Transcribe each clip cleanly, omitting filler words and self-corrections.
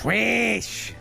Swish!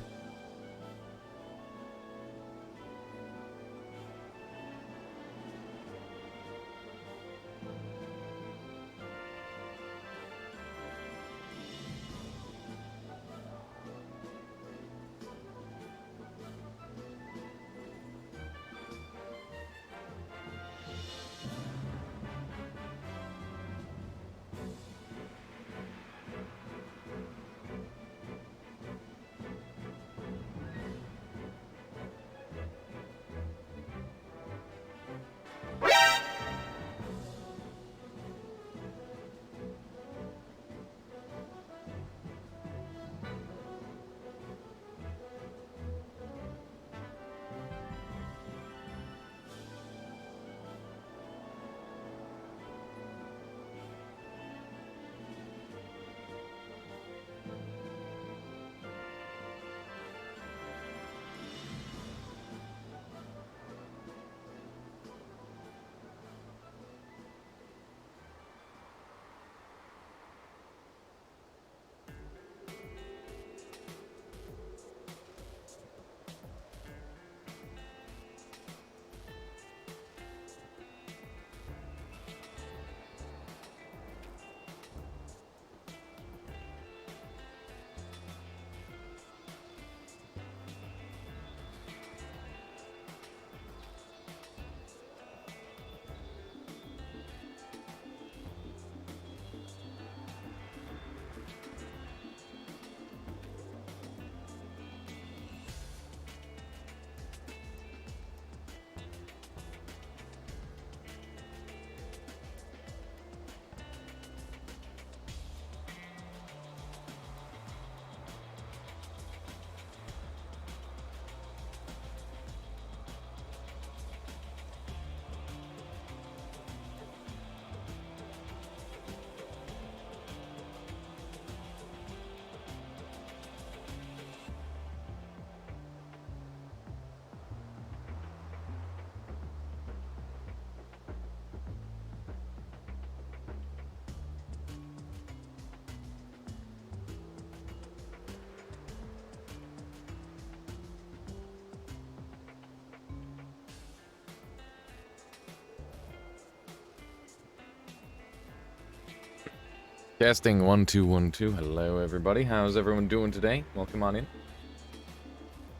Testing 1 2 1 2. Hello, everybody. How's everyone doing today? Welcome on in.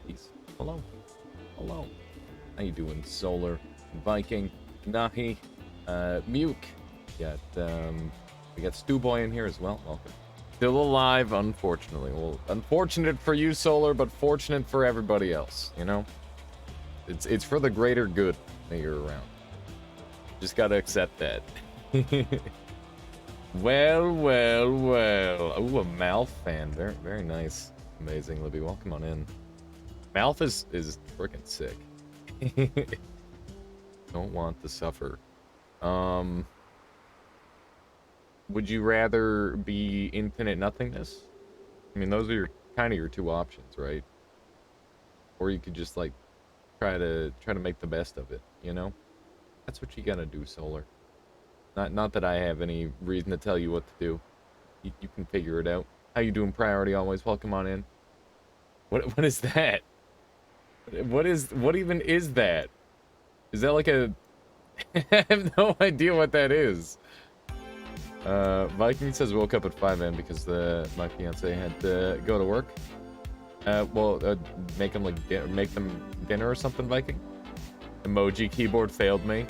Peace. Hello. Hello. How you doing, Solar, Viking, Nahi, Muke? We got Stu Boy in here as well. Welcome. Still alive, unfortunately. Well, unfortunate for you, Solar, but fortunate for everybody else. You know, it's for the greater good that you're around. Just gotta accept that. Well. Ooh, a Malf fan. Very, very nice. Amazing, Libby. Welcome on in. Malf is freaking sick. Don't want to suffer. Would you rather be infinite nothingness? I mean, those are kind of your two options, right? Or you could just like try to make the best of it, you know? That's what you gotta do, Solar. Not that I have any reason to tell you what to do. You can figure it out. How you doing, Priority? Always welcome on in. What is that? What even is that? Is that like a... I have no idea what that is. Viking says woke up at 5 a.m. because my fiance had to go to work. Make them make them dinner or something, Viking. Emoji keyboard failed me.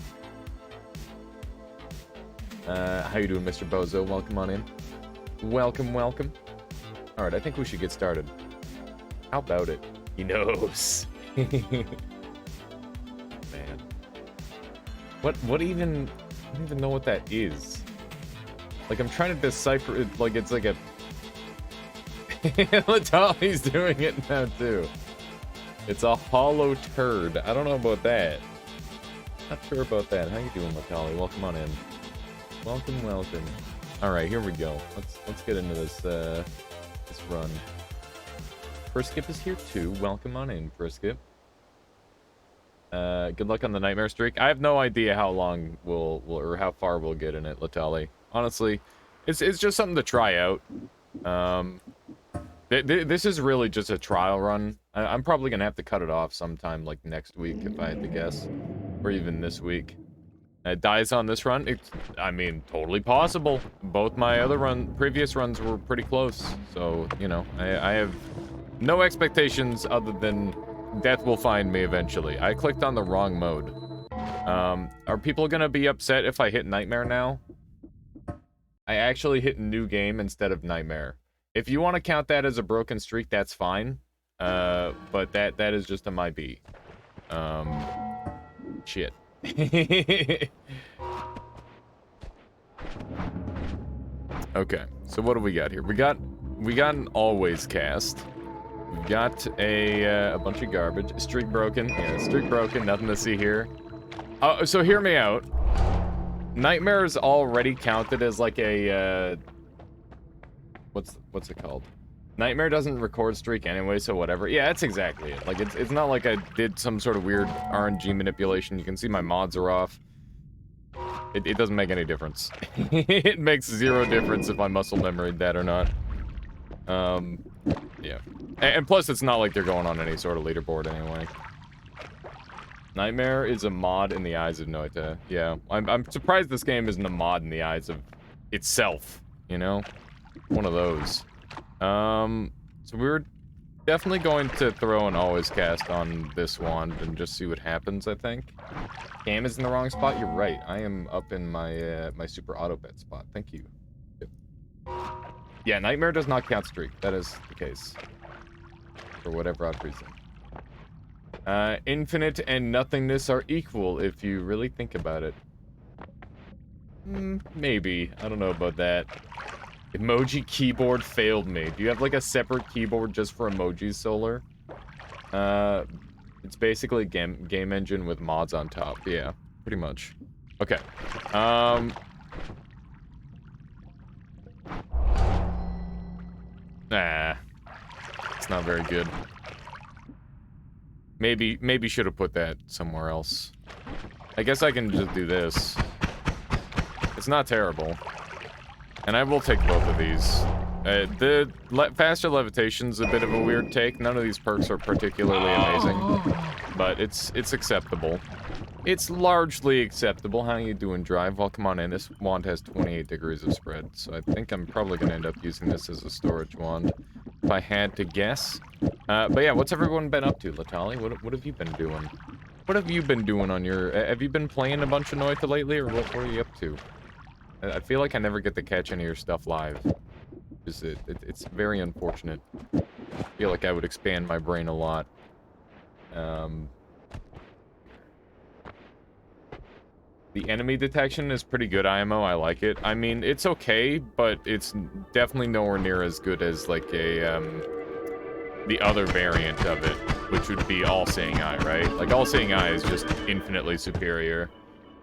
How you doing, Mr. Bozo? Welcome on in. Welcome. Alright, I think we should get started. How about it? He knows. Man. What even... I don't even know what that is. Like, I'm trying to decipher it, like it's like a... Latali's doing it now, too. It's a hollow turd. I don't know about that. Not sure about that. How you doing, Latali? Welcome on in. Welcome. Alright, here we go. Let's get into this run. Friskip is here too. Welcome on in, Friskip. Good luck on the nightmare streak. I have no idea how long or how far we'll get in it, Latali. Honestly, it's just something to try out. This is really just a trial run. I'm probably gonna have to cut it off sometime like next week if I had to guess, or even this week. It dies on this run. It's, I mean, totally possible. Both my other previous runs were pretty close, so you know, I have no expectations other than death will find me eventually. I clicked on the wrong mode. Are people gonna be upset if I hit Nightmare now? I actually hit New Game instead of Nightmare. If you want to count that as a broken streak, that's fine. But that is just a my B. Shit. Okay, so what do we got here? We got an always cast. We got a bunch of garbage. Streak broken. Yeah, streak broken. Nothing to see here. So hear me out. Nightmare is already counted as like a what's it called? Nightmare doesn't record streak anyway, so whatever. Yeah, that's exactly it. Like it's not like I did some sort of weird RNG manipulation. You can see my mods are off. It doesn't make any difference. It makes zero difference if I muscle memoried that or not. Yeah. And plus it's not like they're going on any sort of leaderboard anyway. Nightmare is a mod in the eyes of Noita. Yeah, I'm surprised this game isn't a mod in the eyes of itself, you know? One of those. So we're definitely going to throw an always cast on this wand and just see what happens, I think. Cam is in the wrong spot? You're right. I am up in my my super auto bet spot. Thank you. Yep. Yeah, Nightmare does not count streak. That is the case. For whatever odd reason. Infinite and nothingness are equal if you really think about it. Maybe. I don't know about that. Emoji keyboard failed me. Do you have like a separate keyboard just for emojis, Solar? It's basically a game engine with mods on top. Yeah, pretty much. Okay. Nah. It's not very good. Maybe should have put that somewhere else. I guess I can just do this. It's not terrible. And I will take both of these. The faster levitation's a bit of a weird take. None of these perks are particularly amazing. But it's acceptable. It's largely acceptable. How you doing, Drive? Welcome on in. This wand has 28 degrees of spread. So I think I'm probably going to end up using this as a storage wand. If I had to guess. But yeah, what's everyone been up to, Latali? What have you been doing? What have you been doing on your... have you been playing a bunch of Noita lately, or what are you up to? I feel like I never get to catch any of your stuff live. It's very unfortunate. I feel like I would expand my brain a lot. The enemy detection is pretty good, IMO. I like it. I mean, it's okay, but it's definitely nowhere near as good as, like, the other variant of it, which would be All-Seeing Eye, right? Like, All-Seeing Eye is just infinitely superior.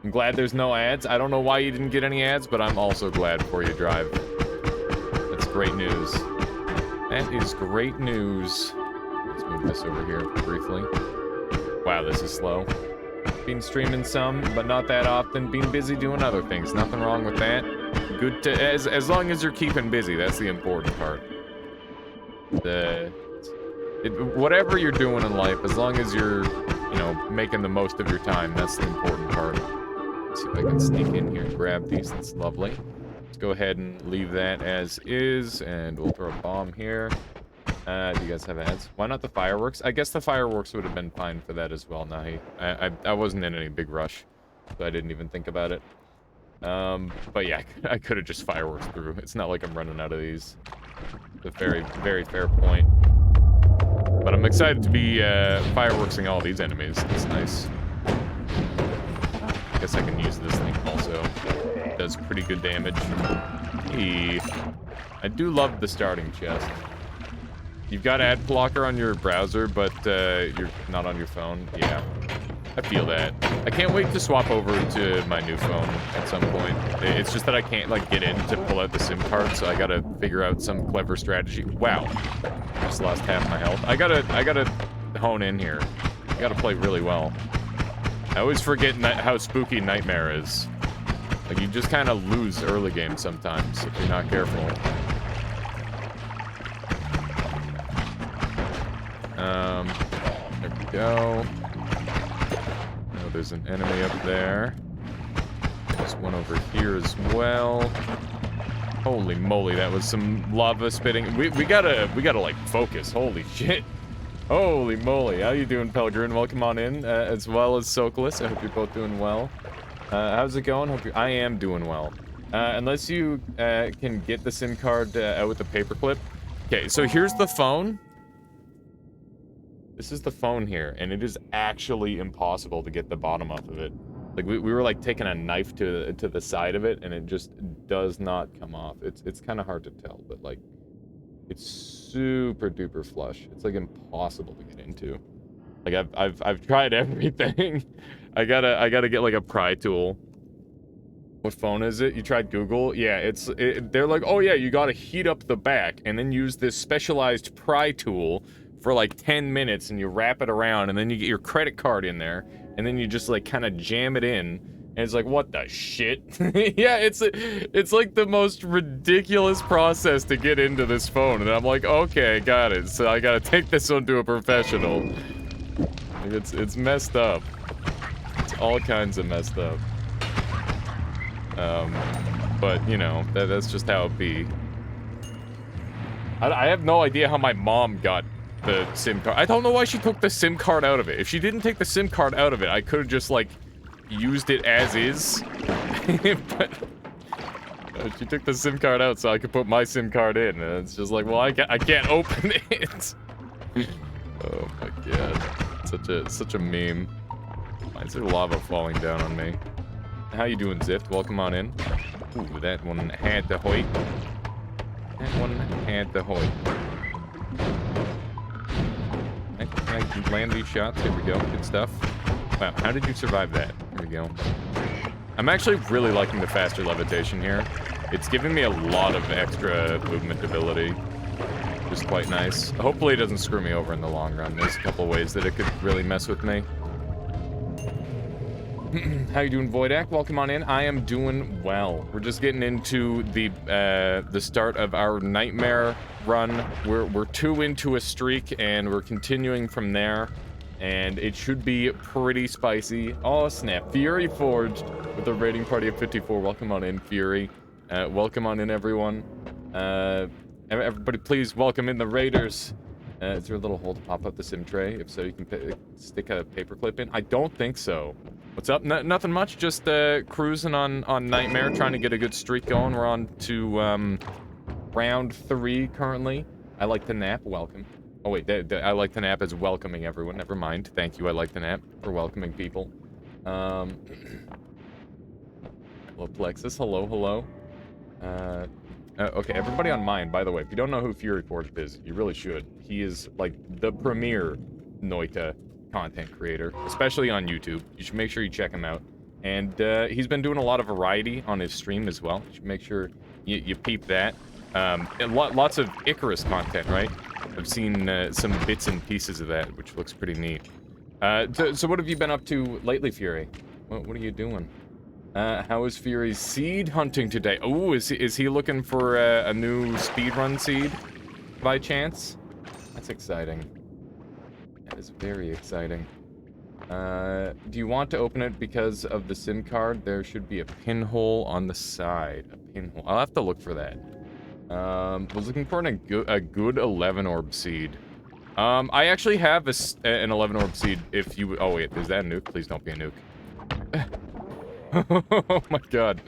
I'm glad there's no ads. I don't know why you didn't get any ads, but I'm also glad for you, Drive. That's great news. That is great news. Let's move this over here briefly. Wow, this is slow. Been streaming some, but not that often. Been busy doing other things. Nothing wrong with that. Good to... As long as you're keeping busy, that's the important part. Whatever you're doing in life, as long as you're, you know, making the most of your time, that's the important part. Let's see if I can sneak in here and grab these. That's lovely. Let's go ahead and leave that as is, and we'll throw a bomb here. Do you guys have ads? Why not the fireworks? I guess the fireworks would have been fine for that as well, Nahi. I wasn't in any big rush, so I didn't even think about it. But yeah, I could have just fireworks through. It's not like I'm running out of these. It's a very, very fair point. But I'm excited to be fireworksing all these enemies. That's nice. I guess I can use this thing also. It does pretty good damage. Hey. I do love the starting chest. You've got ad blocker on your browser, but you're not on your phone. Yeah, I feel that. I can't wait to swap over to my new phone at some point. It's just that I can't, like, get in to pull out the SIM card, so I gotta figure out some clever strategy. Wow, just lost half my health. I gotta hone in here. I gotta play really well. I always forget how spooky Nightmare is. Like, you just kind of lose early game sometimes if you're not careful. There we go. Oh, there's an enemy up there. There's one over here as well. Holy moly, that was some lava spitting. We gotta like focus. Holy shit. Holy moly. How you doing, Pelgrin? Welcome on in, as well as Sokolis. I hope you're both doing well. How's it going? I am doing well. Unless you can get the SIM card out with the paperclip. Okay, so here's the phone. This is the phone here, and it is actually impossible to get the bottom off of it. Like, we were, like, taking a knife to the side of it, and it just does not come off. It's kind of hard to tell, but, like, it's super duper flush. It's, like, impossible to get into. Like, I've tried everything. I gotta get, like, a pry tool. What phone is it? You tried Google? Yeah, they're like, oh yeah, you gotta heat up the back, and then use this specialized pry tool for like 10 minutes, and you wrap it around, and then you get your credit card in there, and then you just like kind of jam it in, and it's like, what the shit? Yeah, it's like the most ridiculous process to get into this phone, and I'm like, okay, got it. So I gotta take this one to a professional. Like, it's messed up. It's all kinds of messed up. But you know, that's just how it be. I have no idea how my mom got the SIM card. I don't know why she took the SIM card out of it. If she didn't take the SIM card out of it, I could have just, like, used it as is. But she took the SIM card out so I could put my SIM card in. And it's just like, well, I can't open it. Oh my god. Such a meme. Why is there lava falling down on me? How you doing, Zift? Welcome on in. Ooh, that one had the hoit. That one had the hoit. Can I land these shots? Here we go. Good stuff. Wow, how did you survive that? Here we go. I'm actually really liking the faster levitation here. It's giving me a lot of extra movement ability. Which is quite nice. Hopefully it doesn't screw me over in the long run. There's a couple ways that it could really mess with me. How you doing, Voidak? Welcome on in. I am doing well. We're just getting into the start of our nightmare run. We're 2 into a streak, and we're continuing from there. And it should be pretty spicy. Oh, snap. Fury Forged with a rating party of 54. Welcome on in, Fury. Welcome on in, everyone. Everybody, please welcome in the Raiders. Is there a little hole to pop up the sim tray? If so, you can stick a paperclip in. I don't think so. What's up? Nothing much. Just cruising on Nightmare, trying to get a good streak going. We're on to round 3 currently. I like the nap. Welcome. Oh wait, I like the nap as welcoming everyone. Never mind. Thank you. I like the nap for welcoming people. Hello, Plexus. Hello, hello. Okay, everybody on mine, by the way, if you don't know who Fury Forged is, you really should. He is, like, the premier Noita content creator, especially on YouTube. You should make sure you check him out. And, he's been doing a lot of variety on his stream as well. You should make sure you peep that. And lots of Icarus content, right? I've seen, some bits and pieces of that, which looks pretty neat. So what have you been up to lately, Fury? What are you doing? How is Fury's seed hunting today? Oh, is he looking for a new speedrun seed, by chance? That's exciting. That is very exciting. Do you want to open it because of the SIM card? There should be a pinhole on the side. A pinhole. I'll have to look for that. Was looking for a good 11 orb seed. I actually have an 11 orb seed. If you, oh wait, is that a nuke? Please don't be a nuke. Oh my god.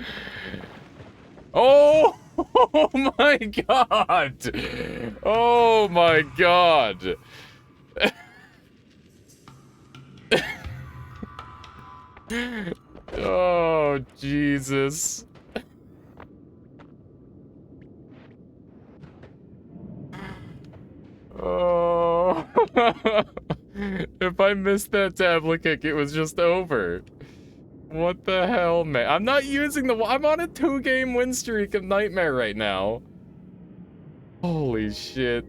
Oh! Oh my god! Oh my god! Oh, Jesus. Oh. If I missed that tablet kick, it was just over. What the hell, man? I'm not using the... I'm on a 2-game win streak of Nightmare right now. Holy shit.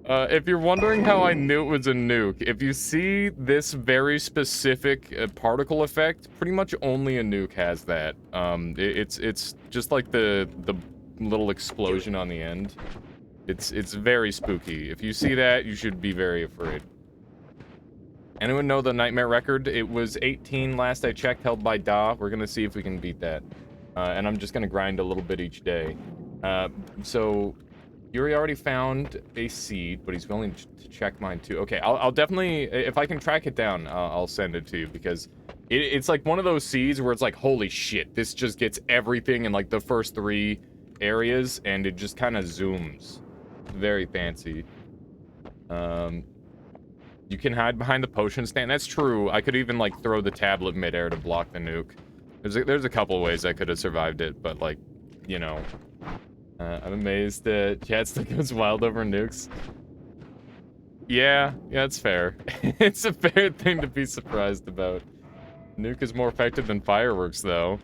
If you're wondering how I knew it was a nuke, if you see this very specific particle effect, pretty much only a nuke has that. It's just like the little explosion on the end. It's very spooky. If you see that, you should be very afraid. Anyone know the nightmare record? It was 18 last I checked, held by Da. We're gonna see if we can beat that. And I'm just gonna grind a little bit each day. So Yuri already found a seed, but he's willing to check mine too. Okay, I'll definitely, if I can track it down, I'll send it to you, because it's like one of those seeds where it's like, holy shit, this just gets everything in like the first 3 areas, and it just kind of zooms. Very fancy. You can hide behind the potion stand. That's true. I could even like throw the tablet midair to block the nuke. There's a couple ways I could have survived it, but like, you know, I'm amazed that chat still goes wild over nukes. Yeah, it's fair. It's a fair thing to be surprised about. Nuke is more effective than fireworks, though.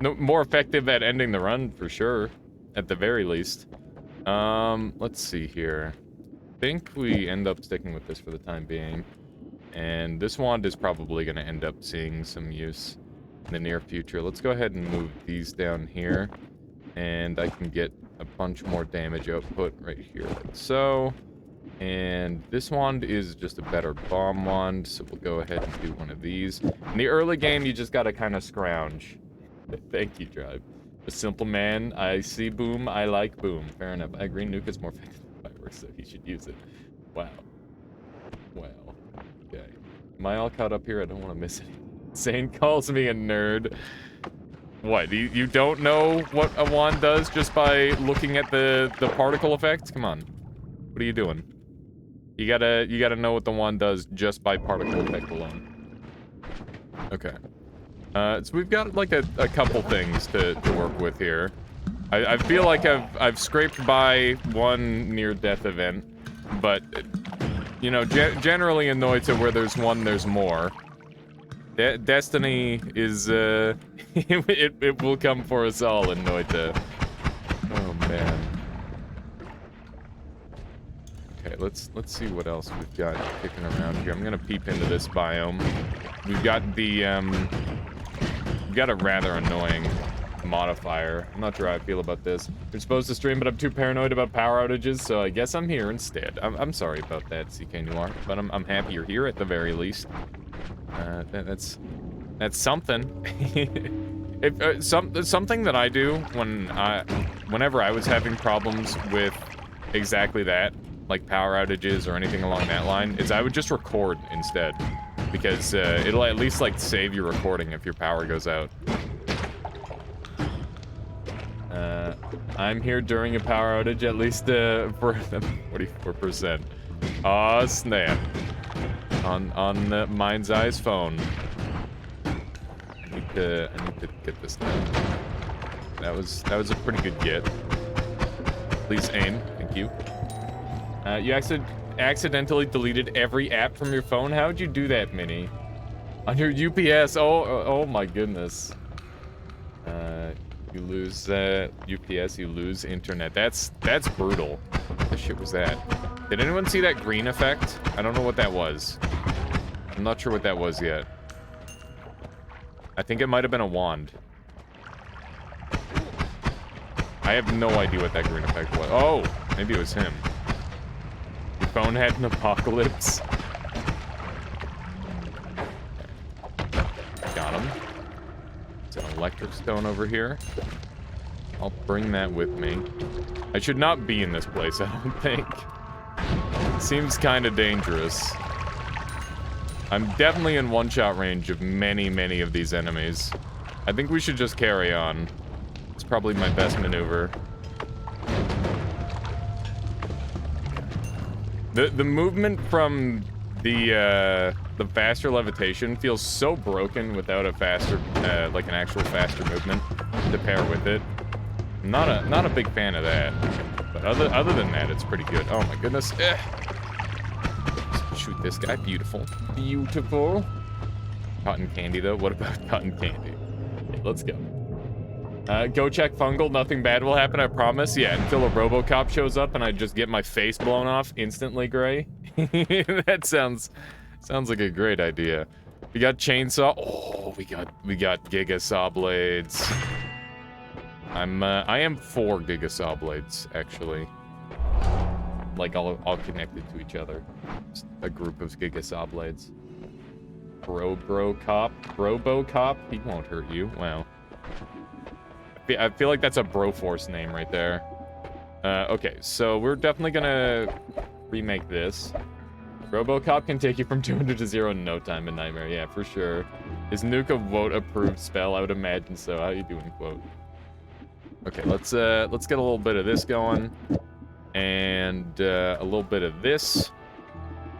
No, more effective at ending the run for sure, at the very least. Let's see here. I think we end up sticking with this for the time being. And this wand is probably going to end up seeing some use in the near future. Let's go ahead and move these down here. And I can get a bunch more damage output right here, like so. And this wand is just a better bomb wand, so we'll go ahead and do one of these. In the early game, you just gotta kind of scrounge. Thank you, Tribe. A simple man, I see boom, I like boom. Fair enough. I agree, nuke is more effective than fireworks, so he should use it. Wow. Well, okay. Am I all caught up here? I don't want to miss it. Zane calls me a nerd. What, you don't know what a wand does just by looking at the particle effects? Come on. What are you doing? You gotta know what the wand does just by particle effect alone. Okay. So we've got like a couple things to work with here. I feel like I've scraped by one near-death event, but you know, generally in Noita where there's one, there's more. Destiny is it will come for us all in Noita. Oh man. Okay, let's see what else we've got kicking around here. I'm gonna peep into this biome. We've got we've got a rather annoying modifier. I'm not sure how I feel about this. You're supposed to stream, but I'm too paranoid about power outages, so I guess I'm here instead. I'm sorry about that, CK Noir, but I'm happy you're here at the very least. That's something. Something that I do whenever I was having problems with exactly that, like power outages or anything along that line, is I would just record instead, because it'll at least like save your recording if your power goes out. I'm here during a power outage, at least for 44%. Aw, snap. On the Mind's Eye's phone. I need to get this done. That was a pretty good get. Please aim, thank you. You accidentally deleted every app from your phone? How'd you do that, Minnie? On your UPS? Oh my goodness. You lose UPS, you lose internet. That's brutal. What the shit was that? Did anyone see that green effect? I don't know what that was. I'm not sure what that was yet. I think it might have been a wand. I have no idea what that green effect was. Oh, maybe it was him. Your phone had an apocalypse. Okay. Got him. There's an electric stone over here. I'll bring that with me. I should not be in this place, I don't think. It seems kind of dangerous. I'm definitely in one-shot range of many of these enemies. I think we should just carry on. It's probably my best maneuver. The movement from the faster levitation feels so broken without a faster, like an actual faster movement to pair with it. I'm not a big fan of that. But other than that, it's pretty good. Oh my goodness. Shoot this guy. Beautiful. Beautiful. Cotton candy, though. What about cotton candy? Okay, let's go. Go check fungal. Nothing bad will happen, I promise. Yeah, until a RoboCop shows up and I just get my face blown off instantly, Gray. That sounds like a great idea. We got chainsaw. Oh, we got Giga Saw blades. I am 4 Giga Saw blades, actually. like all connected to each other. Just a group of Giga Saw blades. Bro cop, he won't hurt you. Wow. I feel like that's a Broforce name right there. Okay, so we're definitely gonna remake this. Robocop can take you from 200 to 0 in no time in Nightmare. Yeah, for sure. Is Nuke a vote-approved spell? I would imagine so. How you doing, quote? Okay, let's get a little bit of this going. And a little bit of this.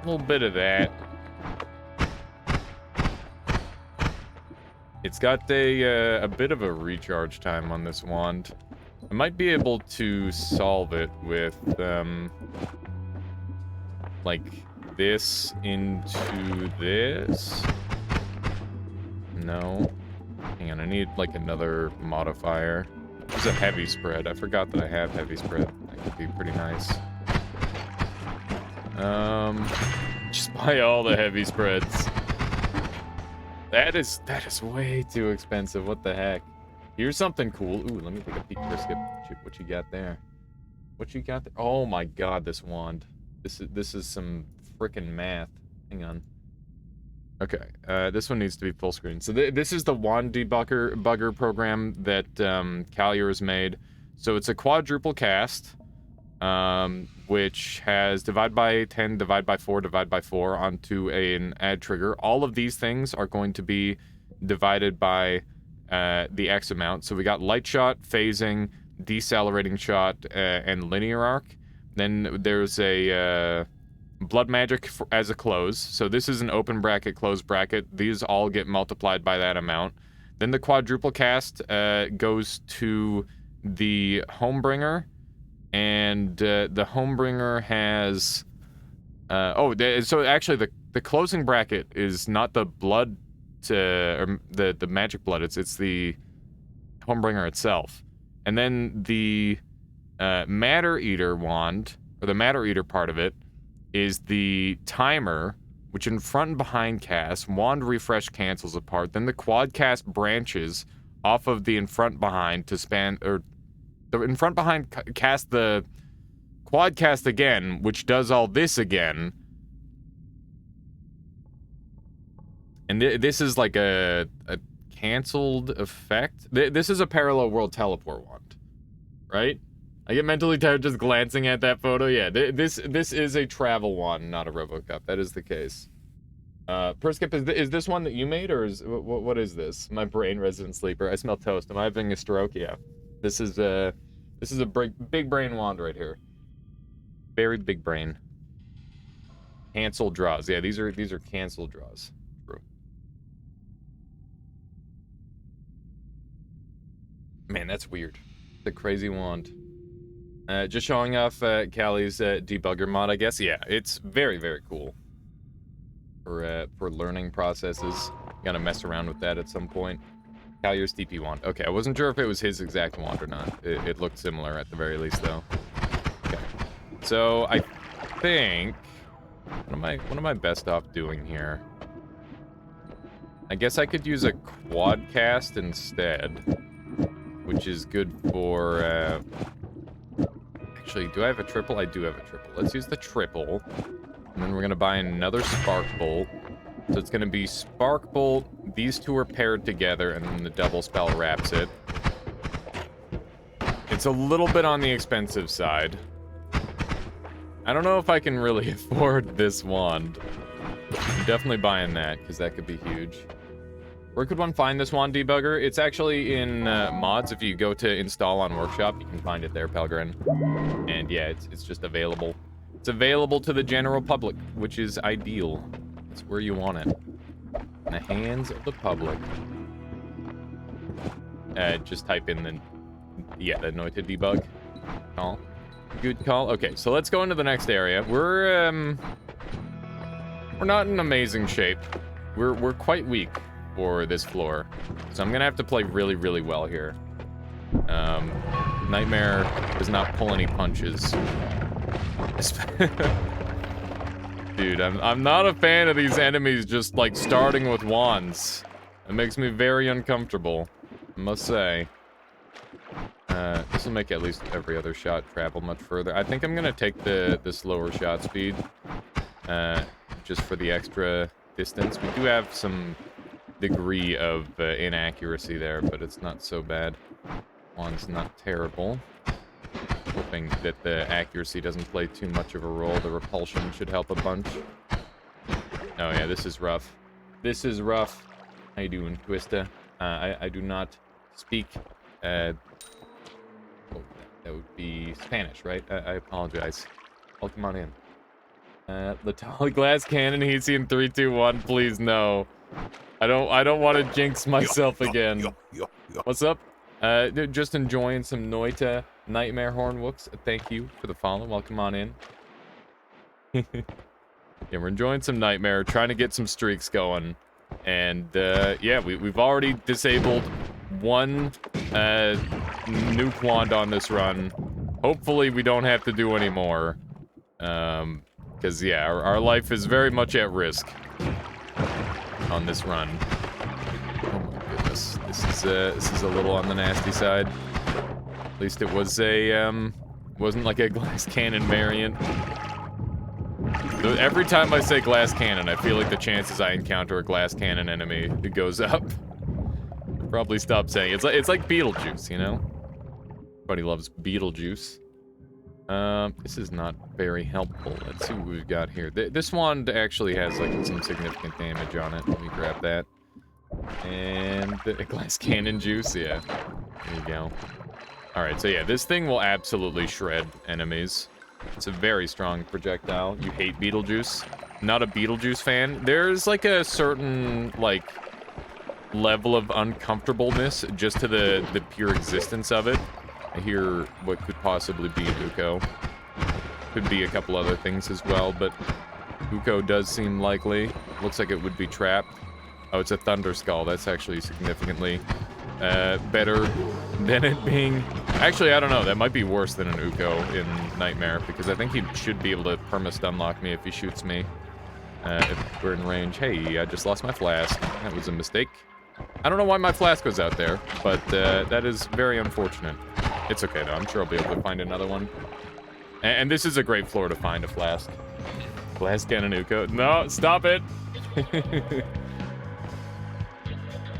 A little bit of that. It's got a bit of a recharge time on this wand. I might be able to solve it with, like, this into this. No. Hang on, I need, like, another modifier. There's a heavy spread. I forgot that I have heavy spread. That could be pretty nice. Just buy all the heavy spreads. That is way too expensive. What the heck? Here's something cool. Ooh, let me take a peek, Brisket. What you got there? What you got there? Oh my god, this wand. This is some frickin' math. Hang on. Okay, this one needs to be full screen. So this is the wand debugger program that Callier has made. So it's a quadruple cast, which has divide by 10, divide by 4, divide by 4 onto an add trigger. All of these things are going to be divided by the X amount. So we got light shot, phasing, decelerating shot, and linear arc. Then there's a blood magic as a close. So this is an open bracket, closed bracket. These all get multiplied by that amount. Then the quadruple cast goes to the Homebringer. And the Homebringer has... so actually the closing bracket is not the blood or the magic blood. It's the Homebringer itself. And then the Matter Eater wand, or the Matter Eater part of it, is the timer, which in front and behind cast, wand refresh cancels apart. Then the quad cast branches off of the in front behind to span, or the in front behind cast the quad cast again, which does all this again. And this is like a canceled effect. This is a parallel world teleport wand, right? I get mentally tired just glancing at that photo. Yeah, this is a travel wand, not a RoboCop. That is the case. Perskip, is this one that you made, or is what is this? My brain resident sleeper. I smell toast. Am I having a stroke? Yeah. This is a big brain wand right here. Very big brain. Cancel draws. Yeah, these are cancel draws. True. Man, that's weird. The crazy wand. Just showing off Callie's debugger mod, I guess. Yeah, it's very, very cool. For learning processes. Gotta mess around with that at some point. Callier's TP wand. Okay, I wasn't sure if it was his exact wand or not. It looked similar at the very least, though. Okay. So, I think... What am I best off doing here? I guess I could use a quad cast instead. Which is good for... Actually, do I have a triple? I do have a triple. Let's use the triple. And then we're going to buy another Spark Bolt. So it's going to be Spark Bolt. These two are paired together, and then the double spell wraps it. It's a little bit on the expensive side. I don't know if I can really afford this wand. I'm definitely buying that, because that could be huge. Where could one find this wand debugger? It's actually in mods. If you go to install on Workshop, you can find it there, Pelgrin. And yeah, it's just available. It's available to the general public, which is ideal. It's where you want it. In the hands of the public. Just type in the Noita debug call. Good call. Okay, so let's go into the next area. We're not in amazing shape. We're quite weak for this floor. So I'm gonna have to play really, really well here. Nightmare does not pull any punches. Dude, I'm not a fan of these enemies just like starting with wands. It makes me very uncomfortable, I must say. This will make at least every other shot travel much further. I think I'm gonna take the slower shot speed, just for the extra distance. We do have some degree of inaccuracy there, but it's not so bad. One's not terrible. Hoping that the accuracy doesn't play too much of a role. The repulsion should help a bunch. Oh yeah, this is rough. This is rough. How you doing, Twista? I do not speak, oh, that would be Spanish, right? I apologize. Welcome on in. The tall glass cannon, he's in 3, 2, 1, please no. I don't want to jinx myself again. What's up? Just enjoying some Noita Nightmare Hornwooks. Thank you for the follow. Welcome on in. Yeah, we're enjoying some Nightmare, trying to get some streaks going. And, yeah, we've already disabled one nuke wand on this run. Hopefully we don't have to do any more. Because, yeah, our life is very much at risk on this run. Oh my goodness. This is a little on the nasty side. At least it was a, wasn't like a glass cannon variant. Every time I say glass cannon, I feel like the chances I encounter a glass cannon enemy, it goes up. I'll probably stop saying it. It's like Beetlejuice, you know? Everybody loves Beetlejuice. This is not very helpful. Let's see what we've got here. This wand actually has, like, some significant damage on it. Let me grab that. And the glass cannon juice, yeah. There you go. Alright, so yeah, this thing will absolutely shred enemies. It's a very strong projectile. You hate Beetlejuice? Not a Beetlejuice fan? There's, like, a certain, like, level of uncomfortableness just to the pure existence of it. I hear what could possibly be Uko. Could be a couple other things as well, but Uko does seem likely. Looks like it would be trapped. Oh, it's a Thunder Skull. That's actually significantly better than it being... Actually, I don't know. That might be worse than an Uko in Nightmare, because I think he should be able to perma-stunlock me if he shoots me. If we're in range. Hey, I just lost my flask. That was a mistake. I don't know why my flask was out there, but that is very unfortunate. It's okay, though. I'm sure I'll be able to find another one. And this is a great floor to find a flask. Glass cannon Uko. No, stop it!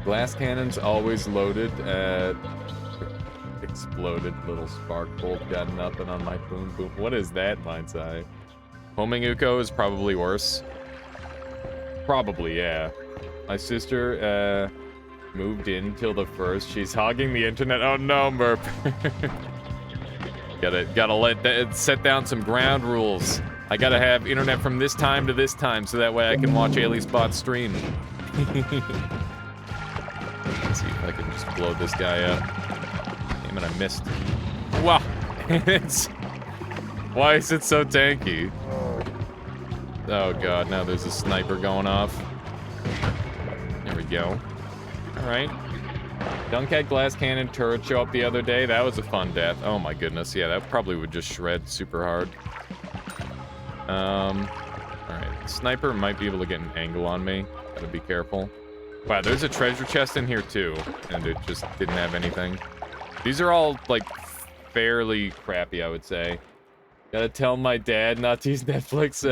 Glass cannon's always loaded. Exploded. Little spark bolt got nothing on my boom boom. What is that, Mind's Eye? Homing Uko is probably worse. Probably, yeah. My sister, moved in till the first. She's hogging the internet. Oh no, Merp. gotta set down some ground rules. I gotta have internet from this time to this time so that way I can watch Aliasbot stream. Let's see if I can just blow this guy up. Damn it, I missed. Wow. Why is it so tanky? Oh god, now there's a sniper going off. There we go. Alright. Dunk had glass cannon turret show up the other day. That was a fun death. Oh my goodness. Yeah, that probably would just shred super hard. Alright. Sniper might be able to get an angle on me. Gotta be careful. Wow, there's a treasure chest in here too. And it just didn't have anything. These are all, like, fairly crappy, I would say. Gotta tell my dad not to use Netflix,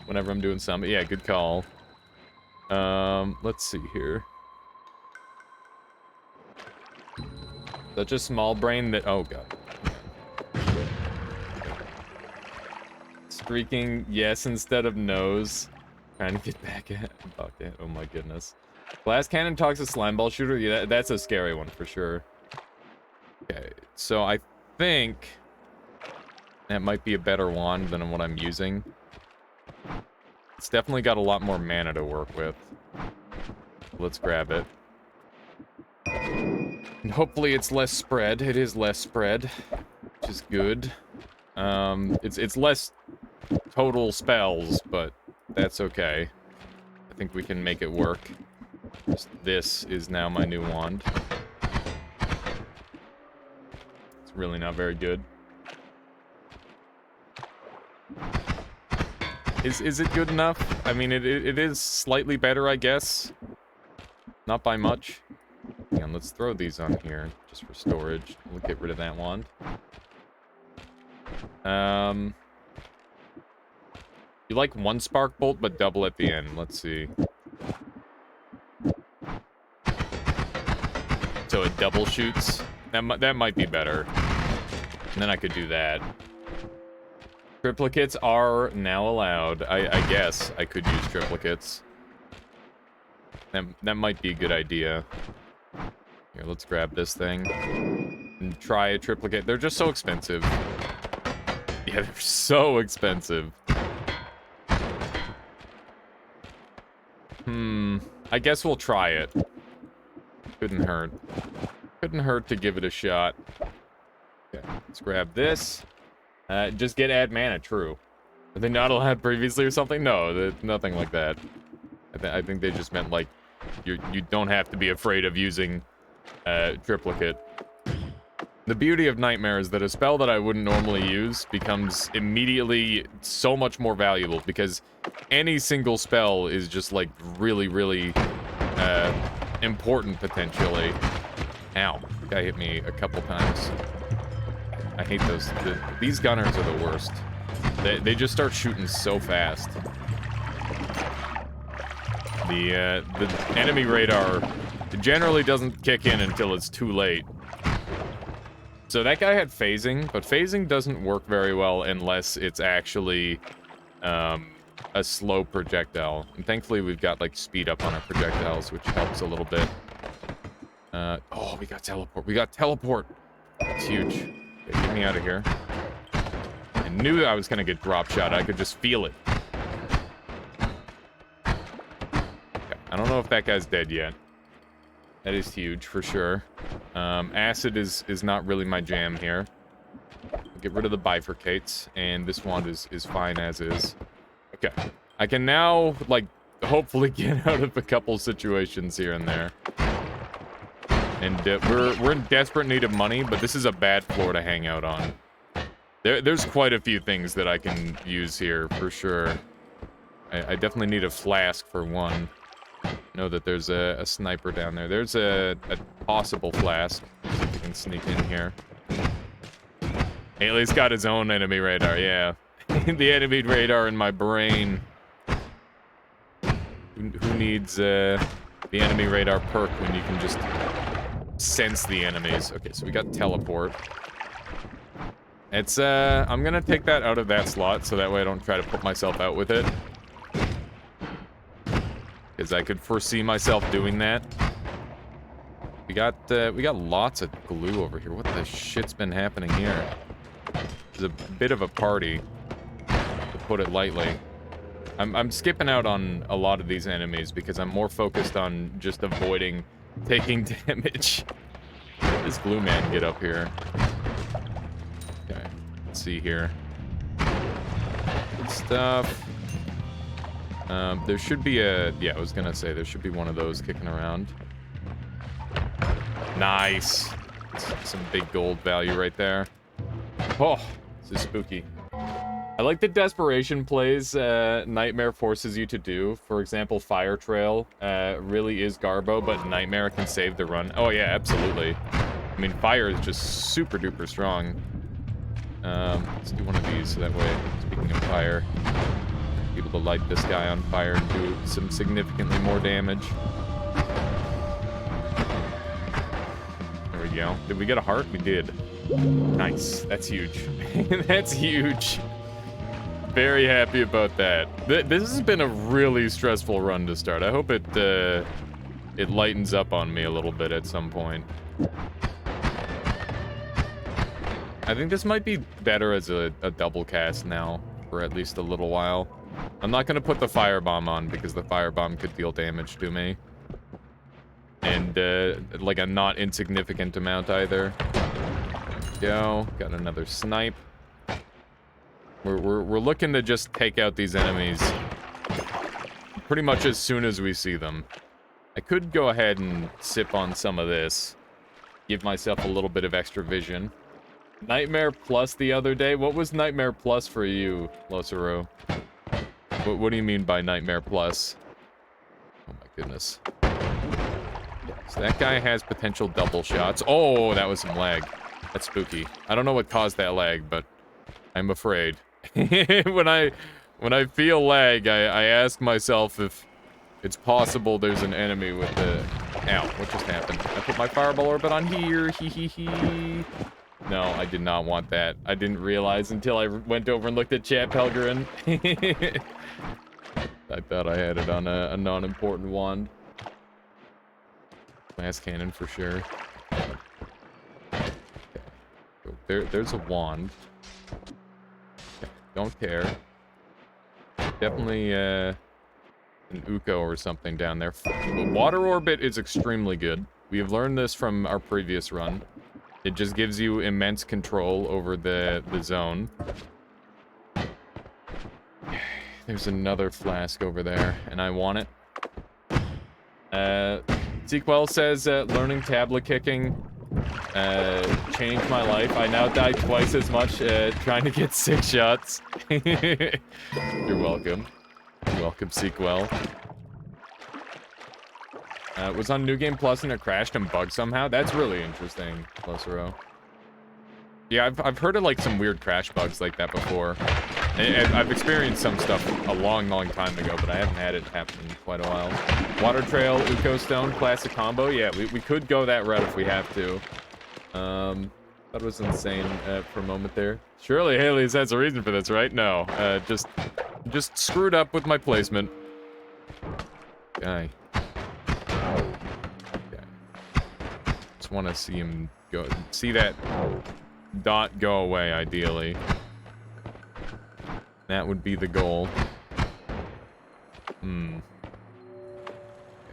whenever I'm doing something. Yeah, good call. Let's see here. Such a small brain that... Oh, God. Streaking yes instead of no's. Trying to get back at... Oh, my goodness. Glass cannon talks a slime ball shooter? Yeah, that's a scary one for sure. Okay, so I think... that might be a better wand than what I'm using. It's definitely got a lot more mana to work with. Let's grab it. And hopefully it's less spread. It is less spread, which is good. It's less total spells, but that's okay. I think we can make it work. Just this is now my new wand. It's really not very good. Is it good enough? I mean, it is slightly better, I guess. Not by much. Hang on, let's throw these on here just for storage. We'll get rid of that wand. You like one spark bolt, but double at the end. Let's see. So it double shoots. That might be better. And then I could do that. Triplicates are now allowed. I guess I could use triplicates. That might be a good idea. Here, let's grab this thing. And try a triplicate. They're just so expensive. Yeah, they're so expensive. I guess we'll try it. Couldn't hurt. Couldn't hurt to give it a shot. Okay, let's grab this. Just get add mana, true. Are they not allowed previously or something? No, nothing like that. I think they just meant, like, you don't have to be afraid of using triplicate. The beauty of Nightmare is that a spell that I wouldn't normally use becomes immediately so much more valuable, because any single spell is just, like, really, really important, potentially. Ow. The guy hit me a couple times. I hate those. These gunners are the worst. They just start shooting so fast. The enemy radar generally doesn't kick in until it's too late. So that guy had phasing, but phasing doesn't work very well unless it's actually a slow projectile. And thankfully we've got, like, speed up on our projectiles, which helps a little bit. Oh, we got teleport. We got teleport. It's huge. Okay, get me out of here. I knew I was gonna get drop shot. I could just feel it. Okay, I don't know if that guy's dead yet. That is huge, for sure. Acid is not really my jam here. Get rid of the bifurcates, and this wand is fine as is. Okay. I can now, like, hopefully get out of a couple situations here and there. And we're in desperate need of money, but this is a bad floor to hang out on. There's quite a few things that I can use here, for sure. I definitely need a flask, for one. Know that there's a sniper down there. There's a possible flask. See if we can sneak in here. Haley's got his own enemy radar, yeah. The enemy radar in my brain. Who needs the enemy radar perk when you can just sense the enemies? Okay, so we got teleport. It's, I'm gonna take that out of that slot, so that way I don't try to put myself out with it. Because I could foresee myself doing that. We got lots of glue over here. What the shit's been happening here? There's a bit of a party, to put it lightly. I'm skipping out on a lot of these enemies because I'm more focused on just avoiding taking damage. Where does Glue Man get up here? Okay, let's see here. Good stuff. There should be a... Yeah, I was gonna say, there should be one of those kicking around. Nice. Some big gold value right there. Oh, this is spooky. I like the desperation plays Nightmare forces you to do. For example, Fire Trail really is Garbo, but Nightmare can save the run. Oh yeah, absolutely. I mean, Fire is just super duper strong. Let's do one of these so that way, speaking of Fire, be able to light this guy on fire and do some significantly more damage. There we go. Did we get a heart? We did. Nice. That's huge. That's huge. Very happy about that. This has been a really stressful run to start. I hope it lightens up on me a little bit at some point. I think this might be better as a double cast now for at least a little while. I'm not going to put the firebomb on because the firebomb could deal damage to me. And like a not insignificant amount either. There we go. Got another snipe. We're looking to just take out these enemies pretty much as soon as we see them. I could go ahead and sip on some of this. Give myself a little bit of extra vision. Nightmare Plus the other day? What was Nightmare Plus for you, Losero? What do you mean by Nightmare Plus? Oh my goodness. So that guy has potential double shots. Oh, that was some lag. That's spooky. I don't know what caused that lag, but I'm afraid. when I feel lag, I ask myself if it's possible there's an enemy with the... Ow, what just happened? I put my fireball orbit on here. Hee hee hee. No, I did not want that. I didn't realize until I went over and looked at chat, Pelgrin. I thought I had it on a non-important wand. Glass cannon for sure. Okay. So there's a wand. Okay. Don't care. Definitely an Uko or something down there. Water orbit is extremely good. We have learned this from our previous run. It just gives you immense control over the zone. There's another flask over there, and I want it. Sequel says, learning tablet kicking changed my life. I now die twice as much trying to get 6 shots. You're welcome. You're welcome, Sequel. It was on New Game Plus and it crashed and bugged somehow. That's really interesting, Losero. Yeah, I've heard of like some weird crash bugs like that before. And I've experienced some stuff a long, long time ago, but I haven't had it happen in quite a while. Water Trail, Uko Stone, classic combo. Yeah, we could go that route if we have to. That was insane for a moment there. Surely Haley's has a reason for this, right? No, just screwed up with my placement. Guy. Just want to see him go. See that dot go away, ideally. That would be the goal.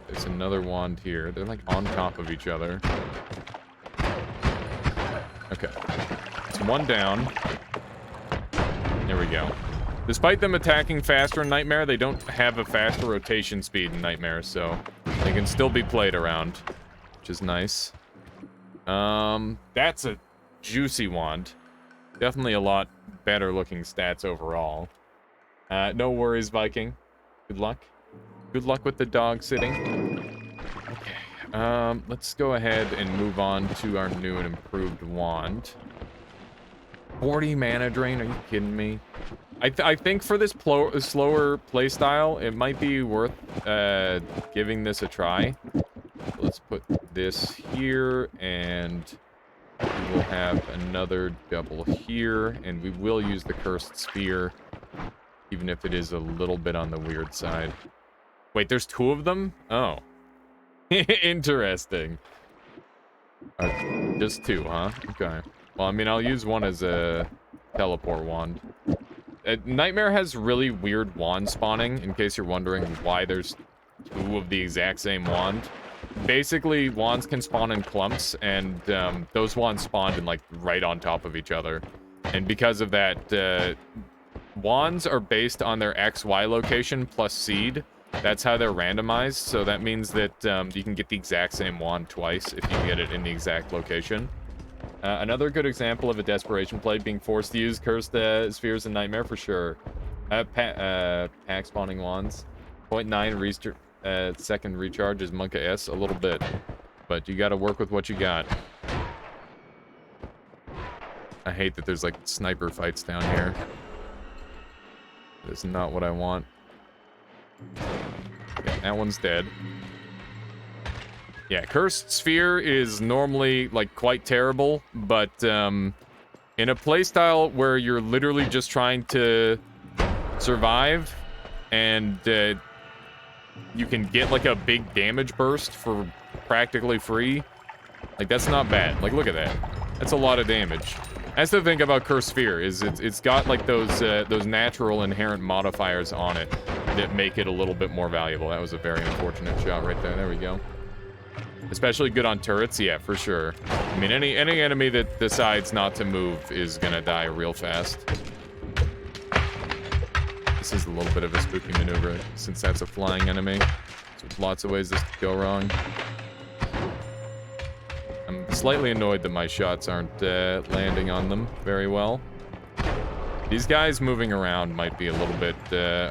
There's another wand here. They're like on top of each other. Okay. It's one down. There we go. Despite them attacking faster in Nightmare, they don't have a faster rotation speed in Nightmare, so they can still be played around, which is nice. That's a juicy wand. Definitely a lot better looking stats overall. No worries, Viking. Good luck. Good luck with the dog sitting. Okay. Let's go ahead and move on to our new and improved wand. 40 mana drain? Are you kidding me? I think for this slower playstyle, it might be worth giving this a try. Let's put this here, and we will have another double here, and we will use the Cursed Sphere, even if it is a little bit on the weird side. Wait, there's 2 of them? Oh. Interesting. Just 2, huh? Okay. Well, I mean, I'll use one as a teleport wand. Nightmare has really weird wand spawning, in case you're wondering why there's 2 of the exact same wand. Basically, wands can spawn in clumps, and those wands spawned in, like, right on top of each other. And because of that, wands are based on their XY location plus seed. That's how they're randomized, so that means that you can get the exact same wand twice if you get it in the exact location. Another good example of a desperation play, being forced to use Cursed Spheres in Nightmare for sure. Pack spawning wands. 0.9 second recharge is Monka S a little bit, but you gotta work with what you got. I hate that there's like sniper fights down here. That's not what I want. Okay, that one's dead. Yeah, Cursed Sphere is normally, like, quite terrible, but, in a playstyle where you're literally just trying to survive, and, you can get, like, a big damage burst for practically free, like, that's not bad. Like, look at that. That's a lot of damage. That's the thing about Cursed Sphere, is it's got, like, those natural inherent modifiers on it that make it a little bit more valuable. That was a very unfortunate shot right there. There we go. Especially good on turrets, yeah, for sure. I mean, any enemy that decides not to move is gonna die real fast. This is a little bit of a spooky maneuver, since that's a flying enemy. There's lots of ways this could go wrong. I'm slightly annoyed that my shots aren't landing on them very well. These guys moving around might be a little bit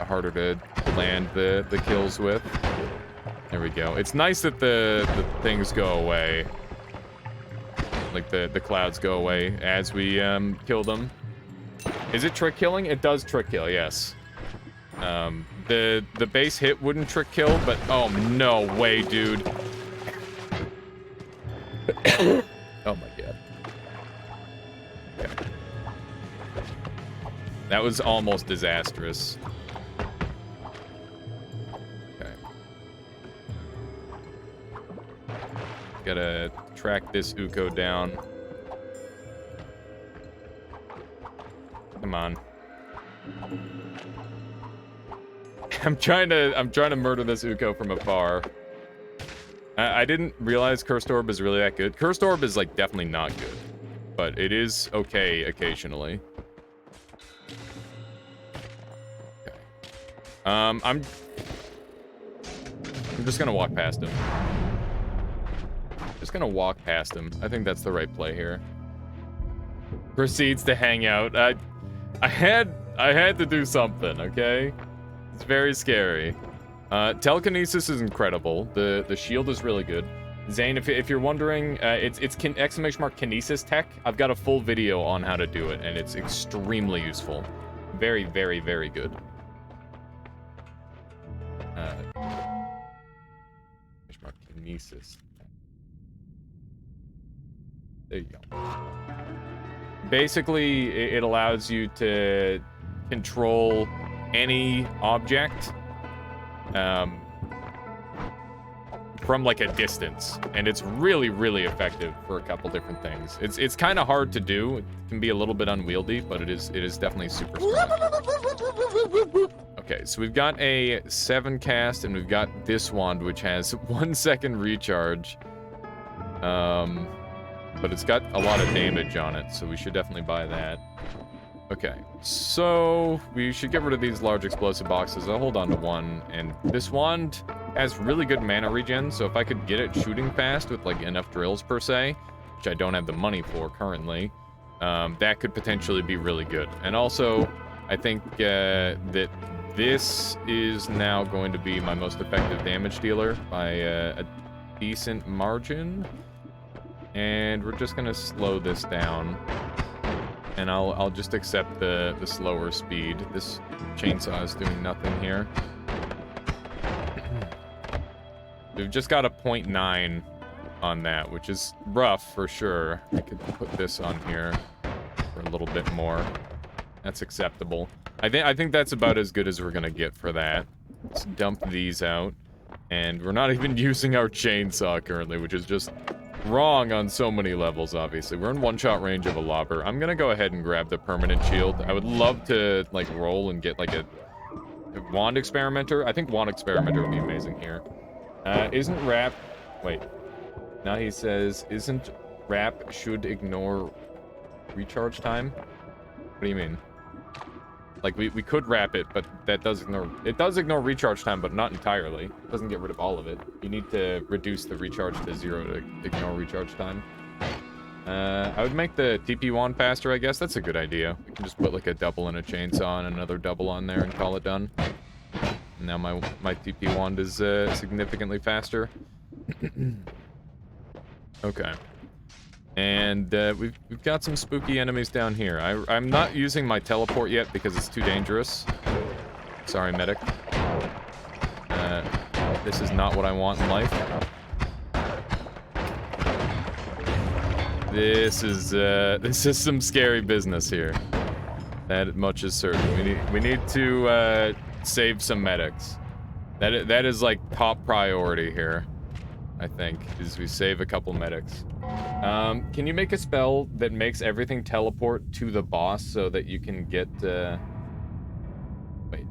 harder to land the kills with. There we go. It's nice that the things go away. Like the clouds go away as we kill them. Is it trick killing? It does trick kill, yes. The base hit wouldn't trick kill, but oh no way, dude. Oh my god. Okay. That was almost disastrous. Okay. Gotta track this Uko down. Come on. I'm trying to murder this Uko from afar. I didn't realize Cursed Orb is really that good. Cursed Orb is like definitely not good, but it is okay occasionally. Okay. I'm just gonna walk past him. Just gonna walk past him. I think that's the right play here. Proceeds to hang out. I had to do something, okay? It's very scary. Telekinesis is incredible. The shield is really good. Zane, if you're wondering, it's exclamation mark kinesis tech. I've got a full video on how to do it, and it's extremely useful. Very, very, very good. Exclamation mark kinesis. There you go. Basically, it allows you to control any object from like a distance, and it's really, really effective for a couple different things. It's kind of hard to do. It can be a little bit unwieldy, but it is definitely super strong. Okay, so we've got a 7 cast, and we've got this wand, which has 1 second recharge. But it's got a lot of damage on it, so we should definitely buy that. Okay, so we should get rid of these large explosive boxes. I'll hold on to one, and this wand has really good mana regen, so if I could get it shooting fast with like enough drills per se, which I don't have the money for currently, that could potentially be really good. And also, I think that this is now going to be my most effective damage dealer by a decent margin. And we're just gonna slow this down, and I'll just accept the slower speed. This chainsaw is doing nothing here. We've just got a 0.9 on that, which is rough for sure. I could put this on here for a little bit more. That's acceptable. I think that's about as good as we're gonna get for that. Let's dump these out, and we're not even using our chainsaw currently, which is just wrong on so many levels, obviously. We're in one-shot range of a lobber. I'm gonna go ahead and grab the permanent shield. I would love to, like, roll and get, like, a wand experimenter. I think wand experimenter would be amazing here. Isn't wrap... Wait. Now he says, isn't wrap should ignore recharge time? What do you mean? Like, we could wrap it, but that does ignore... It does ignore recharge time, but not entirely. It doesn't get rid of all of it. You need to reduce the recharge to 0 to ignore recharge time. I would make the TP wand faster, I guess. That's a good idea. We can just put, like, a double and a chainsaw and another double on there and call it done. Now my TP wand is significantly faster. Okay. And we've got some spooky enemies down here. I'm not using my teleport yet because it's too dangerous. Sorry, medic. This is not what I want in life. This is some scary business here. That much is certain. We need to save some medics. That is like top priority here. I think is we save a couple medics. Can you make a spell that makes everything teleport to the boss so that you can get, wait.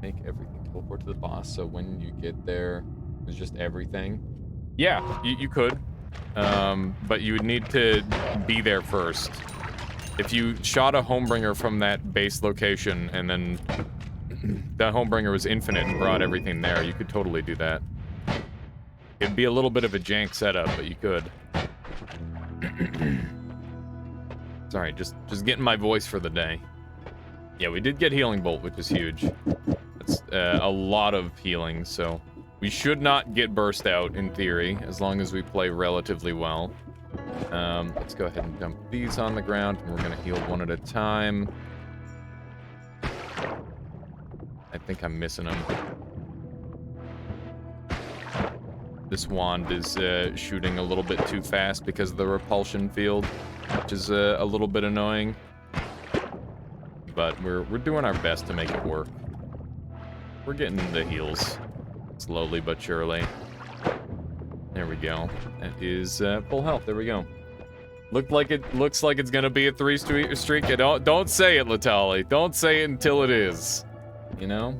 Make everything teleport to the boss so when you get there, it's just everything? Yeah, you could. But you would need to be there first. If you shot a Homebringer from that base location and then that Homebringer was infinite and brought everything there, you could totally do that. It'd be a little bit of a jank setup, but you could. Sorry, just getting my voice for the day. Yeah, we did get Healing Bolt, which is huge. That's a lot of healing, so We should not get burst out, in theory, as long as we play relatively well. Let's go ahead and dump these on the ground, and we're going to heal one at a time. I think I'm missing them. This wand is shooting a little bit too fast because of the repulsion field, which is a little bit annoying. But we're doing our best to make it work. We're getting the heals, slowly but surely. There we go. That is full health. There we go. Looks like it's gonna be a 3-streak. Don't say it, Latali. Don't say it until it is. You know.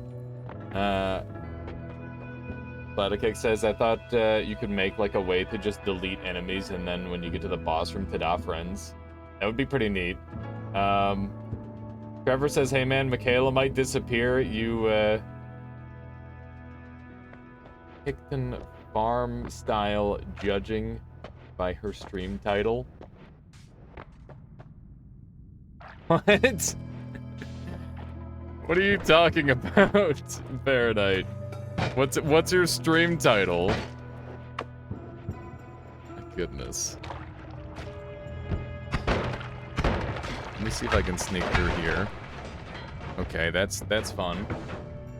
Cake says, I thought you could make like a way to just delete enemies, and then when you get to the boss room, tada friends. That would be pretty neat. Trevor says, hey man, Michaela might disappear. You Hickton farm style judging by her stream title. What? What are you talking about, Paradite? What's your stream title? My goodness. Let me see if I can sneak through here. Okay, that's fun.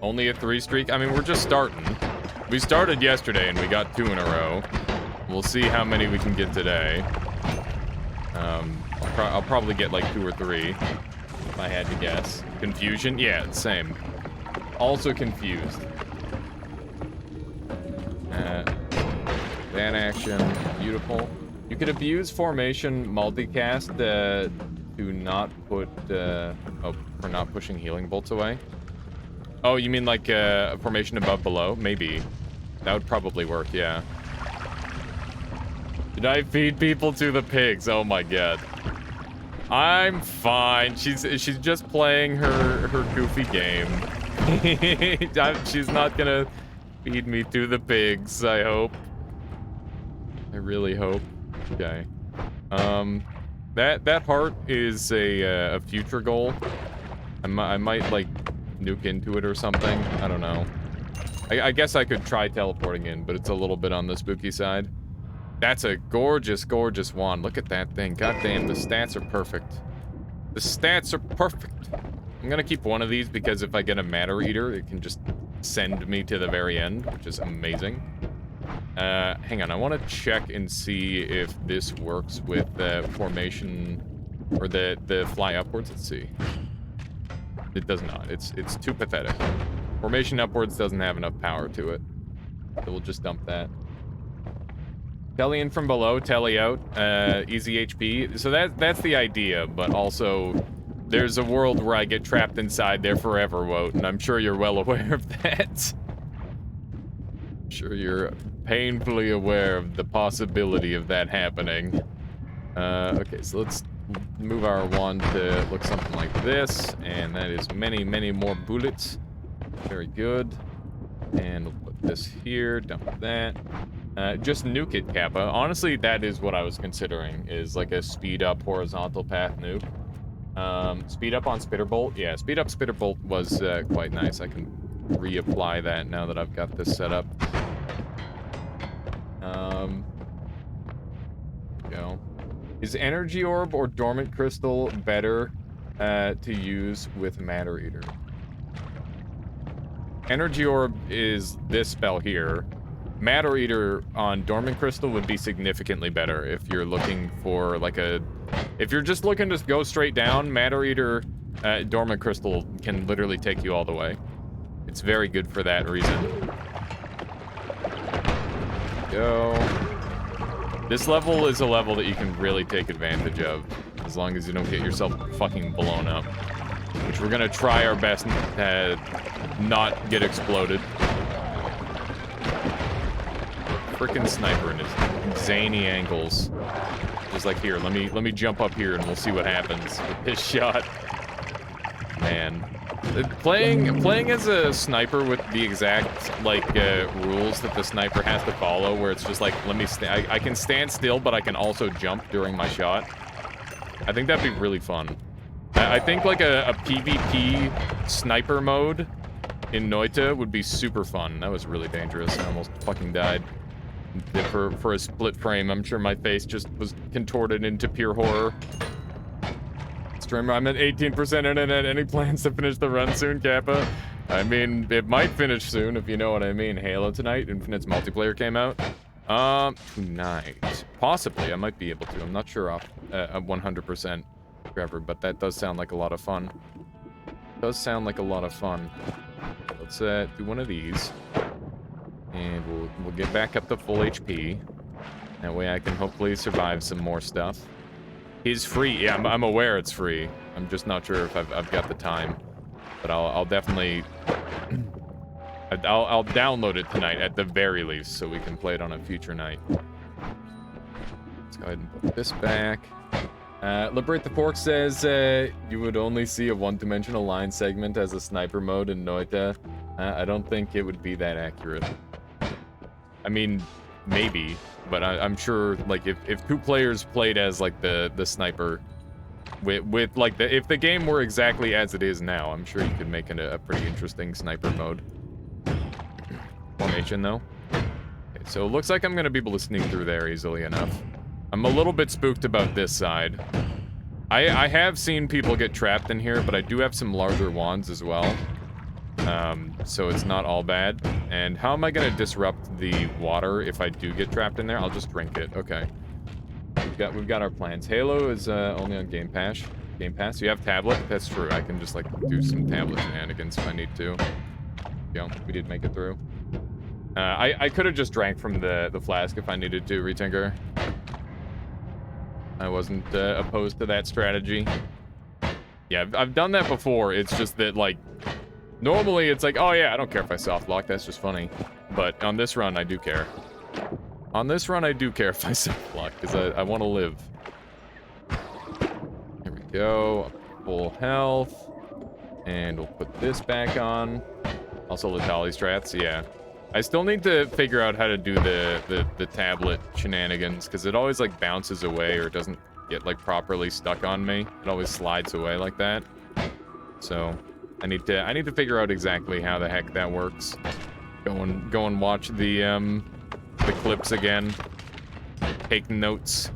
Only a 3-streak? I mean, we're just starting. We started yesterday and we got 2 in a row. We'll see how many we can get today. I'll probably get like 2 or 3, if I had to guess. Confusion? Yeah, same. Also confused. That action, beautiful. You could abuse formation multicast to not put, for not pushing healing bolts away. Oh, you mean like formation above below? Maybe. That would probably work, yeah. Did I feed people to the pigs? Oh my god. I'm fine. She's just playing her goofy game. She's not gonna feed me to the pigs, I hope. I really hope. Okay. That heart is a future goal. I might like nuke into it or something. I don't know. I guess I could try teleporting in, but it's a little bit on the spooky side. That's a gorgeous, gorgeous wand. Look at that thing. God damn, the stats are perfect. The stats are perfect. I'm gonna keep one of these because if I get a matter eater, it can just send me to the very end, which is amazing. Hang on, I want to check and see if this works with the formation or the fly upwards. Let's see. It does not. It's too pathetic. Formation upwards doesn't have enough power to it. So we'll just dump that. Telly in from below, telly out, easy HP. So that's the idea, but also there's a world where I get trapped inside there forever, Wout, and I'm sure you're well aware of that. I'm sure you're painfully aware of the possibility of that happening. Okay, so let's move our wand to look something like this, and that is many, many more bullets. Very good. And we'll put this here, dump that. Just nuke it, Kappa. Honestly, that is what I was considering, is like a speed-up horizontal path nuke. Speed up on Spitterbolt? Yeah, speed up Spitterbolt was quite nice. I can reapply that now that I've got this set up. Go. Is Energy Orb or Dormant Crystal better to use with Matter Eater? Energy Orb is this spell here. Matter Eater on Dormant Crystal would be significantly better if you're looking for like a... If you're just looking to go straight down, Matter Eater, Dormant Crystal can literally take you all the way. It's very good for that reason. Go. This level is a level that you can really take advantage of, as long as you don't get yourself fucking blown up. Which we're gonna try our best to not get exploded. Frickin' sniper and his zany angles. Just like, here, let me jump up here and we'll see what happens with this shot. Man. Playing as a sniper with the exact, like, rules that the sniper has to follow, where it's just like, I can stand still, but I can also jump during my shot. I think that'd be really fun. I think, like, a PvP sniper mode in Noita would be super fun. That was really dangerous. I almost fucking died. For a split frame, I'm sure my face just was contorted into pure horror. Streamer, I'm at 18% internet. Any plans to finish the run soon, Kappa? I mean, it might finish soon, if you know what I mean. Halo tonight, Infinite's multiplayer came out. Tonight. Possibly, I might be able to. I'm not sure off 100%, Trevor, but that does sound like a lot of fun. Does sound like a lot of fun. Let's do one of these. And we'll get back up to full HP. That way I can hopefully survive some more stuff. Is free. Yeah, I'm aware it's free. I'm just not sure if I've got the time. But I'll definitely... I'll download it tonight at the very least, so we can play it on a future night. Let's go ahead and put this back. Liberate the Fork says you would only see a one-dimensional line segment as a sniper mode in Noita. I don't think it would be that accurate. I mean, maybe, but I'm sure, like, if two players played as, like, the sniper, with like, if the game were exactly as it is now, I'm sure you could make it a pretty interesting sniper mode. Formation, though. Okay, so it looks like I'm gonna be able to sneak through there easily enough. I'm a little bit spooked about this side. I have seen people get trapped in here, but I do have some larger wands as well. So it's not all bad. And how am I gonna disrupt the water if I do get trapped in there? I'll just drink it. Okay. We've got our plans. Halo is only on Game Pass. Game Pass. You have tablet? That's true. I can just like do some tablet shenanigans if I need to. Yeah, we did make it through. I could have just drank from the flask if I needed to, Retinker. I wasn't opposed to that strategy. Yeah, I've done that before. It's just that, like, normally it's like, oh yeah, I don't care if I soft lock, that's just funny. But on this run, I do care. On this run, I do care if I soft lock, because I want to live. Here we go. Full health. And we'll put this back on. Also the Tally strats, yeah. I still need to figure out how to do the tablet shenanigans, because it always, like, bounces away or doesn't get, like, properly stuck on me. It always slides away like that. So, I need to figure out exactly how the heck that works. Go and watch the clips again. Take notes.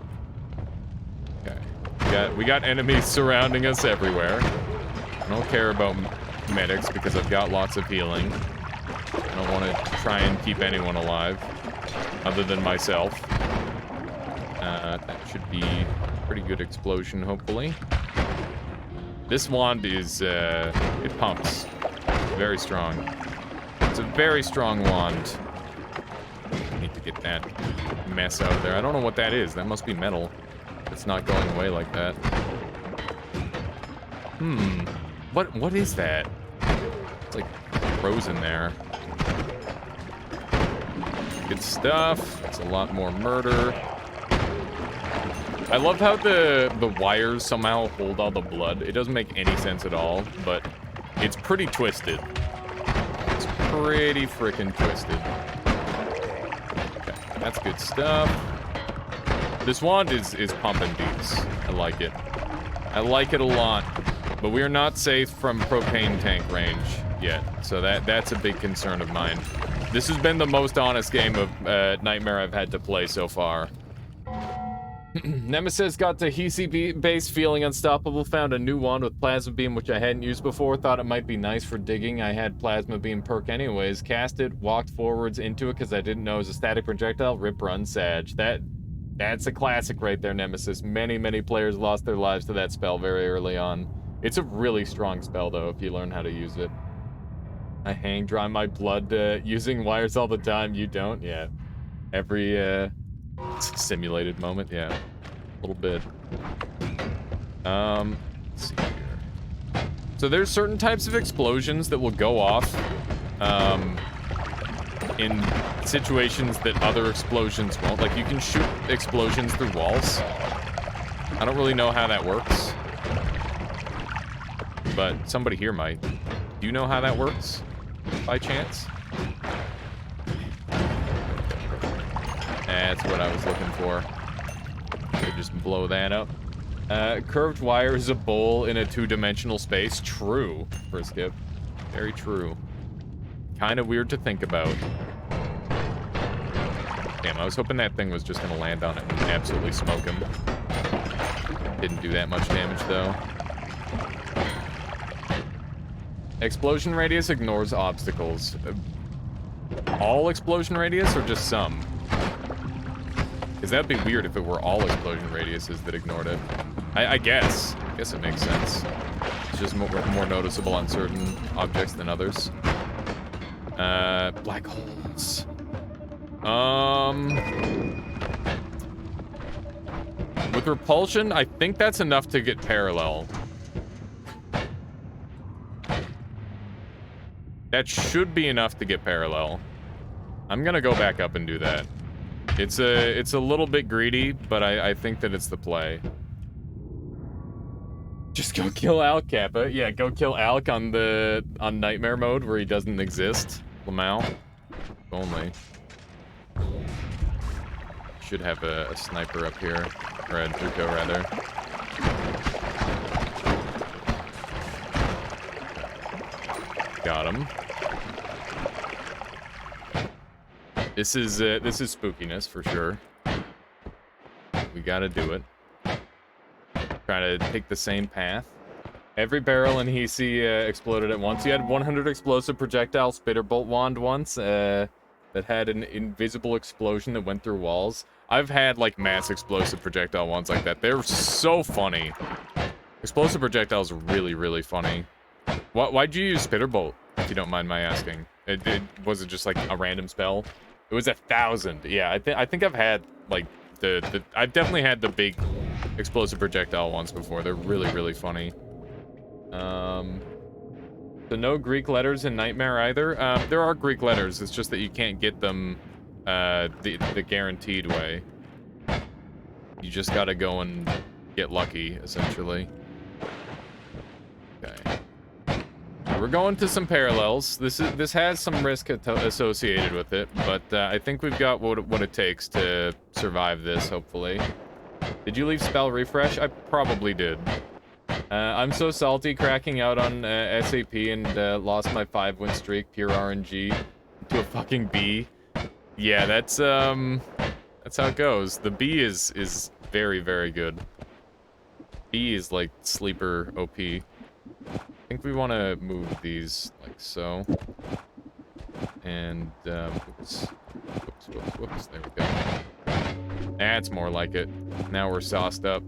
Okay. We got enemies surrounding us everywhere. I don't care about medics because I've got lots of healing. I don't want to try and keep anyone alive, other than myself. That should be a pretty good explosion, hopefully. This wand is, it pumps. Very strong. It's a very strong wand. I need to get that mess out of there. I don't know what that is. That must be metal. It's not going away like that. What is that? It's like frozen there. Good stuff. It's a lot more murder. I love how the wires somehow hold all the blood. It doesn't make any sense at all, but it's pretty twisted. It's pretty freaking twisted. Okay, that's good stuff. This wand is pumping beats. I like it. I like it a lot. But we are not safe from propane tank range yet, so that's a big concern of mine. This has been the most honest game of Nightmare I've had to play so far. Nemesis got to Hisi base feeling unstoppable, found a new wand with plasma beam which I hadn't used before, thought it might be nice for digging. I had plasma beam perk anyways, cast it, walked forwards into it because I didn't know it was a static projectile, rip run Sag. That's a classic right there, Nemesis. Many players lost their lives to that spell very early on. It's a really strong spell though if you learn how to use it. I hang dry my blood using wires all the time. You don't? Yeah. Every simulated moment, yeah. A little bit. Let's see here. So there's certain types of explosions that will go off in situations that other explosions won't. Like you can shoot explosions through walls. I don't really know how that works. But somebody here might. Do you know how that works? By chance? That's what I was looking for. Could just blow that up. Curved wire is a bowl in a two-dimensional space. True, for a skip. Very true. kind of weird to think about. Damn, I was hoping that thing was just gonna land on it and absolutely smoke him. Didn't do that much damage, though. Explosion radius ignores obstacles. All explosion radius or just some? Because that'd be weird if it were all explosion radiuses that ignored it. I guess. I guess it makes sense. It's just more noticeable on certain objects than others. Black holes. With repulsion, I think that's enough to get parallel. That should be enough to get parallel. I'm gonna go back up and do that. It's a little bit greedy, but I think that it's the play. Just go kill Alk, Kappa. Yeah, go kill Alk on Nightmare mode where he doesn't exist. Lamau. If only. Should have a sniper up here. Or a Duco, rather. Got him. This is spookiness for sure. We gotta do it. Try to take the same path. Every barrel in Hisi exploded at once. You had 100 explosive projectile spitter bolt wand once that had an invisible explosion that went through walls. I've had like mass explosive projectile ones like that. They're so funny. Explosive projectiles are really, really funny. Why'd you use spitter bolt, if you don't mind my asking? Was it just like a random spell? It was 1,000. Yeah, I think I've had like I've definitely had the big explosive projectile ones before. They're really, really funny. So no Greek letters in Nightmare either. There are Greek letters. It's just that you can't get them the guaranteed way. You just gotta go and get lucky, essentially. Okay. We're going to some parallels. This has some risk associated with it, but I think we've got what it takes to survive this, hopefully. Did you leave spell refresh? I probably did. I'm so salty cracking out on SAP and lost my 5-win streak, pure RNG, to a fucking B. Yeah, that's how it goes. The B is very, very good. B is like sleeper OP. I think we want to move these like so. And, whoops, there we go. That's more like it. Now we're sauced up.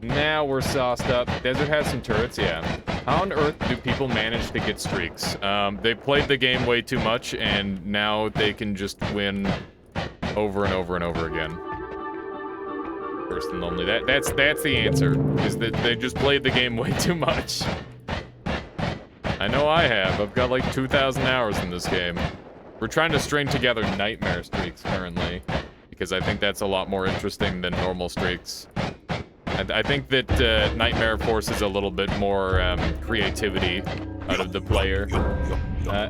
Now we're sauced up. Desert has some turrets, yeah. How on earth do people manage to get streaks? They played the game way too much, and now they can just win over and over and over again. First and only. That's the answer, is that they just played the game way too much. I know I have. I've got like 2,000 hours in this game. We're trying to string together nightmare streaks currently, because I think that's a lot more interesting than normal streaks. I think that Nightmare forces a little bit more creativity out of the player.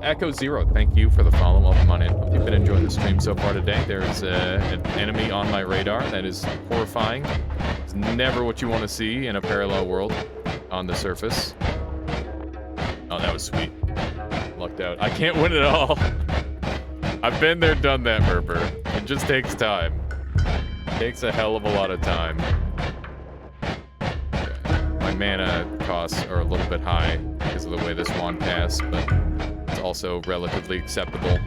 Echo Zero, thank you for the follow. Welcome on in. Hope you've been enjoying the stream so far today. There's an enemy on my radar that is horrifying. It's never what you want to see in a parallel world on the surface. Oh, that was sweet. Lucked out. I can't win it all. I've been there, done that, Merper. It just takes time. It takes a hell of a lot of time. My mana costs are a little bit high because of the way this wand casts, but it's also relatively acceptable.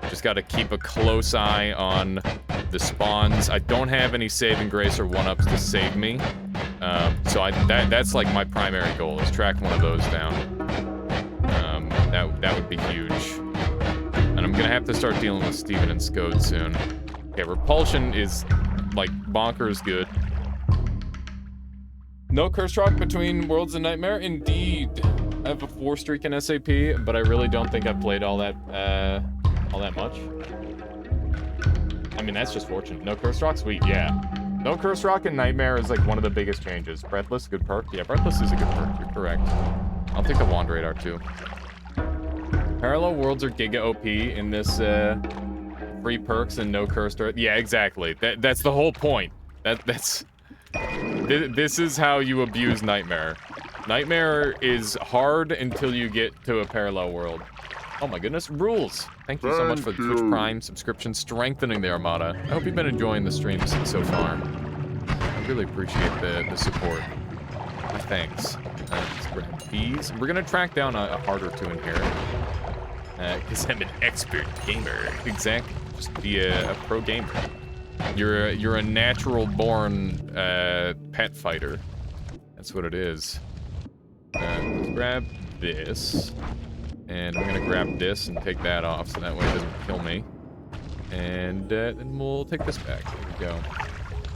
Just got to keep a close eye on the spawns. I don't have any saving grace or 1-ups to save me, so that's like my primary goal, is track one of those down. That would be huge. And I'm gonna have to start dealing with Steven and Scode soon. Okay, repulsion is like bonkers good. No curse rock between Worlds and Nightmare? Indeed. I have a 4 streak in SAP, but I really don't think I've played all that much. I mean, that's just fortunate. No curse rock? Sweet, yeah. No curse rock in Nightmare is like one of the biggest changes. Breathless, good perk. Yeah, Breathless is a good perk. You're correct. I'll take the Wand Radar too. Parallel worlds are giga OP in this free perks and no curse. Yeah, exactly. That's the whole point. This is how you abuse Nightmare. Nightmare is hard until you get to a parallel world. Oh my goodness, rules! Thank you so much for the Twitch Prime subscription, strengthening the Armada. I hope you've been enjoying the streams so far. I really appreciate the support. Thanks. Let's grab these. We're gonna track down a harder two in here. Because I'm an expert gamer. Exactly. Just be a pro gamer. You're a natural-born pet fighter. That's what it is. Let's grab this. And I'm gonna grab this and take that off so that way it doesn't kill me. And then we'll take this back. There we go.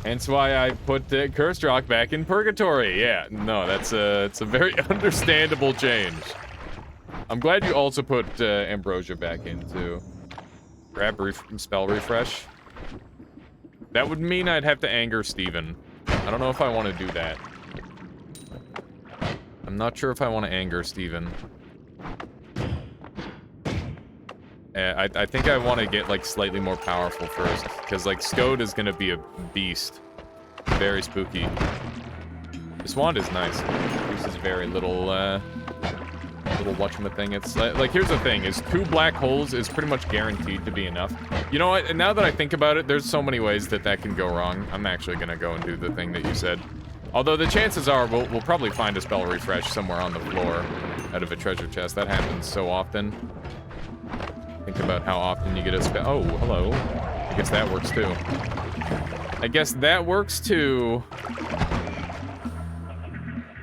Hence why I put Cursed Rock back in Purgatory. Yeah, no, it's a very understandable change. I'm glad you also put Ambrosia back in too. Grab spell refresh. That would mean I'd have to anger Steven. I don't know if I want to do that. I'm not sure if I want to anger Steven. I think I want to get, like, slightly more powerful first. Because, like, Skode is going to be a beast. Very spooky. This wand is nice. This is very little whatchamithing. It's, like, here's the thing, is 2 black holes is pretty much guaranteed to be enough. You know what, now that I think about it, there's so many ways that can go wrong. I'm actually going to go and do the thing that you said. Although the chances are we'll probably find a spell refresh somewhere on the floor out of a treasure chest. That happens so often. Think about how often you get a spell. Oh, hello. I guess that works too. I guess that works too.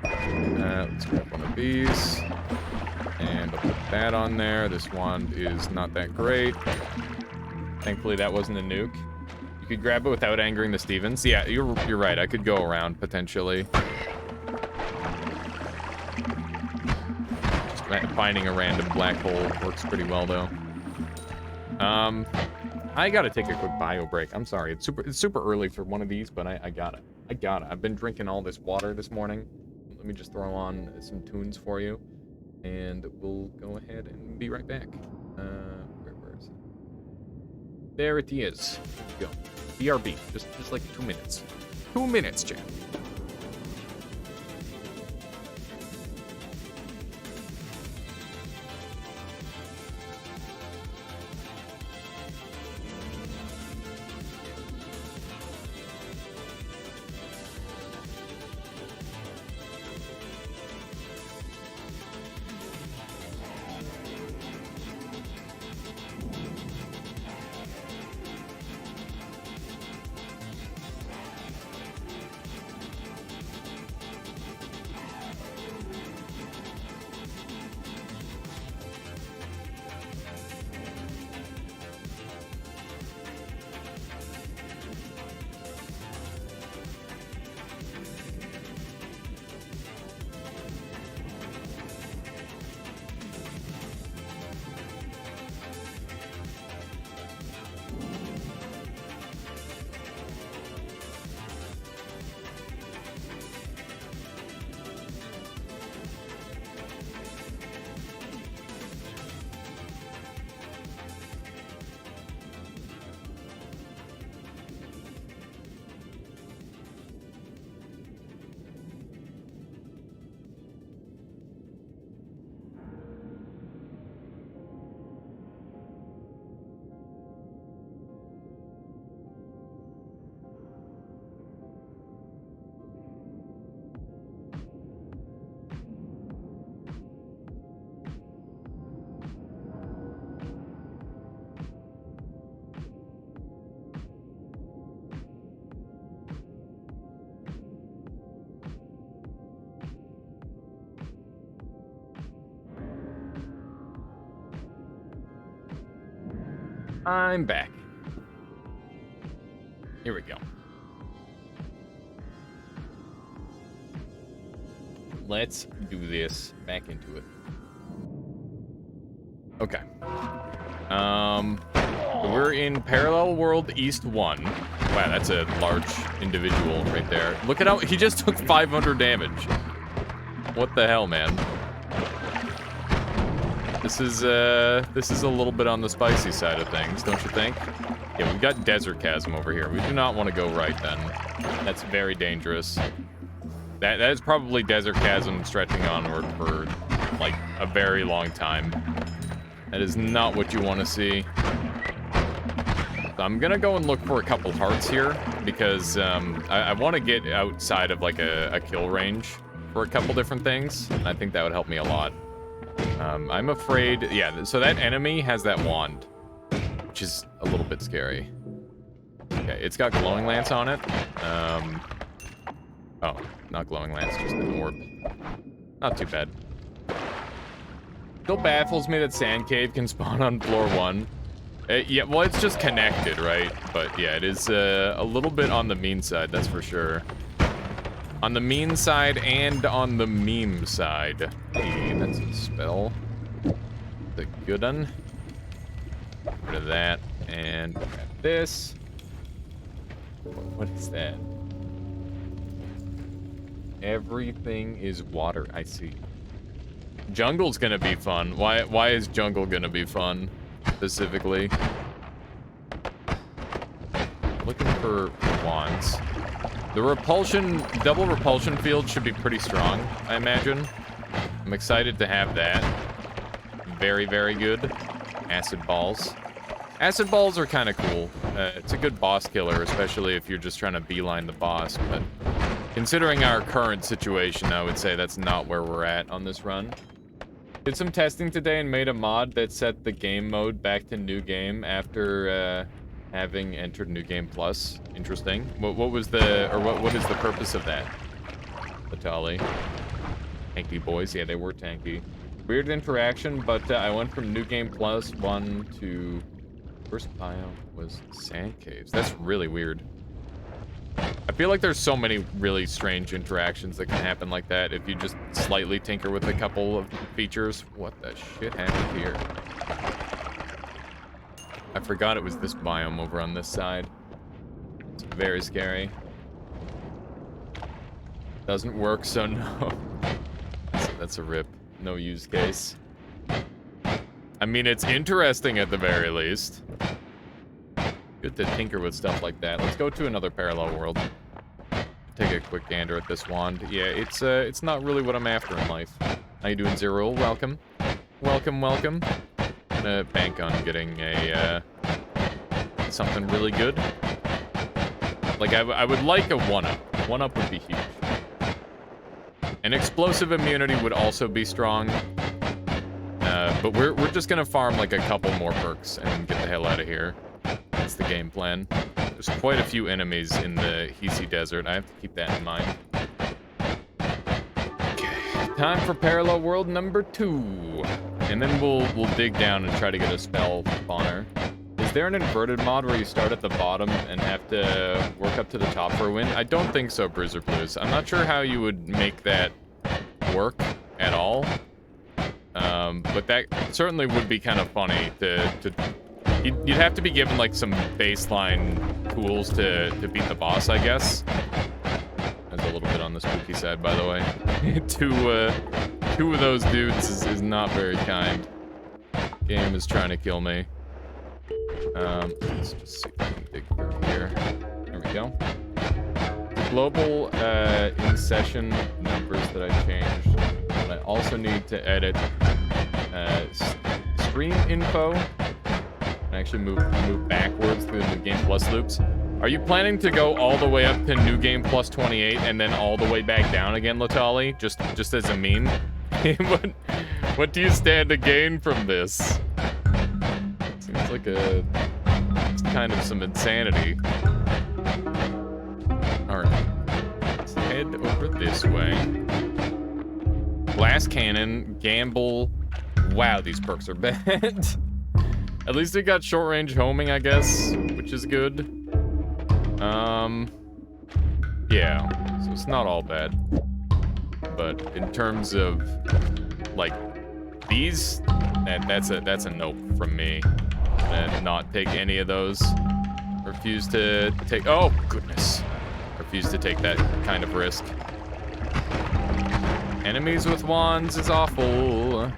Let's grab one of these. And I'll put that on there. This wand is not that great. Thankfully, that wasn't a nuke. You could grab it without angering the Stevens. Yeah, you're right. I could go around, potentially. Just finding a random black hole works pretty well, though. I gotta take a quick bio break. I'm sorry. It's super early for one of these, but I got it. I've been drinking all this water this morning. Let me just throw on some tunes for you, and we'll go ahead and be right back. Where is it? There it is. Go. BRB. Just like 2 minutes. 2 minutes, chat. I'm back. Here we go. Let's do this. Back into it. Okay. We're in Parallel World East 1. Wow, that's a large individual right there. Look at how he just took 500 damage. What the hell, man? This is a little bit on the spicy side of things, don't you think? Yeah, we've got Desert Chasm over here. We do not want to go right then. That's very dangerous. That is probably Desert Chasm stretching onward for, like, a very long time. That is not what you want to see. So I'm gonna go and look for a couple hearts here, because I want to get outside of, like, a kill range for a couple different things. I think that would help me a lot. I'm afraid... Yeah, so that enemy has that wand, which is a little bit scary. Okay, it's got Glowing Lance on it. Oh, not Glowing Lance, just an orb. Not too bad. Still baffles me that Sand Cave can spawn on floor 1. Yeah, well, it's just connected, right? But yeah, it is a little bit on the mean side, that's for sure. On the mean side and on the meme side. Hey, that's a spell. The good one. Get rid of that. And grab this. What is that? Everything is water. I see. Jungle's gonna be fun. Why is jungle gonna be fun? Specifically. Looking for wands. The repulsion, double repulsion field should be pretty strong, I imagine. I'm excited to have that. Very, very good. Acid balls. Acid balls are kind of cool. It's a good boss killer, especially if you're just trying to beeline the boss, but considering our current situation, I would say that's not where we're at on this run. Did some testing today and made a mod that set the game mode back to new game after having entered New Game Plus. Interesting. What was the, or what is the purpose of that? Vitali. Tanky boys, yeah, they were tanky. Weird interaction, but I went from New Game Plus 1 to first biome was Sand Caves. That's really weird. I feel like there's so many really strange interactions that can happen like that if you just slightly tinker with a couple of features. What the shit happened here? I forgot it was this biome over on this side. It's very scary. Doesn't work, so no. That's a rip. No use case. I mean, it's interesting at the very least. Good to tinker with stuff like that. Let's go to another parallel world. Take a quick gander at this wand. Yeah, it's not really what I'm after in life. How you doing, Zero? Welcome. Welcome, welcome. I'm gonna bank on getting a, something really good. Like, I would like a 1-up. 1-up would be huge. An explosive immunity would also be strong. But we're just gonna farm, like, a couple more perks and get the hell out of here. That's the game plan. There's quite a few enemies in the Hisi Desert. I have to keep that in mind. Okay, time for parallel world number 2. And then we'll dig down and try to get a spell spawner. Is there an inverted mod where you start at the bottom and have to work up to the top for a win? I don't think so, Bruiser Blues. I'm not sure how you would make that work at all. But that certainly would be kind of funny you'd have to be given, like, some baseline tools to beat the boss, I guess. That's a little bit on the spooky side, by the way. Two of those dudes is not very kind. Game is trying to kill me. Let's just see if I can dig through here. There we go. Global in-session numbers that I changed. But I also need to edit stream info. And actually move backwards through the New Game Plus loops. Are you planning to go all the way up to New Game Plus 28 and then all the way back down again, Latali? Just as a meme? What do you stand to gain from this? Seems like it's kind of some insanity. Alright. Let's head over this way. Glass Cannon, Gamble. Wow, these perks are bad. At least it got short range homing, I guess, which is good. Yeah, so it's not all bad. But in terms of, like, these, that's a nope from me. Not take any of those. Refuse to take, oh, goodness. Refuse to take that kind of risk. Enemies with wands is awful.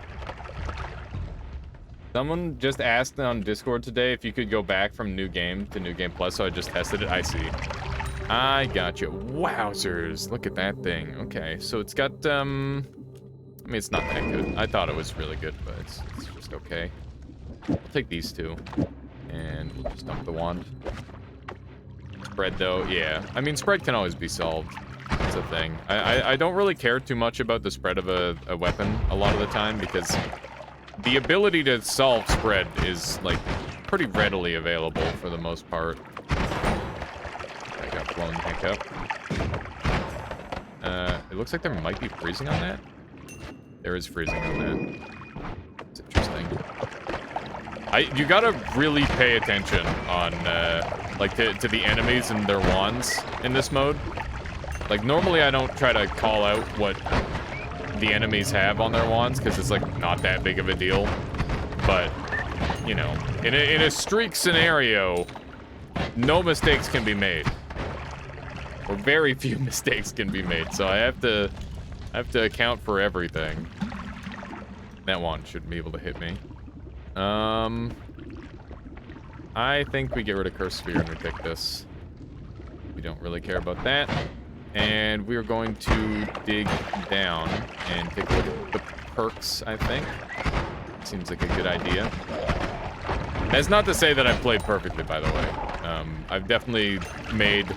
Someone just asked on Discord today if you could go back from New Game to New Game Plus, so I just tested it. I see. I gotcha. Wowzers. Look at that thing. Okay, so it's got, I mean, it's not that good. I thought it was really good, but it's just okay. I'll take these two. And we'll just dump the wand. Spread, though, yeah. I mean, spread can always be solved. That's a thing. I don't really care too much about the spread of a weapon a lot of the time, because the ability to solve spread is, like, pretty readily available for the most part. I got blown the heck up. It looks like there might be freezing on that. There is freezing on that. It's interesting. You gotta really pay attention on, like, to the enemies and their wands in this mode. Like, normally I don't try to call out what the enemies have on their wands, because it's, like, not that big of a deal. But, you know, in a streak scenario, no mistakes can be made. Or very few mistakes can be made, so I have to account for everything. That wand shouldn't be able to hit me. I think we get rid of Curse Sphere and we pick this. We don't really care about that. And we are going to dig down and take a look at the perks, I think. Seems like a good idea. That's not to say that I've played perfectly, by the way. I've definitely made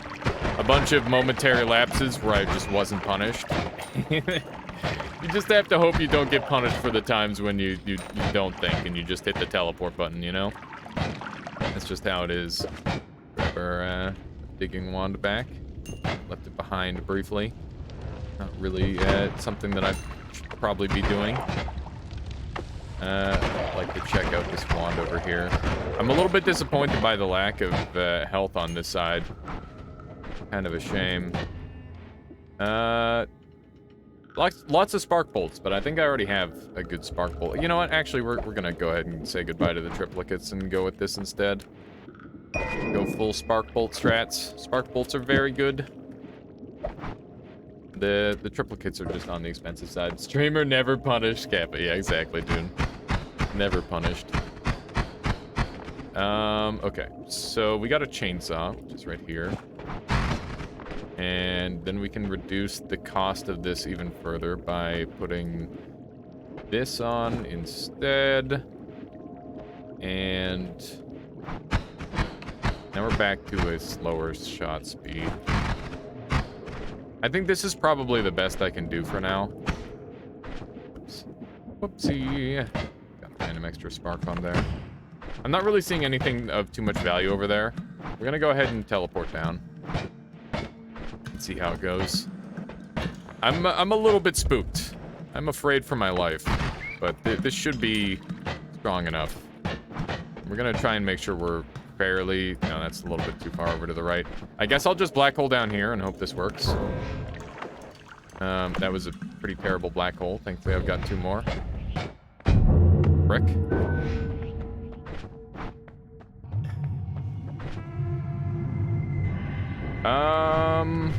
a bunch of momentary lapses where I just wasn't punished. You just have to hope you don't get punished for the times when you don't think and you just hit the teleport button, you know? That's just how it is. Grab our digging wand back. Left it behind briefly. Not really something that I should probably be doing. I'd like to check out this wand over here. I'm a little bit disappointed by the lack of health on this side. Kind of a shame. Lots of spark bolts, but I think I already have a good spark bolt. You know what? Actually, we're gonna go ahead and say goodbye to the triplicates and go with this instead. Go full spark bolt strats. Spark bolts are very good. The triplicates are just on the expensive side. Streamer never punished. Kappa. Yeah, exactly, dude. Never punished. Okay. So we got a chainsaw, which is right here. And then we can reduce the cost of this even further by putting this on instead. And now we're back to a slower shot speed. I think this is probably the best I can do for now. Oops. Whoopsie. Got a random extra spark on there. I'm not really seeing anything of too much value over there. We're gonna go ahead and teleport down. And see how it goes. I'm a little bit spooked. I'm afraid for my life. But this should be strong enough. We're gonna try and make sure we're fairly... No, that's a little bit too far over to the right. I guess I'll just black hole down here and hope this works. That was a pretty terrible black hole. Thankfully, I've got 2 more. Frick. I'm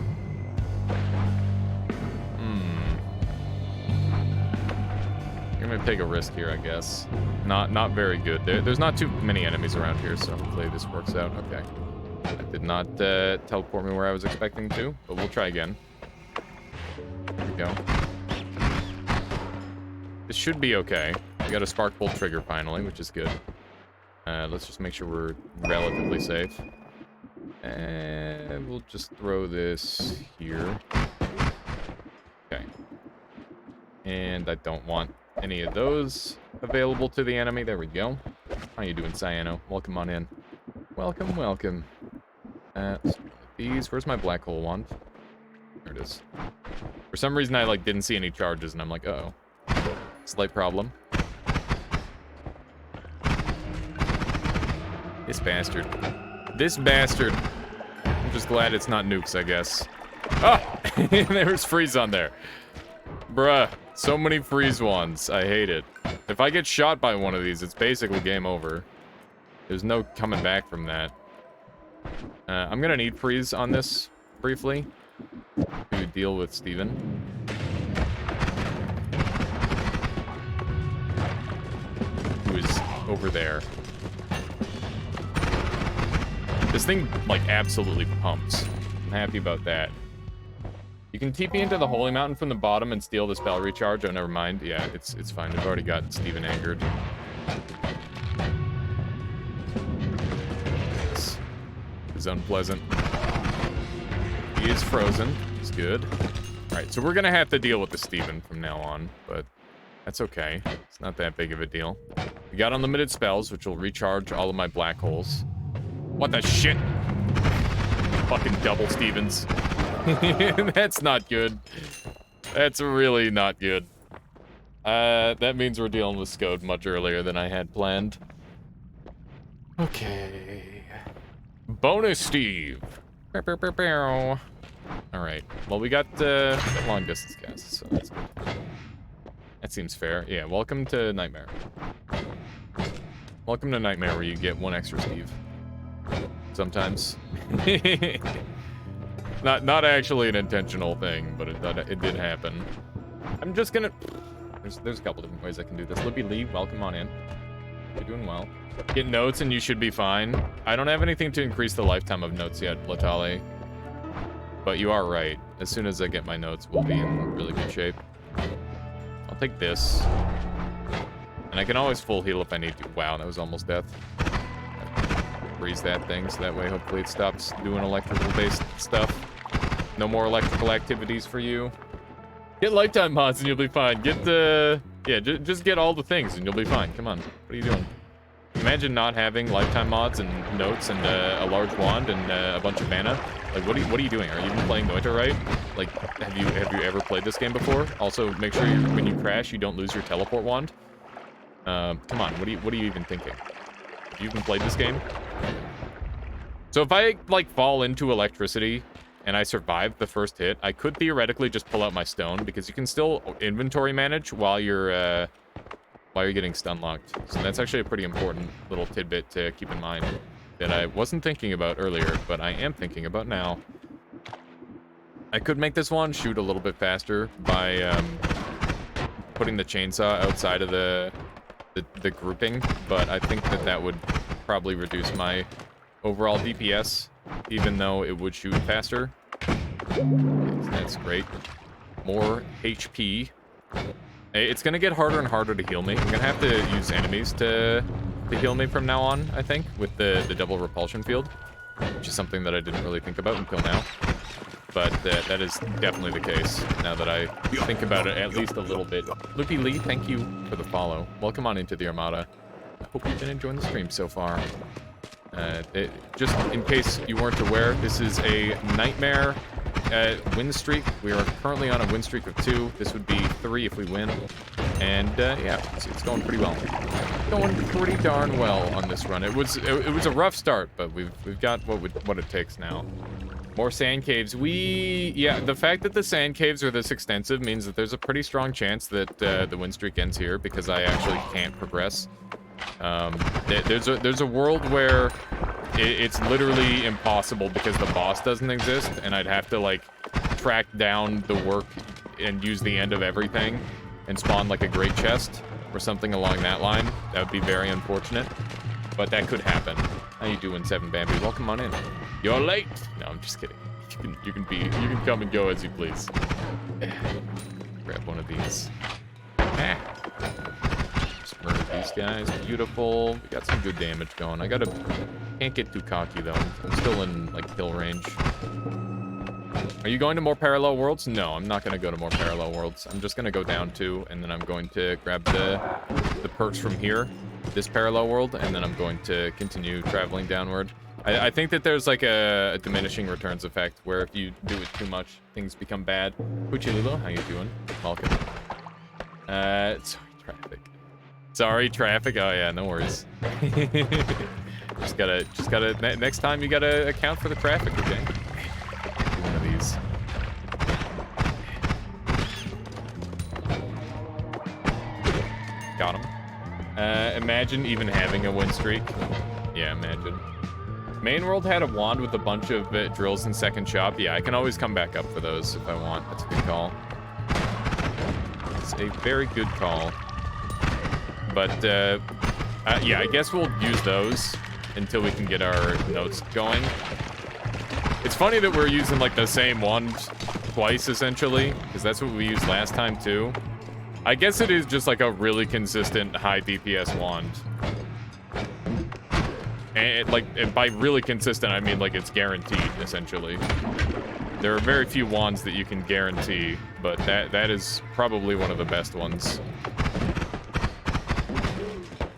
gonna take a risk here, I guess. Not very good. There's not too many enemies around here, so hopefully this works out. Okay. That did not teleport me where I was expecting to, but we'll try again. There we go. This should be okay. We got a spark bolt trigger finally, which is good. Let's just make sure we're relatively safe. And we'll just throw this here. Okay. And I don't want any of those available to the enemy. There we go. How you doing, Cyano? Welcome on in. Welcome, welcome. These. Where's my black hole wand? There it is. For some reason, I didn't see any charges, and I'm like, uh-oh. Slight problem. This bastard. This bastard. I'm just glad it's not nukes, I guess. Oh! There's freeze on there. Bruh. So many freeze ones. I hate it. If I get shot by one of these, it's basically game over. There's no coming back from that. I'm gonna need freeze on this briefly to deal with Steven. Who is over there. This thing, absolutely pumps. I'm happy about that. You can TP into the Holy Mountain from the bottom and steal the spell recharge. Oh, never mind. Yeah, it's fine. I've already got Steven angered. This is unpleasant. He is frozen. He's good. Alright, so we're gonna have to deal with the Steven from now on, but that's okay. It's not that big of a deal. We got unlimited spells, which will recharge all of my black holes. What the shit? Fucking double Stevens. That's not good. That's really not good. That means we're dealing with Scode much earlier than I had planned. Okay. Bonus Steve. Alright. Well, we got long distance casts, so that's good. That seems fair. Yeah, welcome to Nightmare. Welcome to Nightmare, where you get one extra Steve. Sometimes. Not actually an intentional thing, but it did happen. I'm just gonna... There's a couple different ways I can do this. Libby Lee, welcome on in. You're doing well. Get notes and you should be fine. I don't have anything to increase the lifetime of notes yet, Platali. But you are right. As soon as I get my notes, we'll be in really good shape. I'll take this. And I can always full heal if I need to. Wow, that was almost death. Freeze that thing, so that way hopefully it stops doing electrical-based stuff. No more electrical activities for you. Get lifetime mods and you'll be fine. Get the... Yeah, just get all the things and you'll be fine. Come on. What are you doing? Imagine not having lifetime mods and notes and a large wand and a bunch of mana. Like, what are you doing? Are you even playing Noita right? Like, have you ever played this game before? Also, make sure when you crash, you don't lose your teleport wand. Come on, what are you even thinking? Have you even played this game? So if I, like, fall into electricity and I survive the first hit, I could theoretically just pull out my stone, because you can still inventory manage while you're getting stun locked. So that's actually a pretty important little tidbit to keep in mind that I wasn't thinking about earlier, but I am thinking about now. I could make this one shoot a little bit faster by putting the chainsaw outside of the grouping, but I think that would probably reduce my overall DPS, even though it would shoot faster. That's great. More HP. It's gonna get harder and harder to heal me. I'm gonna have to use enemies to heal me from now on, I think, with the double repulsion field, which is something that I didn't really think about until now. But that is definitely the case, now that I think about it at least a little bit. Loopy Lee, thank you for the follow. Welcome on into the Armada. I hope you've been enjoying the stream so far. Just in case you weren't aware, this is a Nightmare win streak. We are currently on a win streak of 2. This would be 3 if we win. And yeah, it's going pretty well. Going pretty darn well on this run. It was a rough start, but we've got what it takes now. More sand caves. Yeah, the fact that the sand caves are this extensive means that there's a pretty strong chance that the win streak ends here, because I actually can't progress. There's a world where it's literally impossible because the boss doesn't exist, and I'd have to, like, track down the work and use the end of everything and spawn, like, a great chest or something along that line. That would be very unfortunate, but that could happen. How you doing, 7 Bambi? Welcome on in. You're late. No, I'm just kidding. You can come and go as you please. Grab one of these. Just murder these guys. Beautiful. We got some good damage going. Can't get too cocky though. I'm still in, like, kill range. Are you going to more parallel worlds? No, I'm not gonna go to more parallel worlds. I'm just gonna go down 2, and then I'm going to grab the perks from here, this parallel world, and then I'm going to continue traveling downward. I think that there's, like, a diminishing returns effect, where if you do it too much, things become bad. Puchililo, how you doing? Welcome. Sorry, traffic. Sorry, traffic. Oh yeah, no worries. just gotta. Next time you gotta account for the traffic, okay? Do one of these. Got him. Imagine even having a win streak. Yeah, imagine. Main world had a wand with a bunch of drills in second shop. Yeah, I can always come back up for those if I want. That's a good call. It's a very good call. But, yeah, I guess we'll use those until we can get our notes going. It's funny that we're using like the same wand twice essentially, because that's what we used last time too. I guess it is just like a really consistent high DPS wand. And by really consistent, I mean like it's guaranteed essentially. There are very few wands that you can guarantee, but that is probably one of the best ones.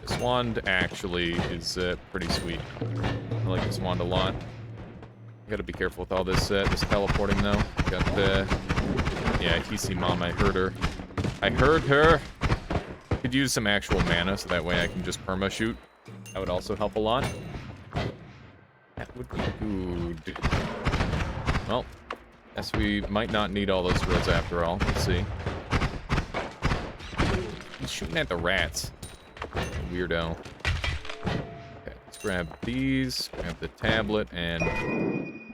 This wand actually is pretty sweet. I like this wand a lot. I gotta be careful with all this this teleporting though. Got the yeah, TC Mom, I heard her. I heard her. Could use some actual mana so that way I can just perma shoot. That would also help a lot. That would be good. Well, guess we might not need all those drills after all. Let's see. He's shooting at the rats. Weirdo. Okay, let's grab these, grab the tablet, and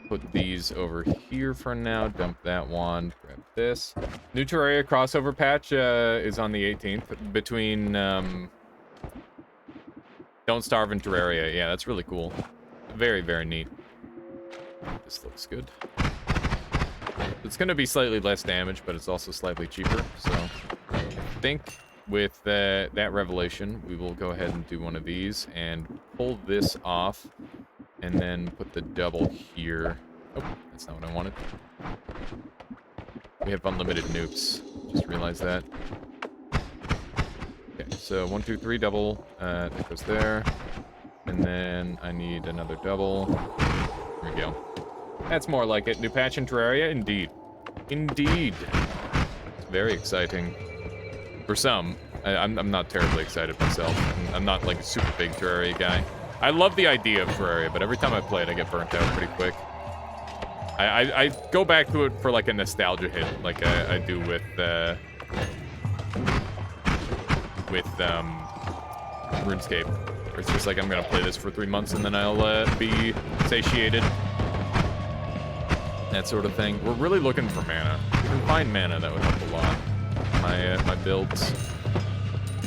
put these over here for now. Dump that wand, grab this. New Terraria crossover patch is on the 18th between Don't Starve and Terraria. Yeah, that's really cool. Very, very neat. This looks good. It's going to be slightly less damage, but it's also slightly cheaper. So I think with that revelation, we will go ahead and do one of these and pull this off and then put the double here. Oh, that's not what I wanted. We have unlimited nukes. Just realized that. Okay, so 1, 2, 3 double. That goes there. And then I need another double. There we go. That's more like it. New patch in Terraria? Indeed. Indeed. It's very exciting. For some. I'm not terribly excited myself. I'm not like a super big Terraria guy. I love the idea of Terraria, but every time I play it, I get burnt out pretty quick. I go back to it for like a nostalgia hit, like I do with RuneScape. Where it's just like, I'm gonna play this for 3 months and then I'll be satiated. That sort of thing. We're really looking for mana. If we can find mana, that would help a lot. My builds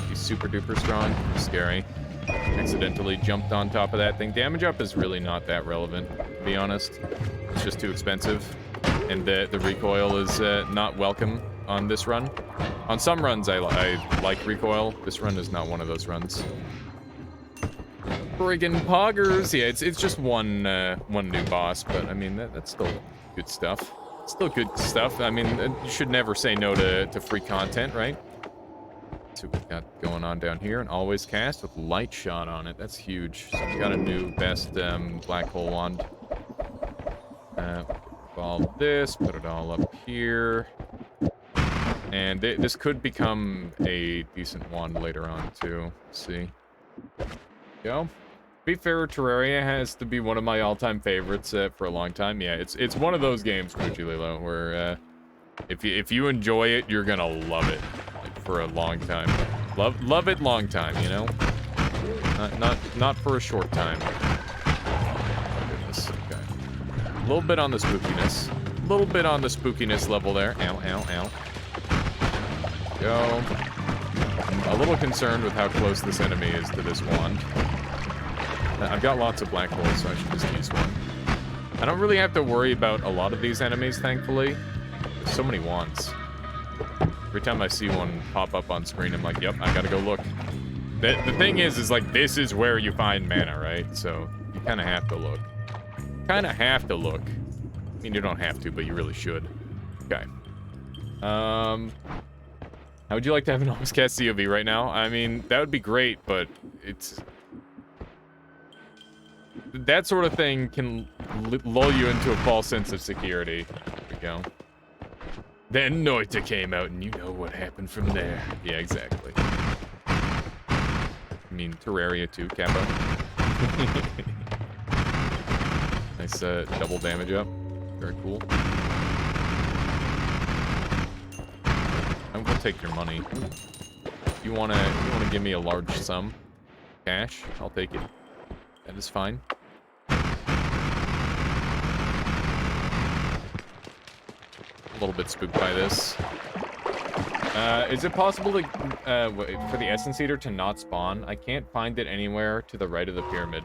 be super duper strong. Scary. Accidentally jumped on top of that thing. Damage up is really not that relevant, to be honest. It's just too expensive. And the recoil is not welcome on this run. On some runs, I like recoil. This run is not one of those runs. Friggin' poggers! Yeah, it's just one new boss, but I mean that's still good stuff. Still good stuff. I mean, you should never say no to free content, right? Let's see what we've got going on down here. And always cast with light shot on it. That's huge. So we got a new best black hole wand. All this, put it all up here. And this could become a decent wand later on too. Let's see. Go. To be fair, Terraria has to be one of my all-time favorites for a long time. Yeah, it's one of those games, Lilo, where if you enjoy it, you're gonna love it like, for a long time. Love it long time, you know. Not for a short time. Oh goodness. Okay. A little bit on the spookiness. A little bit on the spookiness level there. Ow, ow, ow. Go. I'm a little concerned with how close this enemy is to this wand. I've got lots of black holes, so I should just use one. I don't really have to worry about a lot of these enemies, thankfully. There's so many wands. Every time I see one pop up on screen, I'm like, yep, I gotta go look. The thing is like, this is where you find mana, right? So, you kinda have to look. Kinda have to look. I mean, you don't have to, but you really should. Okay. How would you like to have an almost cast COV right now? I mean, that would be great, but it's... That sort of thing can lull you into a false sense of security. There we go. Then Noita came out, and you know what happened from there. Yeah, exactly. I mean, Terraria too, Kappa. Nice double damage up. Very cool. I'm gonna take your money. If you wanna give me a large sum, cash, I'll take it. That is fine. A little bit spooked by this. Is it possible to, for the Essence Eater to not spawn? I can't find it anywhere to the right of the pyramid.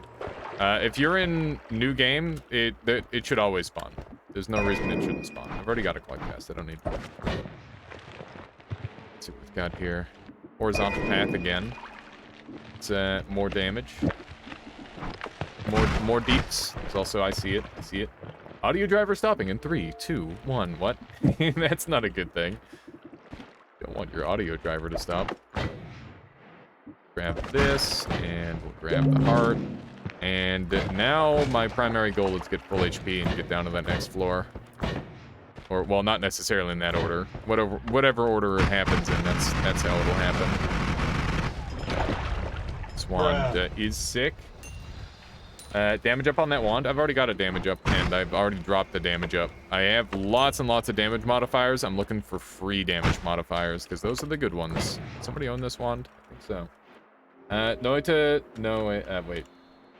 If you're in new game, it should always spawn. There's no reason it shouldn't spawn. I've already got a quick pass. I don't need. Let's see what we've got here. Horizontal path again. It's more damage. More deeps. There's also I see it. I see it. Audio driver stopping in 3, 2, 1. What? That's not a good thing. Don't want your audio driver to stop. Grab this, and we'll grab the heart. And now my primary goal is to get full HP and get down to that next floor. Or, well, not necessarily in that order. Whatever order it happens in, that's how it'll happen. This wand is sick. Damage up on that wand. I've already got a damage up, and I've already dropped the damage up. I have lots and lots of damage modifiers. I'm looking for free damage modifiers, because those are the good ones. Somebody own this wand? I think so. Wait.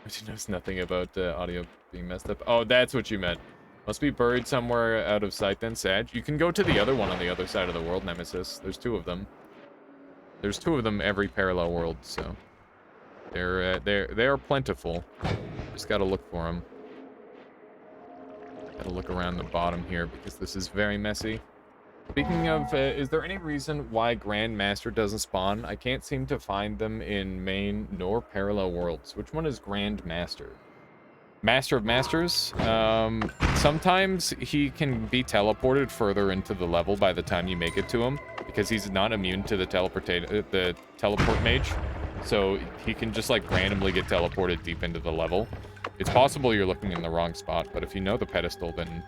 She knows nothing about audio being messed up. Oh, that's what you meant. Must be buried somewhere out of sight then, Sag. You can go to the other one on the other side of the world, Nemesis. There's 2 of them. There's 2 of them every parallel world, so... They're plentiful. Just gotta look for them. Gotta look around the bottom here, because this is very messy. Speaking of, is there any reason why Grandmaster doesn't spawn? I can't seem to find them in main nor parallel worlds. Which one is Grandmaster? Master of Masters? Sometimes he can be teleported further into the level by the time you make it to him, because he's not immune to the teleport mage. So he can just like randomly get teleported deep into the level. It's possible you're looking in the wrong spot, but if you know the pedestal, then,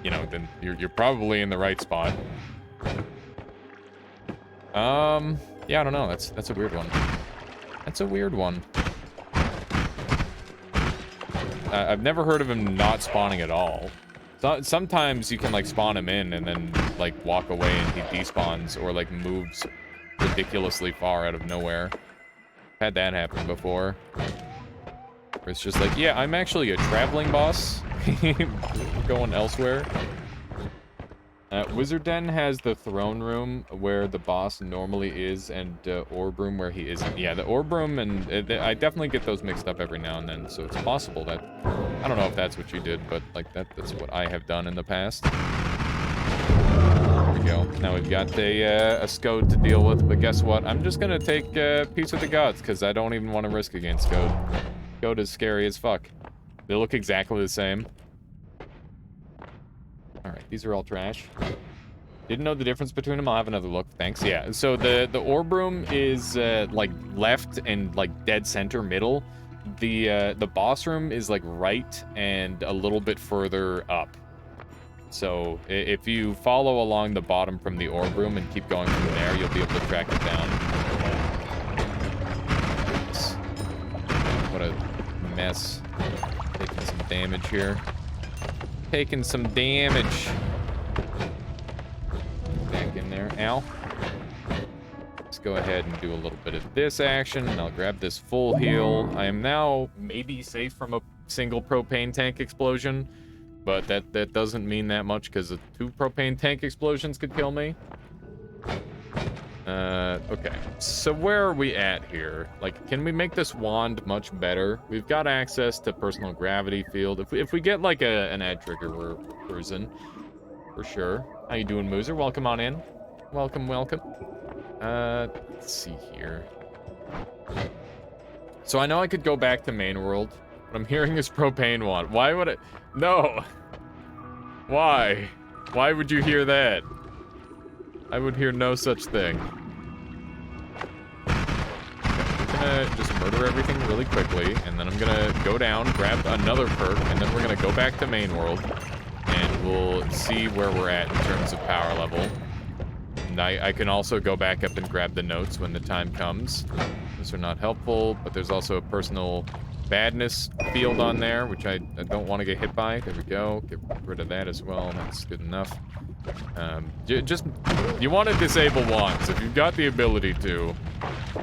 you know, then you're probably in the right spot. Yeah, I don't know. That's a weird one. That's a weird one. I've never heard of him not spawning at all. So, sometimes you can like spawn him in and then like walk away and he despawns or like moves ridiculously far out of nowhere. Had that happen before. Where it's just like, yeah, I'm actually a traveling boss. We're going elsewhere. Wizard Den has the throne room where the boss normally is, and orb room where he isn't. Yeah, the orb room, and I definitely get those mixed up every now and then, so it's possible that... I don't know if that's what you did, but like that's what I have done in the past. There we go. Now we've got a Scode to deal with, but guess what? I'm just gonna take Peace with the Gods, because I don't even want to risk against Scode. Scode is scary as fuck. They look exactly the same. Alright, these are all trash. Didn't know the difference between them. I'll have another look. Thanks. Yeah, so the orb room is like left and like dead center middle. The boss room is like right and a little bit further up. So if you follow along the bottom from the orb room and keep going from there, you'll be able to track it down. What a mess. Taking some damage here. Taking some damage. Back in there. Ow. Let's go ahead and do a little bit of this action, and I'll grab this full heal. I am now maybe safe from a single propane tank explosion, but that doesn't mean that much, because 2 propane tank explosions could kill me. Okay. So where are we at here? Like, can we make this wand much better? We've got access to personal gravity field. If we get like an ad trigger, we're cruising for sure. How you doing, Moozer? Welcome on in. Welcome, welcome. Let's see here. So I know I could go back to main world, but I'm hearing this propane wand. Why would it? No. Why? Why would you hear that? I would hear no such thing. I'm gonna just murder everything really quickly, and then I'm gonna go down, grab another perk, and then we're gonna go back to main world, and we'll see where we're at in terms of power level. And I can also go back up and grab the notes when the time comes. Those are not helpful, but there's also a personal badness field on there, which I don't want to get hit by. There we go. Get rid of that as well. That's good enough. You want to disable wands if you've got the ability to.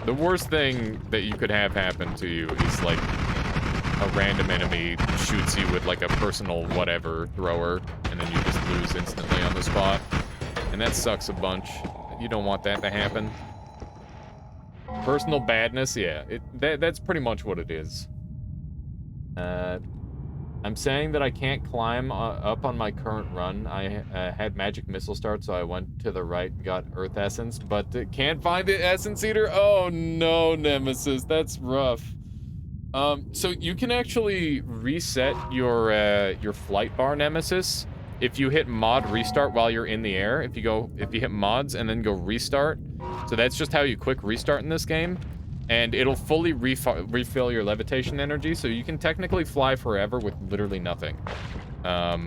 The worst thing that you could have happen to you is like a random enemy shoots you with like a personal whatever thrower, and then you just lose instantly on the spot. And that sucks a bunch. You don't want that to happen. Personal badness, yeah. That's pretty much what it is. I'm saying that I can't climb up on my current run. I had magic missile start, so I went to the right and got Earth Essence, but can't find the Essence Eater. Oh no, Nemesis, that's rough. So you can actually reset your flight bar, Nemesis, if you hit mod restart while you're in the air. If you hit mods and then go restart. So that's just how you quick restart in this game. And it'll fully refill your levitation energy, so you can technically fly forever with literally nothing. Yeah,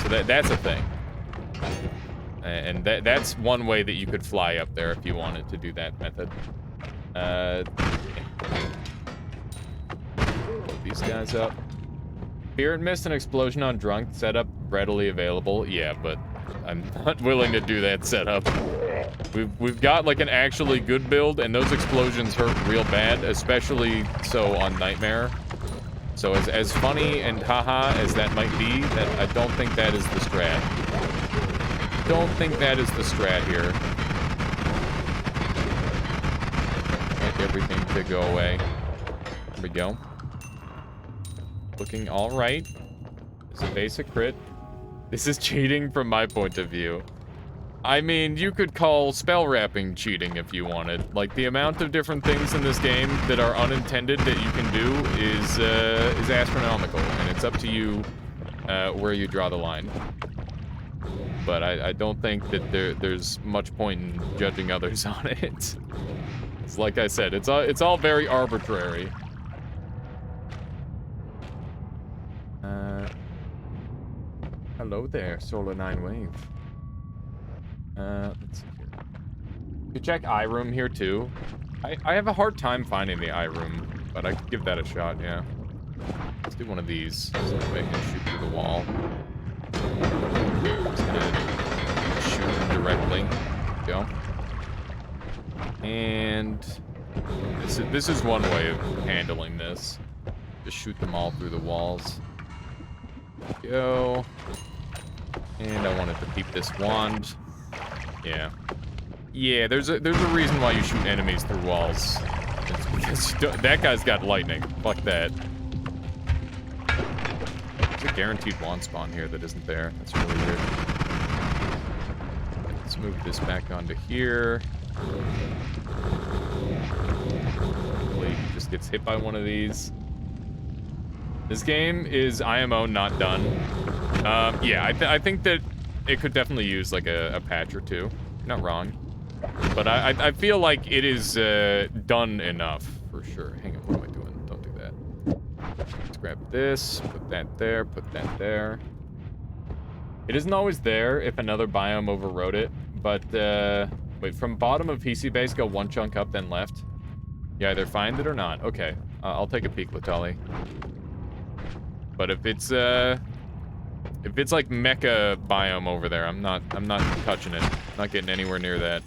so that's a thing. And that's one way that you could fly up there if you wanted to do that method. Put these guys up. Fear and Mist and Explosion on Drunk setup readily available. Yeah, but I'm not willing to do that setup. We've got like an actually good build, and those explosions hurt real bad, especially so on Nightmare. So as funny and haha as that might be, that I don't think that is the strat. Don't think that is the strat here. Get everything to go away. There we go. Looking all right. It's a basic crit. This is cheating from my point of view. I mean, you could call spell wrapping cheating if you wanted. Like, the amount of different things in this game that are unintended that you can do is astronomical, and it's up to you where you draw the line. But I don't think that there's much point in judging others on it. It's like I said, it's all very arbitrary. Hello there, Solar 9 Wave. Let's see here. You could check iRoom here too. I have a hard time finding the iRoom, but I could give that a shot, yeah. Let's do one of these, so that way I can shoot through the wall. Just gonna shoot them directly. There we go. And this is one way of handling this. Just shoot them all through the walls. There we go. And I wanted to peep this wand. Yeah. Yeah, there's a reason why you shoot enemies through walls. It's because that guy's got lightning. Fuck that. There's a guaranteed wand spawn here that isn't there. That's really weird. Let's move this back onto here. Hopefully he just gets hit by one of these. This game is IMO not done. Yeah, I think that it could definitely use like a patch or two. You're not wrong. But I feel like it is done enough for sure. Hang on, what am I doing? Don't do that. Let's grab this, put that there, put that there. It isn't always there if another biome overrode it, but wait, from bottom of PC base, go one chunk up, then left. You either find it or not. Okay, I'll take a peek, Latali. But if it's like mecha biome over there, I'm not touching it. Not getting anywhere near that.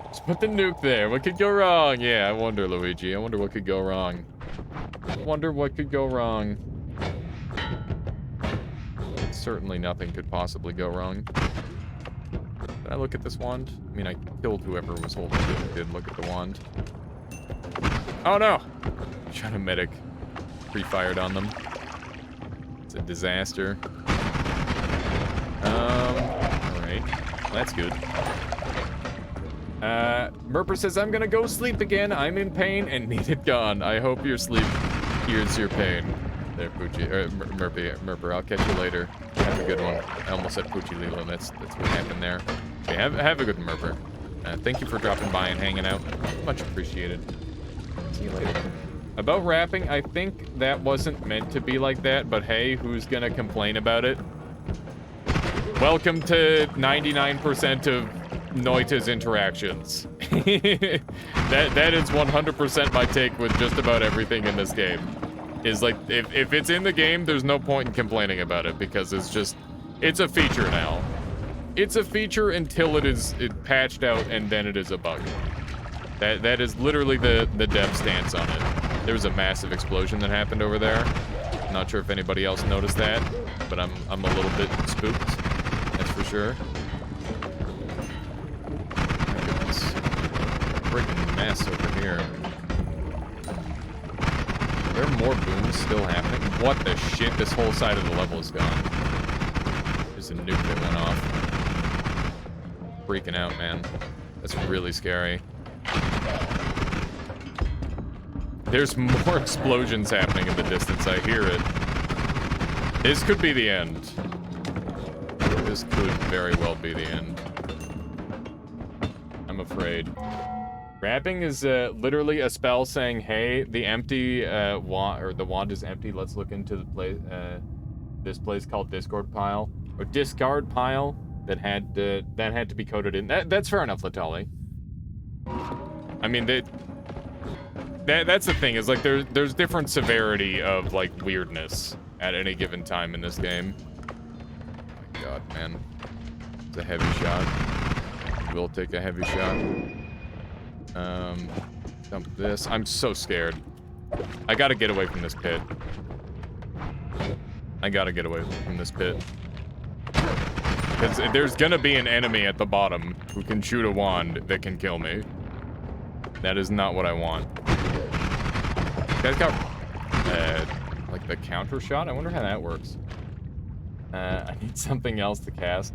Just put the nuke there. What could go wrong? Yeah, I wonder, Luigi. I wonder what could go wrong. I wonder what could go wrong. Certainly nothing could possibly go wrong. Did I look at this wand? I mean, I killed whoever was holding it and did look at the wand. Oh no! Shot a medic. Pre-fired on them. It's a disaster. Alright. Well, that's good. Merper says, I'm gonna go sleep again. I'm in pain and need it gone. I hope your sleep cures your pain. There, Poochie. Merper, I'll catch you later. Have a good one. I almost said Poochie Lilo. That's what happened there. Okay, have a good one, Merper. Thank you for dropping by and hanging out. Much appreciated. See you later. About rapping, I think that wasn't meant to be like that, but hey, who's gonna complain about it? Welcome to 99% of Noita's interactions. that is 100% my take with just about everything in this game. Is like, if it's in the game, there's no point in complaining about it, because it's a feature now. It's a feature until it's patched out, and then it is a bug. That is literally the dev stance on it. There was a massive explosion that happened over there. Not sure if anybody else noticed that, but I'm a little bit spooked. That's for sure. My goodness. friggin' mess over here. Are there more booms still happening? What the shit? This whole side of the level is gone. There's a nuke that went off. Freaking out, man. That's really scary. There's more explosions happening in the distance. I hear it. This could be the end. This could very well be the end. I'm afraid. Wrapping is literally a spell saying, "Hey, the empty wand, or the wand is empty. Let's look into the place, this place called Discord Pile or Discard Pile that had to be coded in." That's fair enough, Latali. I mean, that's the thing is like there's different severity of like weirdness at any given time in this game. Oh my God, man, it's a heavy shot. We'll take a heavy shot. Dump this. I'm so scared. I gotta get away from this pit. I gotta get away from this pit. Because there's gonna be an enemy at the bottom who can shoot a wand that can kill me. That is not what I want. You guys got, like the counter shot? I wonder how that works. I need something else to cast.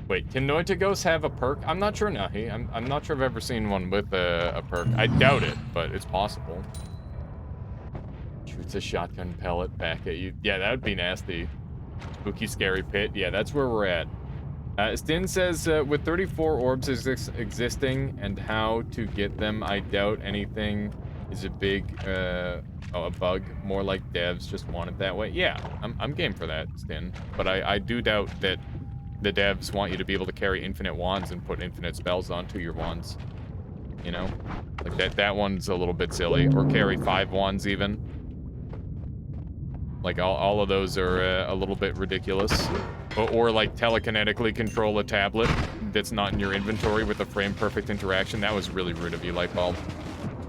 Wait, can Noitagos have a perk? I'm not sure, Nahi. I'm not sure I've ever seen one with a perk. I doubt it, but it's possible. Shoots a shotgun pellet back at you. Yeah, that would be nasty. Spooky, scary pit. Yeah, that's where we're at. Stin says, with 34 orbs existing and how to get them, I doubt anything is a big, a bug. More like devs just want it that way. Yeah, I'm game for that, Stin. But I do doubt that the devs want you to be able to carry infinite wands and put infinite spells onto your wands. You know? Like that one's a little bit silly. Or carry 5 wands even. Like all of those are a little bit ridiculous. Or like telekinetically control a tablet that's not in your inventory with a frame perfect interaction. That was really rude of you, Lightbulb.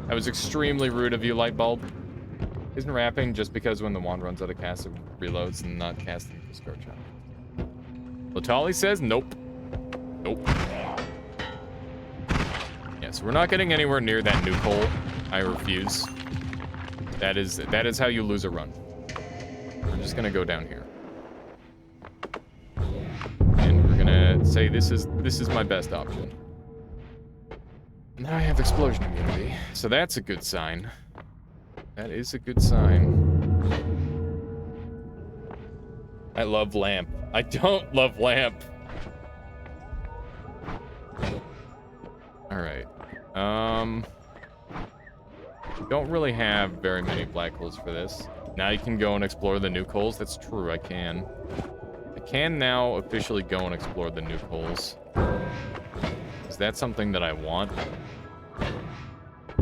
That was extremely rude of you, Lightbulb. Isn't wrapping just because when the wand runs out of cast it reloads and not casting the discard shot? Latali says nope. Nope. Yeah, so we're not getting anywhere near that nuke hole. I refuse. That is how you lose a run. We're just gonna go down here. And we're gonna say this is my best option. Now I have explosion immunity, so that's a good sign. That is a good sign. I love lamp. I don't love lamp. Alright. Don't really have very many black holes for this. Now you can go and explore the nuke holes. That's true, I can. I can now officially go and explore the nuke holes. Is that something that I want? I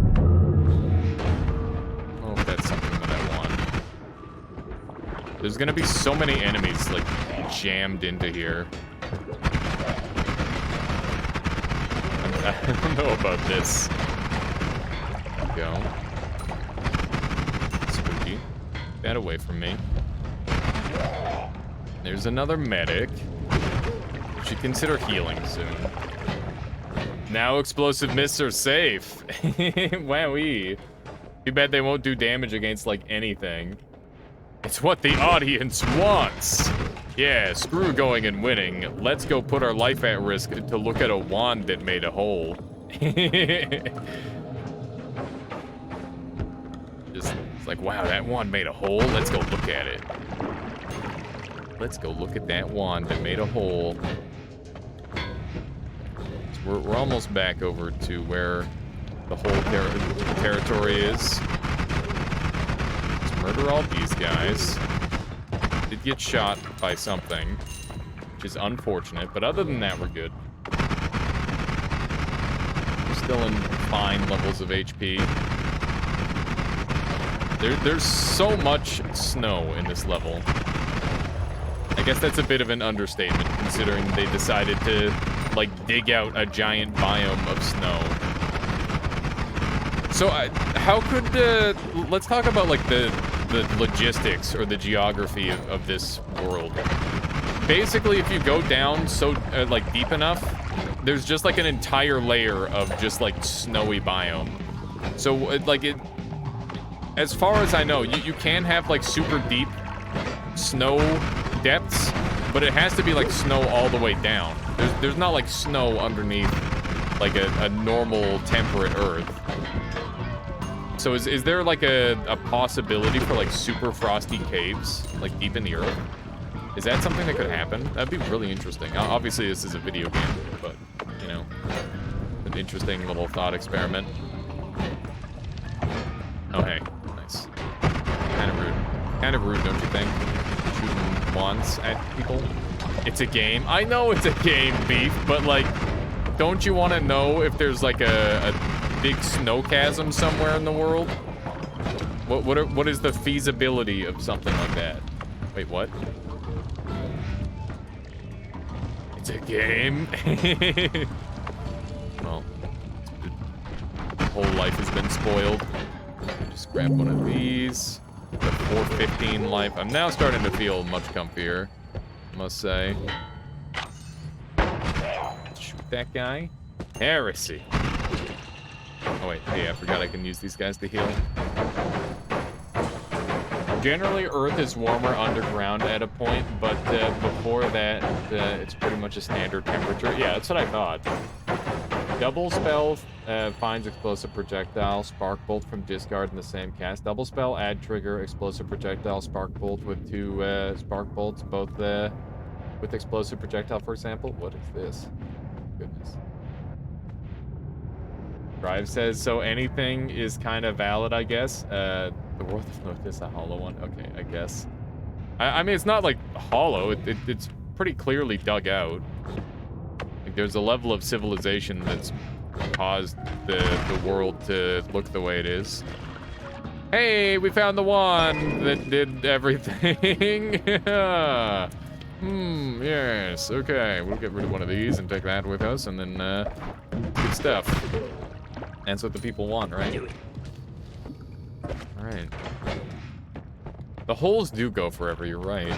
don't know if that's something that I want. There's gonna be so many enemies, like, jammed into here. I don't know about this. Go. Spooky. Get that away from me. There's another medic. Should consider healing soon. Now explosive mists are safe. Wowee. Too bad they won't do damage against, like, anything. It's what the audience wants. Yeah, screw going and winning. Let's go put our life at risk to look at a wand that made a hole. Just, it's like, wow, that wand made a hole. Let's go look at it. Let's go look at that wand that made a hole. So we're almost back over to where the whole territory is. Let's murder all these guys. Did get shot by something, which is unfortunate, but other than that, we're good. We're still in fine levels of HP. There's so much snow in this level. I guess that's a bit of an understatement, considering they decided to, like, dig out a giant biome of snow. So, how could, let's talk about, like, the logistics or the geography of this world. Basically, if you go down so, like, deep enough, there's just like an entire layer of just like snowy biome. So like it, as far as I know, you can have like super deep snow depths, but it has to be like snow all the way down. There's not like snow underneath like a normal temperate Earth. So is there like a possibility for like super frosty caves like deep in the Earth? Is that something that could happen? That'd be really interesting. Obviously, this is a video game, but, you know, an interesting little thought experiment. Oh, hey. Nice. Kind of rude. Kind of rude, don't you think? Shooting wands at people. It's a game. I know it's a game, Beef, but, like, don't you want to know if there's, like, a big snow chasm somewhere in the world? What is the feasibility of something like that? Wait, what? It's a game. Well, the whole life has been spoiled. Just grab one of these. The 415 life. I'm now starting to feel much comfier, I must say. Shoot that guy. Heresy. Oh wait, hey, I forgot I can use these guys to heal. Generally, Earth is warmer underground at a point, but before that, it's pretty much a standard temperature. Yeah, that's what I thought. Double spell finds explosive projectile, spark bolt from discard in the same cast. Double spell, add trigger, explosive projectile, spark bolt with 2 spark bolts, both with explosive projectile, for example. What is this? Goodness. Drive says, so anything is kind of valid, I guess. The world of North is a hollow one. Okay, I guess. I mean, it's not like hollow. It's pretty clearly dug out. Like, there's a level of civilization that's caused the world to look the way it is. Hey, we found the one that did everything. Yes. Okay, we'll get rid of one of these and take that with us, and then good stuff. That's what the people want, right? All right. The holes do go forever. You're right.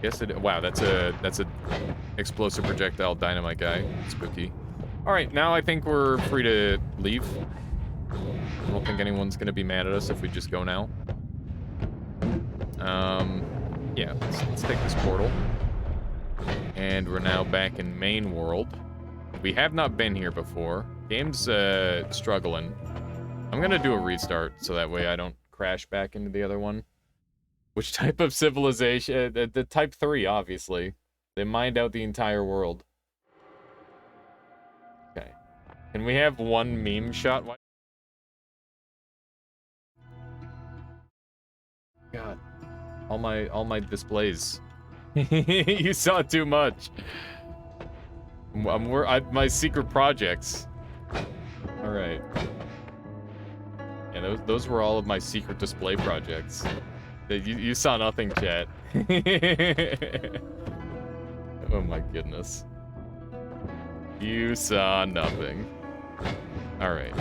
Yes, it. Wow, that's a explosive projectile dynamite guy. Spooky. All right, now I think we're free to leave. I don't think anyone's gonna be mad at us if we just go now. Yeah. Let's take this portal, and we're now back in main world. We have not been here before. Game's struggling. I'm gonna do a restart so that way I don't crash back into the other one. Which type of civilization? The type 3, obviously. They mined out the entire world. Okay. Can we have one meme shot? God. All my displays. You saw too much. My secret projects. All right. Yeah, those were all of my secret display projects. You saw nothing, chat. Oh my goodness. You saw nothing. All right.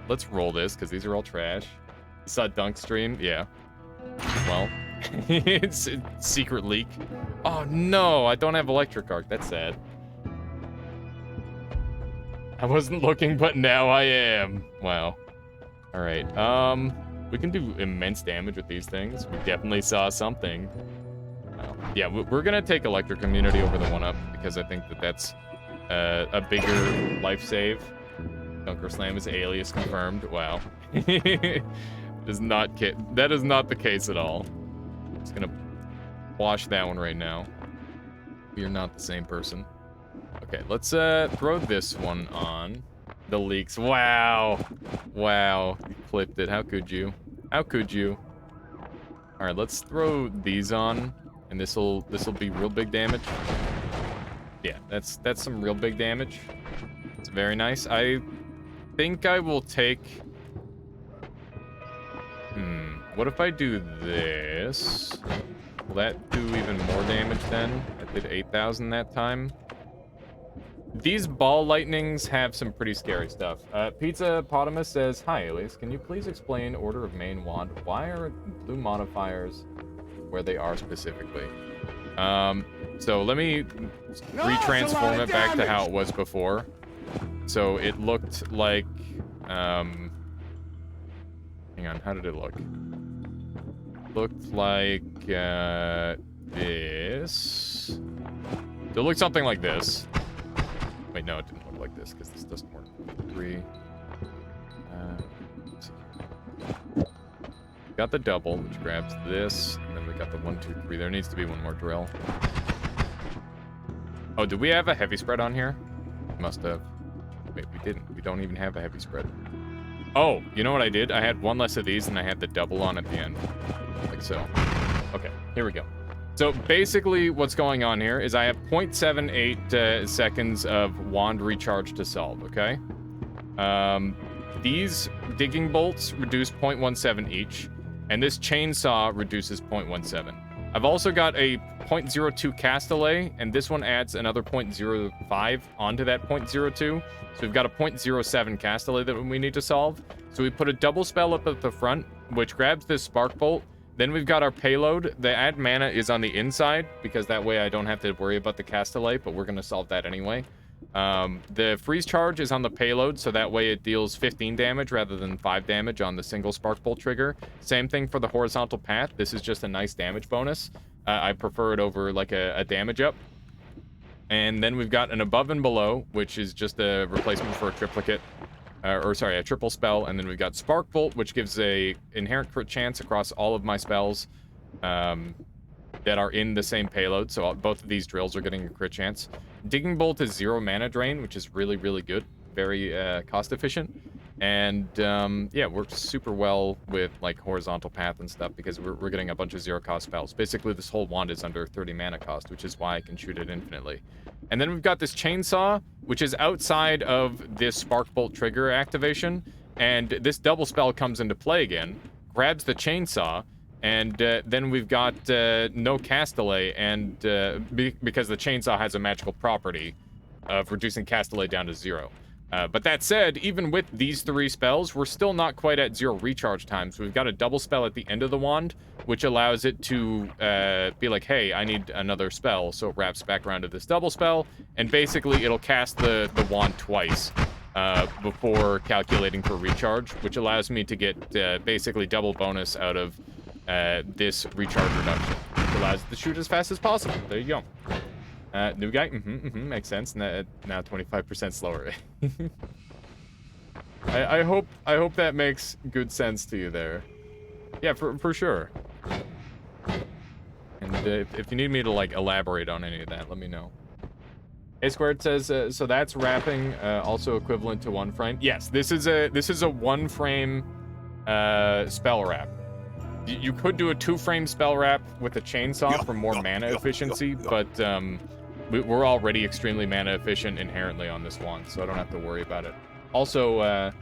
Let's roll this because these are all trash. You saw Dunk stream? Yeah. Well, it's a secret leak. Oh no, I don't have electric arc. That's sad. I wasn't looking, but now I am. Wow. All right. We can do immense damage with these things. We definitely saw something. Yeah, we're gonna take electric immunity over the 1-up because I think that's a bigger life save. Dunker Slam is alias confirmed. Wow. That is not the case at all. Just gonna wash that one right now. You're not the same person. Okay, let's throw this one on. The leaks. Wow. Wow. You clipped it. How could you? How could you? All right, let's throw these on, and this'll be real big damage. Yeah, that's some real big damage. It's very nice. I think I will take. What if I do this? Will that do even more damage then? I did 8,000 that time. These ball lightnings have some pretty scary stuff. Pizza Potamus says, hi, Alias. Can you please explain Order of Main Wand? Why are blue modifiers where they are specifically? So let me retransform it back to how it was before. So it looked like, hang on, how did it look? Looked like, this. So it looked something like this. Wait, no, it didn't look like this, because this doesn't work. 3. Got the double, which grabs this, and then we got the 1, 2, 3. There needs to be one more drill. Oh, do we have a heavy spread on here? Must have. Wait, we didn't. We don't even have a heavy spread. Oh, you know what I did? I had one less of these, and I had the double on at the end. Like so. Okay, here we go. So basically what's going on here is I have 0.78 seconds of wand recharge to solve, okay? These digging bolts reduce 0.17 each, and this chainsaw reduces 0.17. I've also got a 0.02 castellet, and this one adds another 0.05 onto that 0.02. So we've got a 0.07 castellet that we need to solve. So we put a double spell up at the front, which grabs this spark bolt. Then we've got our payload. The add mana is on the inside, because that way I don't have to worry about the castellet, but we're going to solve that anyway. The freeze charge is on the payload, so that way it deals 15 damage rather than 5 damage on the single spark bolt trigger. Same thing for the horizontal path. This is just a nice damage bonus. I prefer it over like a damage up. And then we've got an above and below, which is just a replacement for a triplicate. A triple spell. And then we've got Spark Bolt, which gives a inherent crit chance across all of my spells that are in the same payload. So both of these drills are getting a crit chance. Digging Bolt is 0 mana drain, which is really, really good. Very cost efficient. And yeah, works super well with like horizontal path and stuff, because we're getting a bunch of 0 cost spells. Basically, this whole wand is under 30 mana cost, which is why I can shoot it infinitely. And then we've got this chainsaw, which is outside of this spark bolt trigger activation, and this double spell comes into play again, grabs the chainsaw, and then we've got no castellet, and because the chainsaw has a magical property of reducing castellet down to 0. But that said, even with these 3 spells, we're still not quite at 0 recharge time. So we've got a double spell at the end of the wand, which allows it to be like, hey, I need another spell. So it wraps back around to this double spell, and basically it'll cast the wand twice before calculating for recharge, which allows me to get basically double bonus out of this recharge reduction, which allows it to shoot as fast as possible. There you go. New guy? Makes sense. Now 25% slower. I hope that makes good sense to you there. Yeah, for sure. And if you need me to like elaborate on any of that, let me know. A Squared says, so that's wrapping, also equivalent to 1 frame. Yes, this is a 1 frame spell wrap. You could do a 2 frame spell wrap with a chainsaw for more mana efficiency, but we're already extremely mana efficient inherently on this wand, so I don't have to worry about it. Also,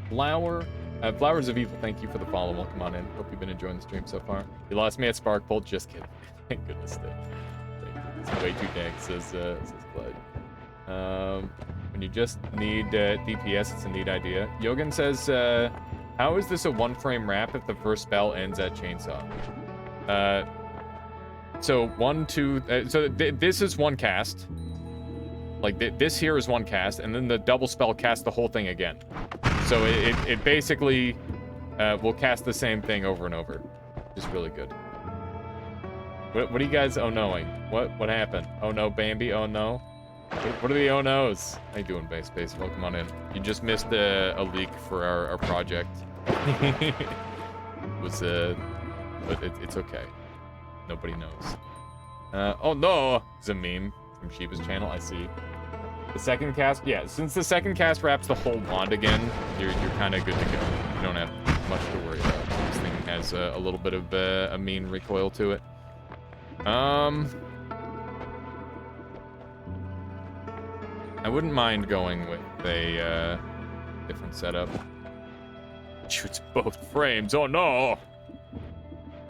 Flowers of Evil, thank you for the follow. Welcome on in. Hope you've been enjoying the stream so far. You lost me at Spark Bolt. Just kidding. Thank goodness. It's way too dank, says Clyde. When you just need DPS, it's a neat idea. Yogan says, how is this a 1 frame wrap if the first spell ends at chainsaw? So 1, 2, this is 1 cast. Like this here is 1 cast, and then the double spell casts the whole thing again. So it basically will cast the same thing over and over. Just really good. What are you guys oh-noing? What happened? Oh no, Bambi, oh no? What are the oh no's? How you doing, Base Space? Welcome on in. You just missed a leak for our project. It was but it's okay. Nobody knows. Oh no! It's a meme from Shiva's channel, I see. The second cast, yeah, since the second cast wraps the whole wand again, you're kind of good to go. You don't have much to worry about. This thing has a little bit of a mean recoil to it. I wouldn't mind going with a different setup. Shoots both frames, oh no!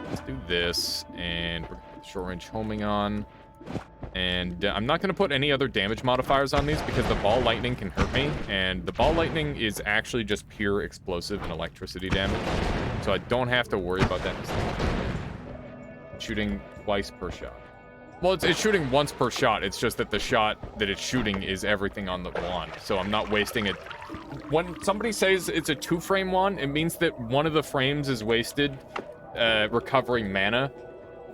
Let's do this, and we're gonna put the short range homing on. And I'm not going to put any other damage modifiers on these because the ball lightning can hurt me, and the ball lightning is actually just pure explosive and electricity damage, so I don't have to worry about that. Shooting twice per shot. Well, it's shooting once per shot. It's just that the shot that it's shooting is everything on the wand. So I'm not wasting it. When somebody says it's a 2-frame wand, it means that one of the frames is wasted recovering mana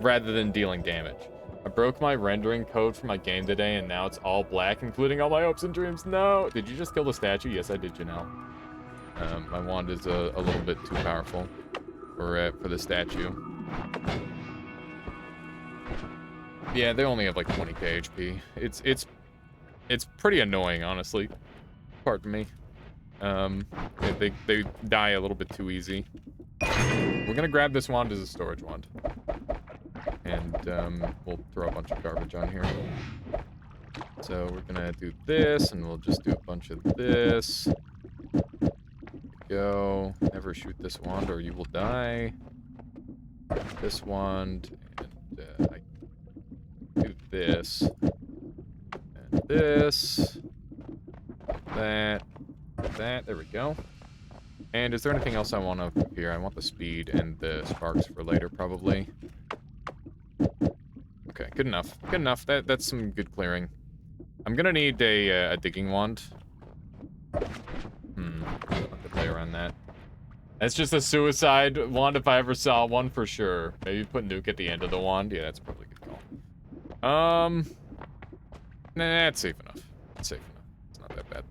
rather than dealing damage. I broke my rendering code for my game today, and now it's all black, including all my hopes and dreams. No! Did you just kill the statue? Yes, I did, Janelle. My wand is a little bit too powerful for the statue. Yeah, they only have like 20k HP. It's pretty annoying, honestly. Pardon me. They die a little bit too easy. We're gonna grab this wand as a storage wand. And we'll throw a bunch of garbage on here. So we're gonna do this, and we'll just do a bunch of this. Go. Never shoot this wand or you will die. This wand, and I do this. And this. That. There we go. And is there anything else I want up here? I want the speed and the sparks for later, probably. Okay, good enough. Good enough. That's some good clearing. I'm gonna need a digging wand. I'll have to play around that. That's just a suicide wand if I ever saw one, for sure. Maybe put nuke at the end of the wand. Yeah, that's probably a good call. Nah, it's safe enough. It's safe enough. It's not that bad.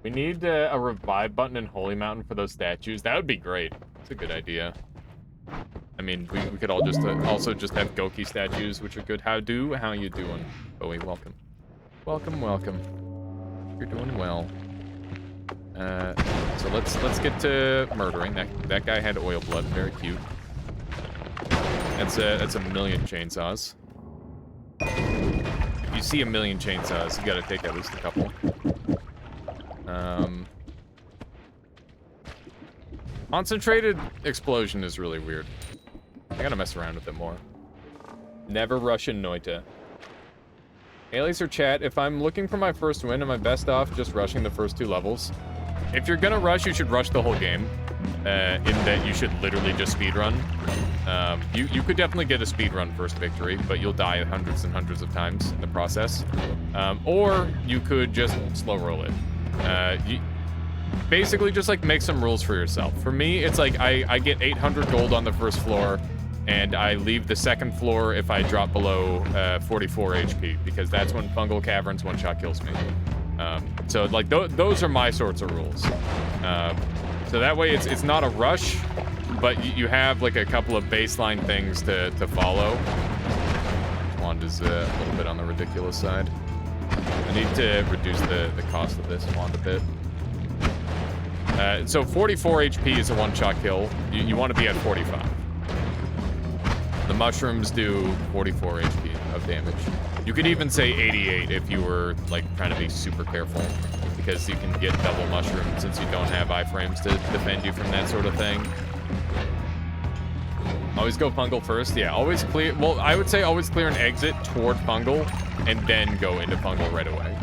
We need a revive button in Holy Mountain for those statues. That would be great. It's a good idea. I mean, we could all just also just have Goki statues, which are good. How you doing? Bowie, welcome. Welcome. You're doing well. So let's get to murdering. That guy had oil blood. Very cute. That's a million chainsaws. If you see a million chainsaws, you gotta take at least a couple. Concentrated explosion is really weird. I gotta mess around with it more. Never rush in Noita. Alias or chat, if I'm looking for my first win, am I best off just rushing the first 2 levels? If you're gonna rush, you should rush the whole game. In that you should literally just speedrun. You could definitely get a speedrun first victory, but you'll die hundreds and hundreds of times in the process. Or you could just slow roll it. Basically just like make some rules for yourself. For me, it's like I get 800 gold on the first floor, and I leave the second floor if I drop below 44 HP, because that's when Fungal Caverns one-shot kills me. So like those are my sorts of rules. So that way it's not a rush, but you have like a couple of baseline things to follow. Wand is a little bit on the ridiculous side. I need to reduce the cost of this wand a bit. So 44 HP is a one-shot kill. You want to be at 45. The mushrooms do 44 HP of damage. You could even say 88 if you were like trying to be super careful, because you can get double mushrooms since you don't have iframes to defend you from that sort of thing. Always go fungal first. Yeah, always clear. Well, I would say always clear an exit toward fungal and then go into fungal right away.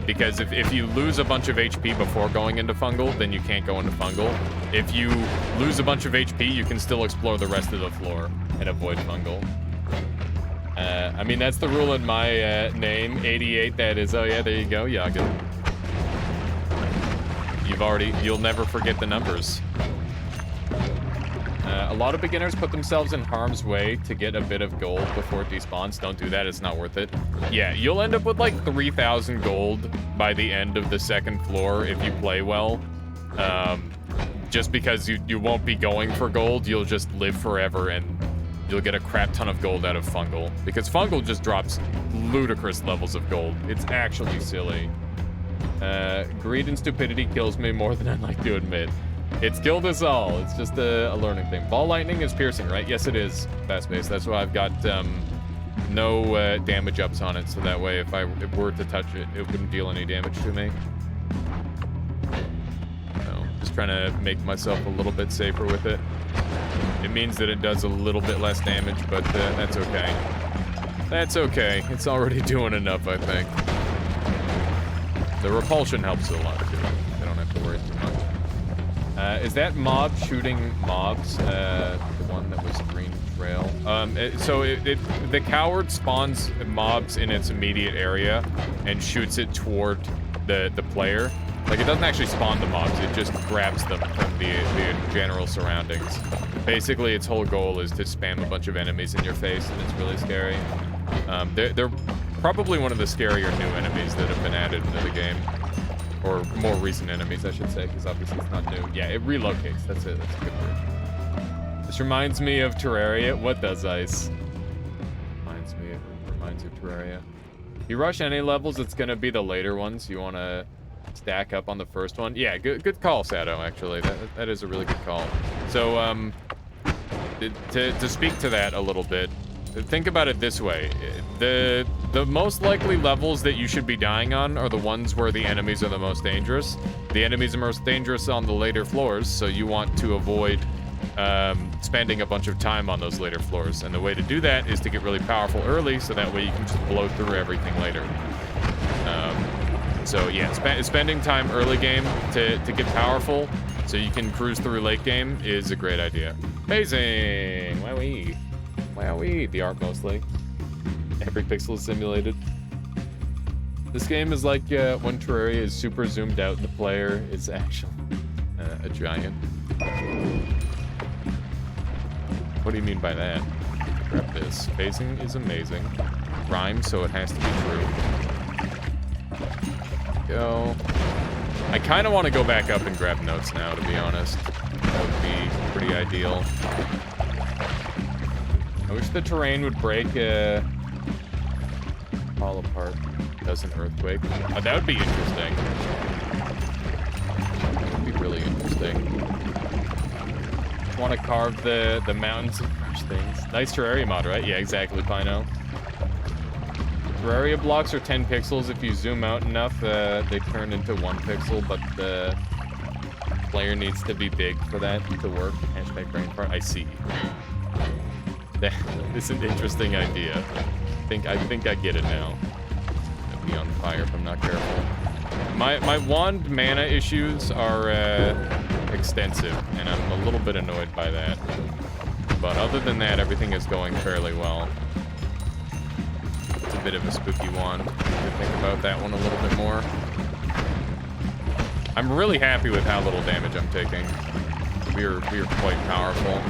Because if you lose a bunch of HP before going into fungal, then you can't go into fungal. If you lose a bunch of HP, you can still explore the rest of the floor and avoid fungal. I mean, that's the rule in my name, 88, that is. Oh yeah, there you go, Yaga. You'll never forget the numbers. A lot of beginners put themselves in harm's way to get a bit of gold before it despawns. Don't do that, it's not worth it. Yeah, you'll end up with like 3,000 gold by the end of the second floor if you play well. Just because you won't be going for gold, you'll just live forever and you'll get a crap ton of gold out of fungal. Because fungal just drops ludicrous levels of gold. It's actually silly. Greed and stupidity kills me more than I'd like to admit. It's killed us all. It's just a learning thing. Ball lightning is piercing, right? Yes, it is. Fast-paced. That's why I've got no damage ups on it, so that way if I were to touch it, it wouldn't deal any damage to me. So, just trying to make myself a little bit safer with it. It means that it does a little bit less damage, but that's okay. That's okay. It's already doing enough, I think. The repulsion helps a lot, too. I don't have to worry too much. Is that mob shooting mobs? The one that was green rail. The coward spawns mobs in its immediate area and shoots it toward the player. Like, it doesn't actually spawn the mobs, it just grabs them from the general surroundings. Basically, its whole goal is to spam a bunch of enemies in your face, and it's really scary. They're probably one of the scarier new enemies that have been added into the game. Or more recent enemies, I should say, because obviously it's not new. Yeah, it relocates. That's it. That's a good word. This reminds me of Terraria. What does ice? Reminds you of Terraria. You rush any levels, it's gonna be the later ones. You wanna stack up on the first one. Yeah, good call, Sado, actually. That is a really good call. So, to speak to that a little bit, think about it this way. The most likely levels that you should be dying on are the ones where the enemies are the most dangerous. The enemies are most dangerous on the later floors, so you want to avoid spending a bunch of time on those later floors. And the way to do that is to get really powerful early, so that way you can just blow through everything later. So yeah, spending time early game to get powerful so you can cruise through late game is a great idea. Amazing! Wowee. Wowee. The art mostly. Every pixel is simulated. This game is like when Terraria is super zoomed out, the player is actually a giant. What do you mean by that? Grab this. Phasing is amazing. Rhymes, so it has to be true. Go. I kind of want to go back up and grab notes now, to be honest. That would be pretty ideal. I wish the terrain would break, fall apart. Does an earthquake. Oh, that would be interesting. That would be really interesting. Want to carve the mountains and crush things. Nice Terraria mod, right? Yeah, exactly, Pino. Terraria blocks are 10 pixels. If you zoom out enough, they turn into 1 pixel, but the player needs to be big for that to work. Hashtag brain fart. I see. That is an interesting idea. I think I get it now. I'll be on fire if I'm not careful. My wand mana issues are extensive, and I'm a little bit annoyed by that. But other than that, everything is going fairly well. It's a bit of a spooky wand. To think about that one a little bit more. I'm really happy with how little damage I'm taking. We're quite powerful.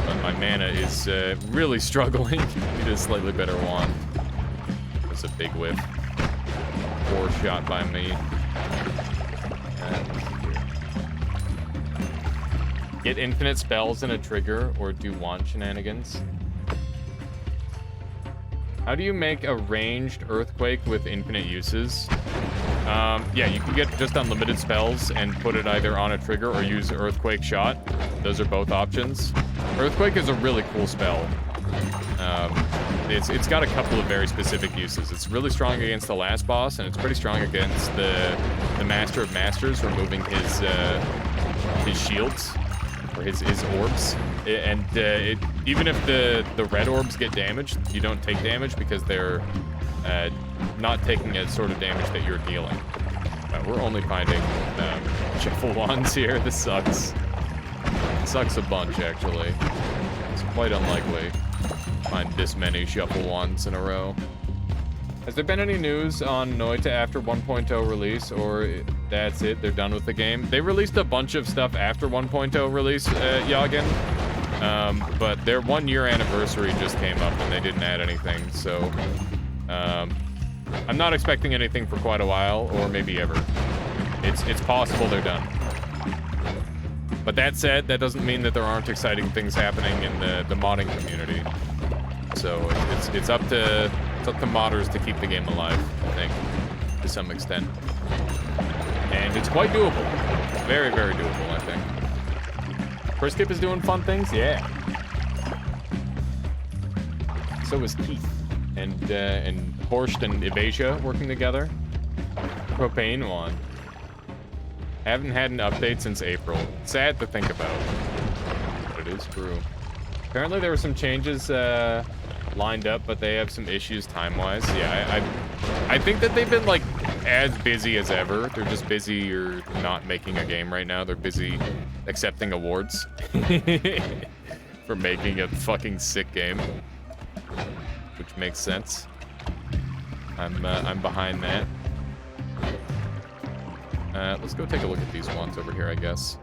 But my mana is really struggling. Need a slightly better wand. That's a big whiff. Poor shot by me. Get infinite spells in a trigger or do wand shenanigans. How do you make a ranged earthquake with infinite uses? Yeah, you can get just unlimited spells and put it either on a trigger or use earthquake shot. Those are both options. Earthquake is a really cool spell. It's got a couple of very specific uses. It's really strong against the last boss, and it's pretty strong against the Master of Masters, removing his shields or his orbs. And even if the red orbs get damaged, you don't take damage because they're not taking a sort of damage that you're dealing. We're only finding shuffle wands here. This sucks. It sucks a bunch, actually. It's quite unlikely to find this many shuffle wands in a row. Has there been any news on Noita after 1.0 release, or that's it, they're done with the game? They released a bunch of stuff after 1.0 release, Yagen, but their 1 year anniversary just came up and they didn't add anything, so I'm not expecting anything for quite a while, or maybe ever. It's possible they're done. But that said, that doesn't mean that there aren't exciting things happening in the modding community. So it's up to modders to keep the game alive, I think, to some extent. And it's quite doable. Very, very doable, I think. First Kip is doing fun things? Yeah. So is Keith. And Horst and Evasia working together. Propane wand. Haven't had an update since April. Sad to think about. But it is true. Apparently there were some changes lined up, but they have some issues time-wise. Yeah, I think that they've been, like, as busy as ever. They're just busy or not making a game right now. They're busy accepting awards for making a fucking sick game, which makes sense. I'm behind that. Let's go take a look at these ones over here, I guess.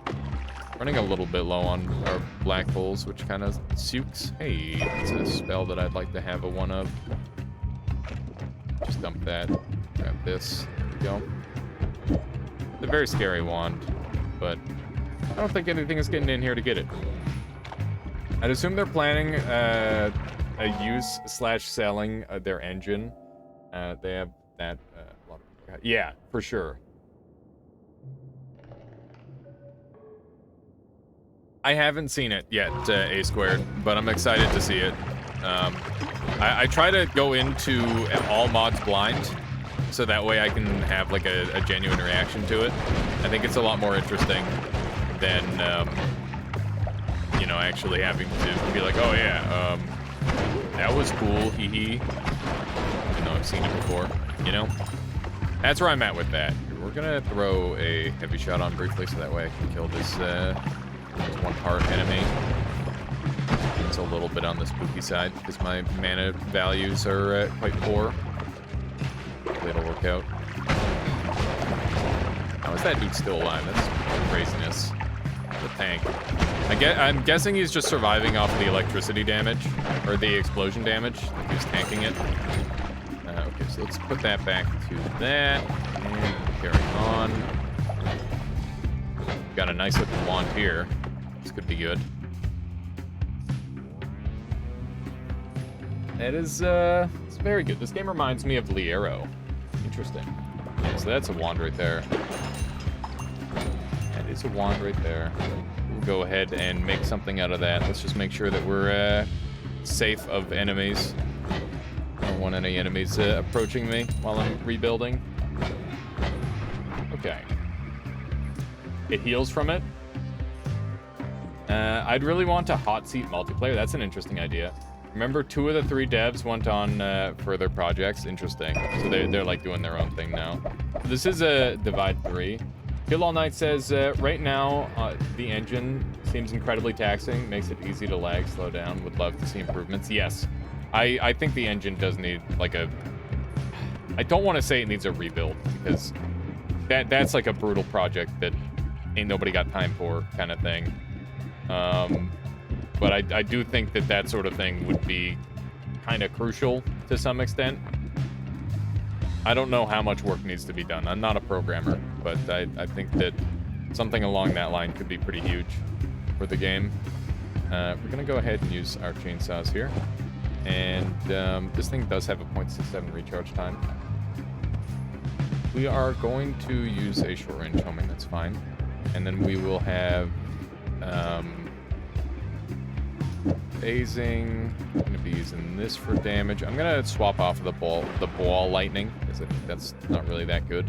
Running a little bit low on our black holes, which kind of suits. Hey, it's a spell that I'd like to have a one of. Just dump that. Grab this. There we go. It's a very scary wand, but I don't think anything is getting in here to get it. I'd assume they're planning a use/selling their engine. They have that. Yeah, for sure. I haven't seen it yet, A Squared, but I'm excited to see it. I try to go into all mods blind, so that way I can have like a genuine reaction to it. I think it's a lot more interesting than, you know, actually having to be like, oh yeah, that was cool, hee hee. Even though I've seen it before, you know? That's where I'm at with that. We're gonna throw a heavy shot on briefly, so that way I can kill this, one part enemy. It's a little bit on the spooky side because my mana values are quite poor. Hopefully it'll work out. How is that dude still alive? That's craziness. The tank. I'm guessing he's just surviving off the electricity damage or the explosion damage. Like he's tanking it. Okay, so let's put that back to that and carry on. Got a nice looking wand here. This could be good. That is, it's very good. This game reminds me of Liero. Interesting. Okay, so that's a wand right there. That is a wand right there. We'll go ahead and make something out of that. Let's just make sure that we're, safe of enemies. I don't want any enemies, approaching me while I'm rebuilding. Okay. It heals from it. I'd really want a hot seat multiplayer. That's an interesting idea. Remember, 2 of the 3 devs went on further projects. Interesting. So they're like doing their own thing now. This is a Divide 3. Kill All Night says, right now, the engine seems incredibly taxing. Makes it easy to lag, slow down. Would love to see improvements. Yes. I think the engine does need, like, a... I don't want to say it needs a rebuild, because that's like a brutal project that ain't nobody got time for, kind of thing. But I do think that sort of thing would be kind of crucial to some extent. I don't know how much work needs to be done. I'm not a programmer, but I think that something along that line could be pretty huge for the game. We're going to go ahead and use our chainsaws here. And this thing does have a 0.67 recharge time. We are going to use a short-range homing, that's fine. And then we will have... phasing. I'm going to be using this for damage. I'm going to swap off the ball lightning, because I think that's not really that good.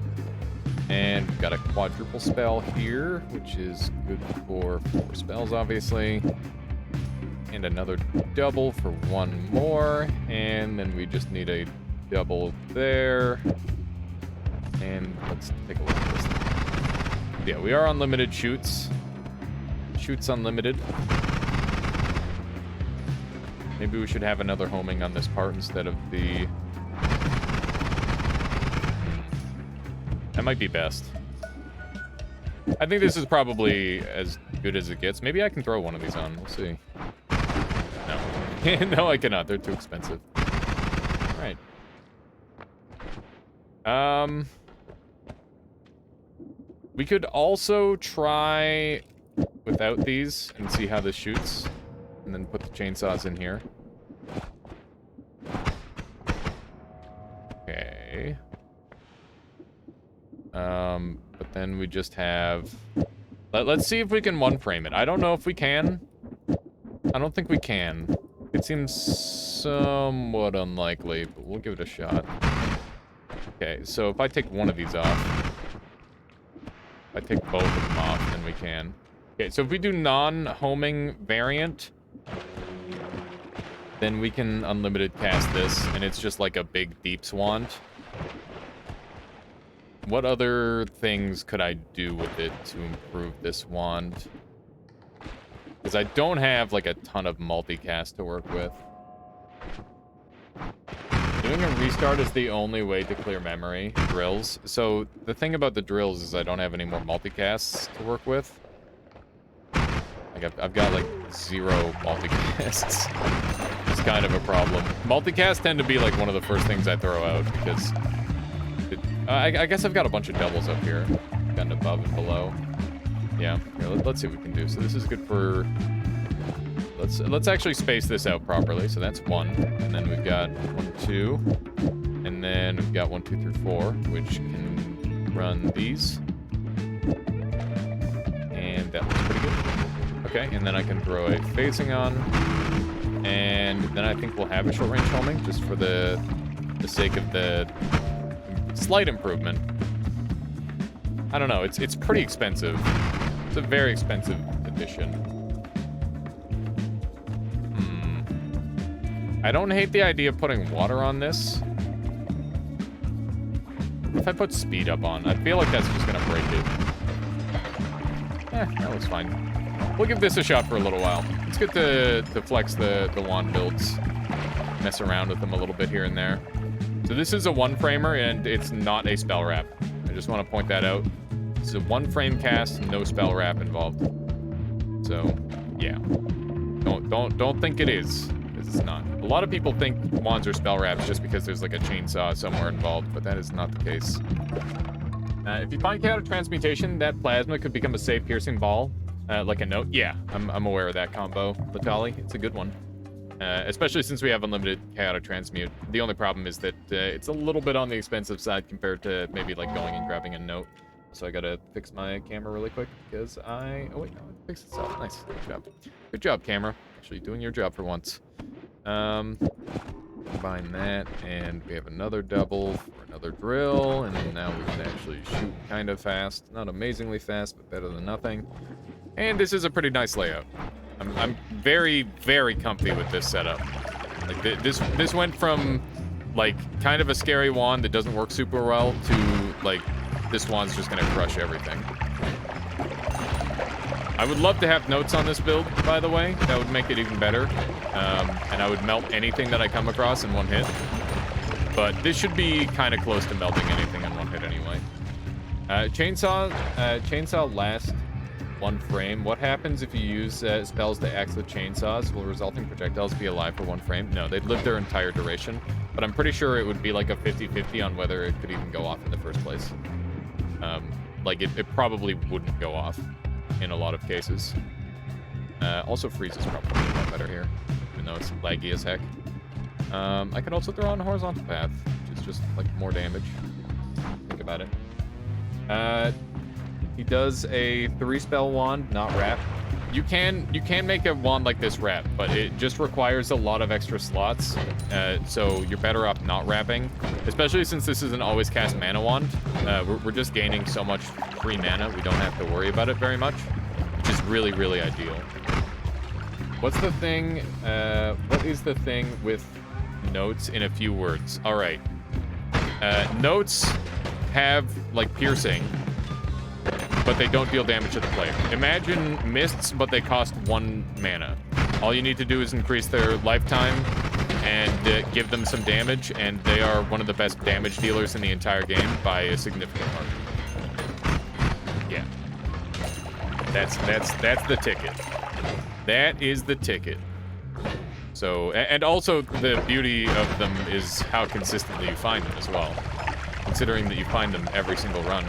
And we've got a quadruple spell here, which is good for 4 spells, obviously. And another double for 1 more. And then we just need a double there. And let's take a look at this thing. Yeah, we are unlimited shoots. Shoots unlimited. Maybe we should have another homing on this part instead of the... That might be best. I think this is probably as good as it gets. Maybe I can throw one of these on. We'll see. No. No, I cannot. They're too expensive. All right. We could also try without these and see how this shoots. And then put the chainsaws in here. Okay. But then we just have... Let's see if we can one-frame it. I don't know if we can. I don't think we can. It seems somewhat unlikely, but we'll give it a shot. Okay, so if I take one of these off... If I take both of them off, then we can. Okay, so if we do non-homing variant... Then we can unlimited cast this, and it's just like a big deep wand. What other things could I do with it to improve this wand? Because I don't have, like, a ton of multicast to work with. Doing a restart is the only way to clear memory. Drills. So, the thing about the drills is I don't have any more multicasts to work with. Like, I've got, like, 0 multicasts. It's kind of a problem. Multicasts tend to be, like, one of the first things I throw out, because... I guess I've got a bunch of doubles up here. Got an above and below. Yeah, here, let's see what we can do. So this is good for... Let's actually space this out properly. So that's 1. And then we've got 1, 2. And then we've got 1, 2, 3, 4, which can run these. And that looks pretty good. Okay, and then I can throw a phasing on. And then I think we'll have a short-range homing, just for the sake of the slight improvement. I don't know, it's pretty expensive. It's a very expensive addition. I don't hate the idea of putting water on this. If I put speed up on, I feel like that's just gonna break it. That looks fine. We'll give this a shot for a little while. It's good to flex the wand builds. Mess around with them a little bit here and there. So this is a 1-framer, and it's not a spell wrap. I just want to point that out. This is a 1-frame cast, no spell wrap involved. So, yeah. Don't think it is, because it's not. A lot of people think wands are spell wraps just because there's like a chainsaw somewhere involved, but that is not the case. If you find chaotic transmutation, that plasma could become a safe piercing ball, like a note. Yeah, I'm aware of that combo, Latali. It's a good one. Especially since we have unlimited chaotic transmute. The only problem is that it's a little bit on the expensive side compared to maybe like going and grabbing a note. So I gotta fix my camera really quick because oh wait, no, it fixed itself. Nice, good job. Good job, camera. Actually doing your job for once. Combine that, and we have another double for another drill, and now we can actually shoot kind of fast. Not amazingly fast, but better than nothing. And this is a pretty nice layout. I'm very, very comfy with this setup. Like this went from like kind of a scary wand that doesn't work super well to like this wand's just gonna crush everything. I would love to have notes on this build, by the way. That would make it even better. And I would melt anything that I come across in one hit. But this should be kind of close to melting anything in one hit anyway. Chainsaw lasts 1 frame. What happens if you use spells to axe with chainsaws? Will resulting projectiles be alive for 1 frame? No, they'd live their entire duration. But I'm pretty sure it would be like a 50-50 on whether it could even go off in the first place. Like, it probably wouldn't go off in a lot of cases. Also, freeze is probably a lot better here, even though it's laggy as heck. I could also throw on a horizontal path, which is just, like, more damage. Think about it. He does a 3-spell wand, not wrap. You can make a wand like this wrap, but it just requires a lot of extra slots. So you're better off not wrapping, especially since this is an always cast mana wand. We're just gaining so much free mana, we don't have to worry about it very much, which is really, really ideal. What's the thing? What is the thing with notes in a few words? All right. Notes have like piercing, but they don't deal damage to the player. Imagine mists, but they cost 1 mana. All you need to do is increase their lifetime and give them some damage, and they are one of the best damage dealers in the entire game by a significant margin. Yeah. That's the ticket. That is the ticket. So, and also the beauty of them is how consistently you find them as well. Considering that you find them every single run.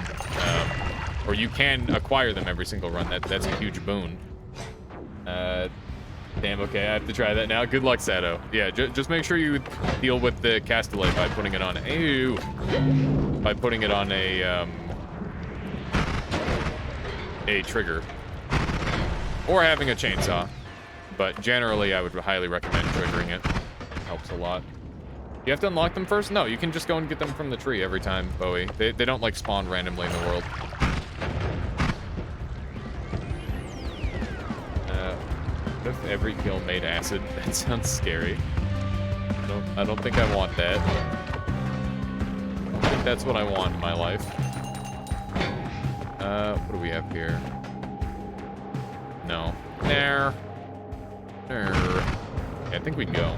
Or you can acquire them every single run. That's a huge boon. Damn, okay, I have to try that now. Good luck, Sato. Yeah, just make sure you deal with the cast delay by putting it on... Ew! By putting it on a trigger. Or having a chainsaw. But generally, I would highly recommend triggering it. It helps a lot. You have to unlock them first? No, you can just go and get them from the tree every time, Bowie. They don't, like, spawn randomly in the world. What if every kill made acid? That sounds scary. I don't think I want that. I don't think that's what I want in my life. What do we have here? No. There. Yeah, I think we can go.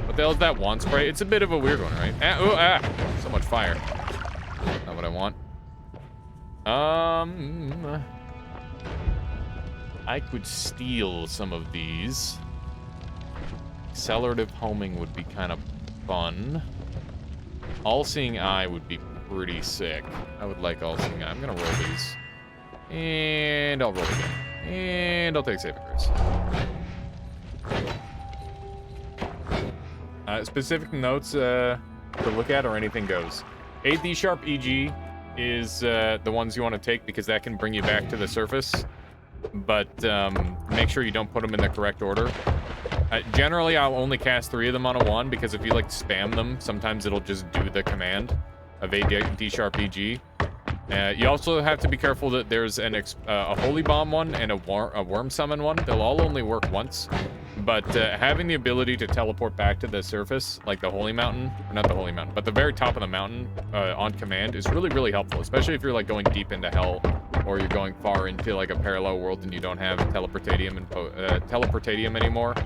What the hell is that wand spray? It's a bit of a weird one, right? So much fire. Not what I want. I could steal some of these. Accelerative homing would be kind of fun. All-seeing eye would be pretty sick. I would like all-seeing eye. I'm gonna roll these. And I'll roll again. And I'll take saving throws. Specific notes to look at or anything goes. A D sharp EG is the ones you want to take because that can bring you back to the surface. But make sure you don't put them in the correct order. Generally, I'll only cast 3 of them on a wand because if you like spam them, sometimes it'll just do the command of a D sharp EG. You also have to be careful that there's a holy bomb one and a worm summon one. They'll all only work once. But having the ability to teleport back to the surface, like the holy mountain, or not the holy mountain, but the very top of the mountain on command is really, really helpful, especially if you're like going deep into hell or you're going far into like a parallel world and you don't have teleportatium anymore.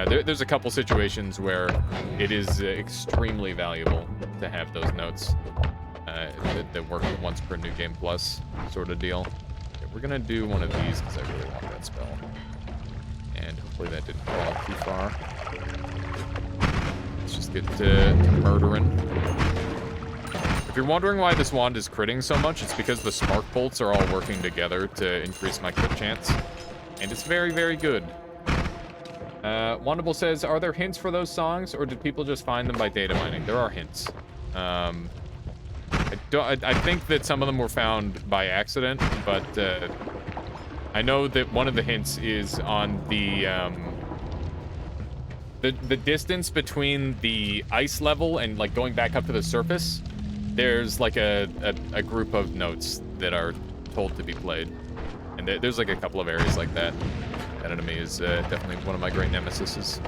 There's a couple situations where it is extremely valuable to have those notes that work once per new game plus sort of deal. Okay, we're gonna do one of these because I really want that spell. And hopefully that didn't fall too far. Let's just get to murdering. If you're wondering why this wand is critting so much, it's because the spark bolts are all working together to increase my crit chance. And it's very, very good. Wandable says, are there hints for those songs, or did people just find them by data mining? There are hints. I think that some of them were found by accident, but I know that one of the hints is on the distance between the ice level and like going back up to the surface. There's like a group of notes that are told to be played, and there's like a couple of areas like that. That enemy is definitely one of my great nemesises.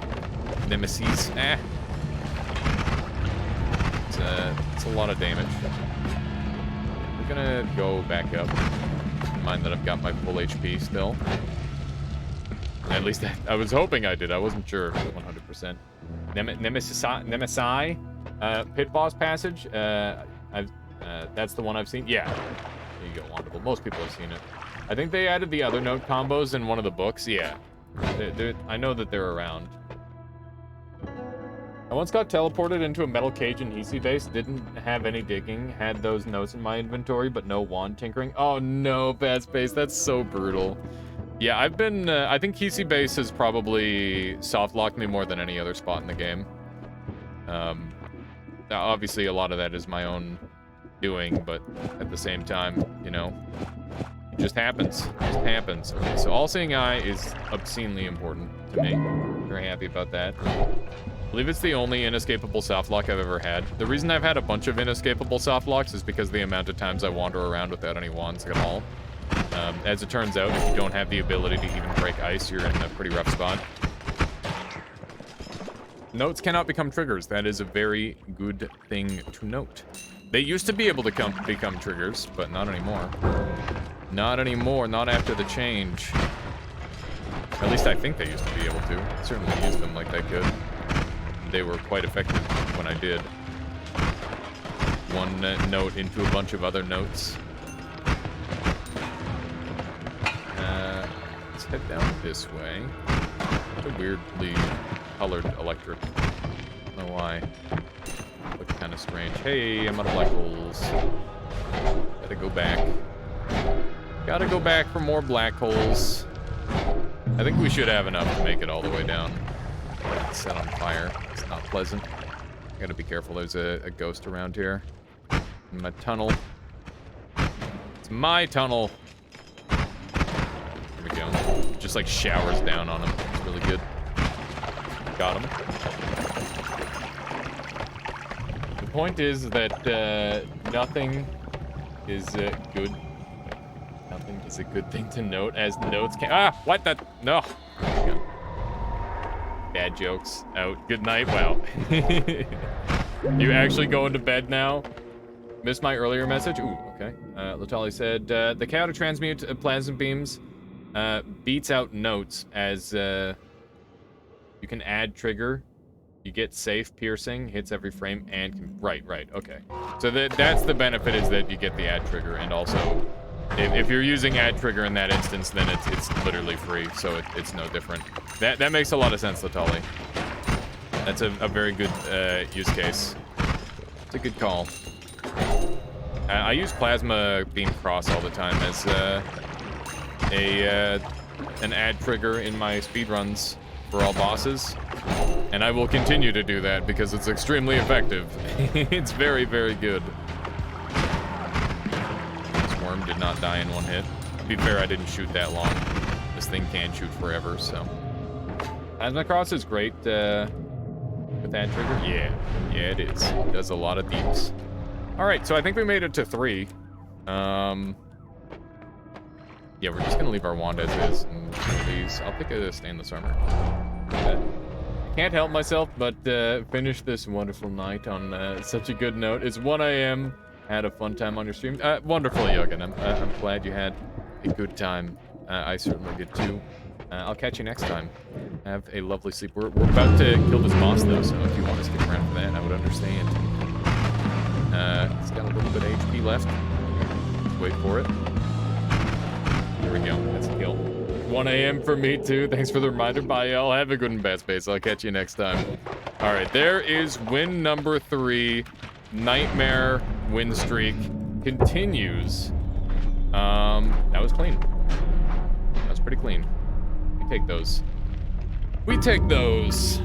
It's a lot of damage. We're gonna go back up. Mind that I've got my full HP still. At least I was hoping I did. I wasn't sure 100%. Nemesi, pit boss passage. That's the one I've seen. Yeah, there you go, Wonderful. Most people have seen it. I think they added the other note combos in one of the books. Yeah, I know that they're around. I once got teleported into a metal cage in Hisi base. Didn't have any digging. Had those notes in my inventory, but no wand tinkering. Oh no, bad space. That's so brutal. Yeah, I've been. I think Hisi base has probably soft locked me more than any other spot in the game. Obviously, a lot of that is my own doing, but at the same time, you know, it just happens. It just happens. Okay, so all-seeing eye is obscenely important to me. Very happy about that. I believe it's the only inescapable softlock I've ever had. The reason I've had a bunch of inescapable softlocks is because the amount of times I wander around without any wands at all. As it turns out, if you don't have the ability to even break ice, you're in a pretty rough spot. Notes cannot become triggers. That is a very good thing to note. They used to be able to become triggers, but not anymore. Not anymore, not after the change. At least I think they used to be able to. I certainly used them like they could. They were quite effective when I did. One note into a bunch of other notes. Let's head down this way. It's a weirdly colored electric. I don't know why. Looks kind of strange. Hey, I'm out of black holes. Gotta go back. Gotta go back for more black holes. I think we should have enough to make it all the way down. It's set on fire. It's not pleasant. Gotta be careful. There's a ghost around here. In my tunnel. It's my tunnel. There we go. Just like showers down on him. It's really good. Got him. The point is that nothing is good. Nothing is a good thing to note, as notes can. Ah, what the? No. Bad jokes out. Good night. Wow. You actually going to bed now? Missed my earlier message? Ooh, okay. Latali said, the chaotic transmute plasma beams beats out notes as you can add trigger. You get safe piercing, hits every frame, and right, okay. So that's the benefit, is that you get the add trigger, and also, if you're using add trigger in that instance, then it's literally free, so it's no different. That makes a lot of sense, Latali. That's a very good use case. It's a good call. I use plasma beam cross all the time as an add trigger in my speedruns for all bosses. And I will continue to do that because it's extremely effective. It's very, very good. This worm did not die in one hit. To be fair, I didn't shoot that long. This thing can shoot forever, so. Plasma cross is great with that trigger. Yeah, it is. It does a lot of deeps. All right, so I think we made it to 3. Yeah, we're just gonna leave our wand as is and do these. I'll pick a stainless armor. Can't help myself but finish this wonderful night on such a good note. It's 1 a.m. Had a fun time on your stream. Wonderful, Yogan. I'm glad you had a good time. I certainly did too. I'll catch you next time. Have a lovely sleep. We're about to kill this boss though, so if you want to stick around for that, I would understand. It's got a little bit of HP left. Let's wait for it. There we go. That's a kill. 1 a.m. for me too. Thanks for the reminder. Bye, y'all. Have a good and bad space. I'll catch you next time. All right, there is win number 3. Nightmare win streak continues. That was clean. That was pretty clean. We take those. We take those.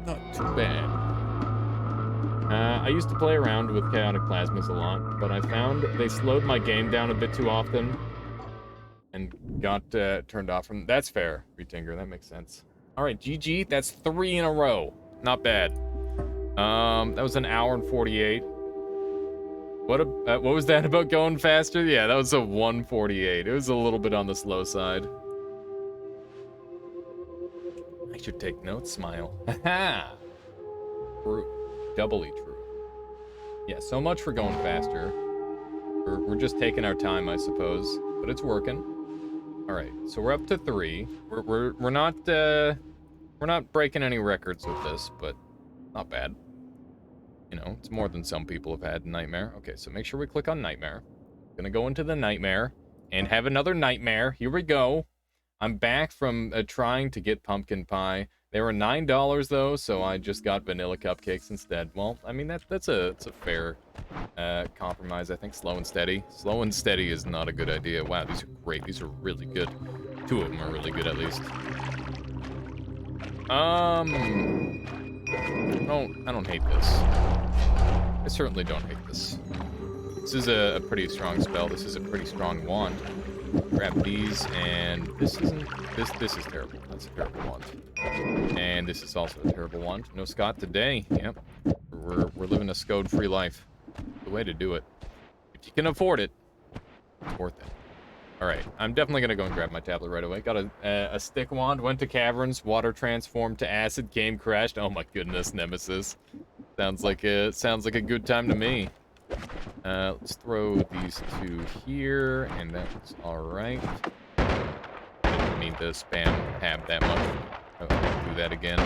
Not too bad. I used to play around with chaotic plasmas a lot, but I found they slowed my game down a bit too often and got turned off from. That's fair, Retinger. That makes sense. All right, GG. That's 3 in a row. Not bad. That was an hour and 48. What was that about going faster? Yeah, that was a 1:48. It was a little bit on the slow side. I should take notes, smile. Haha. True. Doubly true. Yeah, so much for going faster. We're just taking our time, I suppose, but it's working. All right, so we're up to 3. We're not breaking any records with this, but not bad. You know, it's more than some people have had in Nightmare. Okay, so make sure we click on Nightmare. Gonna go into the Nightmare and have another Nightmare. Here we go. I'm back from trying to get pumpkin pie. They were $9 though, so I just got vanilla cupcakes instead. Well, I mean that's a fair compromise. I think slow and steady. Slow and steady is not a good idea. Wow, these are great. These are really good. 2 of them are really good at least. I don't hate this. I certainly don't hate this. This is a pretty strong spell. This is a pretty strong wand. Grab these, and this is terrible. That's a terrible wand. And this is also a terrible wand. No Scott today. Yep. We're living a Scode-free life. The way to do it. If you can afford it, it's worth it. Alright, I'm definitely gonna go and grab my tablet right away. Got a stick wand, went to caverns, water transformed to acid, game crashed. Oh my goodness, Nemesis. Sounds like a good time to me. Let's throw these 2 here, and that's alright. Didn't mean to spam tab that much. Oh, do that again.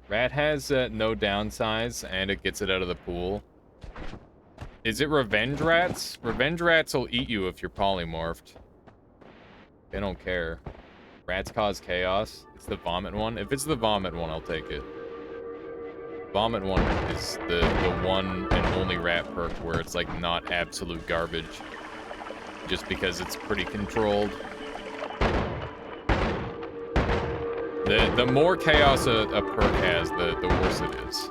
Rat has no downsize, and it gets it out of the pool. Is it Revenge Rats? Revenge Rats will eat you if you're polymorphed. They don't care. Rats cause chaos. It's the vomit one. If it's the vomit one, I'll take it. Vomit one is the one and only rat perk where it's like not absolute garbage. Just because it's pretty controlled. The more chaos a perk has, the worse it is.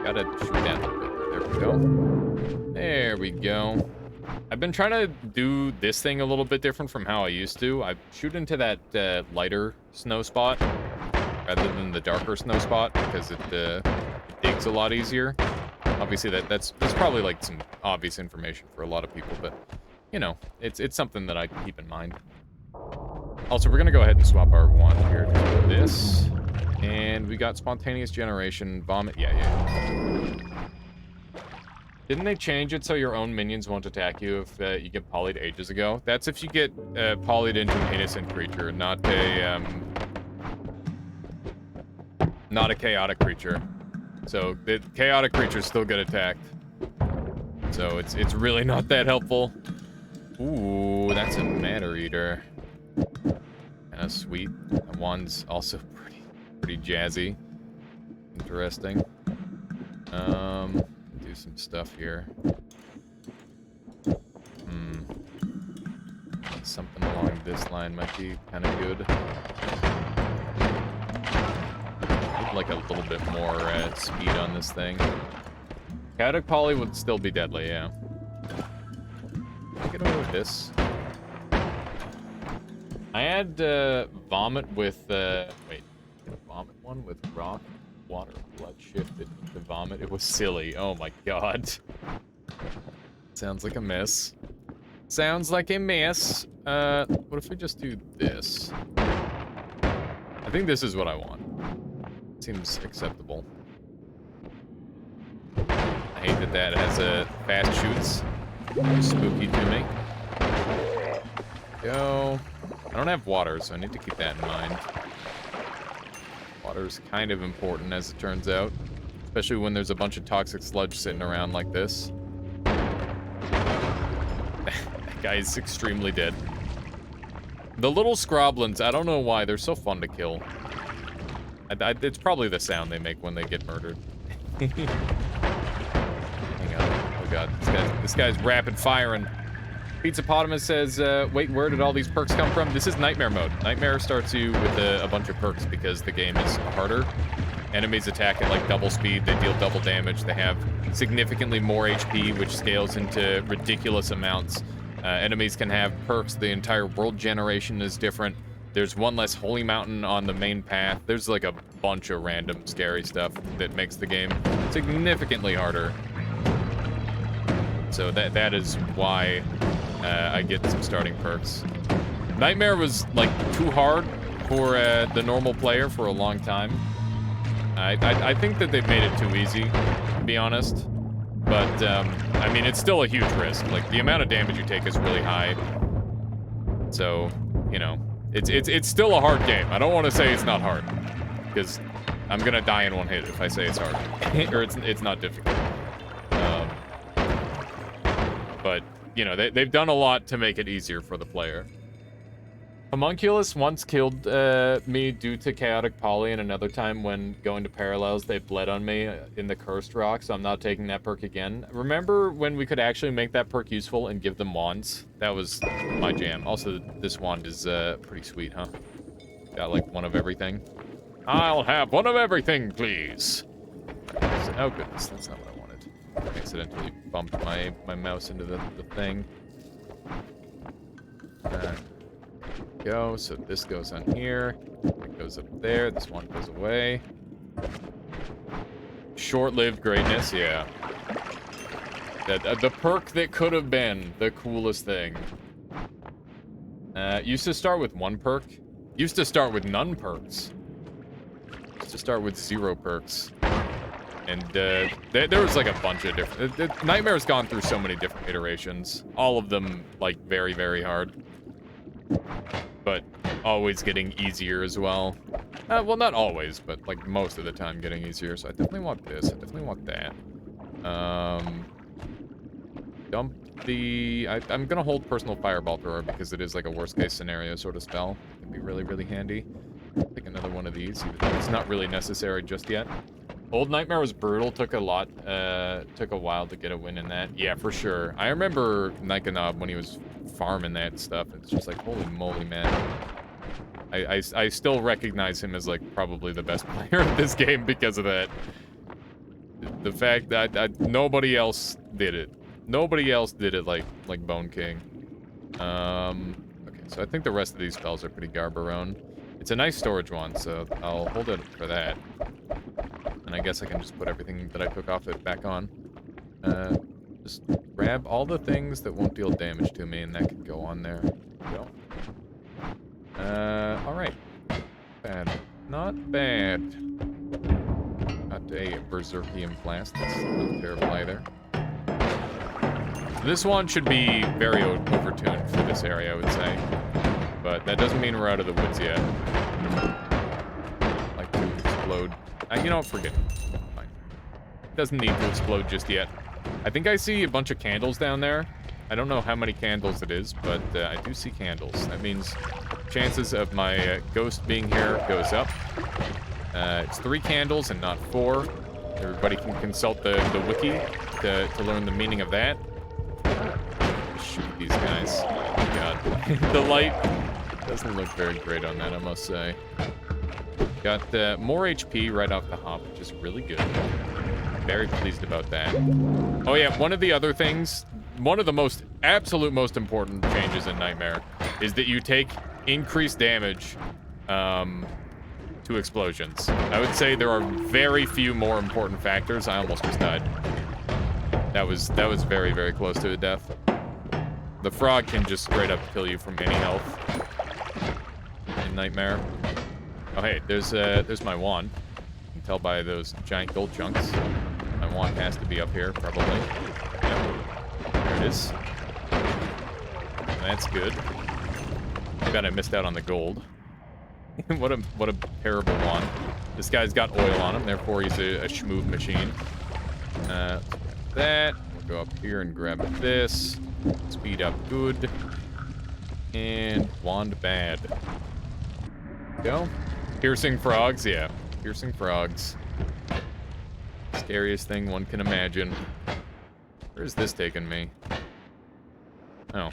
Gotta shoot that a little bit. There we go. There we go. I've been trying to do this thing a little bit different from how I used to. I shoot into that lighter snow spot rather than the darker snow spot because it digs a lot easier. Obviously, that's probably like some obvious information for a lot of people, but you know, it's something that I keep in mind. Also, we're gonna go ahead and swap our wand here to this, and we got spontaneous generation, vomit. Yeah. Didn't they change it so your own minions won't attack you if you get polyed ages ago? That's if you get polyed into an innocent creature, not a chaotic creature. So the chaotic creatures still get attacked. So it's really not that helpful. Ooh, that's a matter eater. Kind of sweet. That one's also pretty jazzy. Interesting. Do some stuff here. Something along this line might be kind of good. I'd like a little bit more speed on this thing. Chaotic Poly would still be deadly, yeah. Can I get away with this? I had Vomit with, wait. Vomit one with Rock, Water, Blood shifted to Vomit. It was silly. Oh my god. Sounds like a mess. Sounds like a mess. What if we just do this? I think this is what I want. Seems acceptable. I hate that that has a fast shoots. Spooky to me. Go. I don't have water, so I need to keep that in mind. Water's kind of important, as it turns out. Especially when there's a bunch of toxic sludge sitting around like this. That guy is extremely dead. The little scroblins, I don't know why, they're so fun to kill. It's probably the sound they make when they get murdered. Hang on. Oh god, this guy's rapid firing. Pizzapotamus says, wait, where did all these perks come from? This is Nightmare mode. Nightmare starts you with a bunch of perks because the game is harder. Enemies attack at like double speed, they deal double damage, they have significantly more HP, which scales into ridiculous amounts. Enemies can have perks, the entire world generation is different. There's one less holy mountain on the main path. There's like a bunch of random scary stuff that makes the game significantly harder. So that is why I get some starting perks. Nightmare was like too hard for the normal player for a long time. I think that they've made it too easy, to be honest. But I mean, it's still a huge risk. Like the amount of damage you take is really high. So, you know, it's still a hard game. I don't want to say it's not hard, because I'm gonna die in one hit if I say it's hard or it's not difficult. But you know, they've done a lot to make it easier for the player. Homunculus once killed me due to chaotic poly, and another time when going to parallels they bled on me in the cursed rock, so I'm not taking that perk again. Remember when we could actually make that perk useful and give them wands? That was my jam. Also, this wand is pretty sweet, huh? Got like one of everything. I'll have one of everything, please. Oh goodness, that's not what I wanted. I accidentally bumped my mouse into the thing. Go, so this goes on here, it goes up there, this one goes away. Short-lived greatness, yeah. The perk that could have been the coolest thing. Used to start with one perk. Used to start with none perks. Used to start with 0 perks. And there was like a bunch of different... Nightmare's gone through so many different iterations. All of them, like, very, very hard. But always getting easier as well. Well, not always, but like most of the time getting easier. So I definitely want this. I definitely want that. Dump the... I'm gonna hold Personal Fireball Thrower because it is like a worst case scenario sort of spell. It'd be really, really handy. Pick another one of these, even though it's not really necessary just yet. Old Nightmare was brutal. Took a while to get a win in that. Yeah, for sure. I remember Nikanob when he was farming that stuff. It's just like, holy moly, man. I still recognize him as like probably the best player of this game because of that. The fact that nobody else did it. Nobody else did it like Bone King. Okay, so I think the rest of these spells are pretty Garbarone. It's a nice storage one, so I'll hold it for that. And I guess I can just put everything that I took off it back on. Just grab all the things that won't deal damage to me, and that can go on there. Go. Alright. Bad. Not bad. Got a Berserkium Blast. That's not terrible either. This one should be very overtuned for this area, I would say. But that doesn't mean we're out of the woods yet. Like to explode. You know, forget it. Fine. It doesn't need to explode just yet. I think I see a bunch of candles down there. I don't know how many candles it is, but I do see candles. That means chances of my ghost being here goes up. It's 3 candles and not 4. Everybody can consult the wiki to learn the meaning of that. Shoot these guys. Oh my god. The light doesn't look very great on that, I must say. Got more HP right off the hop, which is really good. Very pleased about that. Oh yeah, one of the other things, one of the absolute most important changes in Nightmare is that you take increased damage to explosions. I would say there are very few more important factors. I almost just died. That was very, very close to a death. The frog can just straight up kill you from any health in Nightmare. Oh hey, there's my wand. You can tell by those giant gold chunks. My wand has to be up here, probably. Yep. There it is. That's good. Too bad I missed out on the gold. what a terrible wand. This guy's got oil on him, therefore he's a schmoove machine. Let's grab that. We'll go up here and grab this. Speed up good. And wand bad. Go. Piercing frogs, yeah. Piercing frogs. Scariest thing one can imagine. Where's this taking me? Oh.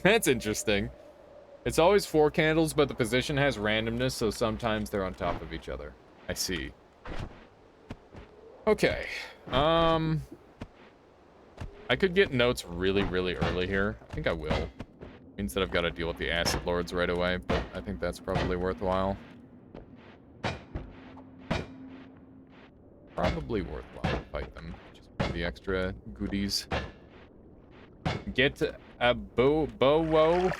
That's interesting. It's always 4 candles, but the position has randomness, so sometimes they're on top of each other. I see. Okay. I could get notes really, really early here. I think I will. Means that I've got to deal with the acid lords right away, but I think that's probably worthwhile. Probably worthwhile to fight them. Just for the extra goodies. Get a bow-woe.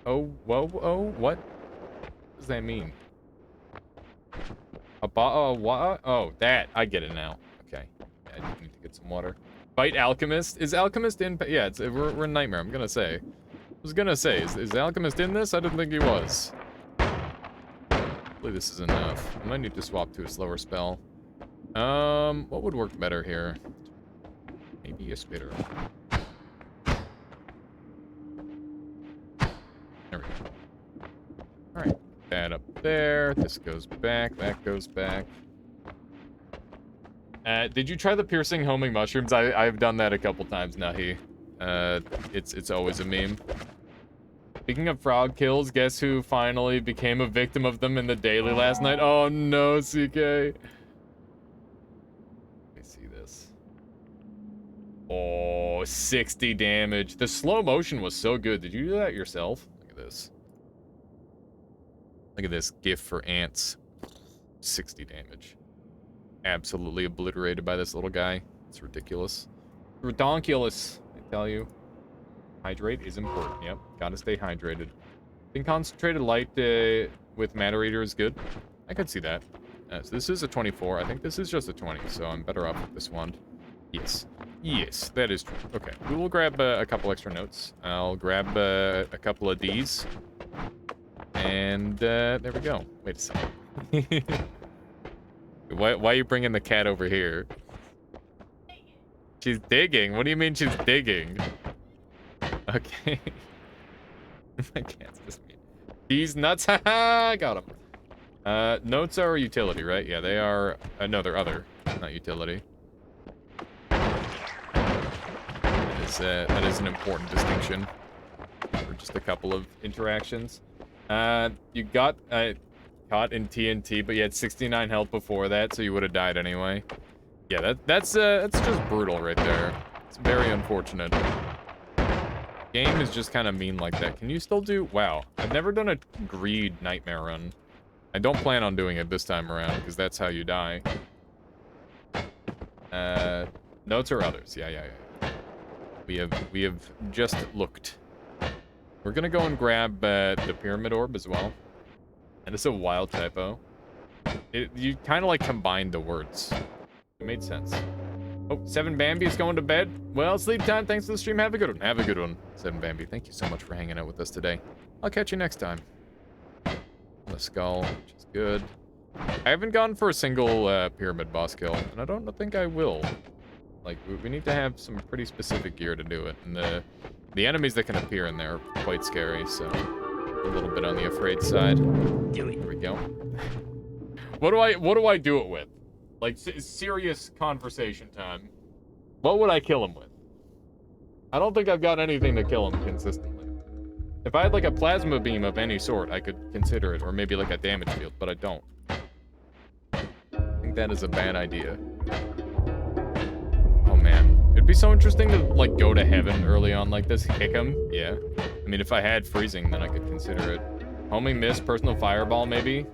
Oh, whoa, oh, what? What does that mean? What? Oh, that. I get it now. Okay. I just need to get some water. Fight Alchemist? Is Alchemist in? Yeah, we're in Nightmare, I'm gonna say. I was gonna say, is Alchemist in this? I didn't think he was. Hopefully this is enough. I might need to swap to a slower spell. What would work better here? Maybe a spitter. There we go. Alright, that up there. This goes back, that goes back. Did you try the piercing homing mushrooms? I've done that a couple times, Nahi. It's always a meme. Speaking of frog kills, guess who finally became a victim of them in the daily last night? Oh no, CK. Let me see this. Oh, 60 damage. The slow motion was so good. Did you do that yourself? Look at this. Look at this GIF for ants. 60 damage. Absolutely obliterated by this little guy. It's ridiculous. Redonkulous, I tell you. Hydrate is important. Yep, gotta stay hydrated. I think concentrated light with Matter Eater is good. I could see that. So this is a 24. I think this is just a 20, so I'm better off with this wand. Yes. Yes, that is true. Okay, we will grab a couple extra notes. I'll grab a couple of Ds. And there we go. Wait a second. Why are you bringing the cat over here? She's digging. What do you mean she's digging? Okay. My cat's just mean. He's nuts. Haha, got him. Notes are utility, right? Yeah, they are. No, they're other, not utility. That is an important distinction for just a couple of interactions. You got caught in TNT, but you had 69 health before that, so you would have died anyway. Yeah, that's just brutal right there. It's very unfortunate. Game is just kind of mean like that. Can you still do? Wow, I've never done a greed nightmare run. I don't plan on doing it this time around because that's how you die. Notes or others? Yeah. We have just looked. We're gonna go and grab the pyramid orb as well. And it's a wild typo. You kind of like combined the words. It made sense. Oh, 7 Bambi is going to bed. Well, sleep time. Thanks for the stream. Have a good one. Have a good one, 7 Bambi. Thank you so much for hanging out with us today. I'll catch you next time. The skull, which is good. I haven't gone for a single pyramid boss kill, and I don't think I will. Like, we need to have some pretty specific gear to do it, and the enemies that can appear in there are quite scary, so a little bit on the afraid side. Here we go. What do I do it with? Like, serious conversation time. What would I kill him with? I don't think I've got anything to kill him consistently. If I had, like, a plasma beam of any sort, I could consider it, or maybe, like, a damage field, but I don't. I think that is a bad idea. Oh, man. It'd be so interesting to, like, go to heaven early on like this. Kick him. Yeah. I mean, if I had freezing, then I could consider it. Homing mist, personal fireball, maybe?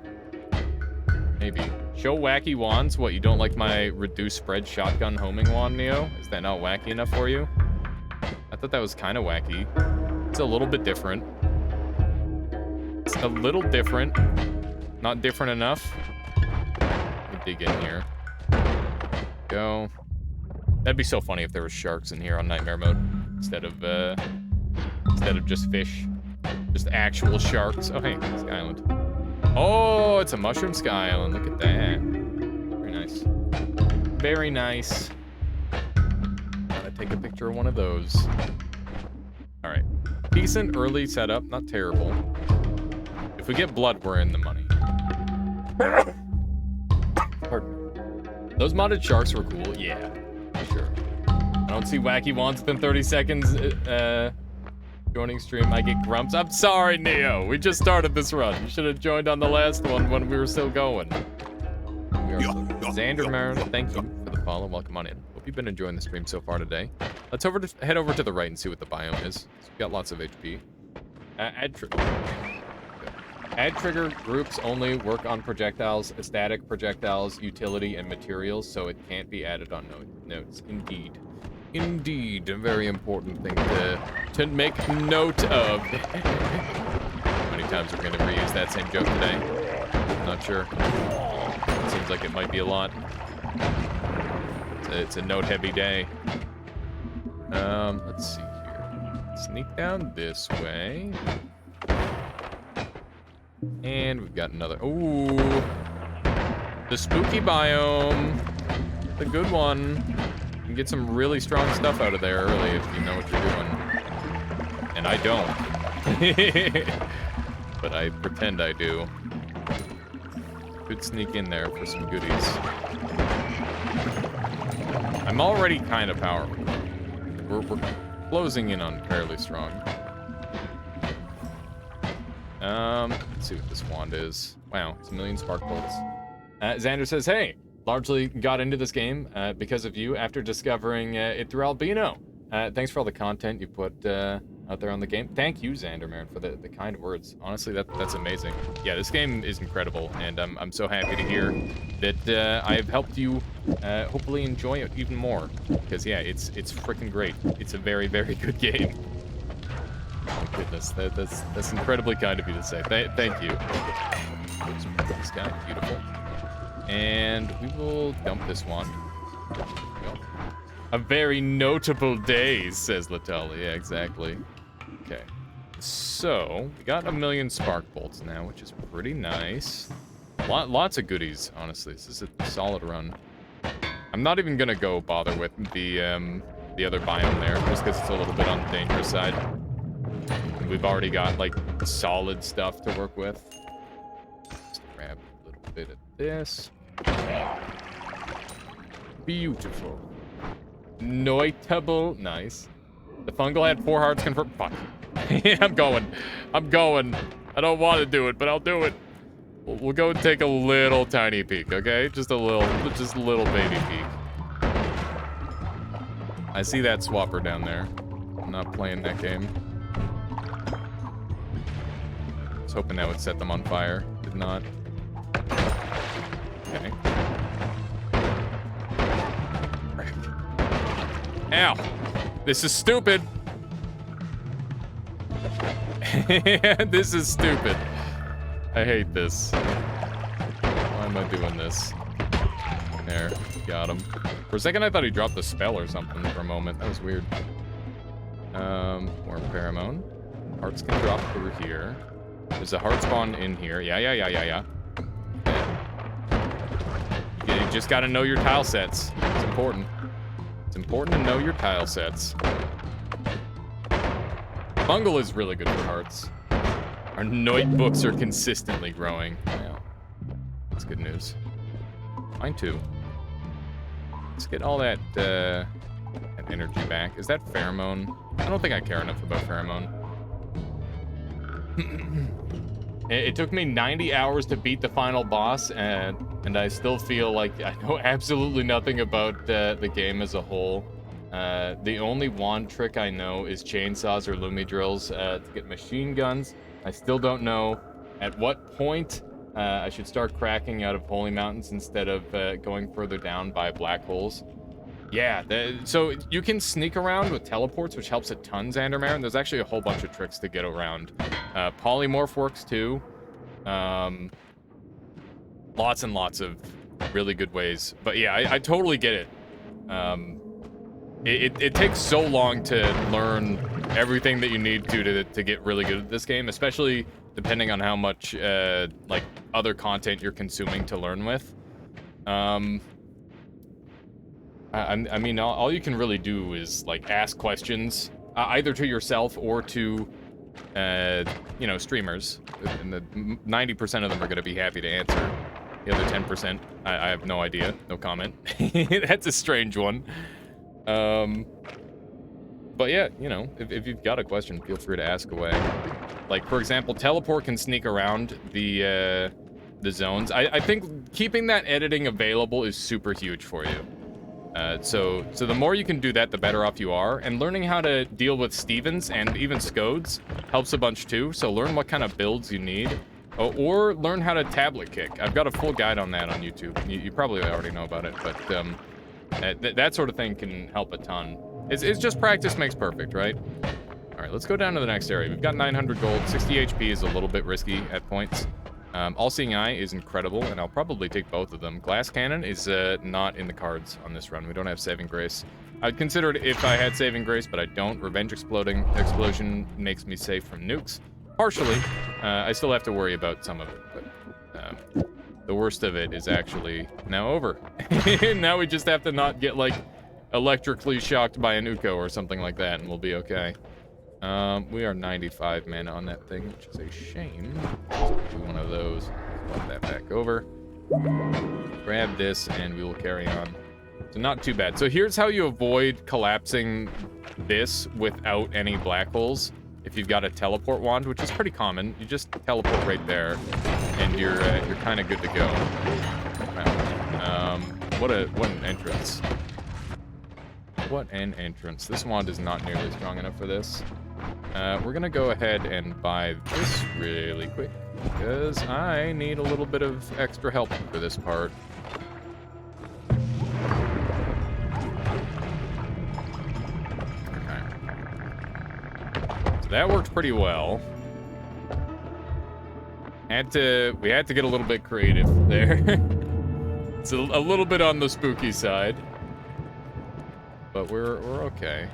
Maybe. Show wacky wands. What, you don't like my reduced spread shotgun homing wand, Neo? Is that not wacky enough for you? I thought that was kind of wacky. It's a little bit different. It's a little different. Not different enough. Let me dig in here. Go. That'd be so funny if there were sharks in here on nightmare mode instead of just fish. Just actual sharks. Oh, hey, Sky Island. Oh, it's a mushroom Sky Island. Look at that. Very nice. Very nice. Gotta take a picture of one of those. All right. Decent early setup. Not terrible. If we get blood, we're in the money. Pardon me. Those modded sharks were cool. Yeah, sure. I don't see wacky wands within 30 seconds. Joining stream, I get grumps. I'm sorry, Neo. We just started this run. You should have joined on the last one when we were still going. Xander Marin, thank you for the follow. Welcome on in. Hope you've been enjoying the stream so far today. Let's head over to the right and see what the biome is. We've got lots of HP. Add trigger groups only work on projectiles, static projectiles, utility, and materials, so it can't be added on notes. Indeed. Indeed, a very important thing to make note of. How many times we're going to reuse that same joke today? I'm not sure. It seems like it might be a lot. It's a note-heavy day. Let's see here. Sneak down this way. And we've got another. Ooh, the spooky biome, the good one. You can get some really strong stuff out of there early if you know what you're doing. And I don't. But I pretend I do. Could sneak in there for some goodies. I'm already kind of powerful. We're closing in on fairly strong. Let's see what this wand is. Wow, it's a million spark bolts. Xander says, hey, largely got into this game because of you after discovering it through Albino. Thanks for all the content you put out there on the game. Thank you, Xander Marin, for the kind words. Honestly, that's amazing. Yeah, this game is incredible, and I'm so happy to hear that I've helped you hopefully enjoy it even more. Because, yeah, it's freaking great. It's a very, very good game. Oh, goodness, that's incredibly kind of you to say. Thank you. Oops, this guy, beautiful. And we will dump this one. A very notable day, says Latali. Yeah, exactly. Okay. So, we got a million spark bolts now, which is pretty nice. Lots of goodies, honestly. This is a solid run. I'm not even gonna go bother with the other biome there, just because it's a little bit on the dangerous side. We've already got, like, solid stuff to work with. Just grab a little bit of this. Beautiful. Notable. Nice. The fungal had 4 hearts confirmed. Fuck. I'm going. I don't want to do it, but I'll do it. We'll go and take a little tiny peek, okay? Just a little baby peek. I see that swapper down there. I'm not playing that game. I was hoping that would set them on fire. Did not. Okay. Ow! This is stupid! This is stupid. I hate this. Why am I doing this? There. got him. For a second, I thought he dropped the spell or something for a moment. That was weird. More pheromone. Hearts can drop through here. There's a heart spawn in here. Yeah. You just gotta know your tile sets. It's important. It's important to know your tile sets. Bungle is really good for hearts. Our notebooks are consistently growing. Yeah. That's good news. Mine too. Let's get all that energy back. Is that pheromone? I don't think I care enough about pheromone. It took me 90 hours to beat the final boss, and I still feel like I know absolutely nothing about the game as a whole. The only wand trick I know is chainsaws or lumi drills to get machine guns. I still don't know at what point I should start cracking out of holy mountains instead of going further down by black holes. Yeah, so you can sneak around with teleports, which helps a ton, Xandermare. There's actually a whole bunch of tricks to get around. Polymorph works too. Lots and lots of really good ways. But yeah, I totally get it. It takes so long to learn everything that you need to get really good at this game, especially depending on how much like other content you're consuming to learn with. I mean, all you can really do is like ask questions, either to yourself or to, you know, streamers. And the 90% of them are going to be happy to answer. The other 10%, I have no idea, no comment. That's a strange one. But yeah, you know, if you've got a question, feel free to ask away. Like, for example, teleport can sneak around the zones. I think keeping that editing available is super huge for you. So the more you can do that, the better off you are. And learning how to deal with Stevens and even Scodes helps a bunch too. So learn what kind of builds you need. Or learn how to tablet kick. I've got a full guide on that on YouTube. You probably already know about it, but that sort of thing can help a ton. It's just practice makes perfect, right? All right, let's go down to the next area. We've got 900 gold. 60 HP is a little bit risky at points. All-Seeing Eye is incredible, and I'll probably take both of them. Glass Cannon is not in the cards on this run. We don't have Saving Grace. I'd consider it if I had Saving Grace, but I don't. Revenge Explosion makes me safe from nukes. Partially. I still have to worry about some of it, but the worst of it is actually now over. Now we just have to not get, like, electrically shocked by an Uko or something like that, and we'll be okay. We are 95 mana on that thing, which is a shame. Let's do one of those. Flip that back over. Grab this, and we will carry on. So not too bad. So here's how you avoid collapsing this without any black holes. If you've got a teleport wand, which is pretty common, you just teleport right there, and you're kind of good to go. Wow. What an entrance. What an entrance. This wand is not nearly strong enough for this. We're gonna go ahead and buy this really quick, because I need a little bit of extra help for this part. Okay. So that worked pretty well. We had to get a little bit creative there. It's a little bit on the spooky side. But we're okay.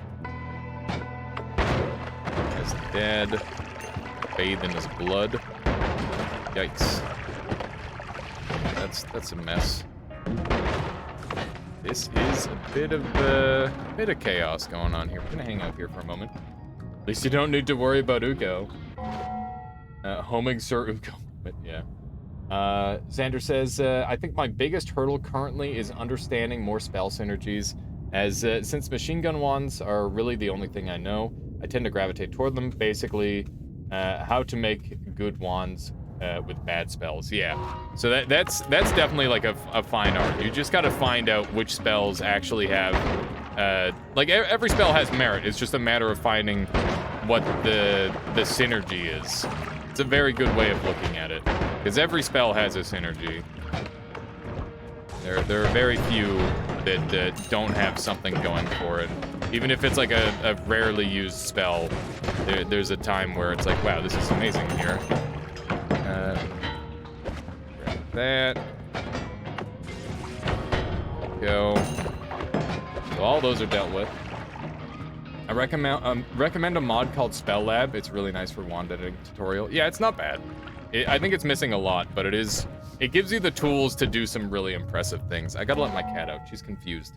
He's dead. Bathed in his blood. Yikes. That's a mess. This is a bit of chaos going on here. We're gonna hang out here for a moment. At least you don't need to worry about Uko. Homing Sir Uko. But yeah. Xander says, I think my biggest hurdle currently is understanding more spell synergies. Since machine gun wands are really the only thing I know, I tend to gravitate toward them. Basically, how to make good wands with bad spells. Yeah, so that's definitely like a fine art. You just got to find out which spells actually have, like every spell has merit. It's just a matter of finding what the synergy is. It's a very good way of looking at it, because every spell has a synergy. There are very few that don't have something going for it. Even if it's like a rarely used spell, there's a time where it's like, wow, this is amazing here. Grab that. Go. So all those are dealt with. I recommend a mod called Spell Lab. It's really nice for wand editing tutorial. Yeah, it's not bad. I think it's missing a lot, but it gives you the tools to do some really impressive things. I gotta let my cat out. She's confused.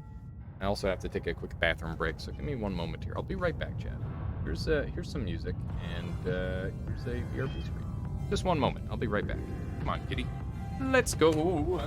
I also have to take a quick bathroom break, so give me one moment here. I'll be right back, Chad. Here's some music, and here's a BRB screen. Just one moment. I'll be right back. Come on, kitty. Let's go.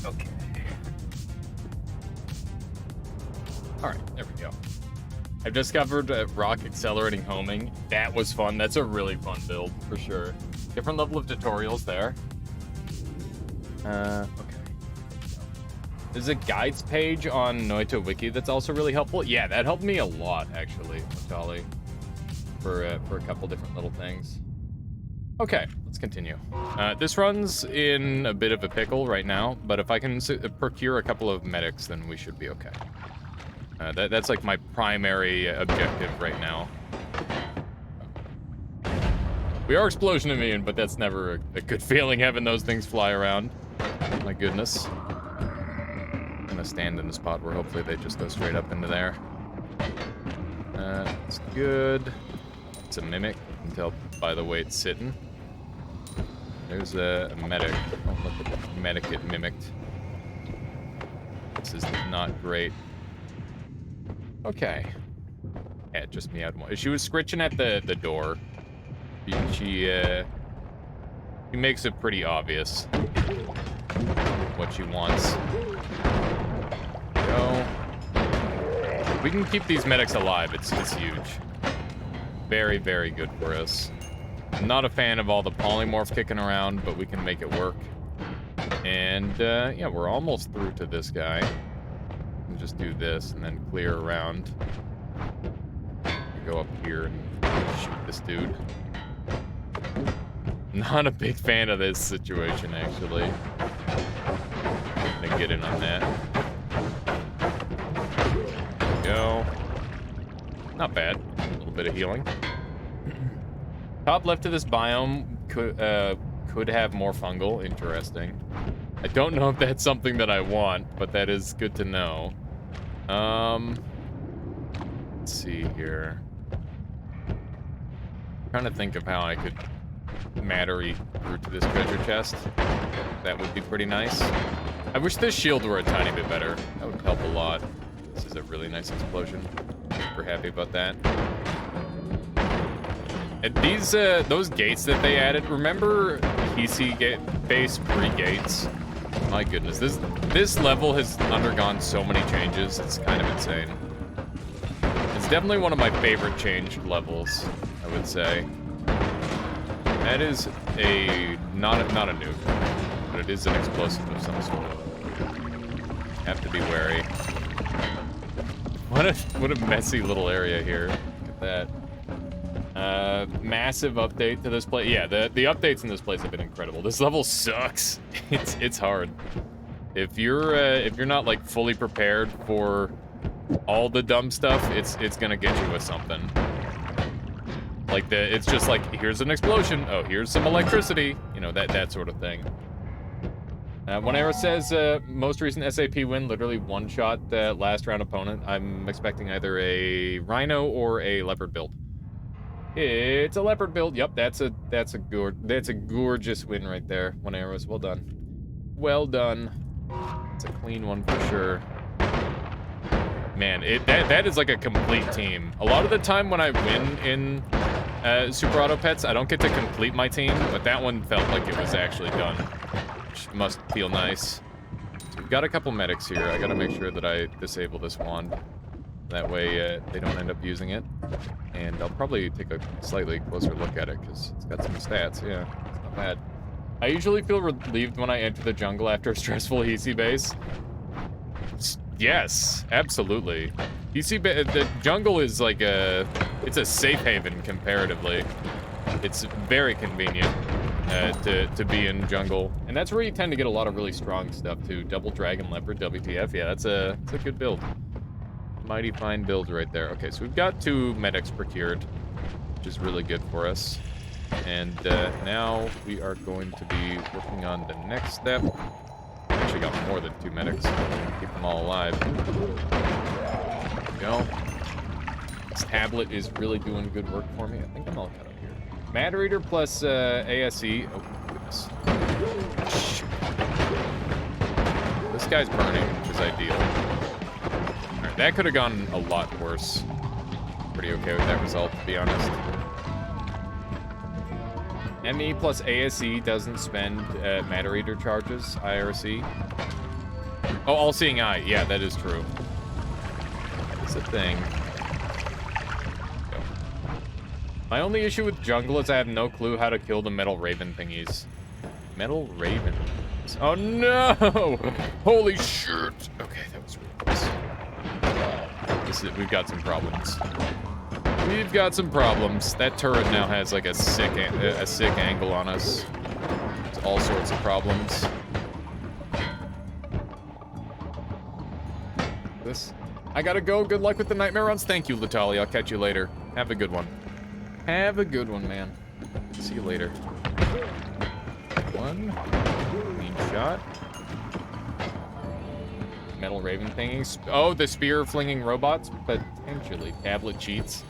Okay. Alright, there we go. I've discovered rock accelerating homing. That was fun. That's a really fun build, for sure. Different level of tutorials there. Okay. There's a guides page on Noito Wiki that's also really helpful. Yeah, that helped me a lot, actually, Charlie, for a couple different little things. Okay, let's continue. This runs in a bit of a pickle right now, but if I can procure a couple of medics, then we should be okay. That's like my primary objective right now. We are explosion immune, but that's never a good feeling having those things fly around. My goodness. I'm gonna stand in the spot where hopefully they just go straight up into there. That's good. It's a mimic. You can tell by the way it's sitting. There's a medic. Oh, look at the medic get mimicked. This is not great. Okay. Yeah, just me out. She was scritching at the door. She makes it pretty obvious what she wants. Go. We can keep these medics alive. It's huge. Very, very good for us. I'm not a fan of all the polymorph kicking around, but we can make it work. And yeah, we're almost through to this guy. We'll just do this and then clear around. Go up here and shoot this dude. Not a big fan of this situation, actually. Gonna get in on that. Go. Not bad. A little bit of healing. Top left of this biome could have more fungal. Interesting. I don't know if that's something that I want, but that is good to know. Let's see here. Trying to think of how I could mattery through to this treasure chest. That would be pretty nice. I wish this shield were a tiny bit better. That would help a lot. This is a really nice explosion. Super happy about that. And these, those gates that they added, remember PC base pre-gates? My goodness, this level has undergone so many changes, it's kind of insane. It's definitely one of my favorite changed levels, I would say. That is not a nuke, but it is an explosive of some sort. Have to be wary. What a messy little area here. Look at that. Massive update to this place. Yeah, the updates in this place have been incredible. This level sucks. It's hard. If you're not like fully prepared for all the dumb stuff, it's gonna get you with something. Like it's just like, here's an explosion. Oh, here's some electricity. You know, that sort of thing. When Arrow says most recent SAP win, literally one-shot last round opponent, I'm expecting either a Rhino or a Leopard build. It's a Leopard build. Yep, that's a gorgeous win right there. One Arrows, well done. Well done. It's a clean one for sure. Man, that is like a complete team. A lot of the time when I win in Super Auto Pets, I don't get to complete my team, but that one felt like it was actually done. Which must feel nice. So we've got a couple medics here. I gotta make sure that I disable this wand. That way they don't end up using it. And I'll probably take a slightly closer look at it because it's got some stats. Yeah, it's not bad. I usually feel relieved when I enter the jungle after a stressful EC base. Yes, absolutely. The jungle is like it's a safe haven comparatively. It's very convenient to be in jungle. And that's where you tend to get a lot of really strong stuff too. Double Dragon Leopard, WTF. Yeah, that's a good build. Mighty fine build right there. Okay, so we've got 2 medics procured, which is really good for us. And now we are going to be working on the next step. Actually got more than 2 medics. Keep them all alive. There we go. This tablet is really doing good work for me. I think I'm all cut up here. Mad Reader plus ASE. Oh, goodness. Shoot. This guy's burning, which is ideal. Alright, that could have gone a lot worse. Pretty okay with that result, to be honest. ME plus ASE doesn't spend Matter Eater charges, IRC. Oh, All-Seeing Eye. Yeah, that is true. It's a thing. Go. My only issue with jungle is I have no clue how to kill the metal raven thingies. Metal raven. Oh no! Holy shit! Okay, that was really close. We've got some problems. We've got some problems. That turret now has like a sick angle on us. It's all sorts of problems. I gotta go. Good luck with the nightmare runs. Thank you, Latali. I'll catch you later. Have a good one. Have a good one, man. See you later. One. Clean shot. Metal raven thingies. Oh, the spear flinging robots? Potentially. Tablet cheats.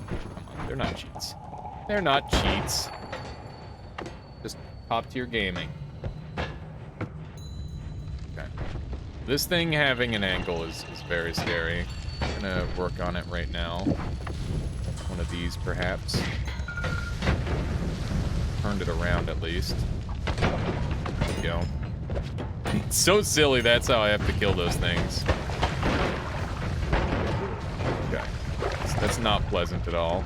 Come on, they're not cheats. They're not cheats. Just top tier gaming. Okay. This thing having an angle is very scary. I'm gonna work on it right now. One of these, perhaps. Turned it around, at least. There we go. It's so silly, that's how I have to kill those things. Okay. That's not pleasant at all.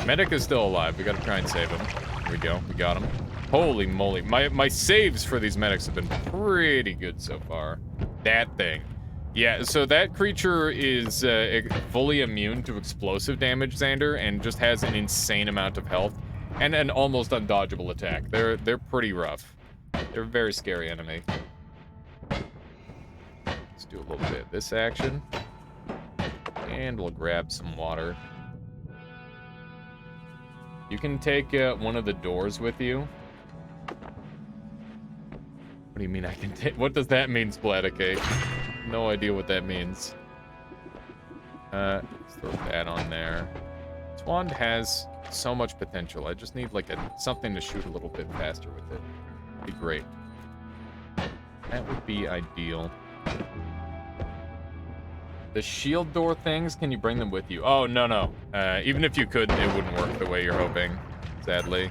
Medic is still alive. We gotta try and save him. Here we go. We got him. Holy moly. My saves for these medics have been pretty good so far. That thing. Yeah, so that creature is fully immune to explosive damage, Xander, and just has an insane amount of health and an almost undodgeable attack. They're pretty rough. They're a very scary enemy. Let's do a little bit of this action. And we'll grab some water. You can take one of the doors with you. What do you mean I can take? What does that mean, Splatacake? No idea what that means. Let's throw that on there. This wand has so much potential. I just need like something to shoot a little bit faster with it. That'd be great. That would be ideal. The shield door things, can you bring them with you? Oh, no. Even if you could, it wouldn't work the way you're hoping, sadly.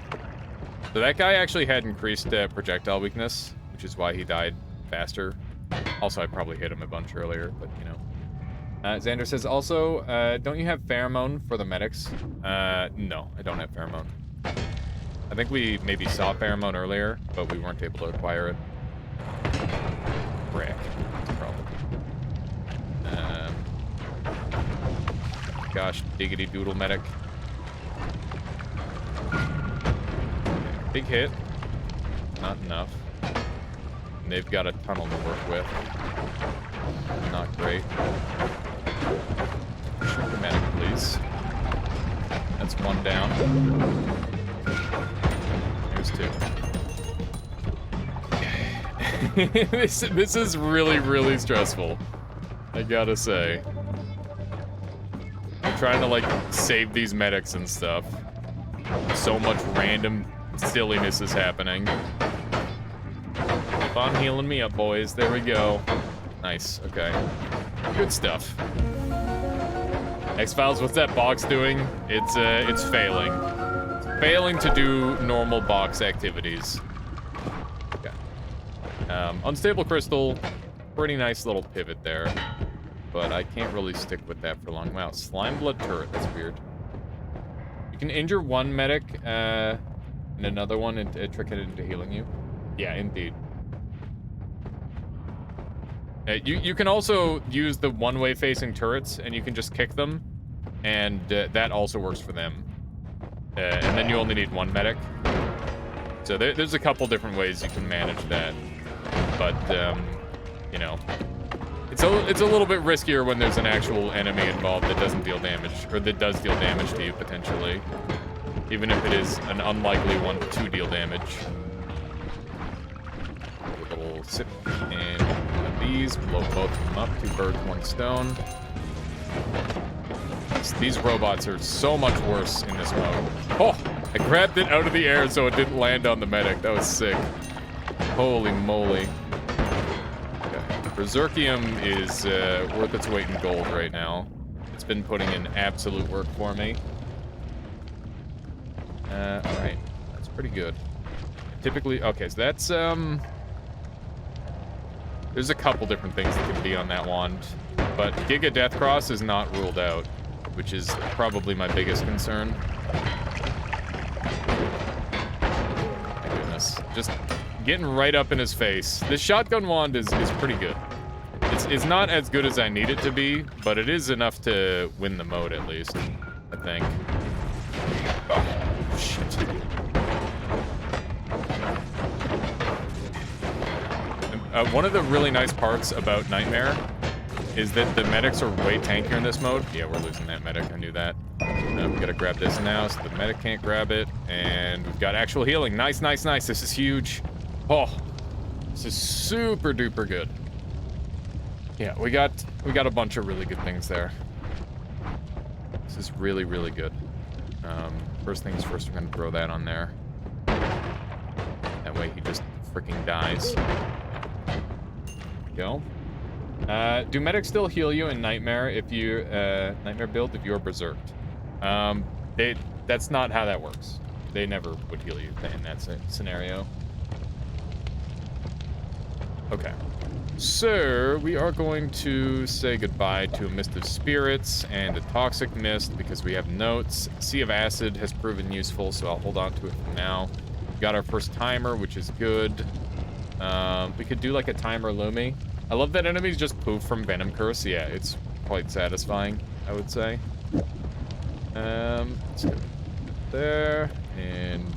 So that guy actually had increased projectile weakness, which is why he died faster. Also, I probably hit him a bunch earlier, but you know. Xander says, also, don't you have pheromone for the medics? No, I don't have pheromone. I think we maybe saw pheromone earlier, but we weren't able to acquire it. Frick. That's a problem. gosh, diggity doodle medic. Big hit. Not enough. And they've got a tunnel to work with. Not great. Shoot the medic, please. That's one down. There's two. This is really, really stressful. I gotta say. I'm trying to, like, save these medics and stuff. So much random silliness is happening. Keep on healing me up, boys. There we go. Nice. Okay. Good stuff. X-Files, what's that box doing? It's failing. It's failing to do normal box activities. Okay. Unstable crystal. Pretty nice little pivot there. But I can't really stick with that for long. Wow, slime blood turret. That's weird. You can injure one medic, and another one and trick it into healing you. Yeah, indeed. You can also use the one-way facing turrets, and you can just kick them, and that also works for them. And then you only need one medic. So there's a couple different ways you can manage that. But, you know, it's a little bit riskier when there's an actual enemy involved that doesn't deal damage, or that does deal damage to you, potentially. Even if it is an unlikely one to deal damage. A little sip, and one of these, blow both of them up, 2 birds, 1 stone. These robots are so much worse in this mode. Oh, I grabbed it out of the air so it didn't land on the medic. That was sick. Holy moly. Berserkium is worth its weight in gold right now. It's been putting in absolute work for me. Alright. That's pretty good. Typically, okay, so that's, there's a couple different things that can be on that wand. But Giga Deathcross is not ruled out, which is probably my biggest concern. My goodness. Just getting right up in his face. This shotgun wand is pretty good. It's not as good as I need it to be, but it is enough to win the mode at least, I think. Oh, shit. One of the really nice parts about Nightmare is that the medics are way tankier in this mode. Yeah, we're losing that medic, I knew that. We gotta grab this now so the medic can't grab it. And we've got actual healing. Nice, nice, nice. This is huge. Oh, this is super duper good. Yeah, we got a bunch of really good things there. This is really, really good. First things first, we're gonna throw that on there. That way he just freaking dies. There we go. Do medics still heal you in Nightmare if you, Nightmare build if you're berserked? That's not how that works. They never would heal you in that scenario. Okay. So, we are going to say goodbye to a Mist of Spirits and a Toxic Mist because we have notes. Sea of Acid has proven useful, so I'll hold on to it for now. We got our first timer, which is good. We could do like a timer Lumi. I love that enemies just poof from Venom Curse. Yeah, it's quite satisfying, I would say. Let's go there, and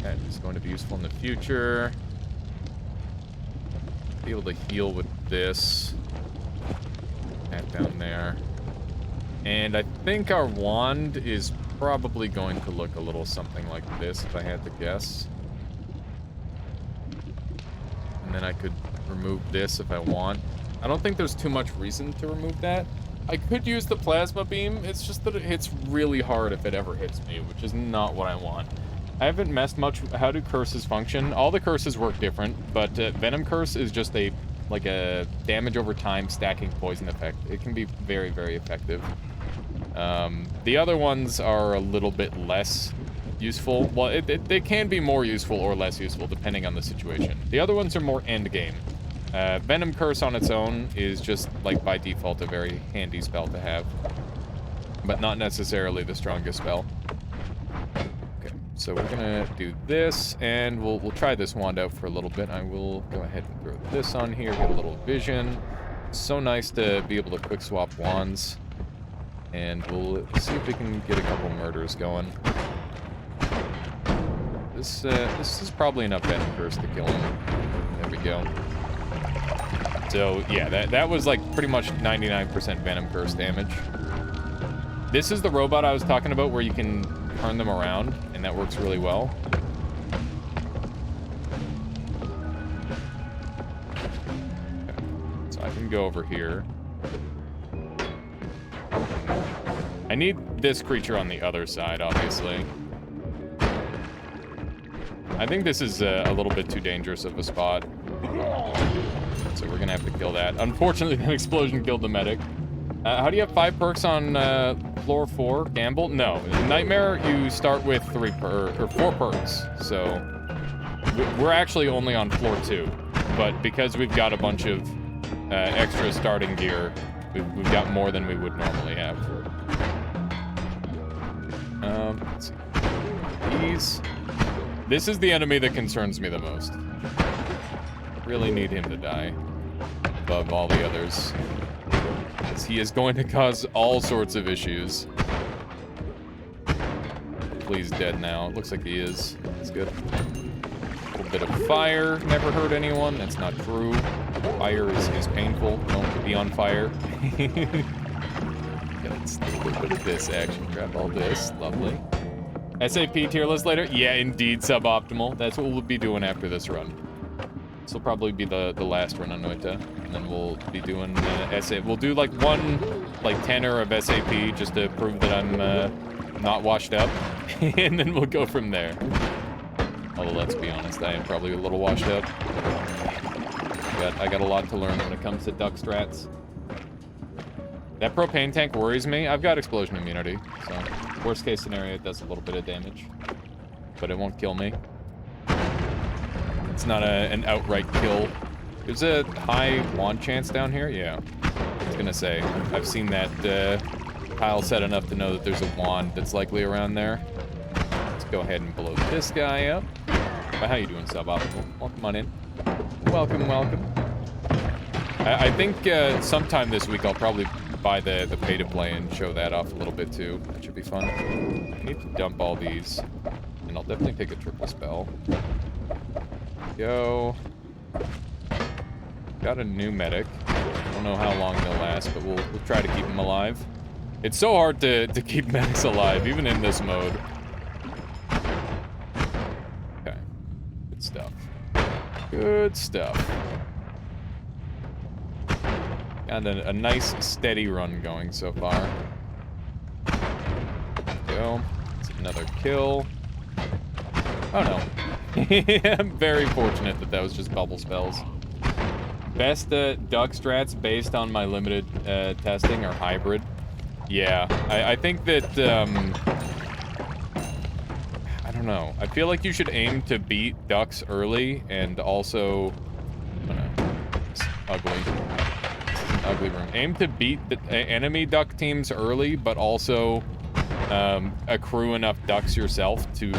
that is going to be useful in the future. Be able to heal with this. That down there. And I think our wand is probably going to look a little something like this, if I had to guess. And then I could remove this if I want. I don't think there's too much reason to remove that. I could use the plasma beam, it's just that it hits really hard if it ever hits me, which is not what I want. I haven't messed much. How do curses function? All the curses work different, but Venom Curse is just a damage over time stacking poison effect. It can be very, very effective. The other ones are a little bit less useful. Well, they can be more useful or less useful depending on the situation. The other ones are more end game. Venom Curse on its own is just, like, by default, a very handy spell to have, but not necessarily the strongest spell. So we're gonna do this, and we'll try this wand out for a little bit. I will go ahead and throw this on here, get a little vision. It's so nice to be able to quick swap wands. And we'll see if we can get a couple murders going. This is probably enough Venom Curse to kill him. There we go. So, yeah, that was like pretty much 99% Venom Curse damage. This is the robot I was talking about where you can turn them around, and that works really well. Okay. So I can go over here. I need this creature on the other side, obviously. I think this is a little bit too dangerous of a spot. So we're gonna have to kill that. Unfortunately, that explosion killed the medic. How do you have 5 perks on floor 4? Gamble? No. In Nightmare, you start with 4 perks. So we're actually only on floor 2. But because we've got a bunch of extra starting gear, we've got more than we would normally have. Let's see. This is the enemy that concerns me the most. Really need him to die above all the others, because he is going to cause all sorts of issues. Hopefully he's dead now. It looks like he is. That's good. A little bit of fire never hurt anyone. That's not true. Fire is painful. Don't be on fire. Let's do a little bit of this action. Grab all this. Lovely. SAP tier list later? Yeah, indeed, suboptimal. That's what we'll be doing after this run. This will probably be the last run on Noita, and then we'll be doing SAP. We'll do like one tenor of SAP just to prove that I'm not washed up, and then we'll go from there. Although let's be honest, I am probably a little washed up. I got a lot to learn when it comes to duck strats. That propane tank worries me. I've got explosion immunity, so worst case scenario, it does a little bit of damage, but it won't kill me. It's not an outright kill. There's a high wand chance down here. Yeah, I was gonna say I've seen that tile set enough to know that there's a wand that's likely around there. Let's go ahead and blow this guy up. How you doing, suboptimal? Welcome on in. Welcome, welcome. I think sometime this week I'll probably buy the pay-to-play and show that off a little bit too. That should be fun. I need to dump all these, and I'll definitely take a triple spell. Go. Got a new medic. Don't know how long they'll last, but we'll try to keep them alive. It's so hard to keep medics alive, even in this mode. Okay. Good stuff. Good stuff. Got a nice steady run going so far. Go. It's another kill. Oh no. I'm very fortunate that was just bubble spells. Best duck strats based on my limited testing are hybrid. Yeah, I think that, I don't know. I feel like you should aim to beat ducks early and also, oh no, it's ugly. Ugly room. Aim to beat the enemy duck teams early, but also accrue enough ducks yourself to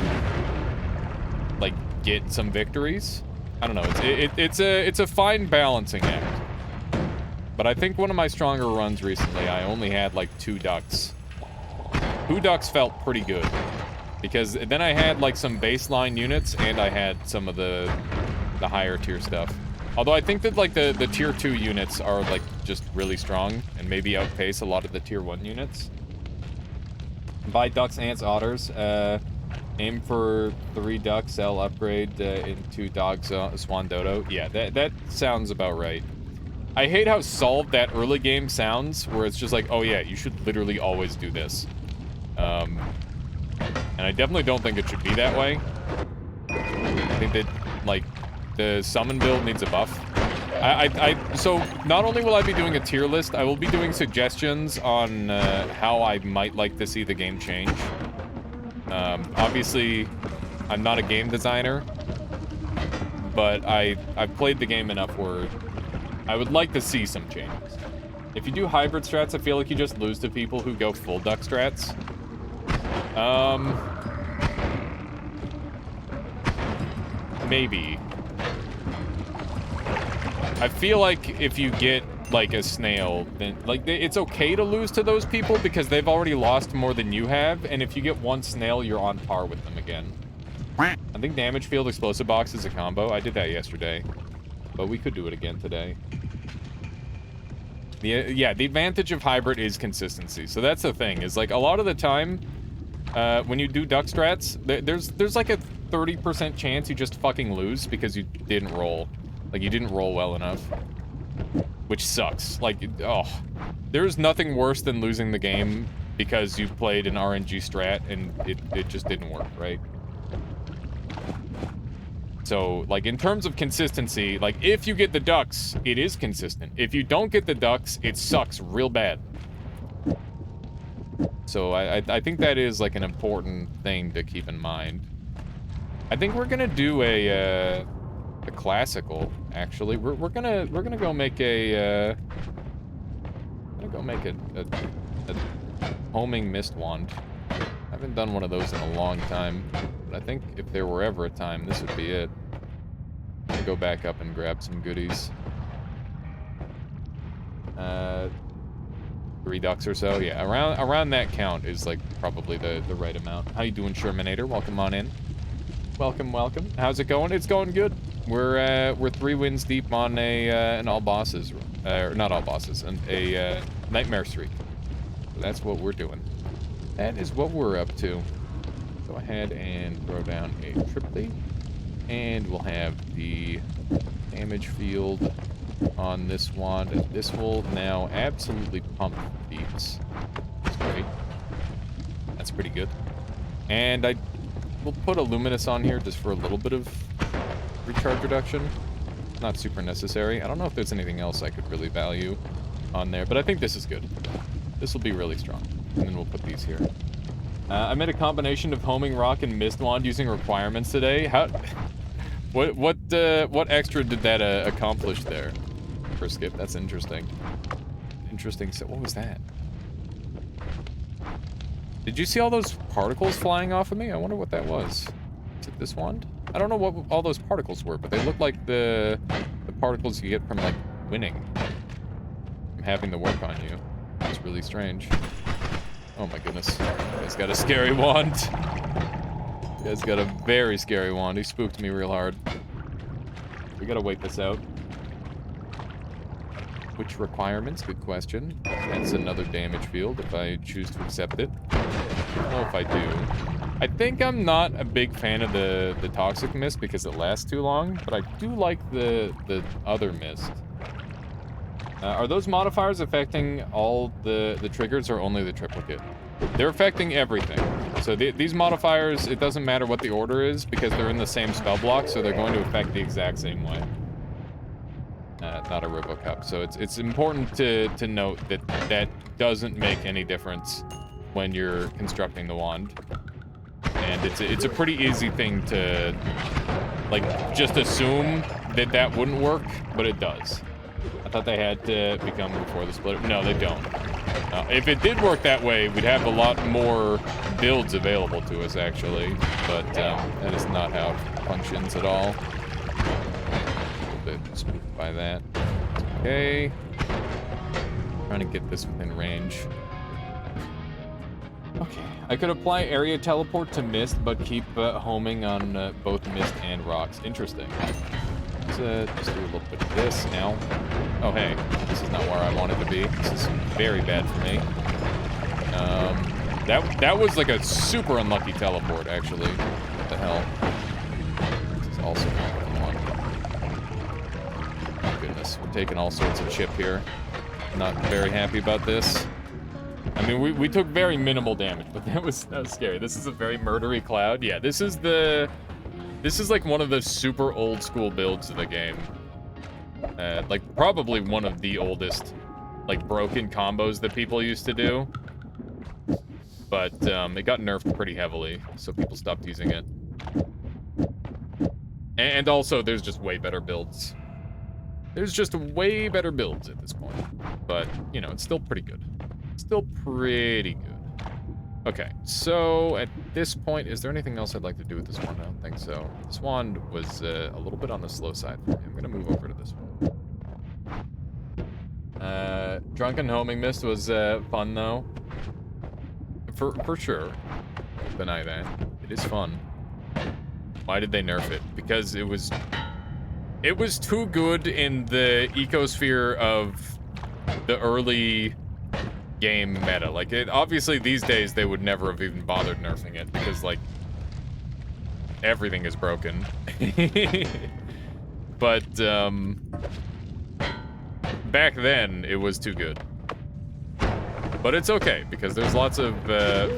like get some victories. I don't know. It's a fine balancing act. But I think one of my stronger runs recently, I only had like 2 ducks. 2 ducks felt pretty good because then I had like some baseline units and I had some of the higher tier stuff. Although I think that like the tier 2 units are like just really strong and maybe outpace a lot of the tier 1 units. Buy ducks, ants, otters. Aim for 3 ducks, sell, upgrade into dogs, swan, dodo. Yeah, that sounds about right. I hate how solved that early game sounds, where it's just like, oh yeah, you should literally always do this. And I definitely don't think it should be that way. I think that, like, the summon build needs a buff. So not only will I be doing a tier list, I will be doing suggestions on how I might like to see the game change. Obviously, I'm not a game designer, but I've played the game enough where I would like to see some changes. If you do hybrid strats, I feel like you just lose to people who go full duck strats. Maybe. I feel like if you get like a snail, then like it's okay to lose to those people because they've already lost more than you have, and if you get one snail, you're on par with them again. I think damage field explosive box is a combo. I did that yesterday, but we could do it again today. Yeah, the advantage of hybrid is consistency. So that's the thing, is like a lot of the time, when you do duck strats, there's like a 30% chance you just fucking lose because you didn't roll. Like, you didn't roll well enough. Which sucks. Like, oh. There's nothing worse than losing the game because you played an RNG strat and it just didn't work, right? So, like, in terms of consistency, like, if you get the ducks, it is consistent. If you don't get the ducks, it sucks real bad. So, I think that is, like, an important thing to keep in mind. I think we're gonna do a classical, actually. We're gonna go make a, a homing mist wand. I haven't done one of those in a long time, but I think if there were ever a time, this would be it. I'm gonna go back up and grab some goodies. 3 ducks or so, yeah. Around that count is like probably the right amount. How you doing, Shermanator? Welcome on in. Welcome. How's it going? It's going good. We're 3 wins deep on an all bosses, or not all bosses, a nightmare streak. So that's what we're doing. That is what we're up to. Go ahead and throw down a triply, and we'll have the damage field on this wand. This will now absolutely pump beats. That's great. That's pretty good. And I will put a luminous on here just for a little bit of recharge reduction. Not super necessary. I don't know if there's anything else I could really value on there, but I think this is good. This will be really strong. And then we'll put these here. I made a combination of homing rock and mist wand using requirements today. How? What extra did that accomplish there? For skip, that's interesting. Interesting. So what was that? Did you see all those particles flying off of me? I wonder what that was. Is it this wand? I don't know what all those particles were, but they look like the particles you get from like winning. From having to work on you. It's really strange. Oh my goodness. This guy's got a scary wand. This guy's got a very scary wand. He spooked me real hard. We gotta wait this out. Which requirements? Good question. That's another damage field if I choose to accept it. I don't know if I do. I think I'm not a big fan of the toxic mist because it lasts too long, but I do like the other mist. Are those modifiers affecting all the triggers or only the triplicate? They're affecting everything. So these modifiers, it doesn't matter what the order is because they're in the same spell block, so they're going to affect the exact same way. Not a RoboCup. So it's important to note that doesn't make any difference when you're constructing the wand. And it's a pretty easy thing to, like, just assume that wouldn't work, but it does. I thought they had to become before the splitter. No, they don't. If it did work that way, we'd have a lot more builds available to us, actually. But that is not how it functions at all. A little bit spooked by that. Okay. Trying to get this within range. Okay. I could apply area teleport to mist, but keep homing on both mist and rocks. Interesting. Let's just do a little bit of this now. Oh, hey. This is not where I wanted to be. This is very bad for me. That was like a super unlucky teleport, actually. What the hell? This is also not what I want. Oh, goodness. We're taking all sorts of chip here. Not very happy about this. I mean, we took very minimal damage, but that was scary. This is a very murdery cloud. Yeah, this is like one of the super old school builds of the game. Like probably one of the oldest, like, broken combos that people used to do. But it got nerfed pretty heavily, so people stopped using it. And also, there's just way better builds. There's just way better builds at this point. But, you know, it's still pretty good. Still pretty good. Okay, so at this point, is there anything else I'd like to do with this wand? I don't think so. This wand was a little bit on the slow side for me. I'm going to move over to this one. Drunken Homing Mist was fun though. For sure. Don't deny that. It is fun. Why did they nerf it? Because it was too good in the ecosphere of the early game meta. Like, obviously these days they would never have even bothered nerfing it because, like, everything is broken. But, back then it was too good. But it's okay, because there's lots of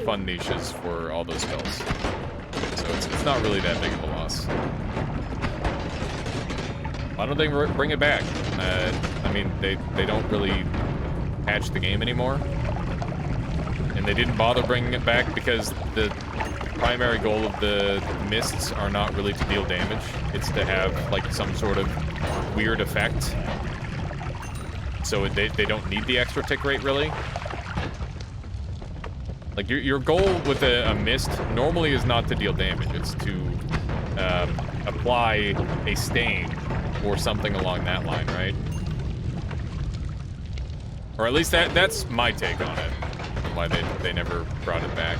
fun niches for all those spells. So it's not really that big of a loss. Why don't they bring it back? I mean, they don't really patch the game anymore. And they didn't bother bringing it back because the primary goal of the mists are not really to deal damage. It's to have, like, some sort of weird effect. So they don't need the extra tick rate, really. Like, your goal with a mist normally is not to deal damage. It's to apply a stain or something along that line, right? Or at least that's my take on it, and why they never brought it back.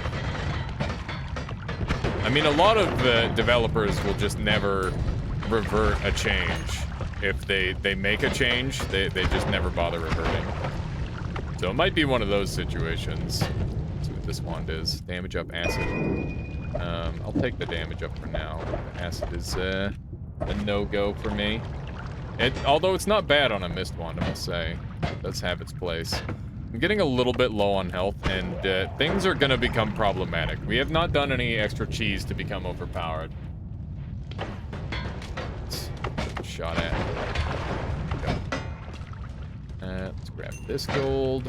I mean, a lot of developers will just never revert a change. If they make a change, they just never bother reverting. So it might be one of those situations. Let's see what this wand is. Damage up acid. I'll take the damage up for now. The acid is a no-go for me. Although it's not bad on a mist wand, I must say. It does have its place. I'm getting a little bit low on health, and things are gonna become problematic. We have not done any extra cheese to become overpowered. Shot at. Let's grab this gold.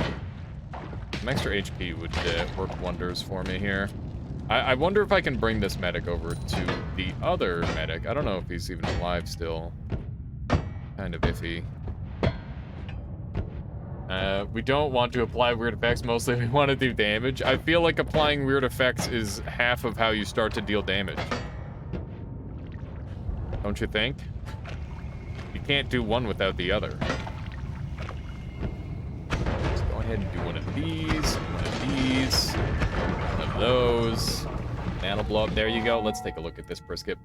Some extra HP would work wonders for me here. I wonder if I can bring this medic over to the other medic. I don't know if he's even alive still. Kind of iffy. We don't want to apply weird effects, mostly we want to do damage. I feel like applying weird effects is half of how you start to deal damage. Don't you think? You can't do one without the other. Let's go ahead and do one of these, one of those. That'll blow up. There you go. Let's take a look at this Priskip.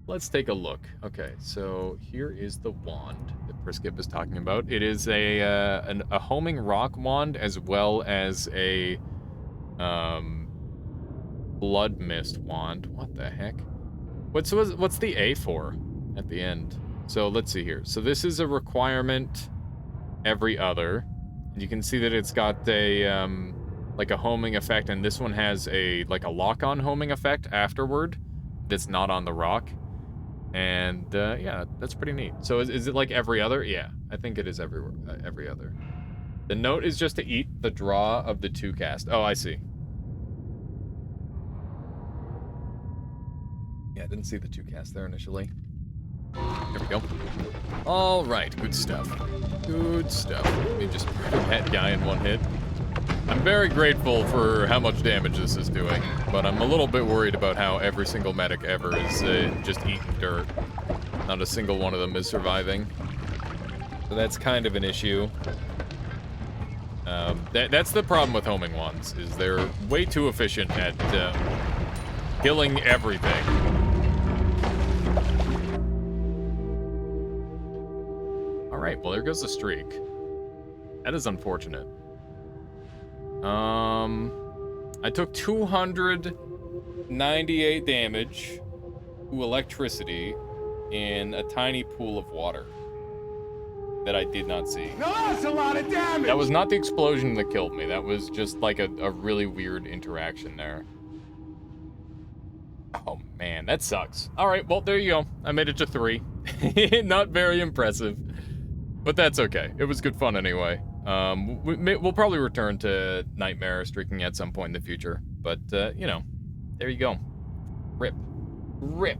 Let's take a look. Okay, so here is the wand that Priskip is talking about. It is a homing rock wand as well as a blood mist wand. What the heck? What's the A for at the end? So let's see here. So this is a requirement every other. You can see that it's got a like a homing effect, and this one has a like a lock-on homing effect afterward that's not on the rock. And yeah, that's pretty neat. So is it like every other? Yeah, I think it is every other. The note is just to eat the draw of the 2 cast. Oh, I see. Yeah, I didn't see the 2 cast there initially. There we go. All right, good stuff. Good stuff. Let me just put that guy in one hit. I'm very grateful for how much damage this is doing, but I'm a little bit worried about how every single medic ever is just eating dirt. Not a single one of them is surviving. So that's kind of an issue. That's the problem with homing wands, is they're way too efficient at killing everything. Alright, well there goes the streak. That is unfortunate. I took 298 damage to electricity in a tiny pool of water that I did not see. No, that's a lot of damage! That was not the explosion that killed me. That was just like a really weird interaction there. Oh man, that sucks. Alright, well there you go. I made it to 3. Not very impressive. But that's okay. It was good fun anyway. We'll probably return to Nightmare streaking at some point in the future. But, you know, there you go. Rip. Rip.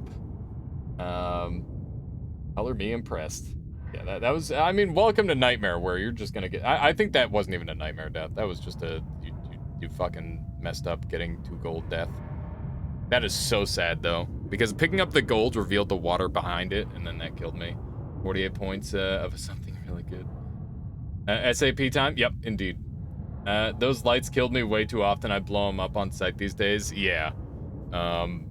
Color me impressed. Yeah, that was, I mean, welcome to Nightmare, where you're just gonna get, I think that wasn't even a Nightmare death. That was just you fucking messed up getting 2 gold death. That is so sad, though, because picking up the gold revealed the water behind it, and then that killed me. 48 points of something really good. SAP time? Yep, indeed. Those lights killed me way too often. I blow them up on site these days. Yeah.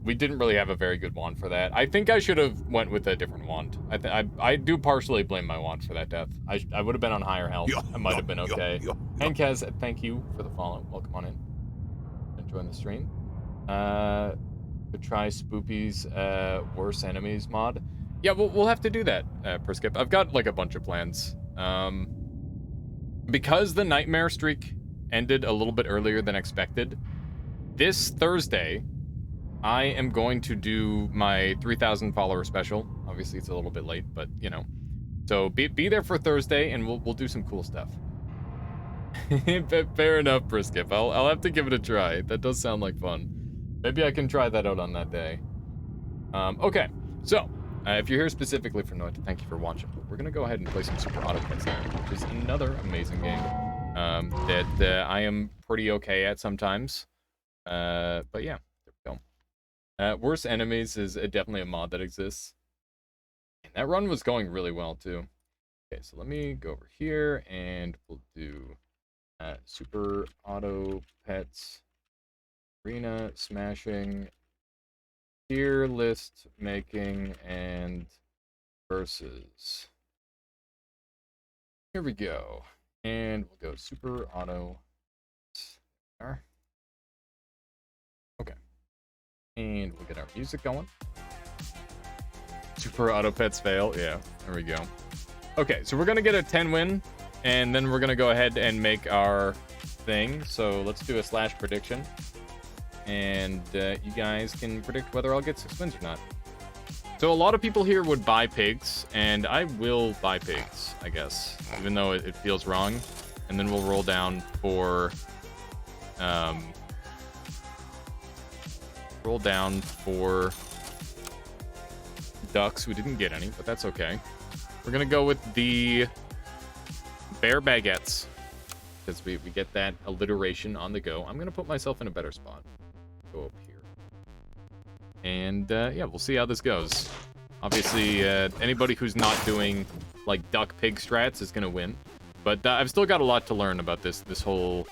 We didn't really have a very good wand for that. I think I should have went with a different wand. I do partially blame my wand for that death. I would have been on higher health. I might have been okay. And Kaz, thank you for the follow. Welcome on in. Enjoying the stream. To try Spoopy's worse enemies mod. Yeah, we'll have to do that, Perskip. I've got like a bunch of plans. Because the nightmare streak ended a little bit earlier than expected, this Thursday, I am going to do my 3,000 follower special. Obviously, it's a little bit late, but, you know. So be there for Thursday, and we'll do some cool stuff. Fair enough, Briskip. I'll have to give it a try. That does sound like fun. Maybe I can try that out on that day. Okay, so if you're here specifically for Noit, thank you for watching. We're gonna go ahead and play some Super Auto Pets now, which is another amazing game that I am pretty okay at sometimes. But yeah, there we go. Worse enemies is definitely a mod that exists. And that run was going really well too. Okay, so let me go over here and we'll do Super Auto Pets, Arena Smashing, tier list making, and versus. Here we go. And we'll go Super Auto. There. Okay. And we'll get our music going. Super Auto Pets fail. Yeah, there we go. Okay, so we're gonna get a 10 win, and then we're gonna go ahead and make our thing. So let's do a slash prediction. And you guys can predict whether I'll get 6 wins or not. So a lot of people here would buy pigs, and I will buy pigs, I guess, even though it feels wrong. And then we'll roll down for ducks. We didn't get any, but that's okay. We're gonna go with the bear baguettes because we get that alliteration on the go. I'm gonna put myself in a better spot. Go up here. And yeah, we'll see how this goes. Obviously, anybody who's not doing like duck pig strats is gonna win. But I've still got a lot to learn about this whole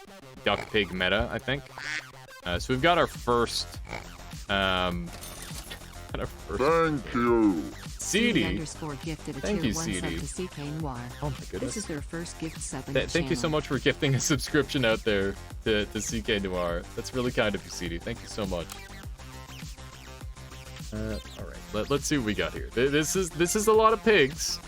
duck pig meta, I think. So we've got our first. Thank you. CD. Thank you, CD. Oh my goodness. This is their first gift sub. Thank you so much for gifting a subscription out there to CK Noir. That's really kind of you, CD. Thank you so much. All right, let's see what we got here. This is a lot of pigs.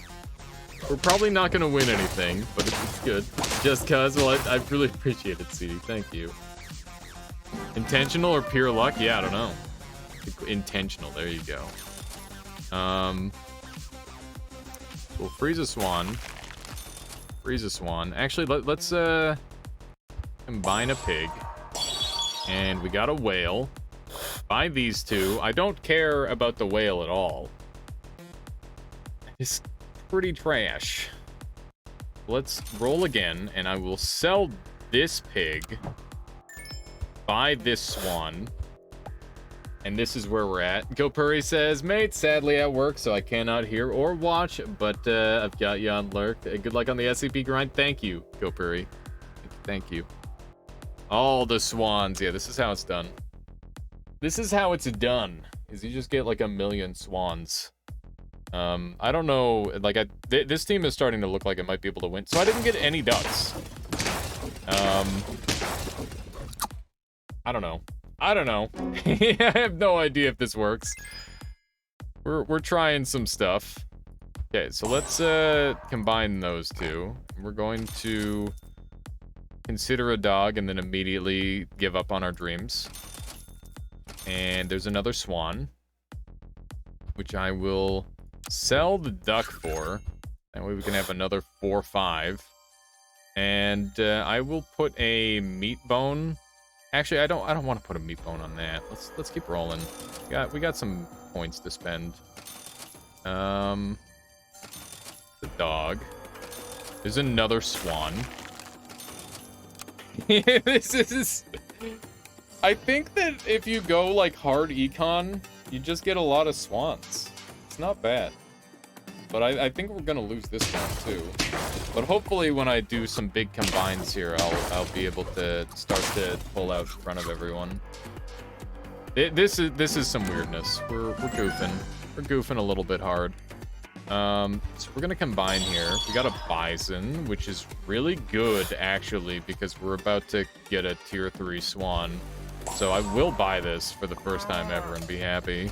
We're probably not gonna win anything, but it's good. Just cause, well, I really appreciate it, CD. Thank you. Intentional or pure luck? Yeah, I don't know. Intentional. There you go. We'll freeze a swan. Freeze a swan. Actually, let's combine a pig. And we got a whale. Buy these two. I don't care about the whale at all. It's pretty trash. Let's roll again, and I will sell this pig. Buy this swan. And this is where we're at. Go Purry says, mate, sadly at work, so I cannot hear or watch, but I've got you on lurk. Good luck on the SCP grind. Thank you, Go Purry. Thank you. All the swans. Yeah, this is how it's done. This is how it's done, is you just get like 1,000,000 swans. I don't know, like, this team is starting to look like it might be able to win. So I didn't get any ducks. I don't know. I have no idea if this works. We're trying some stuff. Okay, so let's combine those two. We're going to consider a dog and then immediately give up on our dreams. And there's another swan, which I will sell the duck for. That way we can have another 4-5. And I will put a meat bone. Actually, I don't want to put a meat bone on that. Let's keep rolling. We got some points to spend. The dog. There's another swan. This is. I think that if you go like hard econ, you just get a lot of swans. It's not bad. But I think we're gonna lose this one too. But hopefully when I do some big combines here, I'll be able to start to pull out in front of everyone. This is some weirdness. We're goofing. We're goofing a little bit hard. So we're gonna combine here. We got a bison, which is really good actually, because we're about to get a tier 3 swan. So I will buy this for the first time ever and be happy.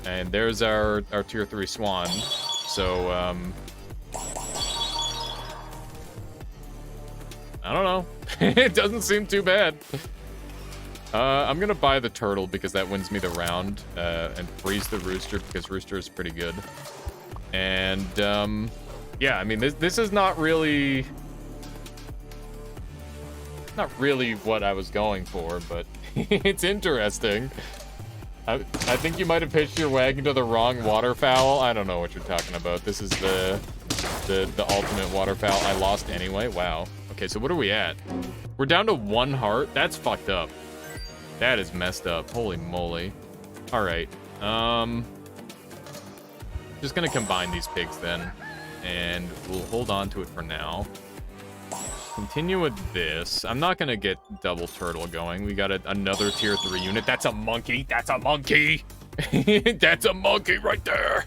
And there's our tier 3 swan. So I don't know. It doesn't seem too bad. I'm gonna buy the turtle because that wins me the round, and freeze the rooster because rooster is pretty good. And yeah, I mean this is not really what I was going for, but it's interesting. I think you might have pitched your wagon to the wrong waterfowl. I don't know what you're talking about. This is the ultimate waterfowl. I lost anyway. Wow. Okay, so what are we at? We're down to 1 heart. That's fucked up. That is messed up. Holy moly. All right. Just gonna combine these pigs then, and we'll hold on to it for now. Continue with this. I'm not gonna get double turtle going. We got another tier 3 unit. That's a monkey. That's a monkey. That's a monkey right there.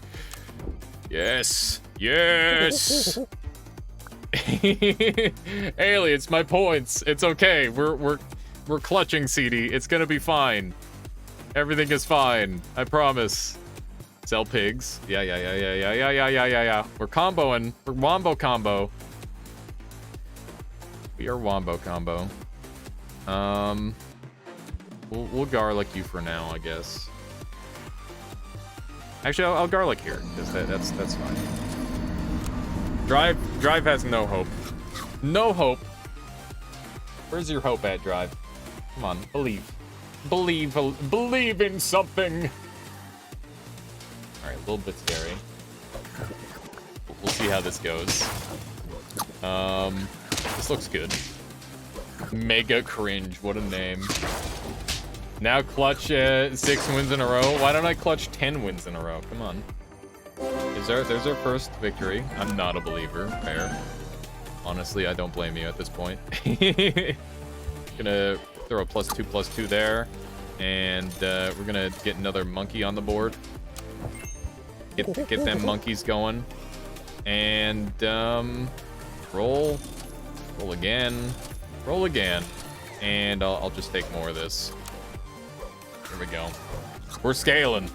Yes. Yes. Ailey, it's my points. It's okay. We're clutching, CD. It's gonna be fine. Everything is fine. I promise. Sell pigs. Yeah. We're comboing. We're wombo combo. We are wombo combo. We'll garlic you for now, I guess. Actually, I'll garlic here because that's fine. Drive has no hope. No hope. Where's your hope at, Drive? Come on, believe in something. All right, a little bit scary. We'll see how this goes. This looks good. Mega cringe, what a name. Now clutch 6 wins in a row. Why don't I clutch 10 wins in a row? Come on. There's our first victory. I'm not a believer. Fair. Honestly, I don't blame you at this point. Gonna throw a +2/+2 there. And we're gonna get another monkey on the board. Get them monkeys going. And roll again. Roll again. And I'll just take more of this. Here we go. We're scaling.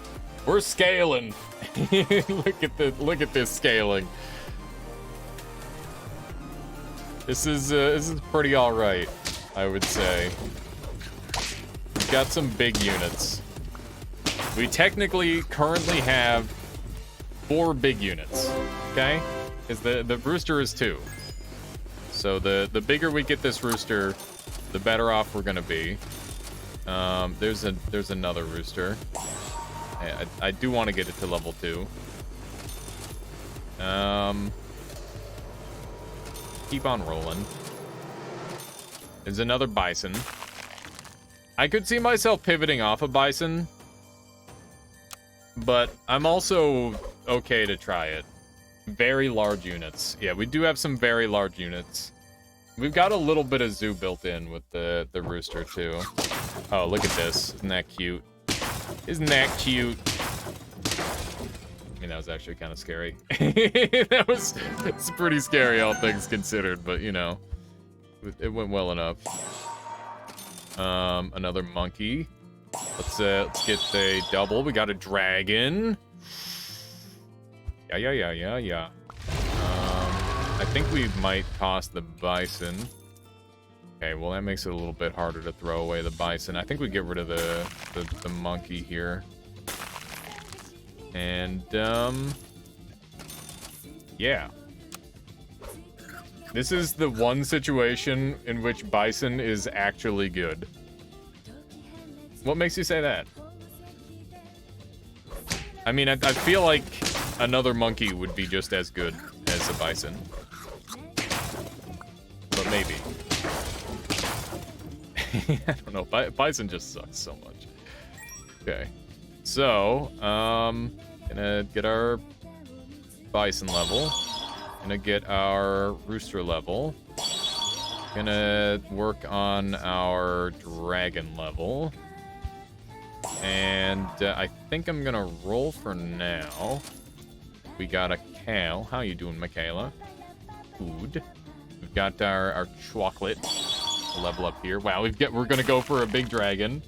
We're scaling. Look at this scaling. This is pretty all right, I would say. We've got some big units. We technically currently have 4 big units. Okay? Because the rooster is 2. So the bigger we get this rooster, the better off we're gonna be. There's another rooster. I do want to get it to level 2. Keep on rolling. There's another bison. I could see myself pivoting off a bison, but I'm also okay to try it. Very large units. Yeah, we do have some very large units. We've got a little bit of zoo built in with the rooster too. Oh, look at this. Isn't that cute? Isn't that cute? I mean, that was actually kind of scary. It's pretty scary, all things considered, but you know, it went well enough. Another monkey. Let's get a double. We got a dragon. Yeah. I think we might toss the bison. Okay, well that makes it a little bit harder to throw away the bison. I think we get rid of the monkey here. And yeah. This is the one situation in which bison is actually good. What makes you say that? I mean, I feel like another monkey would be just as good as a bison. But maybe. I don't know. Bison just sucks so much. Okay. So, gonna get our bison level. Gonna get our rooster level. Gonna work on our dragon level. And I think I'm gonna roll for now. We got a cow. How you doing, Michaela? Food. We've got our chocolate level up here. Wow, we're gonna go for a big dragon.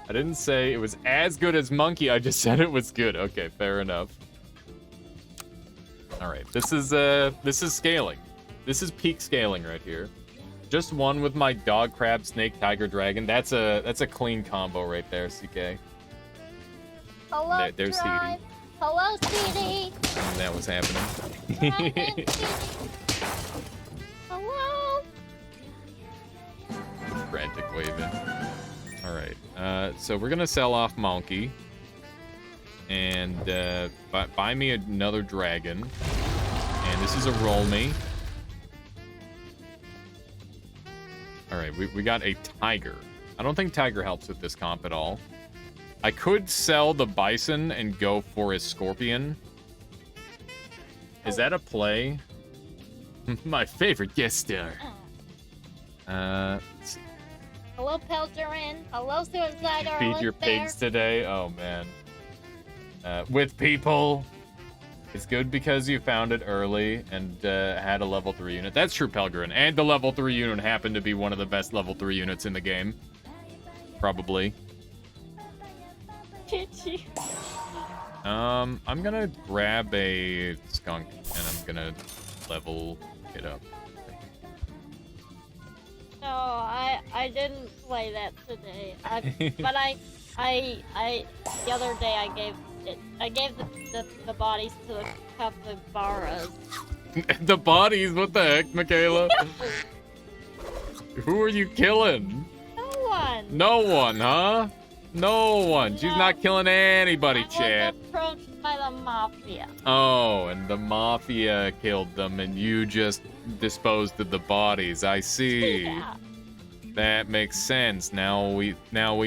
I didn't say it was as good as monkey. I just said it was good. Okay, fair enough. All right, this is scaling. This is peak scaling right here. Just one with my dog, crab, snake, tiger, dragon. That's a clean combo right there, CK. Hello, There's Tribe. Edie. Hello, Sweetie. That was happening. Hello. Frantic waving. All right, so we're gonna sell off Monkey and buy me another dragon. And this is a roll me. All right, we got a tiger. I don't think tiger helps with this comp at all. I could sell the bison and go for a scorpion. Is that a play? My favorite guest star. Let's see. Hello, Pelterin. Hello, Suicide Feed your pigs today. Oh man. With people. It's good because you found it early and had a level 3 unit. That's true, Pelgrin. And the level 3 unit happened to be one of the best level 3 units in the game. Probably. I'm gonna grab a skunk and I'm gonna level it up. No, I didn't play that today. But the other day I gave the bodies to the capybaras. The bodies? What the heck, Michaela? Who are you killing? No one. No one, huh? No one. She's not killing anybody, chat. I was approached by the mafia. Oh, and the mafia killed them, and you just disposed of the bodies. I see. Yeah. That makes sense. Now we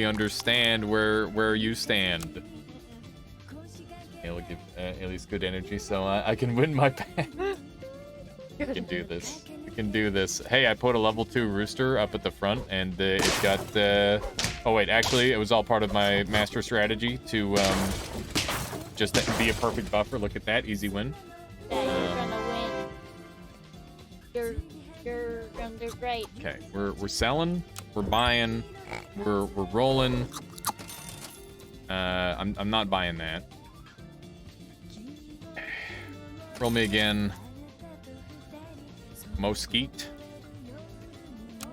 understand where you stand. It'll give at least good energy, so I can win my path. We can do this. We can do this. Hey, I put a level 2 rooster up at the front, and it's got. Oh wait, actually, it was all part of my master strategy to just be a perfect buffer. Look at that, easy win. Yeah, you're gonna win. You're gonna do great. Okay, we're selling, we're buying, we're rolling. I'm not buying that. Roll me again. Mosquito.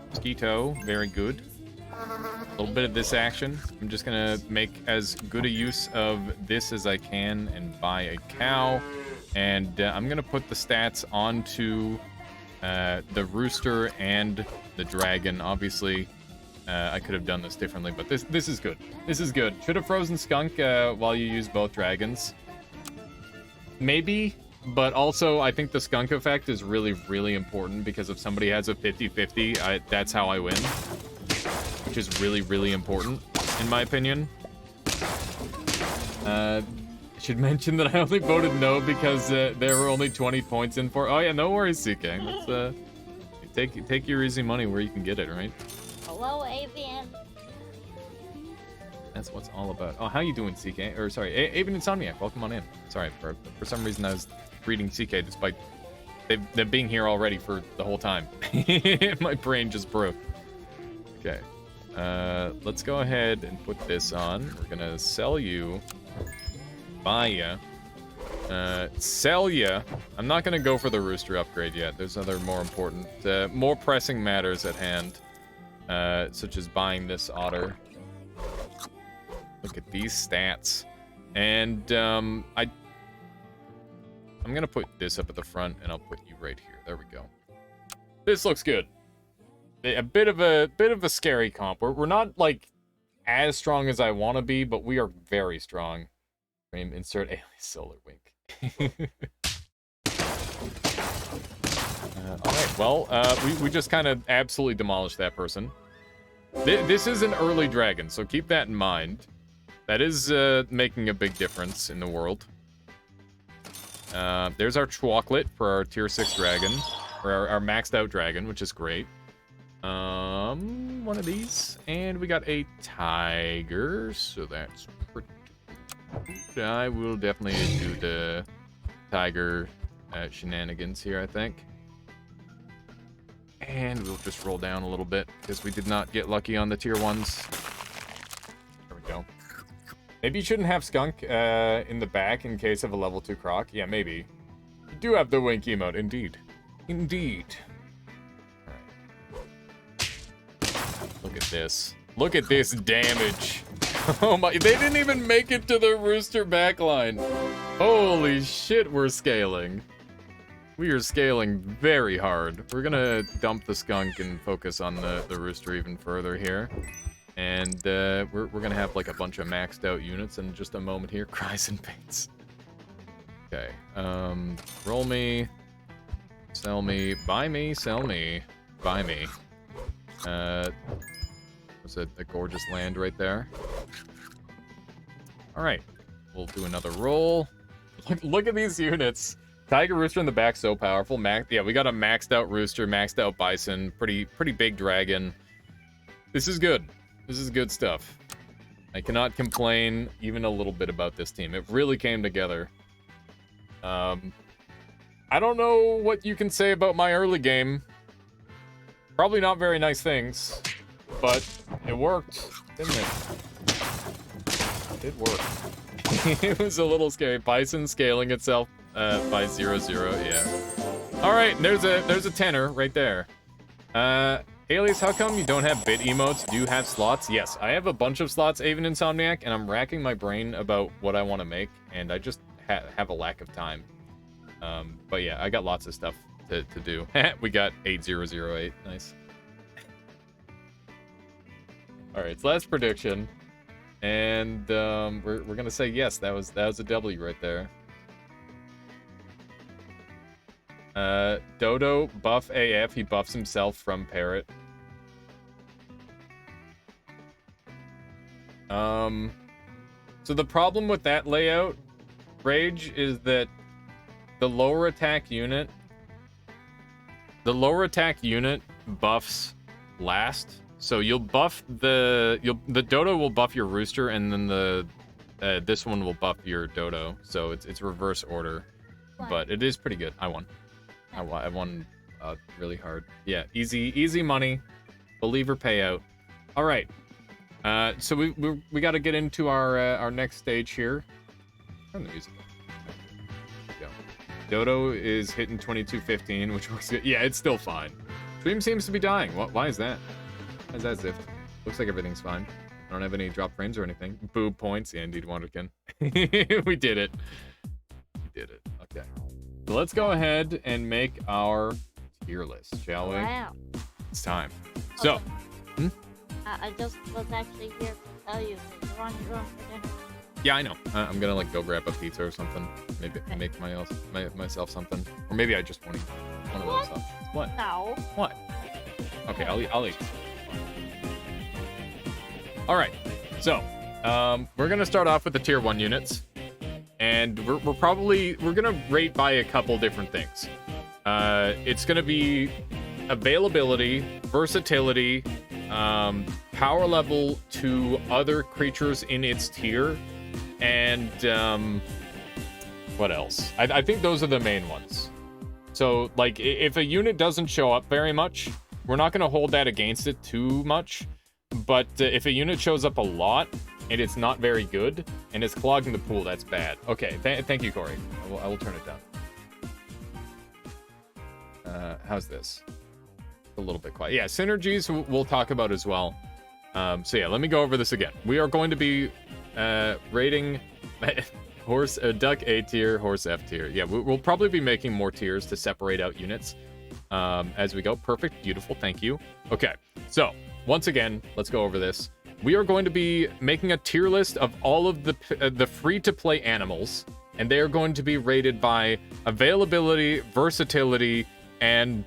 Mosquito, very good. A little bit of this action. I'm just gonna make as good a use of this as I can and buy a cow. And I'm gonna put the stats onto the rooster and the dragon. Obviously, I could have done this differently, but this is good. This is good. Should have frozen skunk while you use both dragons. Maybe, but also I think the skunk effect is really, really important because if somebody has a 50-50, that's how I win. Which is really, really important, in my opinion. I should mention that I only voted no because there were only 20 points in for. Oh yeah, no worries, CK. Let's take your easy money where you can get it, right? Hello, Avian. That's what's all about. Oh, how you doing, CK? Or sorry, Avian Insomniac. Welcome on in. Sorry, for some reason I was reading CK despite them being here already for the whole time. My brain just broke. Okay. Let's go ahead and put this on. We're gonna sell you, buy ya, sell ya. I'm not gonna go for the rooster upgrade yet. There's other more important, more pressing matters at hand, such as buying this otter. Look at these stats, and I'm gonna put this up at the front, and I'll put you right here. There we go. This looks good. A bit of a scary comp. We're not like as strong as I want to be, but we are very strong. Insert Alias Solar Wink. All right. Well, we just kind of absolutely demolished that person. This is an early dragon, so keep that in mind. That is making a big difference in the world. There's our chocolate for our tier 6 dragon, or our maxed out dragon, which is great. One of these, and we got a tiger, so that's pretty good. I will definitely do the tiger shenanigans here, I think. And we'll just roll down a little bit, because we did not get lucky on the tier 1s. There we go. Maybe you shouldn't have skunk in the back in case of a level 2 croc. Yeah, maybe. You do have the wink emote, indeed. Indeed. Alright. Look at this. Look at this damage. Oh my, they didn't even make it to the rooster backline. Holy shit, we're scaling. We are scaling very hard. We're gonna dump the skunk and focus on the rooster even further here. And we're gonna have like a bunch of maxed out units in just a moment here. Cries and pains. Okay. Roll me. Sell me. Buy me. Sell me. Buy me. Was it a gorgeous land right there? Alright. We'll do another roll. Look at these units. Tiger Rooster in the back, so powerful. Yeah, we got a maxed out Rooster, maxed out Bison, pretty big Dragon. This is good. This is good stuff. I cannot complain even a little bit about this team. It really came together. I don't know what you can say about my early game. Probably not very nice things, but it worked, didn't it? It worked. It was a little scary. Bison scaling itself by 0-0, yeah. All right, there's a tenor right there. Alias, how come you don't have bit emotes? Do you have slots? Yes, I have a bunch of slots, Aven Insomniac, and I'm racking my brain about what I want to make, and I just have a lack of time. But yeah, I got lots of stuff to do. We got 8008, nice. All right, so last prediction, and we're gonna say yes. That was a W right there. Dodo buff AF. He buffs himself from Parrot. So the problem with that layout, Rage, is that the lower attack unit buffs last. So you'll buff the Dodo will buff your Rooster, and then this one will buff your Dodo. So it's reverse order, but it is pretty good. I won really hard. Yeah, easy money, believer payout. All right. So we got to get into our next stage here. Turn the music on. There we go. Dodo is hitting 2215, which works good. Yeah, it's still fine. Stream seems to be dying. Why is that? Why is that Zift? Looks like everything's fine. I don't have any drop frames or anything. Boob points. Yeah, indeed, Wonderkin. We did it. We did it. Okay. So let's go ahead and make our tier list, shall we? Wow. It's time. So. I just was actually here to tell you that you're on your own for dinner. Yeah, I know. I'm gonna like go grab a pizza or something. Maybe make myself something, or maybe I just want to eat one of those options. What? No. What? Okay, I'll eat. All right. So, we're gonna start off with the tier 1 units, and we're gonna rate by a couple different things. It's gonna be availability, versatility, power level to other creatures in its tier, and what else? I think those are the main ones. So like if a unit doesn't show up very much, we're not going to hold that against it too much, but if a unit shows up a lot and it's not very good and it's clogging the pool, that's bad. Okay, thank you, Corey. I will turn it down. How's this? A little bit quiet. Yeah, synergies we'll talk about as well. So yeah, let me go over this again. We are going to be rating duck A tier, horse F tier. Yeah, we'll probably be making more tiers to separate out units as we go. Perfect, beautiful, thank you. Okay, so once again, let's go over this. We are going to be making a tier list of all of the free-to-play animals, and they are going to be rated by availability, versatility, and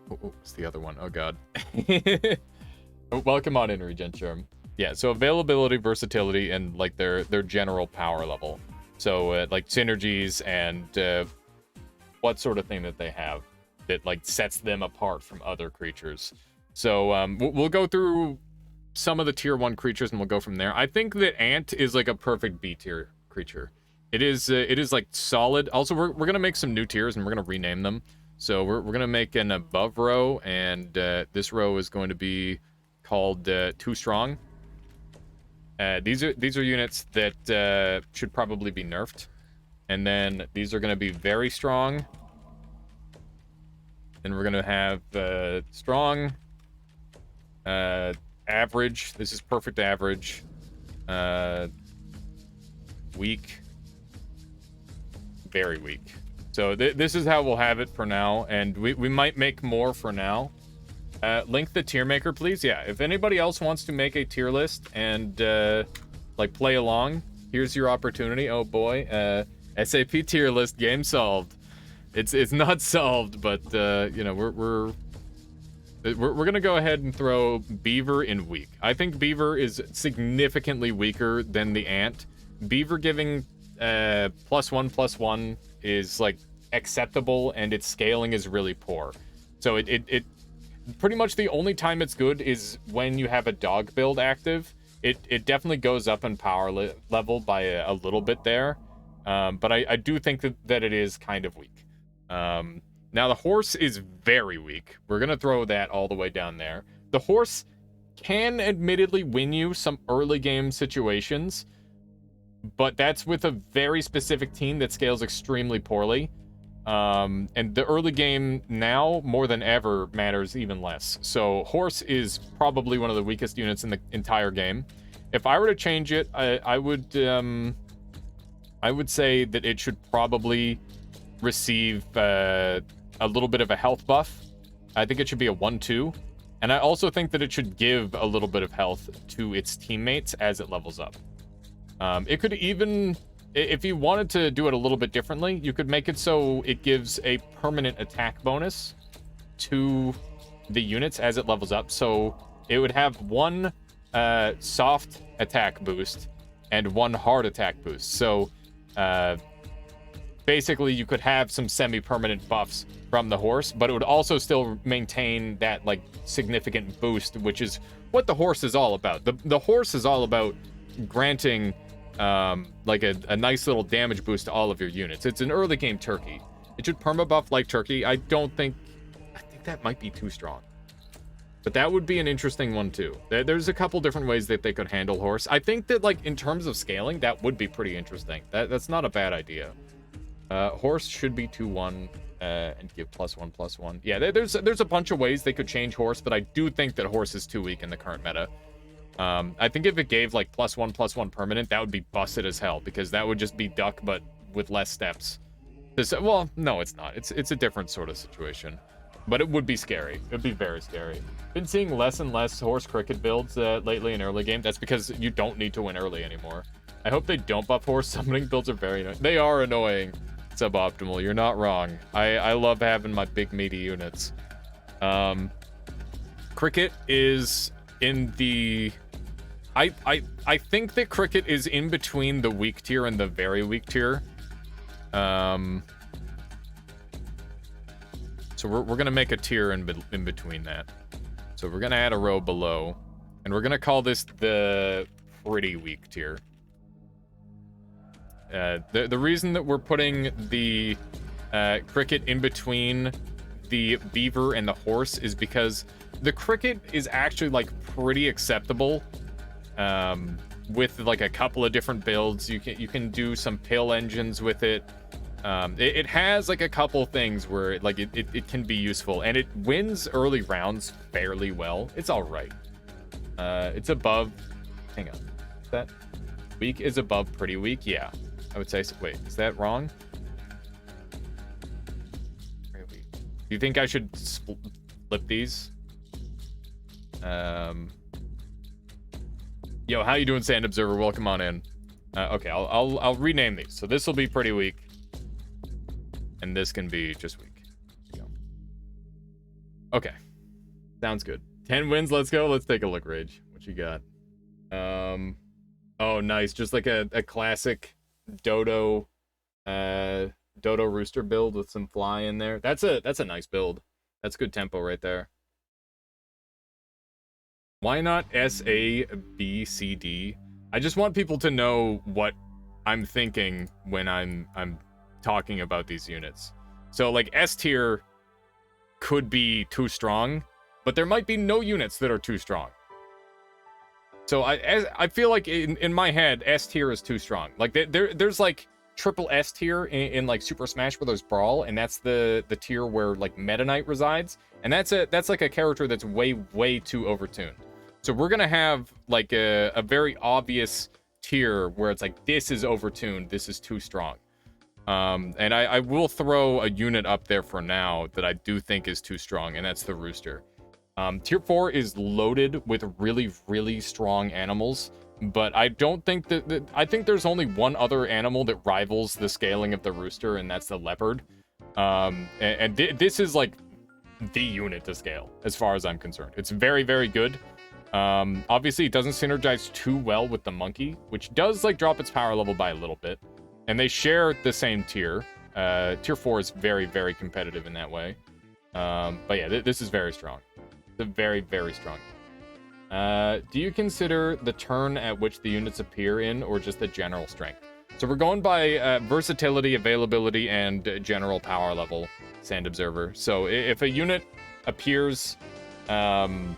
what's the other one? Oh god. Welcome on in, Regen Sherm. Yeah, so availability, versatility, and like their general power level. So like synergies and what sort of thing that they have that like sets them apart from other creatures. So we'll go through some of the tier 1 creatures and we'll go from there. I think that Ant is like a perfect B tier creature. It is like solid. Also, we're gonna make some new tiers and we're gonna rename them. So we're gonna make an above row, and this row is going to be called Too Strong. These are units that should probably be nerfed. And then these are going to be very strong. And we're going to have strong, average. This is perfect average. Weak. Very weak. So this is how we'll have it for now. And we might make more for now. Link the tier maker, please. Yeah, if anybody else wants to make a tier list and like play along, here's your opportunity. Oh boy, SAP tier list game solved. It's not solved, but you know, we're gonna go ahead and throw Beaver in weak. I think Beaver is significantly weaker than the Ant. Beaver giving +1/+1 is like acceptable, and its scaling is really poor. So it pretty much the only time it's good is when you have a dog build active. It definitely goes up in power level by a little bit there. But I do think that it is kind of weak. Now the horse is very weak. We're going to throw that all the way down there. The horse can admittedly win you some early game situations, but that's with a very specific team that scales extremely poorly. And the early game now, more than ever, matters even less. So horse is probably one of the weakest units in the entire game. If I were to change it, I would say that it should probably receive a little bit of a health buff. I think it should be a 1/2. And I also think that it should give a little bit of health to its teammates as it levels up. It could even, if you wanted to do it a little bit differently, you could make it so it gives a permanent attack bonus to the units as it levels up. So it would have one soft attack boost and one hard attack boost. So basically you could have some semi-permanent buffs from the horse, but it would also still maintain that like significant boost, which is what the horse is all about. The horse is all about granting like a nice little damage boost to all of your units. It's an early game turkey. It should permabuff like turkey. I think that might be too strong, but that would be an interesting one too. There's a couple different ways that they could handle horse. I think that like in terms of scaling, that would be pretty interesting. That's not a bad idea. Horse should be 2/1 and give +1/+1. Yeah, there's a bunch of ways they could change horse, but I do think that horse is too weak in the current meta. I think if it gave like +1/+1 permanent, that would be busted as hell, because that would just be duck but with less steps. Well, no, it's not. It's a different sort of situation, but it would be scary. It would be very scary. Been seeing less and less horse cricket builds lately in early game. That's because you don't need to win early anymore. I hope they don't buff horse. Summoning builds are very annoying. They are annoying. Suboptimal. You're not wrong. I love having my big meaty units. Cricket is in the... I think that cricket is in between the weak tier and the very weak tier. So we're gonna make a tier in between that. So we're gonna add a row below, and we're gonna call this the pretty weak tier. The reason that we're putting the cricket in between the beaver and the horse is because the cricket is actually like pretty acceptable. With like a couple of different builds, you can do some pill engines with it. It has like a couple things where it can be useful, and it wins early rounds fairly well. It's all right. It's above. Hang on, is that weak is above pretty weak? Yeah, I would say so. Wait, is that wrong? Do you think I should flip these? Yo, how you doing, Sand Observer? Welcome on in. Okay, I'll rename these. So this will be pretty weak, and this can be just weak. There you go. Okay, sounds good. 10 wins. Let's go. Let's take a look, Rage. What you got? Oh, nice. Just like a classic dodo, dodo rooster build with some fly in there. That's a nice build. That's good tempo right there. Why not S, A, B, C, D? I just want people to know what I'm thinking when I'm talking about these units. So like S tier could be too strong, but there might be no units that are too strong. So I feel like in my head S tier is too strong. Like there's like triple S tier in like Super Smash Bros. Brawl, and that's the tier where like Meta Knight resides, and that's like a character that's way too overtuned. So we're gonna have like a very obvious tier where it's like this is overtuned, this is too strong. And I will throw a unit up there for now that I do think is too strong, and that's the Rooster. Tier 4 is loaded with really strong animals, but I don't think I think there's only one other animal that rivals the scaling of the Rooster, and that's the Leopard. This is like the unit to scale, as far as I'm concerned. It's very good. Obviously, it doesn't synergize too well with the Monkey, which does like drop its power level by a little bit. And they share the same tier. Tier 4 is very competitive in that way. But yeah, this is very strong. It's a very strong. Do you consider the turn at which the units appear in, or just the general strength? So we're going by versatility, availability, and general power level, Sand Observer. So if a unit appears... if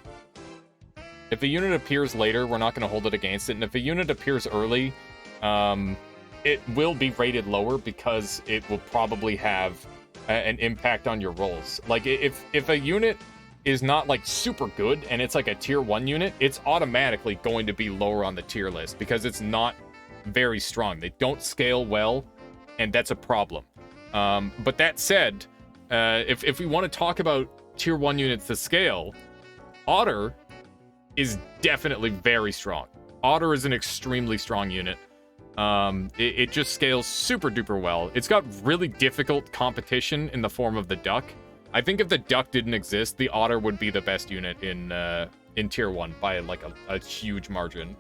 a unit appears later, we're not going to hold it against it. And if a unit appears early, it will be rated lower because it will probably have an impact on your rolls. Like, if a unit is not, like, super good and it's, like, a tier 1 unit, it's automatically going to be lower on the tier list because it's not very strong. They don't scale well, and that's a problem. But that said, if we want to talk about tier 1 units to scale, Otter is definitely very strong. Otter is an extremely strong unit. It just scales super duper well. It's got really difficult competition in the form of the Duck. I think if the Duck didn't exist, the Otter would be the best unit in tier 1 by like a huge margin.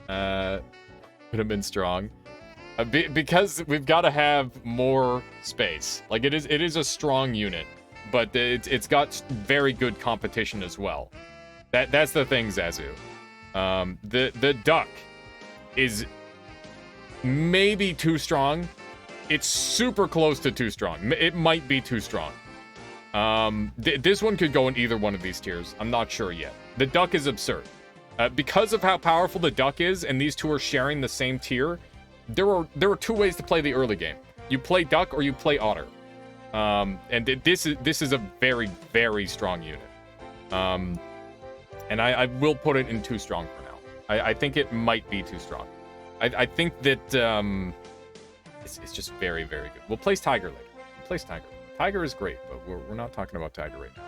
Would have been strong. Because we've got to have more space. Like it is a strong unit, but it's got very good competition as well. That's the thing, Zazu. The Duck is maybe too strong. It's super close to too strong. It might be too strong. This one could go in either one of these tiers. I'm not sure yet. The Duck is absurd. Because of how powerful the Duck is, and these two are sharing the same tier, there are two ways to play the early game. You play Duck or you play Otter. And this is a very strong unit. And I will put it in too strong for now. I think it might be too strong. I think that it's just very good. We'll place Tiger later. We'll place Tiger. Tiger is great, but we're not talking about Tiger right now.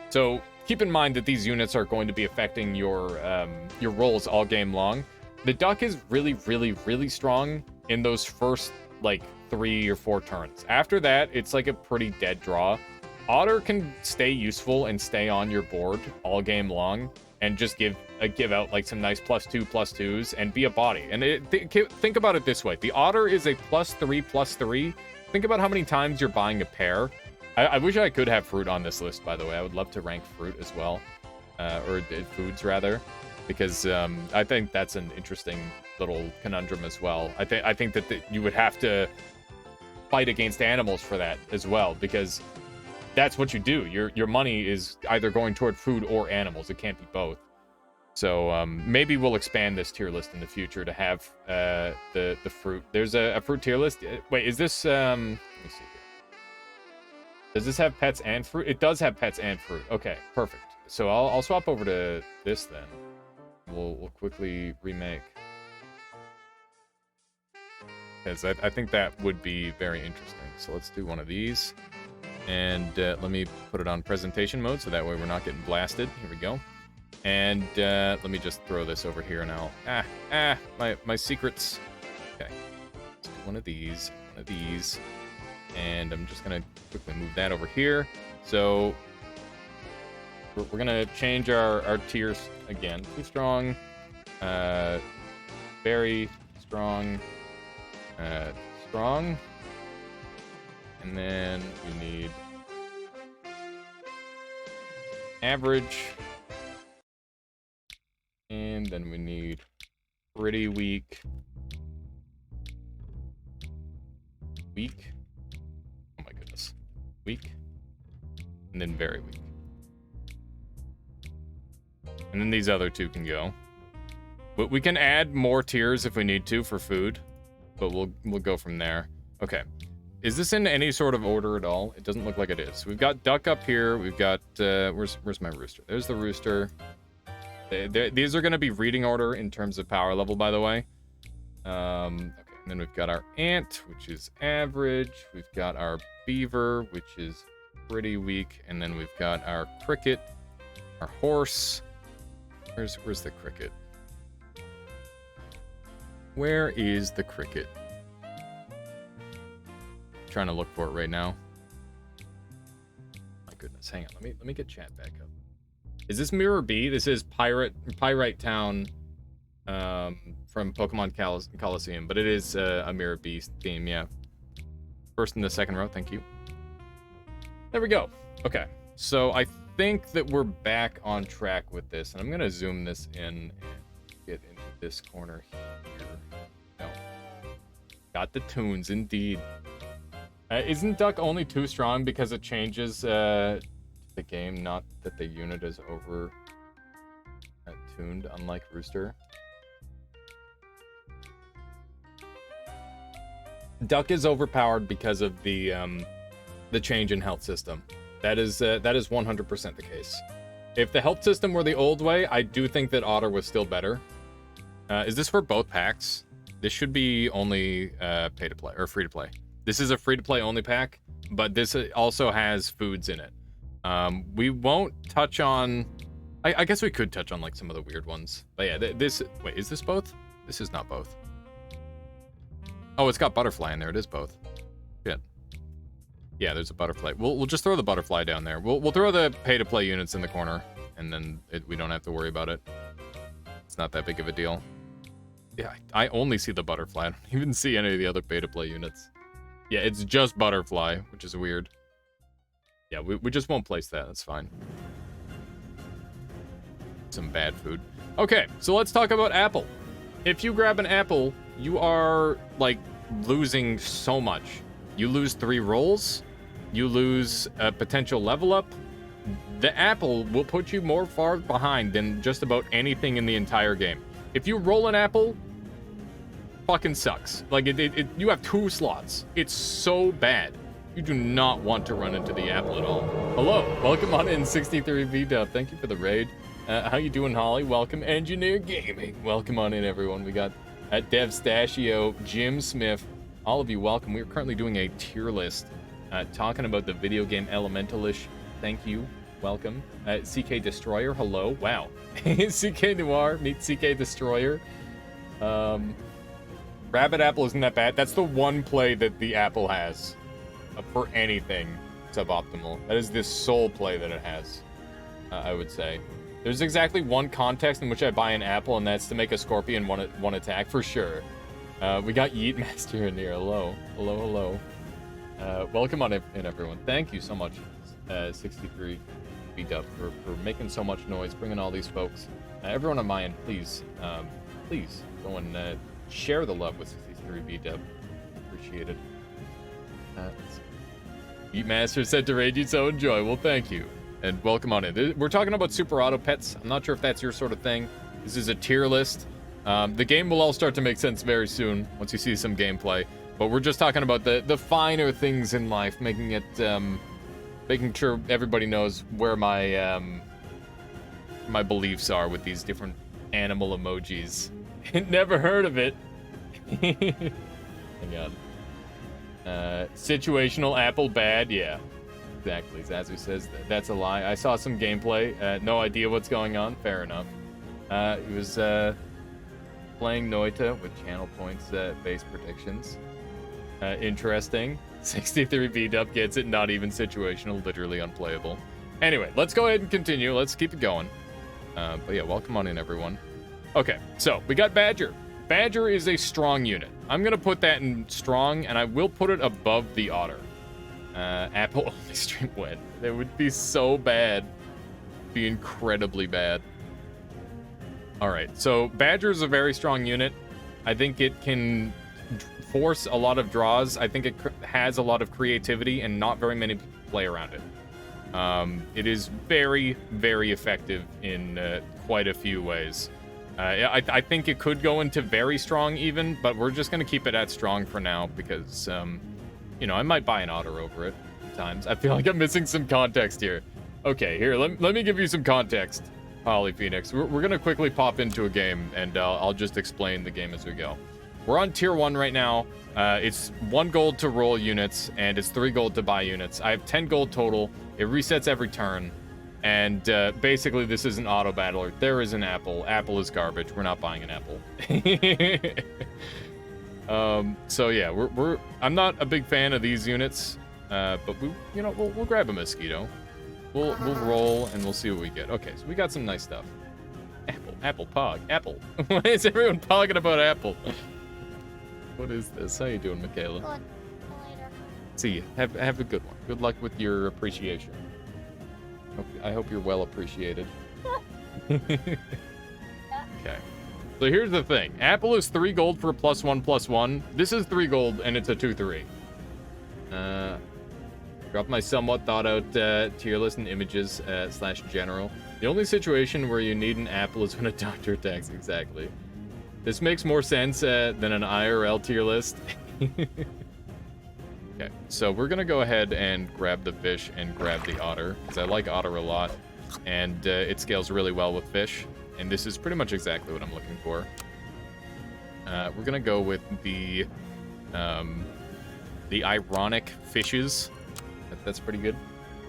So keep in mind that these units are going to be affecting your rolls all game long. The Duck is really strong in those first like 3 or 4 turns. After that, it's like a pretty dead draw. Otter can stay useful and stay on your board all game long and just give out like some nice +2/+2s and be a body. And think about it this way. The Otter is a +3/+3. Think about how many times you're buying a pair. I wish I could have fruit on this list, by the way. I would love to rank fruit as well. Or foods, rather. Because I think that's an interesting little conundrum as well. I think that you would have to fight against animals for that as well, because that's what you do. Your money is either going toward food or animals. It can't be both. So maybe we'll expand this tier list in the future to have the fruit. There's a fruit tier list. Wait, is this... let me see here. Does this have pets and fruit? It does have pets and fruit. Okay, perfect. So I'll swap over to this then. We'll quickly remake. Because I think that would be very interesting. So let's do one of these. And let me put it on presentation mode so that way we're not getting blasted. Here we go. And let me just throw this over here now. My secrets. Okay. Let's do one of these. And I'm just going to quickly move that over here. So we're going to change our tiers again. Too strong. Very strong. Strong. And then we need average. And then we need pretty weak. Weak. Oh my goodness. Weak. And then very weak. And then these other two can go. But we can add more tiers if we need to for food. But we'll go from there. Okay. Is this in any sort of order at all? It doesn't look like it is. We've got duck up here. We've got where's my rooster? There's the rooster. These are going to be reading order in terms of power level, by the way. Okay, and then we've got our ant, which is average. We've got our beaver, which is pretty weak, and then we've got our cricket, our horse. Where's the cricket? Where is the cricket? Trying to look for it right now. My goodness, hang on. Let me get chat back up. Is this Mirror B? This is Pyrite Town from Pokemon Coliseum, but it is a Mirror B theme, yeah. First and the second row, thank you. There we go. Okay, so I think that we're back on track with this, and I'm gonna zoom this in and get into this corner here. No. Got the tunes, indeed. Isn't Duck only too strong because it changes the game, not that the unit is over tuned, unlike Rooster? Duck is overpowered because of the change in health system. That is 100% the case. If the health system were the old way, I do think that Otter was still better. Is this for both packs? This should be only pay to play or free to play. This is a free to play only pack, but this also has foods in it. We won't touch on. I guess we could touch on like some of the weird ones. But yeah, wait, is this both? This is not both. Oh, it's got butterfly in there. It is both. Shit. Yeah, there's a butterfly. We'll just throw the butterfly down there. We'll throw the pay to play units in the corner, and then we don't have to worry about it. It's not that big of a deal. Yeah, I only see the butterfly. I don't even see any of the other pay to play units. Yeah, it's just butterfly, which is weird. Yeah, we just won't place that. That's fine. Some bad food. Okay, so let's talk about apple. If you grab an apple, you are, like, losing so much. You lose 3 rolls. You lose a potential level up. The apple will put you more far behind than just about anything in the entire game. If you roll an apple, fucking sucks. Like, you have 2 slots. It's so bad. You do not want to run into the apple at all. Hello, welcome on in 63VDub. Thank you for the raid. How you doing, Holly? Welcome, Engineer Gaming. Welcome on in, everyone. We got Dev Stachio, Jim Smith. All of you, welcome. We are currently doing a tier list, talking about the video game Elementalish. Thank you. Welcome. CK Destroyer, hello. Wow. CK Noir, meet CK Destroyer. Rabbit Apple isn't that bad. That's the one play that the Apple has for anything suboptimal. That is the sole play that it has, I would say. There's exactly one context in which I buy an apple, and that's to make a scorpion one attack, for sure. We got Yeet Master in here. Hello. Hello. Welcome on in, everyone. Thank you so much, 63 B-Dub, for making so much noise, bringing all these folks. Everyone on my end, please go and share the love with 63 B-Dub. Appreciate it. Yeet Master said to raid you, so enjoy. Well, thank you. And welcome on in. We're talking about Super Auto Pets. I'm not sure if that's your sort of thing. This is a tier list. The game will all start to make sense very soon once you see some gameplay. But we're just talking about the finer things in life, making it, making sure everybody knows where my my beliefs are with these different animal emojis. Never heard of it. Hang on. Situational apple bad, yeah. Exactly, Zazu says that's a lie. I saw some gameplay, no idea what's going on, fair enough. He was playing Noita with channel points based predictions. Interesting. 63 B-Dub gets it, not even situational, literally unplayable. Anyway, let's go ahead and continue, let's keep it going. But yeah, welcome on in, everyone. Okay, so we got Badger. Badger is a strong unit. I'm gonna put that in strong, and I will put it above the otter. Apple only stream win. That would be so bad. Be incredibly bad. All right, so Badger is a very strong unit. I think it can force a lot of draws. I think it has a lot of creativity, and not very many people play around it. It is very, very effective in quite a few ways. I think it could go into very strong even, but we're just going to keep it at strong for now because, you know, I might buy an otter over it sometimes. I feel like I'm missing some context here. Okay, here, let me give you some context, Poly Phoenix. We're going to quickly pop into a game, and I'll just explain the game as we go. We're on tier 1 right now. It's 1 gold to roll units, and it's 3 gold to buy units. I have 10 gold total. It resets every turn. And basically, this is an auto battler. There is an apple. Apple is garbage. We're not buying an apple. So yeah, I'm not a big fan of these units, but we'll grab a mosquito. We'll roll and we'll see what we get. Okay, so we got some nice stuff. Apple pog, apple. Why is everyone pogging about apple? What is this? How you doing, Michaela? Good. Later. See you. Have a good one. Good luck with your appreciation. I hope you're well appreciated. Okay. So here's the thing. Apple is 3 gold for a +1/+1. This is 3 gold and it's a 2/3. Drop my somewhat thought out tier list and images / general. The only situation where you need an apple is when a doctor attacks. Exactly. This makes more sense than an IRL tier list. Okay, so we're gonna go ahead and grab the fish and grab the otter, because I like otter a lot, and it scales really well with fish, and this is pretty much exactly what I'm looking for. We're gonna go with the ironic fishes. That's pretty good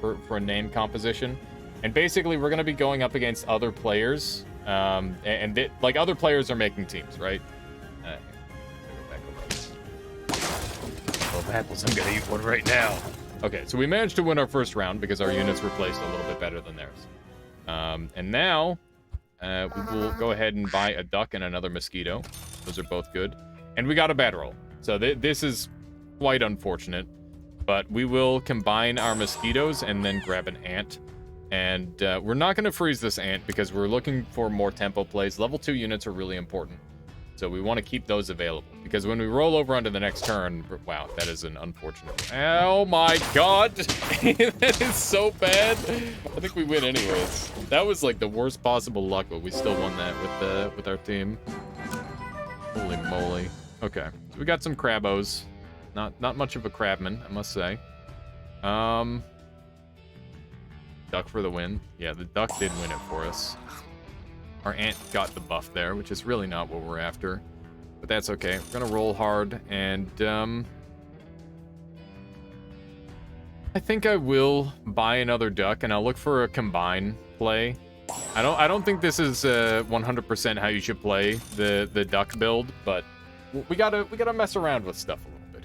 for a name composition. And basically, we're gonna be going up against other players, like other players are making teams, right? Apples, I'm gonna eat one right now. Okay, so we managed to win our first round because our units were placed a little bit better than theirs. And now, we will go ahead and buy a duck and another mosquito. Those are both good. And we got a bad roll. So this is quite unfortunate. But we will combine our mosquitoes and then grab an ant. And we're not gonna freeze this ant because we're looking for more tempo plays. Level 2 units are really important. So we want to keep those available, because when we roll over onto the next turn, wow, that is an unfortunate. Oh my god, that is so bad. I think we win anyways. That was like the worst possible luck, but we still won that with our team. Holy moly. Okay, so we got some crabos. Not much of a crabman, I must say. Duck for the win. Yeah, the duck did win it for us. Our ant got the buff there, which is really not what we're after. But that's okay. We're gonna roll hard, and I think I will buy another duck, and I'll look for a combine play. I don't think this is 100% how you should play the duck build, but we gotta mess around with stuff a little bit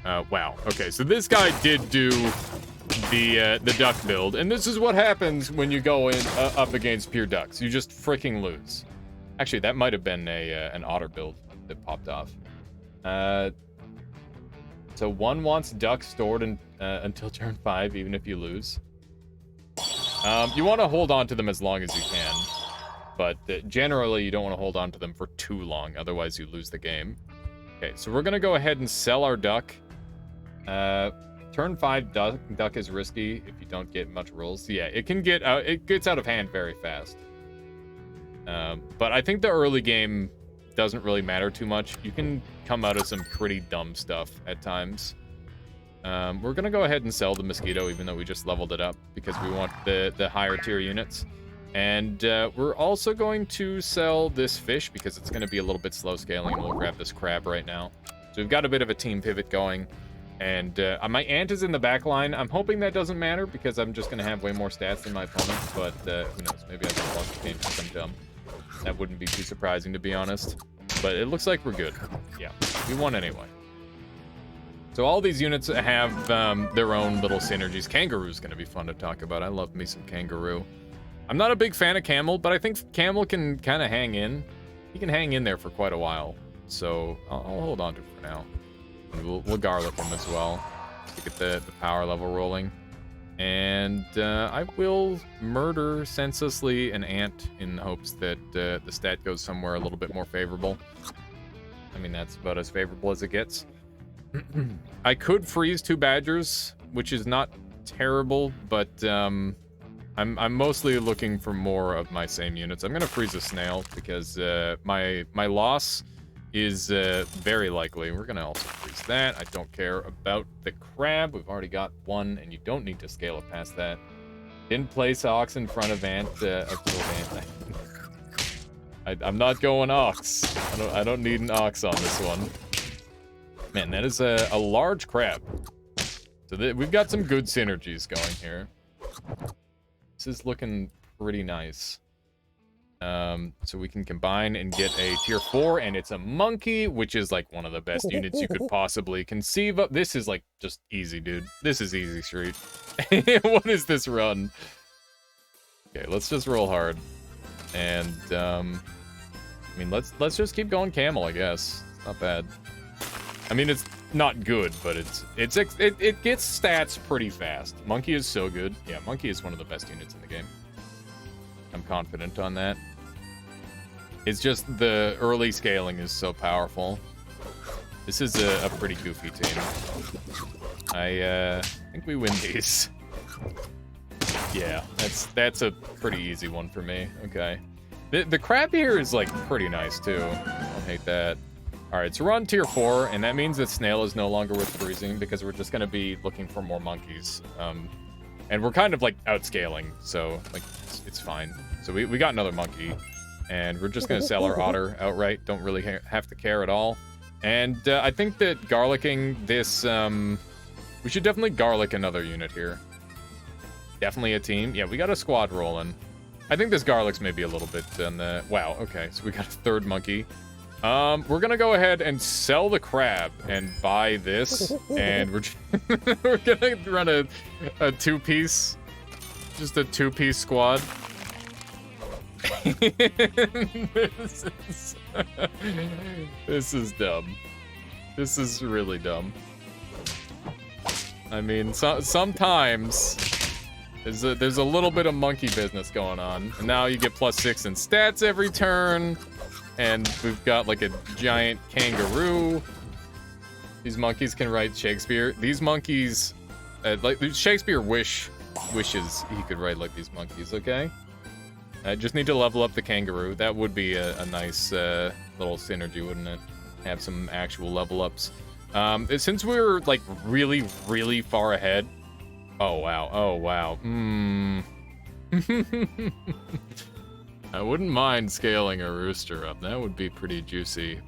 here. Wow. Okay, so this guy did do the duck build, and this is what happens when you go in up against pure ducks. You just freaking lose. Actually, that might have been an otter build that popped off. So one wants duck stored until turn 5, even if you lose. You want to hold on to them as long as you can, but generally you don't want to hold on to them for too long, otherwise you lose the game. Okay, so we're gonna go ahead and sell our duck. Turn 5 duck is risky if you don't get much rolls. Yeah, it gets out of hand very fast. But I think the early game doesn't really matter too much. You can come out of some pretty dumb stuff at times. We're gonna go ahead and sell the mosquito, even though we just leveled it up, because we want the higher tier units. And we're also going to sell this fish because it's gonna be a little bit slow scaling, and we'll grab this crab right now. So we've got a bit of a team pivot going. And my ant is in the back line. I'm hoping that doesn't matter because I'm just going to have way more stats than my opponent. But who knows? Maybe I just lost the game because I'm dumb. That wouldn't be too surprising, to be honest. But it looks like we're good. Yeah, we won anyway. So all these units have their own little synergies. Kangaroo's going to be fun to talk about. I love me some kangaroo. I'm not a big fan of camel, but I think camel can kind of hang in. he can hang in there for quite a while. So I'll hold on to it for now. And we'll garlic him as well to get the power level rolling. And I will murder senselessly an ant in hopes that the stat goes somewhere a little bit more favorable. I mean, that's about as favorable as it gets. I could freeze 2 badgers, which is not terrible, but I'm mostly looking for more of my same units. I'm gonna freeze a snail because my loss is very likely. We're gonna also freeze that. I don't care about the crab. We've already got 1, and you don't need to scale it past that. Didn't place ox in front of ant. I'm not going ox. I don't need an ox on this one. Man, that is a large crab. So we've got some good synergies going here. This is looking pretty nice. So we can combine and get a tier 4, and it's a monkey, which is like one of the best units you could possibly conceive of. This is like just easy, dude. This is easy street. What is this run? Okay, let's just roll hard. And I mean, let's just keep going camel, I guess. It's not bad. I mean, it's not good, but it gets stats pretty fast. Monkey is so good. Yeah, monkey is one of the best units in the game. I'm confident on that. It's just the early scaling is so powerful. This is a pretty goofy team. I think we win these. Yeah, that's a pretty easy one for me. Okay. The crab here is like pretty nice too. Don't hate that. Alright, so we're on tier 4, and that means that snail is no longer worth freezing because we're just gonna be looking for more monkeys. And we're kind of like outscaling, so like it's fine. So we got another monkey, and we're just gonna sell our otter outright. Don't really have to care at all. And I think that garlicking this, we should definitely garlic another unit here. Definitely a team. Yeah, we got a squad rolling. I think this garlic's maybe a little bit on the... Wow, okay, so we got a 3rd monkey. We're gonna go ahead and sell the crab and buy this, and we're gonna run a 2-piece, just a 2-piece squad. This is dumb. This is really dumb. I mean, sometimes there's a little bit of monkey business going on, and now you get +6 in stats every turn. And we've got like a giant kangaroo. These monkeys can write Shakespeare. These monkeys, like Shakespeare wishes he could write like these monkeys. Okay. I just need to level up the kangaroo. That would be a nice little synergy, wouldn't it? Have some actual level ups. Since we're like really, really far ahead. Oh wow. Oh wow. I wouldn't mind scaling a rooster up. That would be pretty juicy.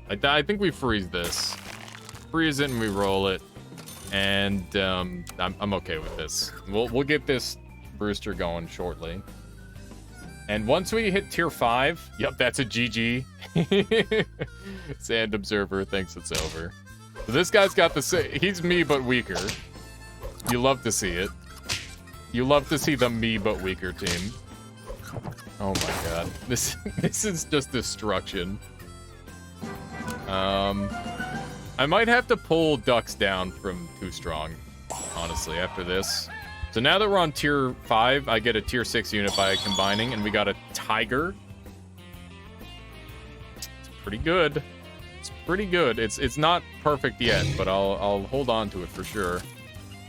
I think we freeze this. Freeze it and we roll it. And I'm okay with this. We'll get this rooster going shortly. And once we hit tier 5, yep, that's a GG. Sand Observer thinks it's over. So this guy's got he's me but weaker. You love to see it. You love to see the me but weaker team. Oh my god. This is just destruction. I might have to pull ducks down from too strong, honestly, after this. So now that we're on tier 5, I get a tier 6 unit by combining, and we got a tiger. It's pretty good. It's pretty good. It's not perfect yet, but I'll hold on to it for sure.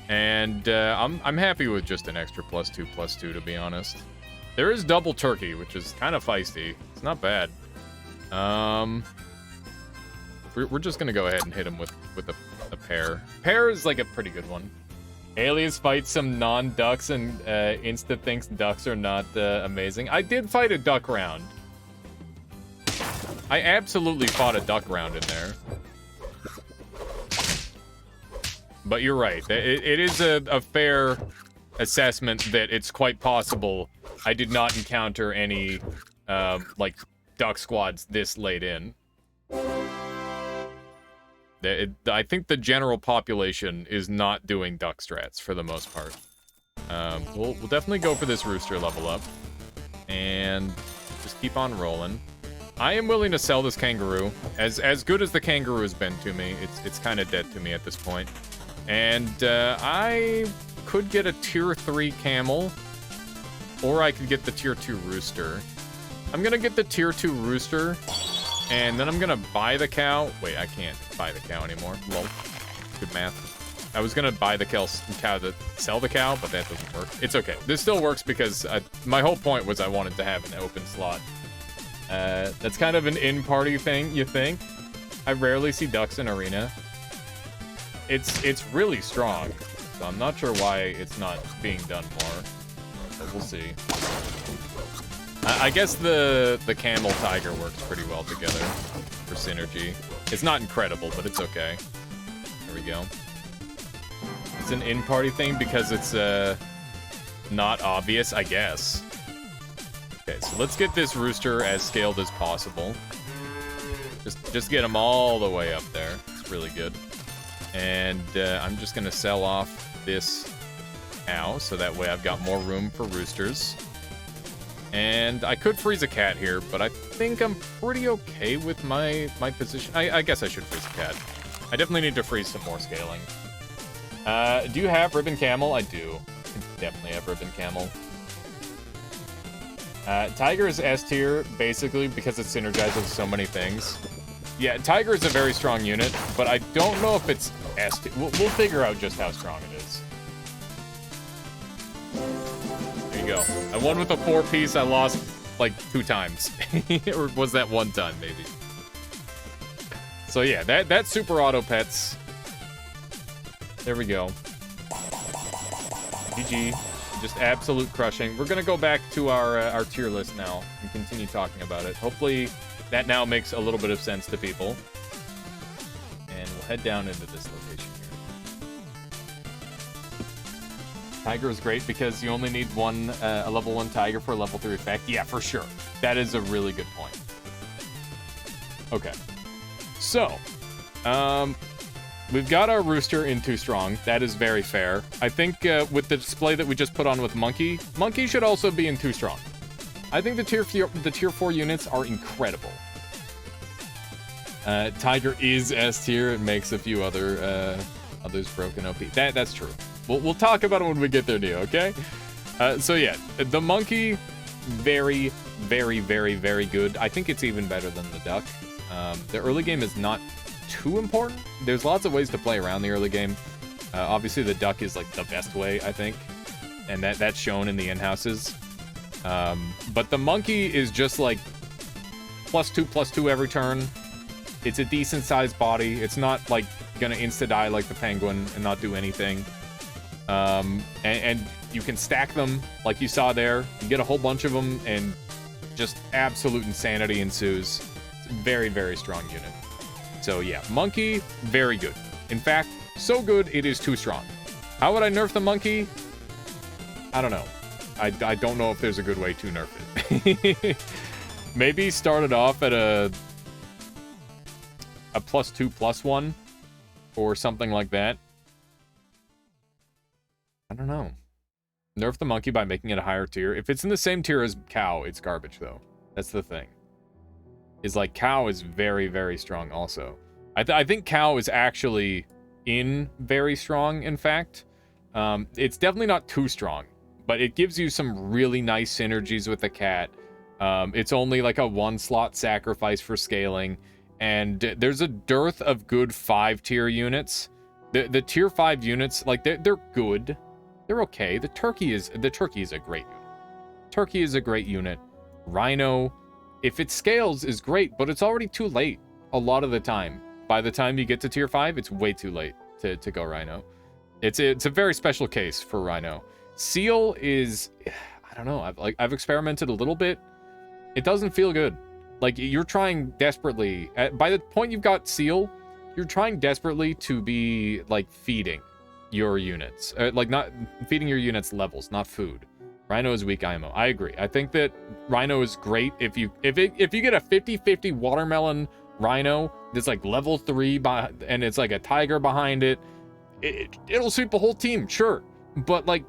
And I'm happy with just an extra +2/+2, to be honest. There is double turkey, which is kind of feisty. It's not bad. We're just gonna go ahead and hit him with a pair. Pair is like a pretty good one. Alias fights some non-ducks and Insta thinks ducks are not amazing. I did fight a duck round. I absolutely fought a duck round in there. But you're right. It is a fair assessment that it's quite possible I did not encounter any, like, duck squads this late in. I think the general population is not doing duck strats for the most part. We'll definitely go for this rooster level up. And Just keep on rolling. I am willing to sell this kangaroo. As good as the kangaroo has been to me, it's kind of dead to me at this point. And I could get a tier 3 camel, or I could get the tier 2 rooster. I'm gonna get the tier 2 rooster, and then I'm gonna buy the cow. Wait, I can't buy the cow anymore. Lol. Good math. I was gonna buy the cow to sell the cow, but that doesn't work. It's okay. This still works because my whole point was I wanted to have an open slot. That's kind of an in-party thing, you think? I rarely see ducks in arena. It's really strong, so I'm not sure why it's not being done more, but we'll see. I guess the camel tiger works pretty well together for synergy. It's not incredible, but it's okay. There we go. It's an in-party thing because it's not obvious, I guess. Okay, so let's get this rooster as scaled as possible. Just get him all the way up there. It's really good. And I'm just gonna sell off this cow, so that way I've got more room for roosters. And I could freeze a cat here, but I think I'm pretty okay with my position. I guess I should freeze a cat. I definitely need to freeze some more scaling. Do you have ribbon camel? I do. Definitely have ribbon camel. Tiger is S tier, basically, because it synergizes so many things. Yeah, Tiger is a very strong unit, but I don't know if it's S tier. We'll figure out just how strong it is. There you go. I won with a 4-piece. I lost, like, 2 times. Or was that 1 time, maybe? So yeah, that's super auto pets. There we go. GG. Just absolute crushing. We're gonna go back to our tier list now and continue talking about it. Hopefully that now makes a little bit of sense to people. And we'll head down into this location here. Tiger is great because you only need a level 1 tiger for a level 3 effect. Yeah, for sure. That is a really good point. Okay. So, we've got our rooster in 2 strong. That is very fair. I think with the display that we just put on with Monkey should also be in 2 strong. I think the tier 4 units are incredible. Tiger is S tier. It makes a few others broken OP. That's true. We'll talk about it when we get there, Neo, okay? So yeah, the Monkey, very, very, very, very good. I think it's even better than the duck. The early game is not too important. There's lots of ways to play around the early game. Obviously, the duck is like the best way, I think, and that's shown in the in-houses. But the Monkey is just like +2/+2 every turn. It's a decent-sized body. It's not like gonna insta-die like the penguin and not do anything. And you can stack them like you saw there. You get a whole bunch of them, and just absolute insanity ensues. It's a very, very strong unit. So yeah, Monkey, very good. In fact, so good it is 2 strong. How would I nerf the Monkey? I don't know. I don't know if there's a good way to nerf it. Maybe start it off at a +2/+1 or something like that. I don't know. Nerf the Monkey by making it a higher tier. If it's in the same tier as cow, it's garbage though. That's the thing. Is like cow is very, very strong also. I think cow is actually in very strong, in fact. It's definitely not too strong, but it gives you some really nice synergies with the cat. It's only like a 1-slot sacrifice for scaling, and there's a dearth of good 5-tier units. The tier 5 units, like they're good. They're okay. The turkey is a great unit. Turkey is a great unit. Rhino, if it scales, is great, but it's already too late a lot of the time. By the time you get to tier 5, it's way too late to go Rhino. It's a very special case for Rhino. Seal is, I don't know, I've experimented a little bit. It doesn't feel good. Like, you're trying desperately, by the point you've got Seal, you're trying desperately to be, like, feeding your units. Like, not feeding your units levels, not food. Rhino is weak IMO. I agree. I think that Rhino is great if you get a 50/50 watermelon Rhino that's like level 3 and it's like a tiger behind it. It'll sweep the whole team, sure. But like,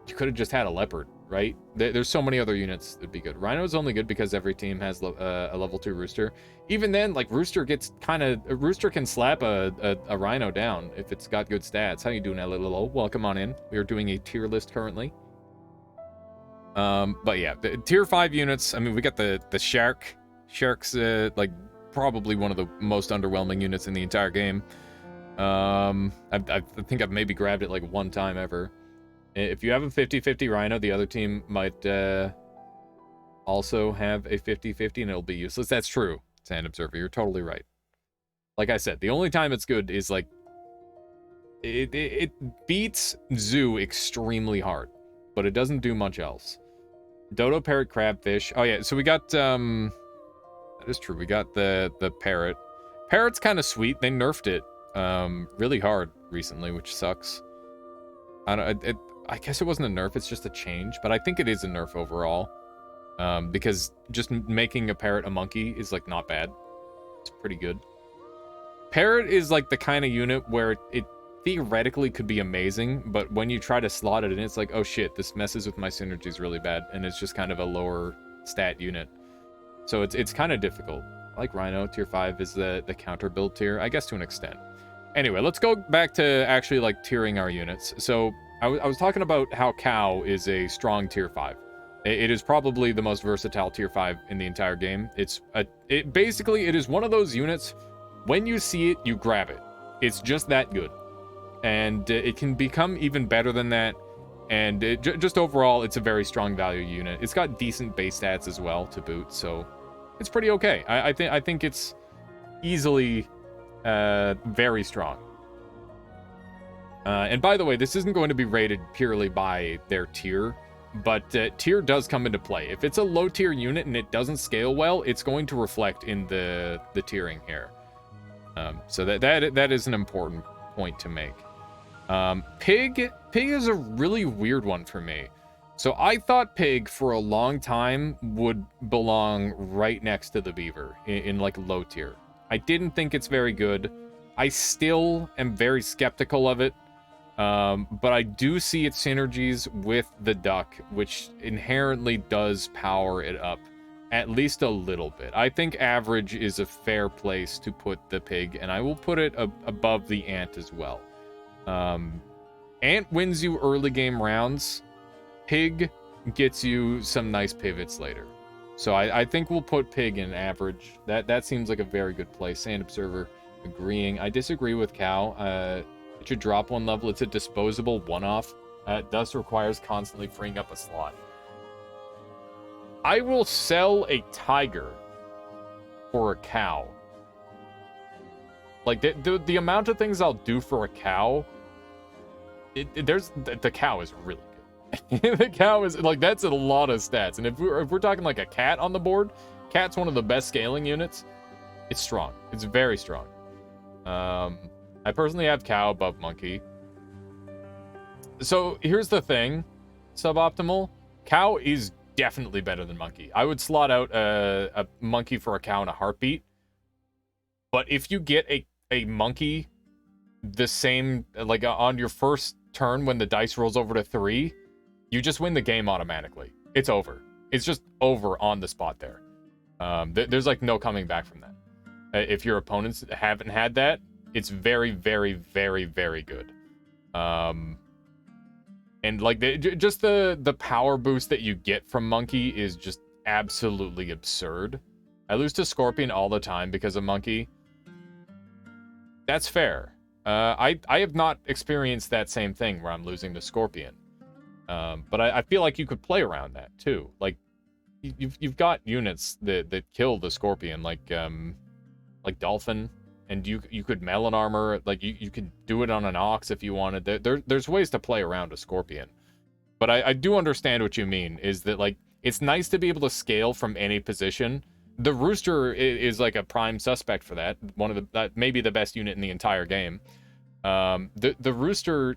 you could have just had a leopard. right? There's so many other units that'd be good. Rhino's only good because every team has a level 2 Rooster. Even then, like, Rooster can slap a Rhino down if it's got good stats. How you doing, LLO? Welcome on in. We are doing a tier list currently. But yeah, the tier 5 units, I mean, we got the Shark. Shark's, like, probably one of the most underwhelming units in the entire game. I think I've maybe grabbed it, like, one time ever. If you have a 50-50 Rhino, the other team might also have a 50-50 and it'll be useless. That's true, Sand Observer. You're totally right. Like I said, the only time it's good is, like, it beats Zoo extremely hard, but it doesn't do much else. Dodo, Parrot, Crabfish. Oh, yeah, so we got, that is true. We got the Parrot. Parrot's kind of sweet. They nerfed it really hard recently, which sucks. I guess it wasn't a nerf, it's just a change, but I think it is a nerf overall. Because just making a parrot a monkey is, like, not bad. It's pretty good. Parrot is, like, the kind of unit where it theoretically could be amazing, but when you try to slot it in, it's like, oh shit, this messes with my synergies really bad, and it's just kind of a lower stat unit. So it's kind of difficult. I like Rhino. Tier 5 is the counter build tier, I guess, to an extent. Anyway, let's go back to actually, like, tiering our units. So I was talking about how Cow is a strong tier 5. It is probably the most versatile tier 5 in the entire game. Basically, it is one of those units, when you see it, you grab it. It's just that good. And it can become even better than that. And just overall, it's a very strong value unit. It's got decent base stats as well to boot, so it's pretty okay. I think it's easily very strong. And by the way, this isn't going to be rated purely by their tier, but tier does come into play. If it's a low tier unit and it doesn't scale well, it's going to reflect in the tiering here. So that is an important point to make. Pig is a really weird one for me. So I thought Pig for a long time would belong right next to the Beaver in like low tier. I didn't think it's very good. I still am very skeptical of it. But I do see its synergies with the Duck, which inherently does power it up at least a little bit. I think average is a fair place to put the Pig, and I will put it above the Ant as well. Ant wins you early game rounds. Pig gets you some nice pivots later. So I think we'll put Pig in average. That seems like a very good place. Sand Observer agreeing. I disagree with Cow. It should drop one level. It's a disposable one-off. Thus requires constantly freeing up a slot. I will sell a tiger for a cow. Like, the amount of things I'll do for a cow, the cow is really good. The cow is, like, that's a lot of stats. And if we're talking like a cat on the board, cat's one of the best scaling units. It's strong. It's very strong. I personally have cow above monkey. So here's the thing, suboptimal. Cow is definitely better than monkey. I would slot out a monkey for a cow in a heartbeat. But if you get a monkey the same, like on your first turn when the dice rolls over to 3, you just win the game automatically. It's over. It's just over on the spot there. There's like no coming back from that. If your opponents haven't had that, it's very, very, very, very good. And like just the power boost that you get from monkey is just absolutely absurd. I lose to Scorpion all the time because of monkey. That's fair. I have not experienced that same thing where I'm losing to Scorpion. But I feel like you could play around that too. Like you've got units that kill the Scorpion, like Dolphin, and you could melon armor. Like you could do it on an Ox if you wanted. There's ways to play around a Scorpion. But I do understand what you mean. Is that like it's nice to be able to scale from any position. The Rooster is like a prime suspect for that. One of the maybe the best unit in the entire game. The Rooster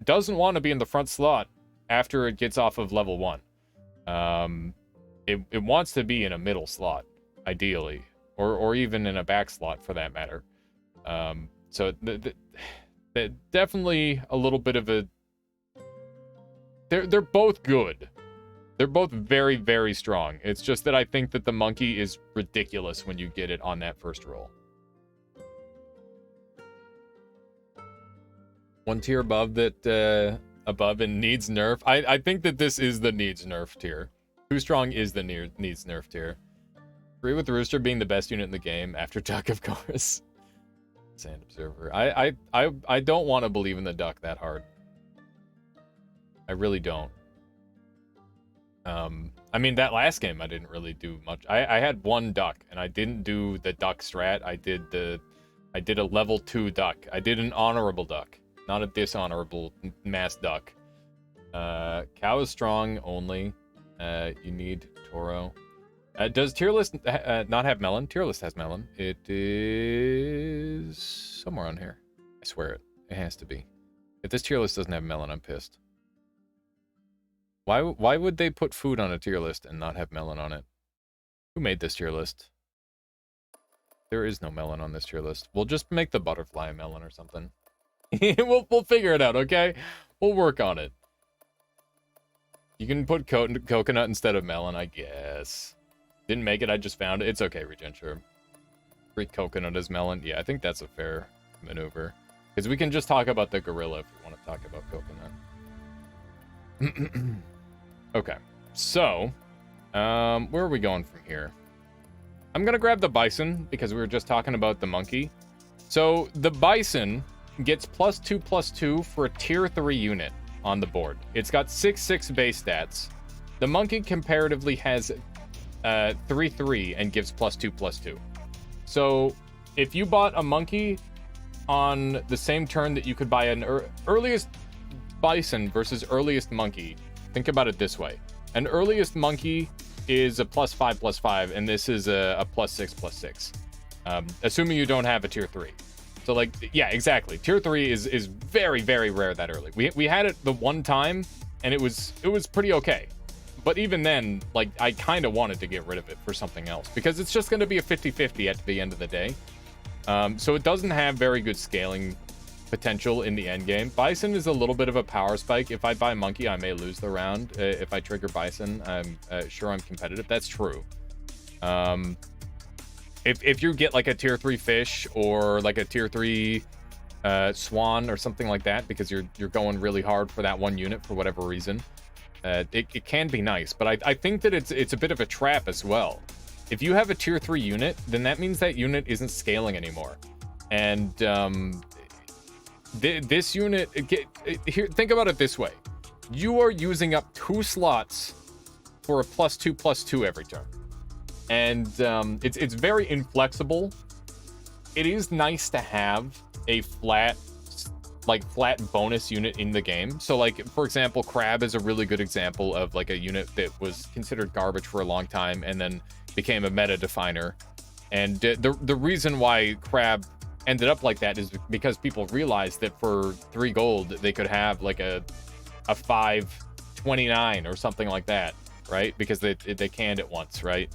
doesn't want to be in the front slot after it gets off of level 1. It wants to be in a middle slot, ideally, or even in a back slot for that matter. So definitely a little bit of a. They're both good. They're both very, very strong. It's just that I think that the monkey is ridiculous when you get it on that first roll. One tier above that, above and needs nerf. I think that this is the needs nerf tier. Too strong is the needs nerf tier. Agree with Rooster being the best unit in the game after Duck, of course. Sand Observer. I don't want to believe in the Duck that hard. I really don't. I mean, that last game I didn't really do much. I had one Duck, and I didn't do the Duck strat. I did a level 2 Duck. I did an honorable Duck, not a dishonorable mass Duck. Cow is strong only. You need Toro. Does tier list not have melon? Tier list has melon. It is somewhere on here. I swear it. It has to be. If this tier list doesn't have melon, I'm pissed. Why would they put food on a tier list and not have melon on it? Who made this tier list? There is no melon on this tier list. We'll just make the butterfly a melon or something. we'll figure it out, okay? We'll work on it. You can put coconut instead of melon, I guess. Didn't make it, I just found it. It's okay, Regen, sure. Treat coconut as melon. Yeah, I think that's a fair maneuver. Because we can just talk about the gorilla if we want to talk about coconut. Okay, so, where are we going from here? I'm gonna grab the bison, because we were just talking about the monkey. So, the bison gets +2/+2 for a tier 3 unit on the board. It's got 6/6 base stats. The monkey comparatively has 3/3 and gives +2/+2. So, if you bought a monkey on the same turn that you could buy an earliest bison versus earliest monkey, think about it this way. An earliest monkey is a +5/+5, and this is a +6/+6. Assuming you don't have a tier 3. So, like, yeah, exactly. Tier 3 is very, very rare that early. We had it the one time, and it was pretty okay. But even then, like, I kind of wanted to get rid of it for something else, because it's just going to be a 50-50 at the end of the day. So it doesn't have very good scaling potential in the end game. Bison is a little bit of a power spike. If I buy monkey, I may lose the round. If I trigger bison, I'm sure I'm competitive. That's true. If you get like a tier 3 fish or like a tier 3 swan or something like that, because you're going really hard for that one unit for whatever reason, it can be nice. But I think that it's a bit of a trap as well. If you have a tier 3 unit, then that means that unit isn't scaling anymore. And this unit, here, think about it this way. You are using up 2 slots for a +2/+2 every turn. And it's very inflexible. It is nice to have a flat bonus unit in the game. So, like, for example, Crab is a really good example of like a unit that was considered garbage for a long time and then became a meta definer. And the reason why Crab ended up like that is because people realized that for 3 gold they could have like a 5/29 or something like that, right? Because they canned it once, right?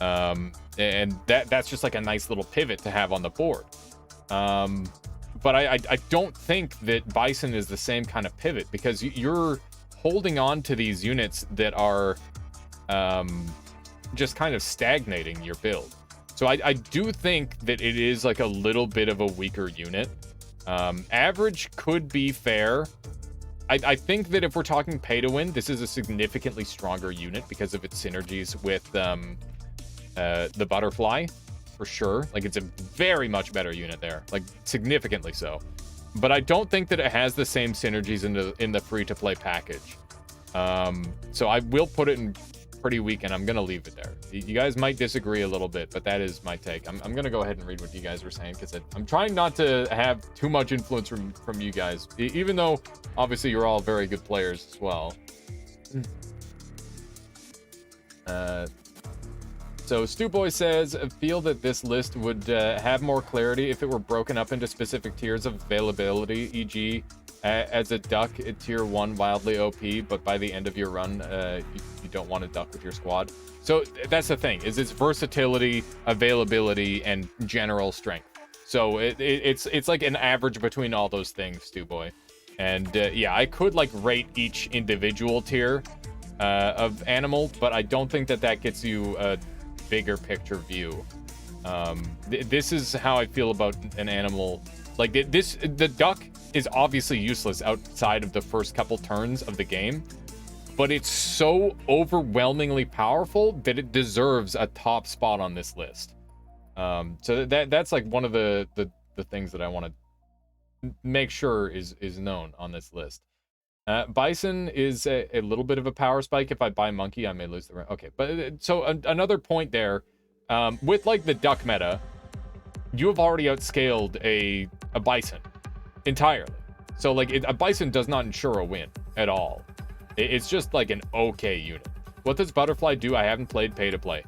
And that's just like a nice little pivot to have on the board. But I don't think that Bison is the same kind of pivot, because you're holding on to these units that are just kind of stagnating your build. So I do think that it is like a little bit of a weaker unit. Average could be fair. I think that if we're talking pay to win, this is a significantly stronger unit because of its synergies with the butterfly, for sure. Like, it's a very much better unit there, like significantly so. But I don't think that it has the same synergies in the free-to-play package. So I will put it in pretty weak, and I'm gonna leave it there. You guys might disagree a little bit, but that is my take. I'm gonna go ahead and read what you guys were saying, because I'm trying not to have too much influence from you guys, even though obviously you're all very good players as well. So Stewboy says, I feel that this list would have more clarity if it were broken up into specific tiers of availability, e.g. As a duck at tier 1 wildly OP, but by the end of your run, you don't want to duck with your squad. So that's the thing, is its versatility, availability, and general strength. So it's like an average between all those things, Stewboy. And yeah, I could like rate each individual tier, of animal, but I don't think that gets you a bigger picture view. This is how I feel about an animal. Like the duck is obviously useless outside of the first couple turns of the game, but it's so overwhelmingly powerful that it deserves a top spot on this list. So that's like one of the things that I want to make sure is known on this list. Bison is a little bit of a power spike. If I buy monkey, I may lose the round. Okay, but so another point there, with like the duck meta, you have already outscaled a bison entirely. So like a bison does not ensure a win at all. It's just like an okay unit. What does butterfly do? I haven't played pay to play.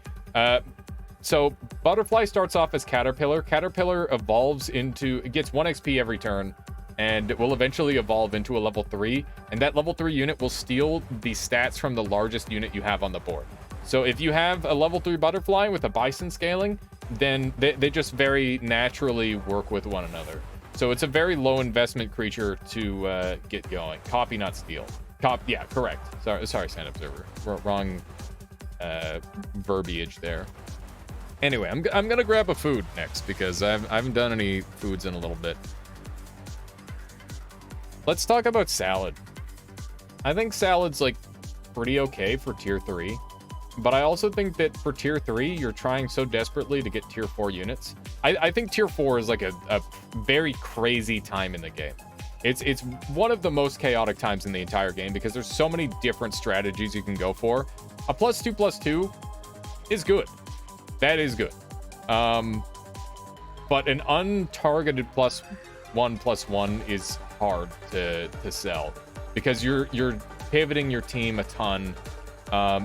So butterfly starts off as caterpillar. Caterpillar evolves into, it gets 1 XP every turn, and it will eventually evolve into a level 3, and that level 3 unit will steal the stats from the largest unit you have on the board. So if you have a level 3 butterfly with a bison scaling, then they just very naturally work with one another. So it's a very low investment creature to get going. Copy, not steal. Yeah, correct. Sorry, Sand Observer. Wrong verbiage there. Anyway, I'm gonna grab a food next because I haven't done any foods in a little bit. Let's talk about salad. I think salad's like pretty okay for tier 3, but I also think that for tier 3, you're trying so desperately to get tier 4 units. I think tier 4 is like a very crazy time in the game. It's one of the most chaotic times in the entire game because there's so many different strategies you can go for. A +2/+2 is good. That is good. But an untargeted +1/+1 is hard to sell because you're pivoting your team a ton.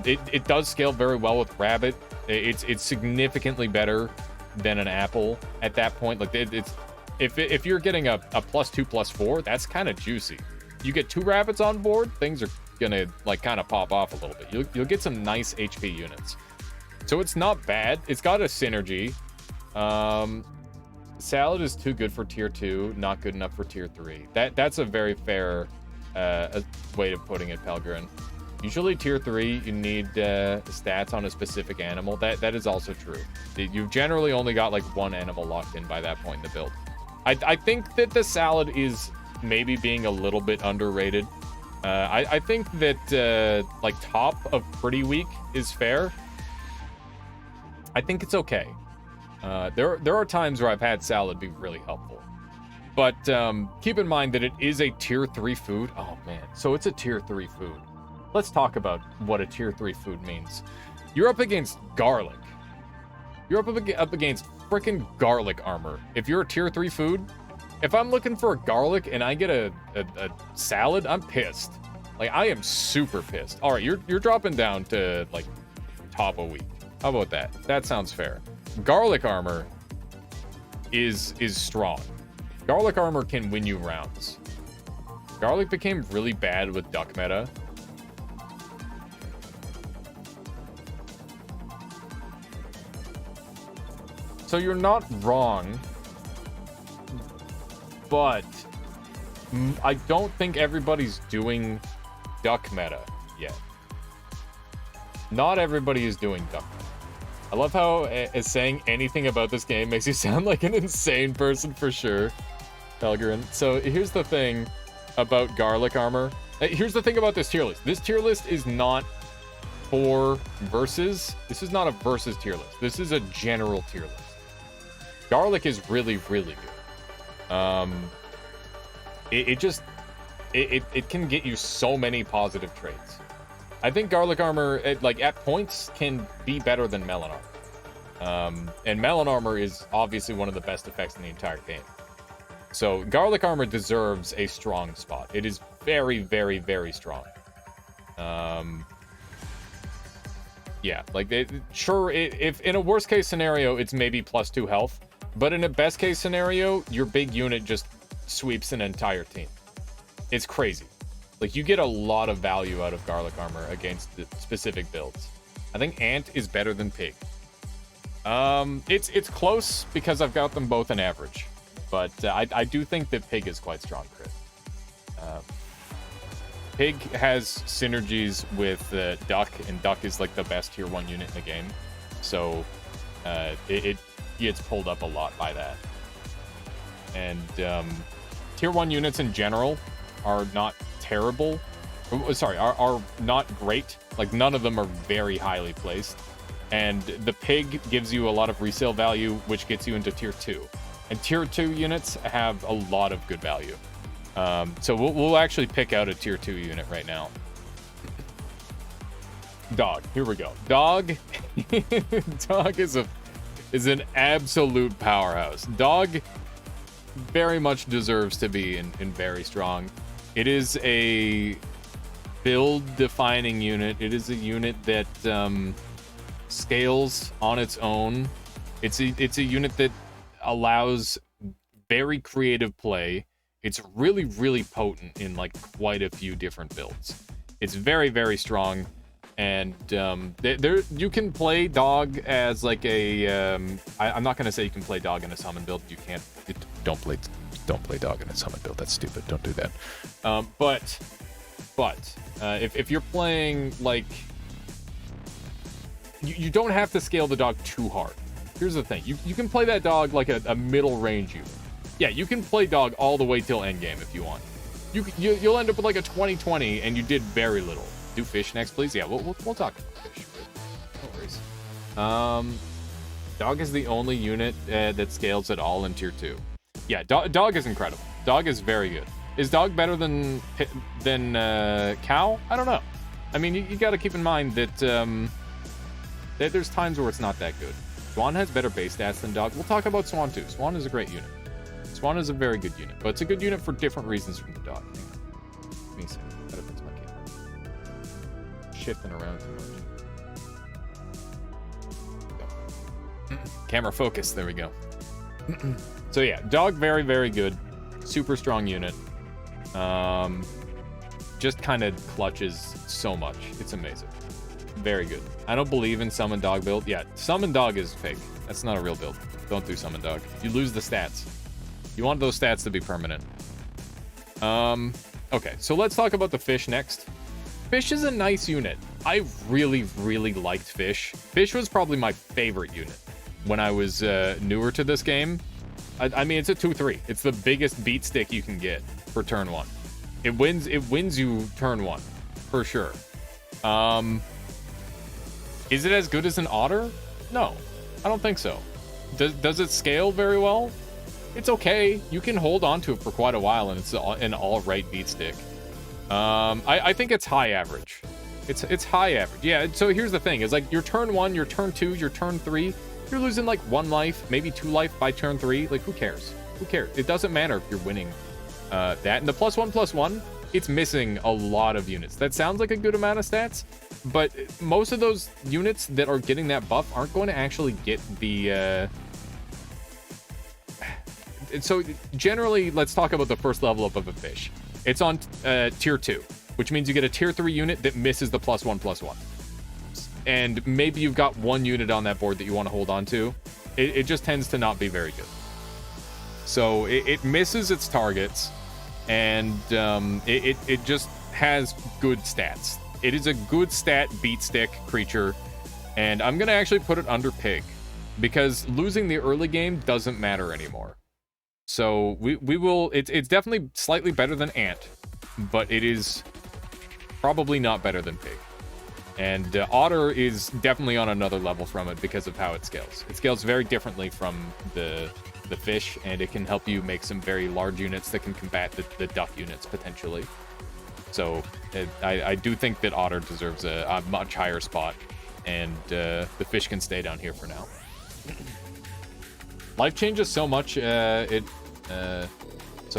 It does scale very well with rabbit. It's significantly better than an apple at that point. Like if you're getting a +2/+4, that's kind of juicy. You get 2 rabbits on board, things are gonna like kind of pop off a little bit. You'll get some nice HP units. So it's not bad. It's got a synergy. Salad is too good for tier 2, not good enough for tier 3. That's a very fair way of putting it, Pelgrin. Usually tier 3, you need stats on a specific animal. That is also true. You've generally only got like 1 animal locked in by that point in the build. I think that the salad is maybe being a little bit underrated. I think that like top of pretty weak is fair. I think it's okay. There are times where I've had salad be really helpful. But keep in mind that it is a tier 3 food. Oh man, so it's a tier 3 food. Let's talk about what a tier 3 food means. You're up against garlic. You're up against freaking garlic armor. If you're a tier 3 food, if I'm looking for a garlic and I get a salad, I'm pissed. Like, I am super pissed. All right, you're dropping down to like top a week. How about that? That sounds fair. Garlic armor is strong. Garlic armor can win you rounds. Garlic became really bad with duck meta. So you're not wrong, but I don't think everybody's doing duck meta yet. Not everybody is doing duck meta. I love how saying anything about this game makes you sound like an insane person for sure, Pelgrin. So here's the thing about garlic armor. Here's the thing about this tier list. This tier list is not for versus. This is not a versus tier list. This is a general tier list. Garlic is really, really good. It can get you so many positive traits. I think garlic armor, at points, can be better than melon armor. And melon armor is obviously one of the best effects in the entire game. So garlic armor deserves a strong spot. It is very, very, very strong. Yeah, like if in a worst case scenario, it's maybe +2 health. But in a best case scenario, your big unit just sweeps an entire team. It's crazy. Like, you get a lot of value out of garlic armor against the specific builds. I think ant is better than pig. It's close because I've got them both in average. But I do think that pig is quite strong, Chris. Pig has synergies with Duck, and Duck is like the best tier 1 unit in the game. So it gets pulled up a lot by that. And tier 1 units in general are not terrible. Sorry, are not great. Like, none of them are very highly placed. And the Pig gives you a lot of resale value, which gets you into tier 2. And tier 2 units have a lot of good value. So we'll actually pick out a tier 2 unit right now. Dog. Here we go. Dog. Dog is an absolute powerhouse. Dog very much deserves to be in very strong. It is a build-defining unit. It is a unit that scales on its own. It's a unit that allows very creative play. It's really, really potent in like quite a few different builds. It's very, very strong. And there you can play Dog as like a I'm not gonna say you can play Dog in a summon build. You can't. Don't play Dog in a summon build. That's stupid. Don't do that. But if you're playing like you don't have to scale the Dog too hard. Here's the thing. You can play that Dog like a middle range unit. Yeah, you can play Dog all the way till endgame if you want. You'll end up with like a 20-20 and you did very little. Do Fish next, please. Yeah, we'll talk about Fish. No worries. Dog is the only unit that scales at all in tier 2. Yeah, Dog is incredible. Dog is very good. Is Dog better than Cow? I don't know. I mean, you got to keep in mind that that there's times where it's not that good. Swan has better base stats than Dog. We'll talk about Swan too. Swan is a great unit. Swan is a very good unit, but it's a good unit for different reasons from the Dog. Let me see. Gotta fix my camera. Shifting around too much. Camera focus. There we go. So yeah, Dog very, very good. Super strong unit. Just kind of clutches so much. It's amazing. Very good. I don't believe in Summon Dog build. Yeah, Summon Dog is fake. That's not a real build. Don't do Summon Dog. You lose the stats. You want those stats to be permanent. Okay, so let's talk about the Fish next. Fish is a nice unit. I really, really liked Fish. Fish was probably my favorite unit when I was newer to this game. I mean, it's a 2-3. It's the biggest beat stick you can get for turn 1. It wins you turn 1, for sure. Is it as good as an Otter? No, I don't think so. Does it scale very well? It's okay. You can hold on to it for quite a while, and it's an all-right beat stick. I think it's high average. It's high average. Yeah, so here's the thing. Is like your turn 1, your turn 2, your turn 3, you're losing like 1 life, maybe 2 life by turn 3. Like, who cares? Who cares? It doesn't matter if you're winning that. And the +1/+1, it's missing a lot of units. That sounds like a good amount of stats, but most of those units that are getting that buff aren't going to actually get the... So generally, let's talk about the first level up of a Fish. It's on tier 2, which means you get a tier 3 unit that misses the +1/+1. And maybe you've got 1 unit on that board that you want to hold on to. It just tends to not be very good. So it misses its targets, and it just has good stats. It is a good stat beat stick creature, and I'm going to actually put it under Pig, because losing the early game doesn't matter anymore. So we will... It's definitely slightly better than Ant, but it is probably not better than Pig. And Otter is definitely on another level from it because of how it scales. It scales very differently from the Fish, and it can help you make some very large units that can combat the Duck units, potentially. So I do think that Otter deserves a much higher spot, and the Fish can stay down here for now. Life changes so much, so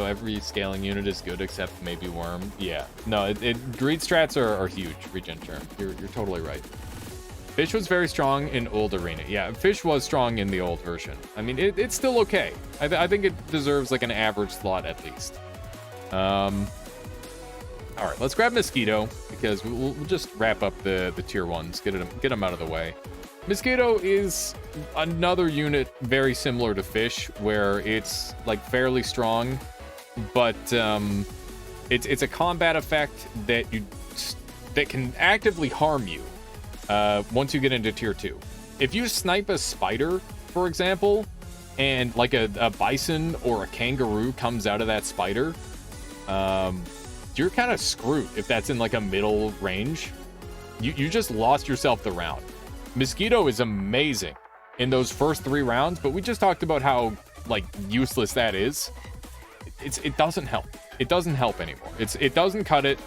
every scaling unit is good except maybe Worm. Yeah, no, greed strats are huge, regen term. You're totally right. Fish was very strong in old arena. Yeah, Fish was strong in the old version. I mean, it's still okay. I think it deserves like an average slot at least. All right, let's grab Mosquito, because we'll just wrap up the tier 1s, get them out of the way. Mosquito is another unit very similar to Fish, where it's like fairly strong, but It's a combat effect that can actively harm you once you get into tier 2. If you snipe a spider, for example, and like a bison or a kangaroo comes out of that spider, you're kind of screwed if that's in like a middle range. You just lost yourself the round. Mosquito is amazing in those first 3 rounds, but we just talked about how like useless that is. It doesn't help. It doesn't help anymore. It doesn't cut it,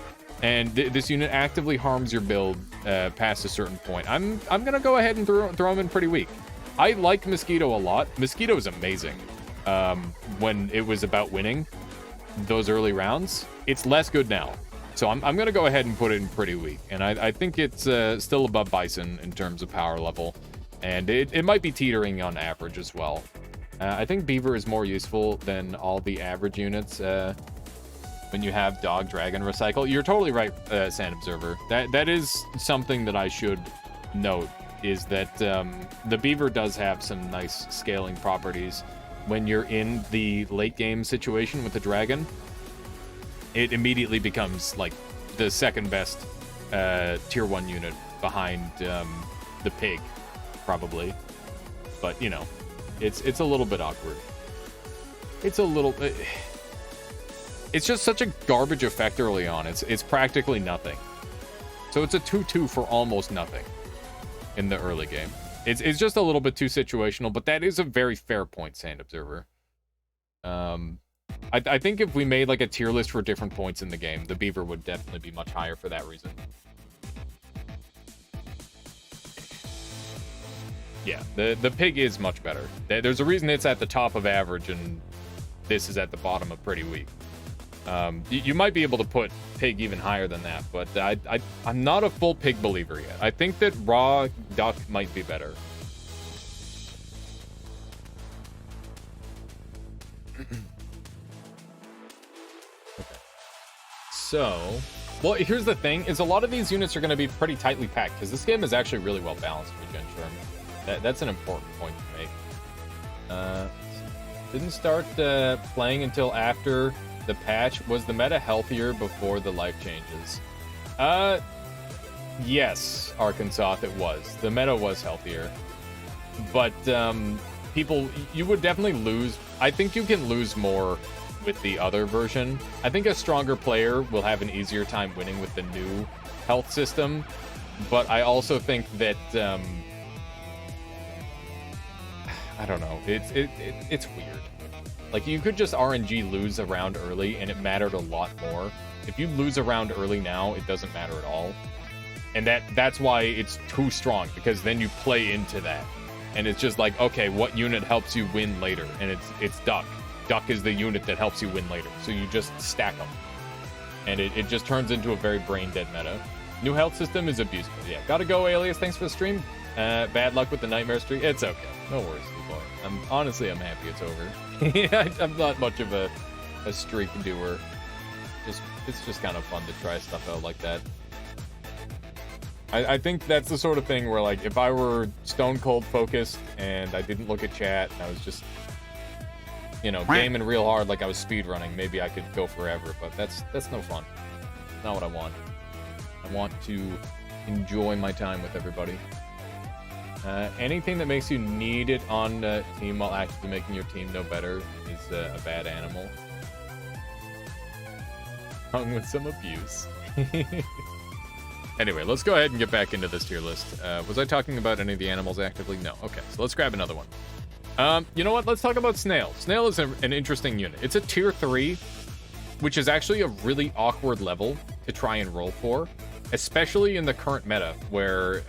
and this unit actively harms your build past a certain point. I'm gonna go ahead and throw him in pretty weak. I like Mosquito a lot. Mosquito is amazing when it was about winning those early rounds. It's less good now. So I'm going to go ahead and put it in pretty weak. And I think it's still above Bison in terms of power level. And it might be teetering on average as well. I think Beaver is more useful than all the average units when you have Dog, Dragon, Recycle. You're totally right, Sand Observer. That is something that I should note, is that the Beaver does have some nice scaling properties. When you're in the late game situation with the Dragon, it immediately becomes like the second best tier 1 unit behind the Pig, probably. But, you know, it's a little bit awkward. It's a little... it's just such a garbage effect early on. It's practically nothing. So it's a 2-2 for almost nothing in the early game. It's just a little bit too situational, but that is a very fair point, Sand Observer. I think if we made like a tier list for different points in the game, the Beaver would definitely be much higher for that reason. Yeah, the Pig is much better. There's a reason it's at the top of average and this is at the bottom of pretty weak. You might be able to put Pig even higher than that, but I'm not a full Pig believer yet. I think that raw Duck might be better. Okay. So, well, here's the thing, is a lot of these units are going to be pretty tightly packed, because this game is actually really well balanced for Gen Sherm. That's an important point to make. Didn't start playing until after the patch. Was the meta healthier before the life changes? Yes, Arkansas, it was. The meta was healthier. But people, you would definitely lose. I think you can lose more with the other version. I think a stronger player will have an easier time winning with the new health system. But I also think that I don't know. It's weird. Like, you could just RNG lose a round early, and it mattered a lot more. If you lose a round early now, it doesn't matter at all. And that's why it's too strong, because then you play into that. And it's just like, okay, what unit helps you win later? And it's Duck. Duck is the unit that helps you win later. So you just stack them. And it just turns into a very brain-dead meta. New health system is abusable. Yeah, gotta go, Alias. Thanks for the stream. Bad luck with the Nightmare streak. It's okay. No worries, people. I'm happy it's over. I'm not much of a streak doer. It's just kind of fun to try stuff out like that. I think that's the sort of thing where, like, if I were stone cold focused and I didn't look at chat and I was just, you know, gaming real hard like I was speedrunning, maybe I could go forever, but that's no fun. Not what I want. I want to enjoy my time with everybody. Anything that makes you need it on team while actively making your team no better is a bad animal. Hung with some abuse. Anyway, let's go ahead and get back into this tier list. Was I talking about any of the animals actively? No. Okay, so let's grab another one. You know what? Let's talk about Snail. Snail is an interesting unit. It's a tier 3, which is actually a really awkward level to try and roll for, especially in the current meta, where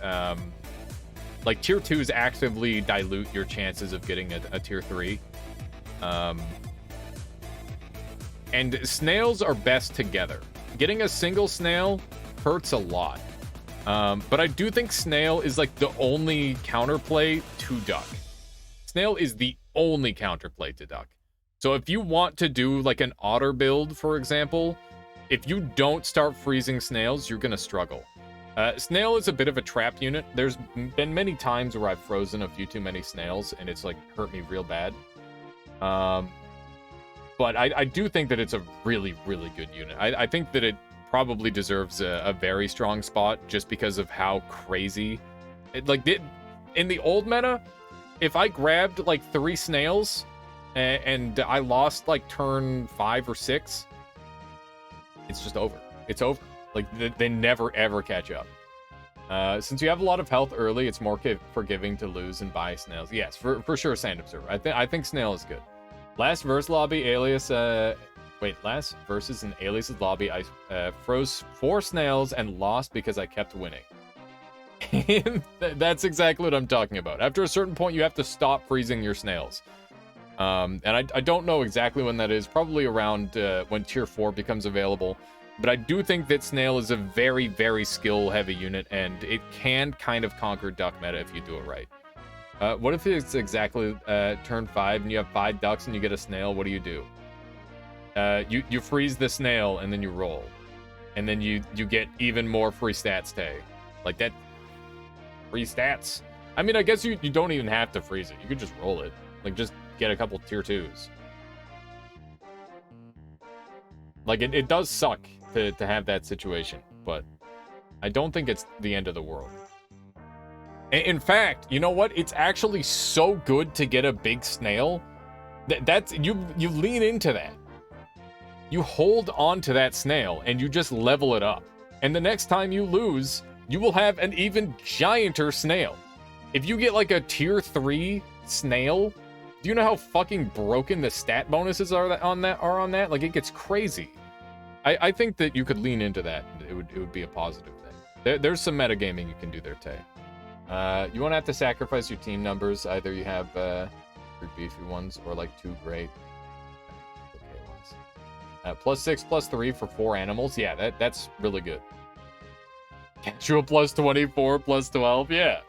like tier 2s actively dilute your chances of getting a tier 3. And snails are best together. Getting a single snail hurts a lot. But I do think snail is like the only counterplay to duck. Snail is the only counterplay to duck. So if you want to do like an otter build, for example, if you don't start freezing snails, you're gonna struggle. Snail is a bit of a trap unit. There's been many times where I've frozen a few too many snails and it's like hurt me real bad. But I do think that it's a really, really good unit. I think that it probably deserves a very strong spot just because of how crazy... in the old meta, if I grabbed, like, 3 snails and I lost, like, turn 5 or 6, it's just over. It's over. Like, they never, ever catch up. Since you have a lot of health early, it's more forgiving to lose and buy snails. Yes, for sure, Sand Observer. I think snail is good. Last verse lobby, last versus in Alias's lobby, I froze 4 snails and lost because I kept winning. That's exactly what I'm talking about. After a certain point, you have to stop freezing your snails. And I don't know exactly when that is. Probably around when Tier 4 becomes available. But I do think that Snail is a very, very skill-heavy unit, and it can kind of conquer Duck meta if you do it right. What if it's exactly turn 5 and you have 5 ducks and you get a snail? What do? You freeze the snail and then you roll. And then you get even more free stats, Tay. Like that. Free stats. I mean, I guess you don't even have to freeze it. You could just roll it. Like, just get a couple tier 2s. Like, it does suck to have that situation, but I don't think it's the end of the world. In fact, you know what? It's actually so good to get a big snail. That's you lean into that. You hold on to that snail and you just level it up. And the next time you lose, you will have an even gianter snail. If you get like a tier 3 snail, do you know how fucking broken the stat bonuses are on that? Like, it gets crazy. I think that you could lean into that. It would be a positive thing. There's some metagaming you can do there, Tay. You won't have to sacrifice your team numbers. Either you have 3 beefy ones or like 2 great okay ones. +6, +3 for 4 animals. Yeah, that's really good. Casual +24, +12. Yeah,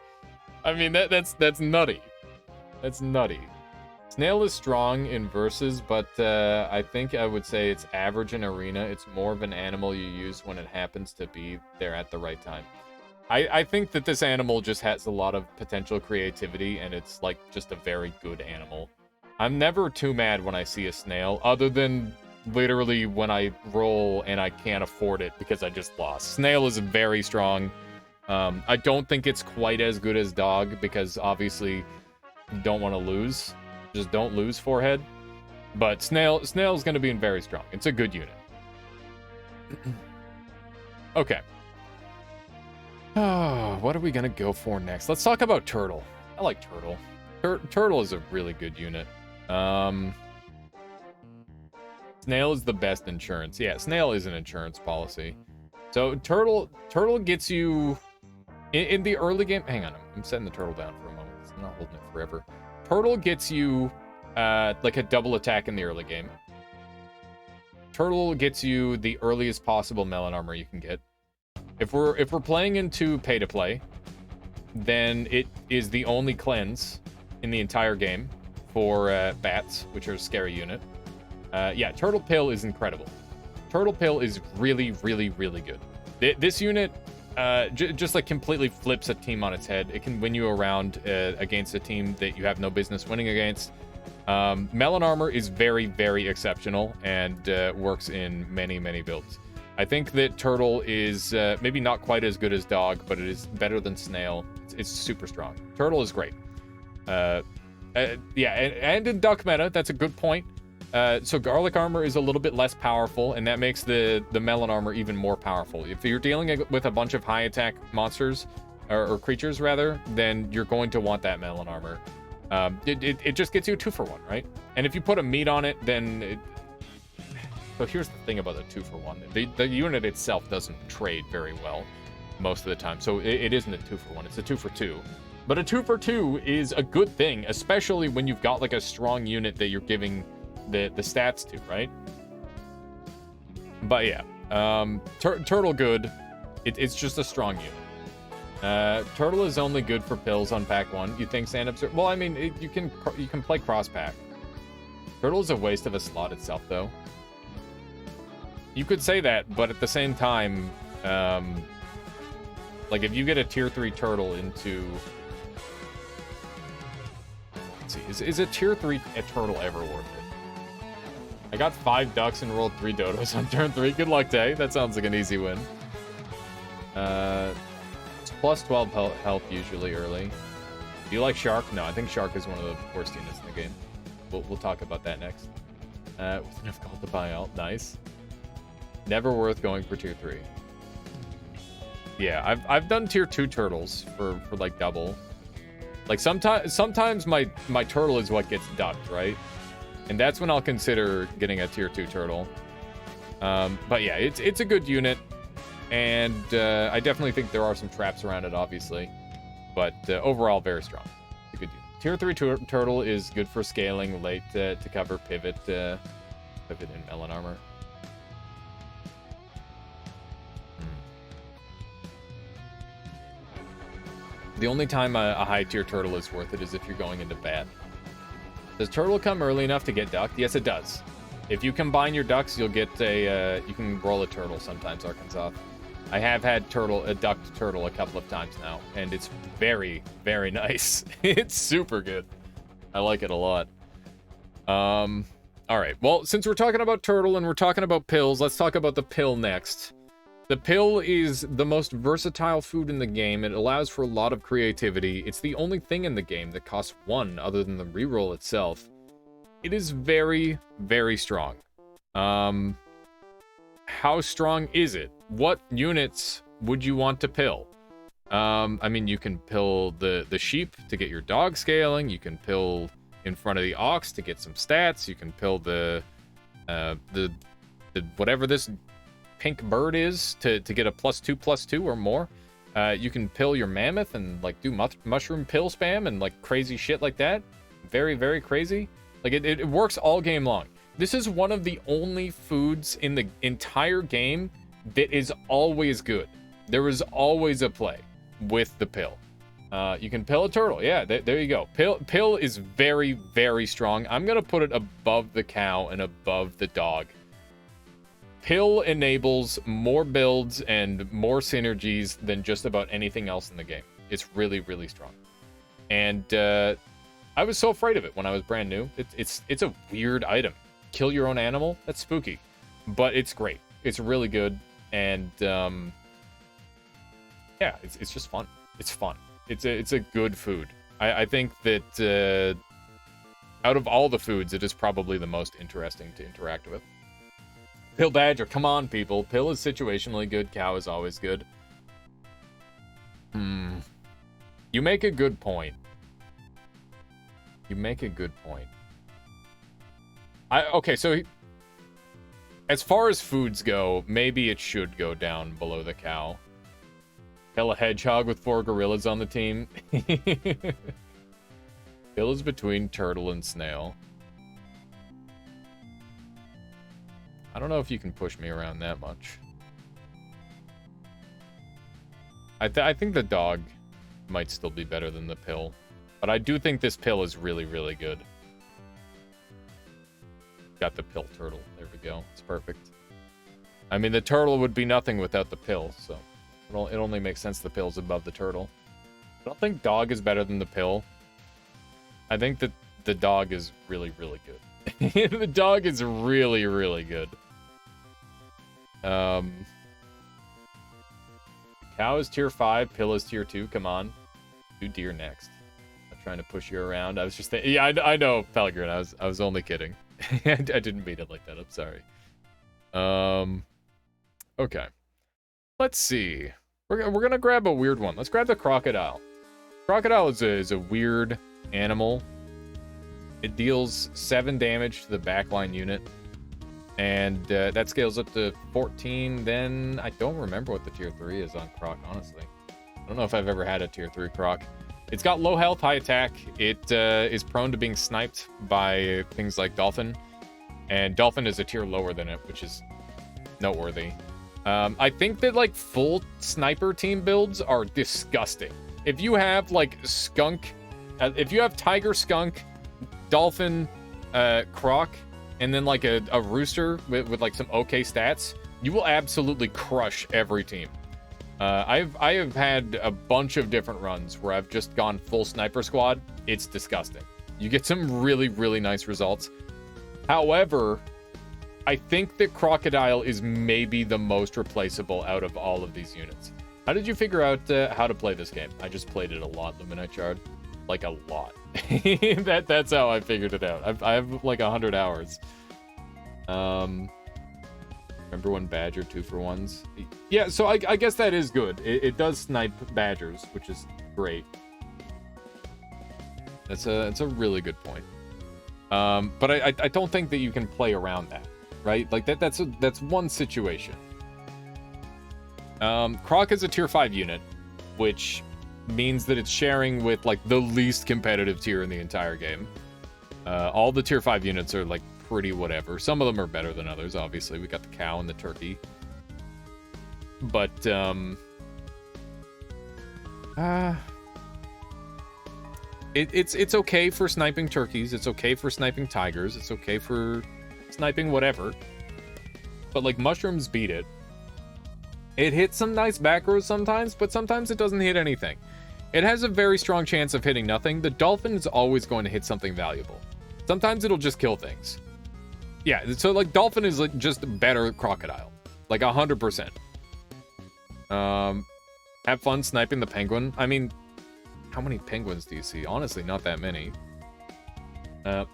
I mean that's nutty. That's nutty. Snail is strong in versus, but I think I would say it's average in arena. It's more of an animal you use when it happens to be there at the right time. I think that this animal just has a lot of potential creativity, and it's like just a very good animal. I'm never too mad when I see a snail, other than literally when I roll and I can't afford it because I just lost. Snail is very strong. I don't think it's quite as good as dog because obviously you don't want to lose. Just don't lose forehead. But Snail's going to be very strong. It's a good unit. Okay. Oh, what are we going to go for next? Let's talk about Turtle. I like Turtle. Turtle is a really good unit. Snail is the best insurance. Yeah, Snail is an insurance policy. So Turtle gets you in the early game. Hang on, I'm setting the turtle down for a moment. I'm not holding it forever. Turtle gets you like a double attack in the early game. Turtle gets you the earliest possible melon armor you can get. If we're playing into pay to play, then it is the only cleanse in the entire game for bats, which are a scary unit. Yeah, Turtle Pill is incredible. Turtle Pill is really, really, really good. This unit just like completely flips a team on its head. It can win you around against a team that you have no business winning against. Melon armor is very, very exceptional and works in many, many builds. I think that Turtle is maybe not quite as good as Dog, but it is better than Snail. It's super strong. Turtle is great. Yeah, and in Duck meta, that's a good point. So Garlic armor is a little bit less powerful, and that makes the Melon armor even more powerful. If you're dealing with a bunch of high attack monsters, or creatures rather, then you're going to want that Melon armor. It just gets you a 2-for-1, right? And if you put a meat on it, then... So here's the thing about the 2-for-1. The unit itself doesn't trade very well most of the time, so it isn't a 2-for-1, it's a 2-for-2. But a 2-for-2 is a good thing, especially when you've got like a strong unit that you're giving the stats to, right? But yeah, Turtle good. It's just a strong unit. Turtle is only good for pills on pack 1. You think Sand Observer? Well, I mean, you can play cross pack. Turtle is a waste of a slot itself, though. You could say that, but at the same time, like if you get a tier 3 turtle into, let's see, is a tier 3 turtle ever worth it? I got 5 ducks and rolled 3 dodos on turn 3. Good luck, Tay. That sounds like an easy win. It's plus 12 health usually early. Do you like Shark? No, I think Shark is one of the worst units in the game. We'll talk about that next. With enough gold to buy out. Nice. Never worth going for tier 3. Yeah, I've done tier 2 turtles for like double. Like sometimes my turtle is what gets ducked, right? And that's when I'll consider getting a tier 2 turtle. But yeah, it's a good unit. And I definitely think there are some traps around it, obviously. But overall, very strong. It's a good unit. Tier 3 turtle is good for scaling late to cover pivot in melon armor. The only time a high tier turtle is worth it is if you're going into bad. Does turtle come early enough to get ducked? Yes, it does. If you combine your ducks, you'll get you can roll a turtle sometimes, Arkansas. I have had a ducked turtle a couple of times now, and it's very, very nice. It's super good. I like it a lot. All right. Well, since we're talking about turtle and we're talking about pills, let's talk about the pill next. The pill is the most versatile food in the game. It allows for a lot of creativity. It's the only thing in the game that costs 1 other than the reroll itself. It is very, very strong. How strong is it? What units would you want to pill? I mean, you can pill the sheep to get your dog scaling. You can pill in front of the ox to get some stats. You can pill the whatever this pink bird is to get a +2/+2 or more. You can pill your mammoth and like do mushroom pill spam and like crazy shit like that. Very, very crazy. Like it works all game long. This is one of the only foods in the entire game that is always good. There is always a play with the pill. You can pill a turtle. Yeah, there you go. Pill is very, very strong. I'm going to put it above the cow and above the dog. Pill enables more builds and more synergies than just about anything else in the game. It's really, really strong. And I was so afraid of it when I was brand new. It's a weird item. Kill your own animal? That's spooky. But it's great. It's really good. And yeah, it's just fun. It's fun. It's a good food. I think that out of all the foods, it is probably the most interesting to interact with. Pill Badger, come on, people. Pill is situationally good. Cow is always good. You make a good point. Okay, so as far as foods go, maybe it should go down below the cow. Pill a hedgehog with 4 gorillas on the team. Pill is between turtle and snail. I don't know if you can push me around that much. I think the dog might still be better than the pill. But I do think this pill is really, really good. Got the pill turtle. There we go. It's perfect. I mean, the turtle would be nothing without the pill, so it only makes sense the pill's above the turtle. I don't think dog is better than the pill. I think that the dog is really, really good. The dog is really, really good. Cow is tier 5, pill is tier 2. Come on. Do deer next. I'm trying to push you around. I was just thinking, yeah, I know, Pelgrin. I was only kidding. I didn't mean it like that. I'm sorry. Okay. Let's see. We're gonna grab a weird one. Let's grab the crocodile. Crocodile is a weird animal. It deals 7 damage to the backline unit. And that scales up to 14. Then I don't remember what the tier 3 is on Croc, honestly. I don't know if I've ever had a tier 3 Croc. It's got low health, high attack. It is prone to being sniped by things like Dolphin. And Dolphin is a tier lower than it, which is noteworthy. I think that like full sniper team builds are disgusting. If you have like Skunk, if you have Tiger, Skunk, Dolphin, Croc, and then like a Rooster with like some okay stats, you will absolutely crush every team. I have had a bunch of different runs where I've just gone full sniper squad. It's disgusting. You get some really, really nice results. However, I think that Crocodile is maybe the most replaceable out of all of these units. How did you figure out how to play this game? I just played it a lot, Luminite Shard. Like, a lot. That's how I figured it out. I have, like, 100 hours. Remember when Badger 2-for-1s? Yeah, so I guess that is good. It does snipe Badgers, which is great. That's a really good point. But I don't think that you can play around that, right? Like, that's one situation. Croc is a tier 5 unit, which means that it's sharing with, like, the least competitive tier in the entire game. All the tier 5 units are, like, pretty whatever. Some of them are better than others, obviously. We got the cow and the turkey. But, it's okay for sniping turkeys. It's okay for sniping tigers. It's okay for sniping whatever. But, like, mushrooms beat it. It hits some nice back rows sometimes, but sometimes it doesn't hit anything. It has a very strong chance of hitting nothing. The dolphin is always going to hit something valuable. Sometimes it'll just kill things. Yeah, so, like, dolphin is, like, just better crocodile. Like, 100%. Have fun sniping the penguin. I mean, how many penguins do you see? Honestly, not that many.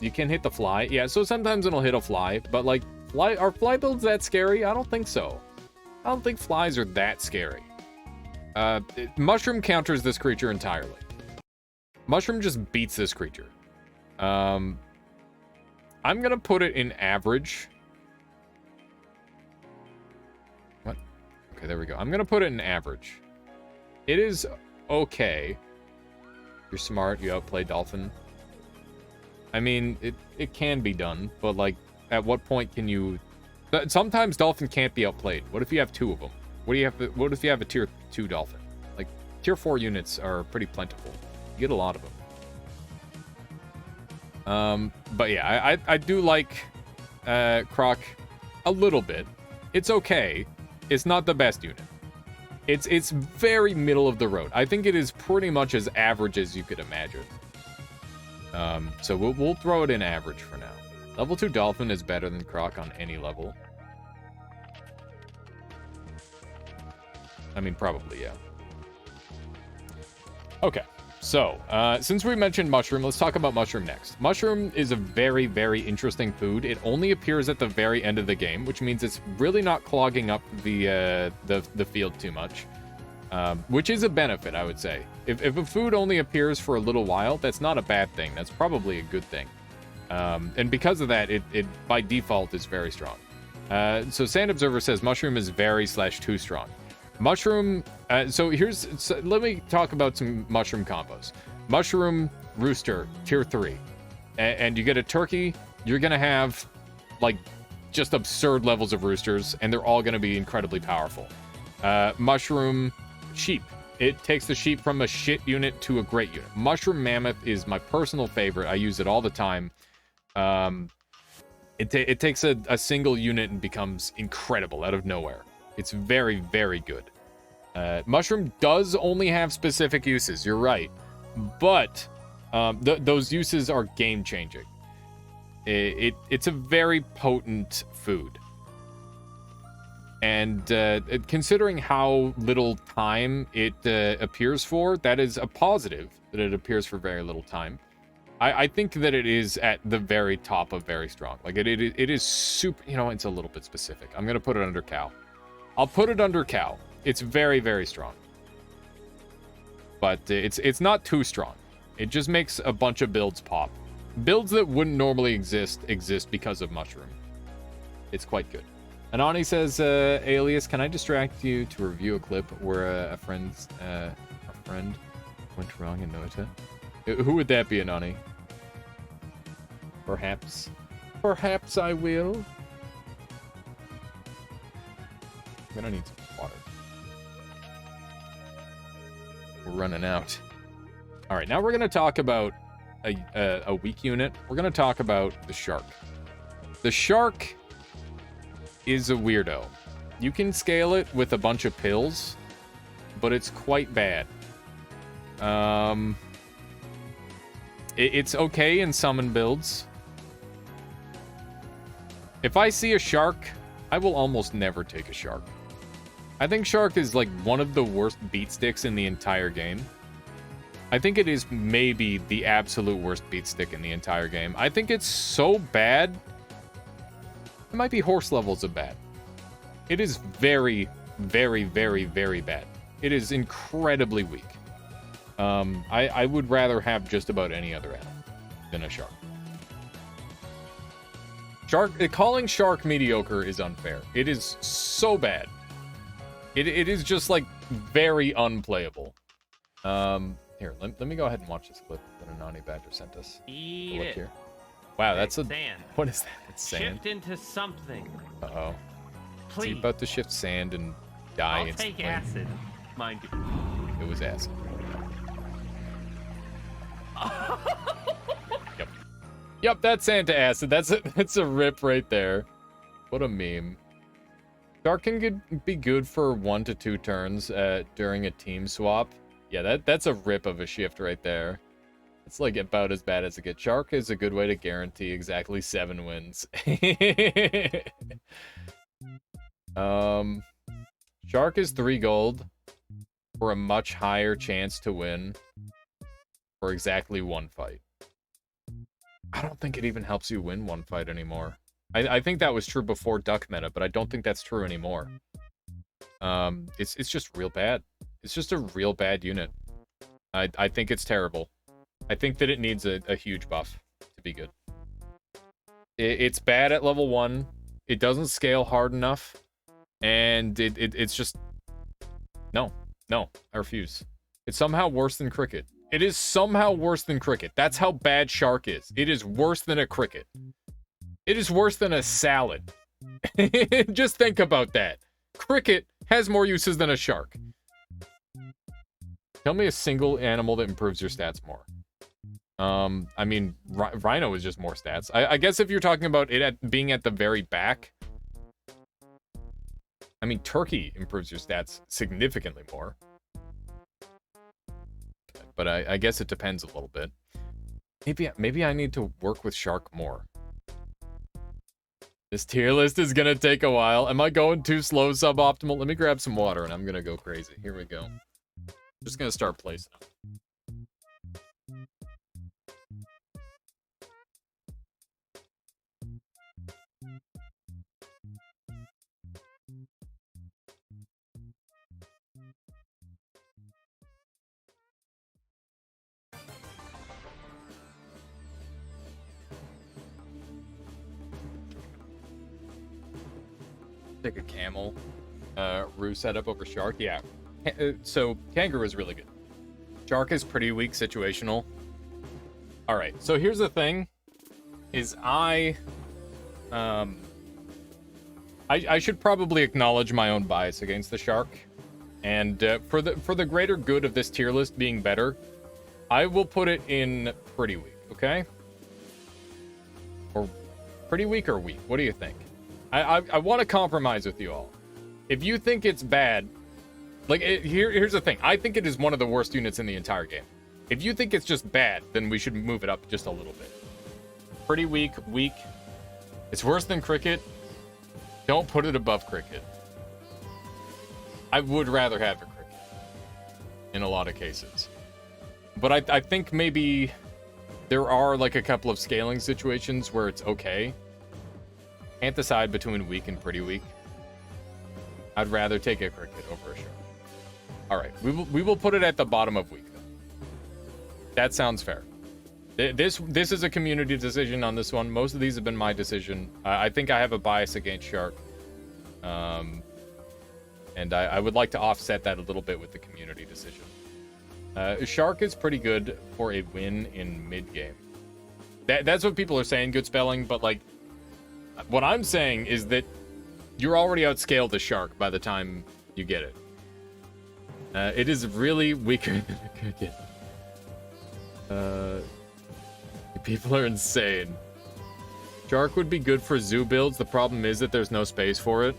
You can hit the fly. Yeah, so sometimes it'll hit a fly, but, like, are fly builds that scary? I don't think so. I don't think flies are that scary. Mushroom counters this creature entirely. Mushroom just beats this creature. I'm gonna put it in average. What? Okay, there we go. I'm gonna put it in average. It is okay. You're smart. You outplay Dolphin. I mean, it can be done, but, like, at what point can you... Sometimes Dolphin can't be outplayed. What if you have 2 of them? What if you have a tier 2 Dolphin? Like, tier 4 units are pretty plentiful. You get a lot of them. But yeah, I do like Croc a little bit. It's okay. It's not the best unit. It's very middle of the road. I think it is pretty much as average as you could imagine. So we'll throw it in average for now. Level 2 Dolphin is better than Croc on any level. I mean, probably, yeah. Okay, so, since we mentioned Mushroom, let's talk about Mushroom next. Mushroom is a very, very interesting food. It only appears at the very end of the game, which means it's really not clogging up the field too much. Which is a benefit, I would say. If a food only appears for a little while, that's not a bad thing. That's probably a good thing. And because of that, it by default is very strong. So Sand Observer says Mushroom is very/too strong. Mushroom, so let me talk about some Mushroom combos. Mushroom, Rooster, tier 3. And you get a turkey, you're going to have, like, just absurd levels of roosters, and they're all going to be incredibly powerful. Mushroom, sheep. It takes the sheep from a shit unit to a great unit. Mushroom Mammoth is my personal favorite. I use it all the time. It takes a single unit and becomes incredible out of nowhere. It's very, very good. Mushroom does only have specific uses, you're right. But those uses are game-changing. It's a very potent food. And considering how little time it appears for, that is a positive, that it appears for very little time. I think that it is at the very top of very strong. Like, it is super... You know, it's a little bit specific. I'm going to put it under cow. I'll put it under cow. It's very, very strong. But it's not too strong. It just makes a bunch of builds pop. Builds that wouldn't normally exist because of Mushroom. It's quite good. Anani says, Alias, can I distract you to review a clip where a friend went wrong in Noita? Who would that be, Anani? Perhaps. Perhaps I will. I'm gonna need some water. We're running out. All right, now we're gonna talk about a weak unit. We're gonna talk about the shark. The shark is a weirdo. You can scale it with a bunch of pills, but it's quite bad. It's okay in summon builds. If I see a shark, I will almost never take a shark. I think shark is like one of the worst beat sticks in the entire game. I think it is maybe the absolute worst beat stick in the entire game. I think it's so bad. It might be horse levels of bad. It is very, very, very, very bad. It is incredibly weak. I would rather have just about any other animal than a shark. Calling shark mediocre is unfair. It is so bad. It is just like very unplayable. Here, let me go ahead and watch this clip that Anani Badger sent us. Eat it. Here. Wow, that's a sand. What is that? It's sand. Shift into something. Uh-oh. Is he Please. about to shift sand and die I'll instantly? take acid, mind you. It was acid. Yep. Yep, that's Santa acid. That's a rip right there. What a meme. Shark can be good for 1 to 2 turns during a team swap. Yeah, that's a rip of a shift right there. It's like about as bad as it gets. Shark is a good way to guarantee exactly 7 wins. Shark is 3 gold for a much higher chance to win for exactly 1 fight. I don't think it even helps you win 1 fight anymore. I think that was true before Duck Meta, but I don't think that's true anymore. It's just real bad. It's just a real bad unit. I think it's terrible. I think that it needs a huge buff to be good. It's bad at level 1. It doesn't scale hard enough. And it's just... No, I refuse. It's somehow worse than Cricket. It is somehow worse than Cricket. That's how bad Shark is. It is worse than a Cricket. It is worse than a salad. Just think about that. Cricket has more uses than a shark. Tell me a single animal that improves your stats more. I mean, Rhino is just more stats. I guess if you're talking about it being at the very back, I mean, Turkey improves your stats significantly more. But I guess it depends a little bit. Maybe I need to work with Shark more. This tier list is gonna take a while. Am I going too slow, suboptimal? Let me grab some water and I'm gonna go crazy. Here we go. Just gonna start placing them. Take a camel roo setup over shark. Yeah. So kangaroo is really good. Shark is pretty weak situational. All right. So here's the thing: is I should probably acknowledge my own bias against the shark, and for the greater good of this tier list being better, I will put it in pretty weak. Okay. Or pretty weak or weak? What do you think? I want to compromise with you all. If you think it's bad, like, here's the thing. I think it is one of the worst units in the entire game. If you think it's just bad, then we should move it up just a little bit. Pretty weak. It's worse than Cricket. Don't put it above Cricket. I would rather have a Cricket in a lot of cases. But I think maybe there are, like, a couple of scaling situations where it's okay. Can't decide between weak and pretty weak. I'd rather take a Cricket over a shark. All right, we will put it at the bottom of weak, though. That sounds fair. This is a community decision on this one. Most of these have been my decision. I think I have a bias against shark, and I would like to offset that a little bit with the community decision. Shark is pretty good for a win in mid game. That's what people are saying. Good spelling, but like. What I'm saying is that you're already outscaled the shark by the time you get it. It is really weaker than a Cricket. People are insane. Shark would be good for zoo builds. The problem is that there's no space for it.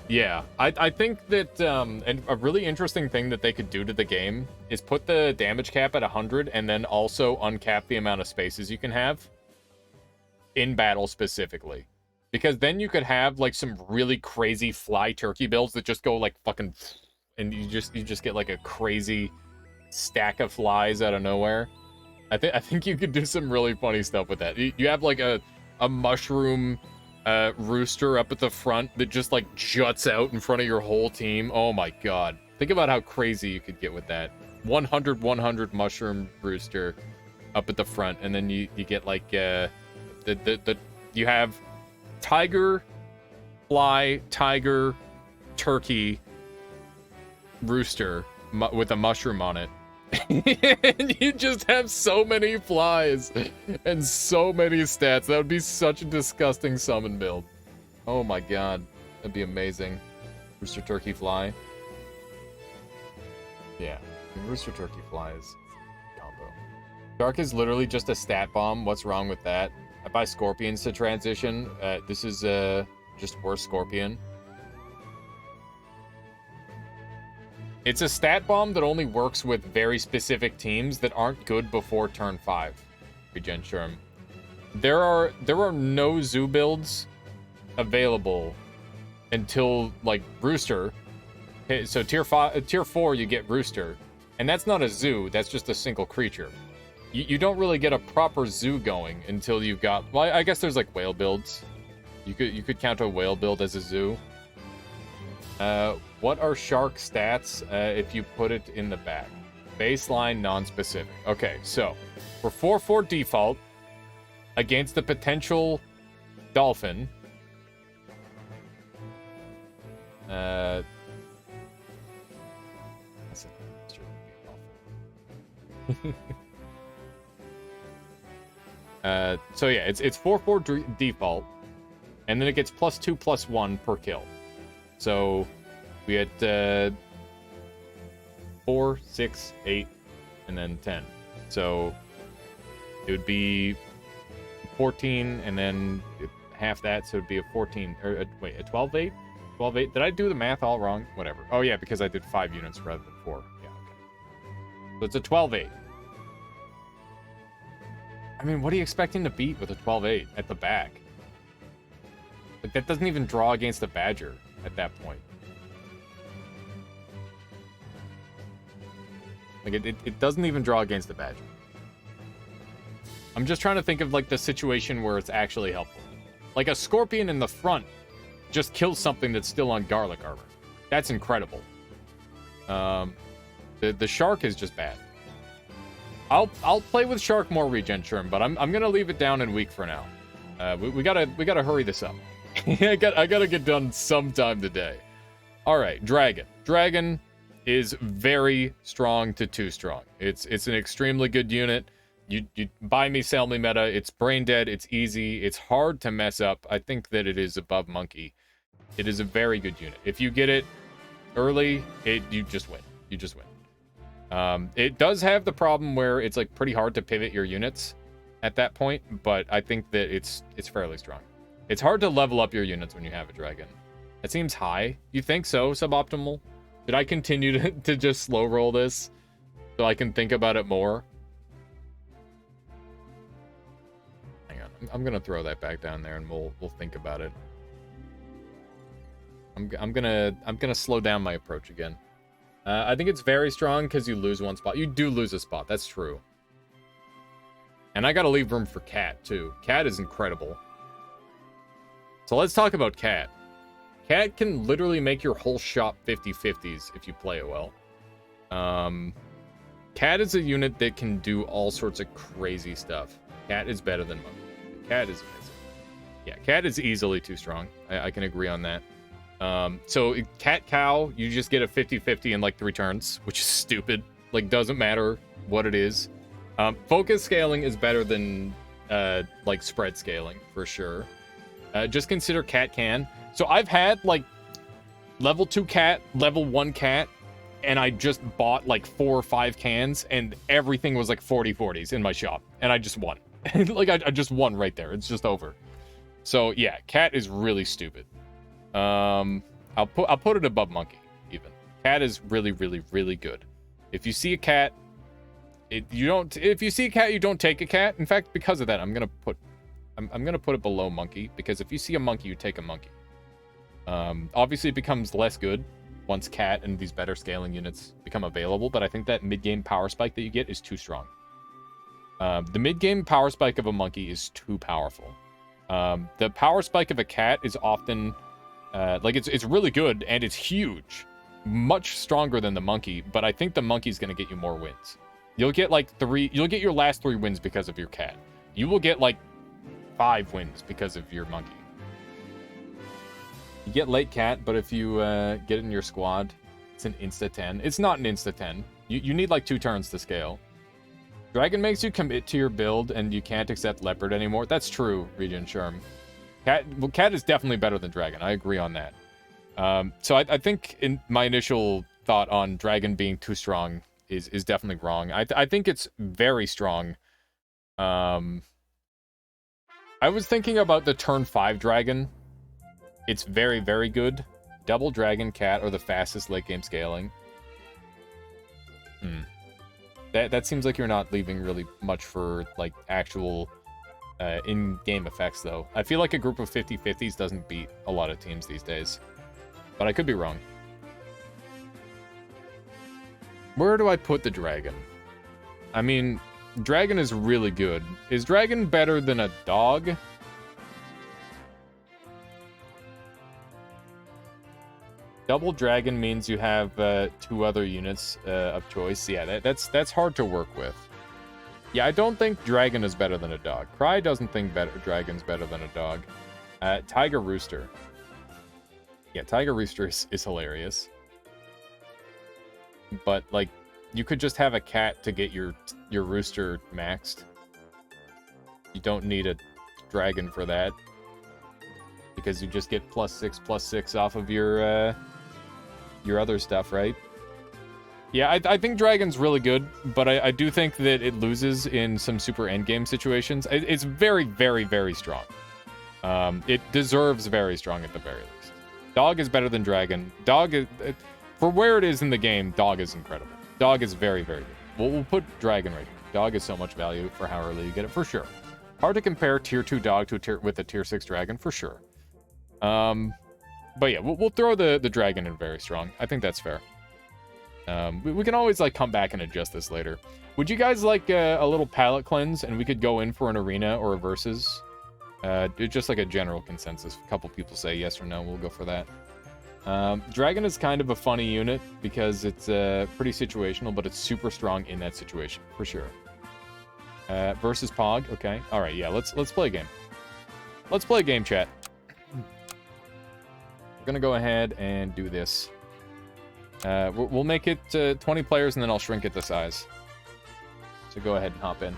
Yeah, I think that and a really interesting thing that they could do to the game is put the damage cap at 100 and then also uncap the amount of spaces you can have. in battle specifically. Because then you could have like some really crazy fly turkey builds that just go like fucking, and you just get like a crazy stack of flies out of nowhere. I think you could do some really funny stuff with that. You have like a mushroom rooster up at the front that just like juts out in front of your whole team. Oh my god. Think about how crazy you could get with that. 100 mushroom rooster up at the front, and then you get like you have tiger, fly, tiger, turkey, rooster with a mushroom on it. And you just have so many flies and so many stats. That would be such a disgusting summon build. Oh my god. That'd be amazing. Rooster, turkey, fly. Yeah. Rooster, turkey, flies. Combo. Shark is literally just a stat bomb. What's wrong with that? I buy scorpions to transition. This is just worse scorpion. It's a stat bomb that only works with very specific teams that aren't good before turn 5. Regen Sherm. There are no zoo builds available until like Rooster. So tier 4 you get Rooster, and that's not a zoo. That's just a single creature. You don't really get a proper zoo going until you've got. Well, I guess there's like whale builds. You could count a whale build as a zoo. What are shark stats if you put it in the back? Baseline, non-specific. Okay, so for 4/4 default against the potential dolphin. That's so yeah, it's 4/4 default, and then it gets +2/+1 per kill. So we had 4, 6, 8, and then 10. So it would be 14, and then half that, so it'd be a 14, or a 12/8? 12/8? Did I do the math all wrong? Whatever. Oh yeah, because I did 5 units rather than 4. Yeah, okay. So it's a 12/8. I mean, what are you expecting to beat with a 12/8 at the back? Like, that doesn't even draw against the Badger at that point. Like, it doesn't even draw against the Badger. I'm just trying to think of, like, the situation where it's actually helpful. Like, a Scorpion in the front just kills something that's still on Garlic Armor. That's incredible. The Shark is just bad. I'll play with Shark more, Regen Sherm, but I'm gonna leave it down in weak for now. We gotta hurry this up. I gotta get done sometime today. All right, Dragon. Dragon is very strong to 2 strong. It's an extremely good unit. You buy me, sell me meta. It's brain dead. It's easy. It's hard to mess up. I think that it is above Monkey. It is a very good unit. If you get it early, you just win. You just win. It does have the problem where it's like pretty hard to pivot your units at that point, but I think that it's fairly strong. It's hard to level up your units when you have a dragon. That seems high. You think so, Suboptimal? Should I continue to just slow roll this so I can think about it more? Hang on, I'm gonna throw that back down there and we'll think about it. I'm gonna slow down my approach again. I think it's very strong because you lose 1 spot. You do lose a spot, that's true. And I gotta leave room for Cat, too. Cat is incredible. So let's talk about Cat. Cat can literally make your whole shop 50/50s if you play it well. Cat is a unit that can do all sorts of crazy stuff. Cat is better than Monkey. Cat is amazing. Yeah, Cat is easily too strong. I can agree on that. So Cat Cow, you just get a 50/50 in like 3 turns, which is stupid. Like, doesn't matter what it is. Focus scaling is better than like spread scaling for sure. Just consider Cat Can. So I've had like level 2 Cat, level 1 Cat, and I just bought like 4 or 5 cans, and everything was like 40/40s in my shop, and I just won. Like I just won right there. It's just over. So yeah, Cat is really stupid. I'll put it above Monkey even. Cat is really, really, really good. If you see a cat, if you see a cat, you don't take a cat. In fact, because of that, I'm gonna put I'm gonna put it below monkey, because if you see a monkey, you take a monkey. Obviously, it becomes less good once cat and these better scaling units become available, but I think that mid-game power spike that you get is too strong. The mid-game power spike of a monkey is too powerful. The power spike of a cat is often, like, it's really good, and it's huge. Much stronger than the monkey, but I think the monkey's going to get you more wins. You'll get, like, you'll get your last 3 wins because of your cat. You will get, like, 5 wins because of your monkey. You get late cat, but if you get it in your squad, it's an insta-10. It's not an insta-10. You need, like, 2 turns to scale. Dragon makes you commit to your build, and you can't accept leopard anymore. That's true, Regent Sherm. Cat is definitely better than dragon. I agree on that. So I think in my initial thought on dragon being too strong is definitely wrong. I think it's very strong. I was thinking about the turn 5 dragon. It's very, very good. Double dragon cat are the fastest late game scaling. That seems like you're not leaving really much for, like, actual in-game effects, though. I feel like a group of 50-50s doesn't beat a lot of teams these days. But I could be wrong. Where do I put the dragon? I mean, dragon is really good. Is dragon better than a dog? Double dragon means you have 2 other units of choice. Yeah, that's hard to work with. Yeah, I don't think dragon is better than a dog. Cry doesn't think dragon's better than a dog. Tiger Rooster. Yeah, Tiger Rooster is hilarious. But, like, you could just have a cat to get your rooster maxed. You don't need a dragon for that. Because you just get +6/+6 off of your other stuff, right? Yeah, I think dragon's really good, but I do think that it loses in some super endgame situations. It's very, very, very strong. It deserves very strong at the very least. Dog is better than dragon. Dog is, for where it is in the game, dog is incredible. Dog is very, very good. We'll put dragon right here. Dog is so much value for how early you get it, for sure. Hard to compare tier 2 dog to with a tier 6 dragon, for sure. But yeah, we'll throw the dragon in very strong. I think that's fair. We can always, like, come back and adjust this later. Would you guys like a little palette cleanse, and we could go in for an arena or a versus? Just like a general consensus. A couple people say yes or no. We'll go for that. Dragon is kind of a funny unit because it's pretty situational, but it's super strong in that situation for sure. Versus Pog. Okay. All right. Yeah. Let's play a game. Let's play a game, chat. We're gonna go ahead and do this. We'll make it 20 players, and then I'll shrink it to size. So go ahead and hop in.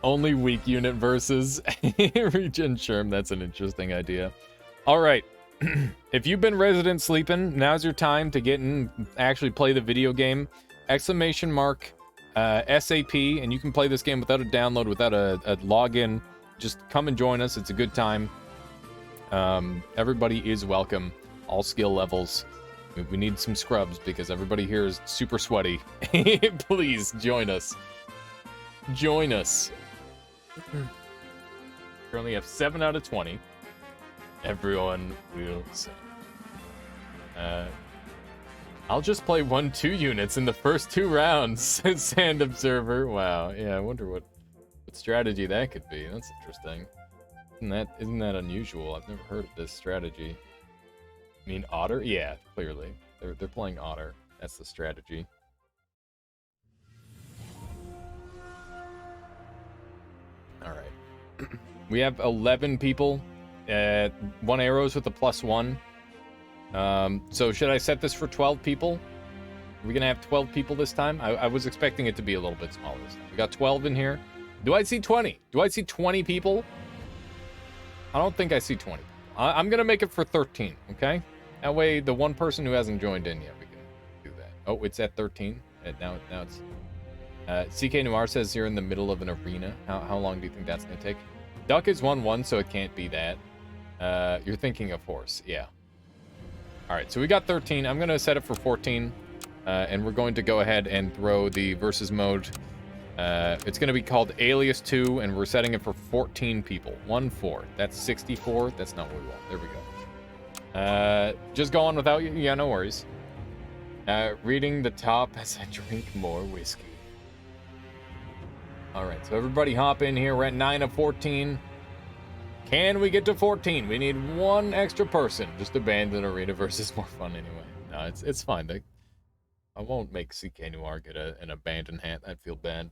Only weak unit versus Regen Sherm. That's an interesting idea. All right. If you've been resident sleeping, now's your time to get in, actually play the video game. Exclamation mark SAP, and you can play this game without a download, without a login. Just come and join us. It's a good time. Everybody is welcome. All skill levels. We need some scrubs because everybody here is super sweaty. Please join us. Join us. Currently have 7 out of 20. Everyone will say. I'll just play 1-2 units in the first 2 rounds, says Sand Observer. Wow, yeah, I wonder what strategy that could be. That's interesting. Isn't that unusual? I've never heard of this strategy. I mean, Otter? Yeah, clearly. They're playing Otter. That's the strategy. Alright. We have 11 people. 1 arrows with a +1. So should I set this for 12 people? Are we gonna have 12 people this time? I was expecting it to be a little bit smaller this time. We got 12 in here. Do I see 20? Do I see 20 people? I don't think I see 20. I'm gonna make it for 13, okay? That way, the one person who hasn't joined in yet, we can do that. Oh, it's at 13. Now it's... CK Noir says you're in the middle of an arena. How long do you think that's gonna take? Duck is 1-1, so it can't be that. You're thinking of horse, yeah. Alright, so we got 13. I'm gonna set it for 14. and we're going to go ahead and throw the versus mode. It's going to be called Alias 2, and we're setting it for 14 people. 1-4. That's 64. That's not what we want. There we go. Just go on without you. Yeah, no worries. Reading the top as I drink more whiskey. All right, so everybody hop in here. We're at 9 of 14. Can we get to 14? We need one extra person. Just abandon arena versus more fun anyway. No, it's fine. I won't make CK Noir get an abandoned hat. I'd feel bad.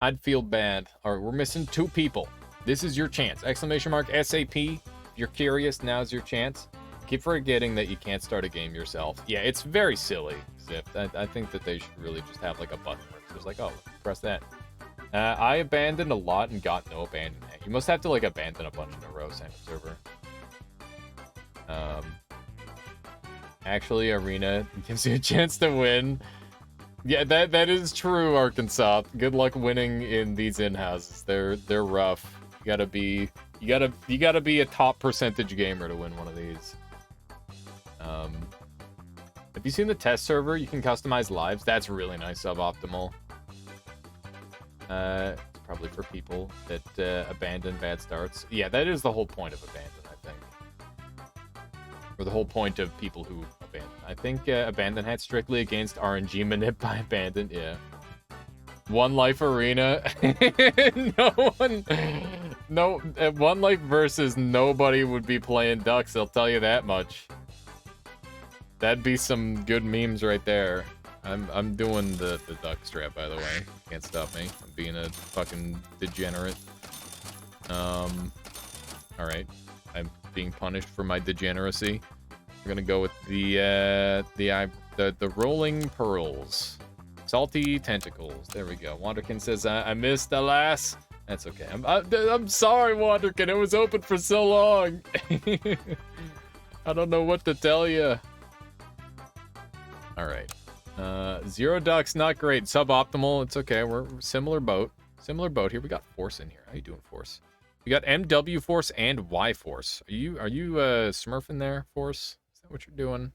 I'd feel bad. All right, we're missing 2 people. This is your chance. Exclamation mark SAP. If you're curious, now's your chance. Keep forgetting that you can't start a game yourself. Yeah, it's very silly, Zip. I think that they should really just have like a button where it's just like, oh, press that. I abandoned a lot and got no abandoned hat. You must have to like abandon a bunch in a row, same server. Actually, arena gives you a chance to win. Yeah, that is true, Arkansas. Good luck winning in these in-houses. They're rough. You gotta be a top percentage gamer to win one of these. Have you seen the test server? You can customize lives. That's really nice. Suboptimal. Probably for people that abandon bad starts. Yeah, that is the whole point of abandon, I think. Or the whole point of people who abandon. I think abandon hat's strictly against RNG manip by abandon. Yeah. One life arena. One life versus nobody would be playing ducks. I'll tell you that much. That'd be some good memes right there. I'm doing the duck strap, by the way. Can't stop me. I'm being a fucking degenerate. All right. I'm being punished for my degeneracy. We're gonna go with the rolling pearls, salty tentacles. There we go. Wanderkin says I missed, alas. That's okay. I'm sorry, Wanderkin. It was open for so long. I don't know what to tell you. All right. 0 ducks, not great. Suboptimal. It's okay. We're similar boat. Similar boat here. We got Force in here. How you doing, Force? We got MW Force and Y Force. Are you smurfing there, Force? Is that what you're doing?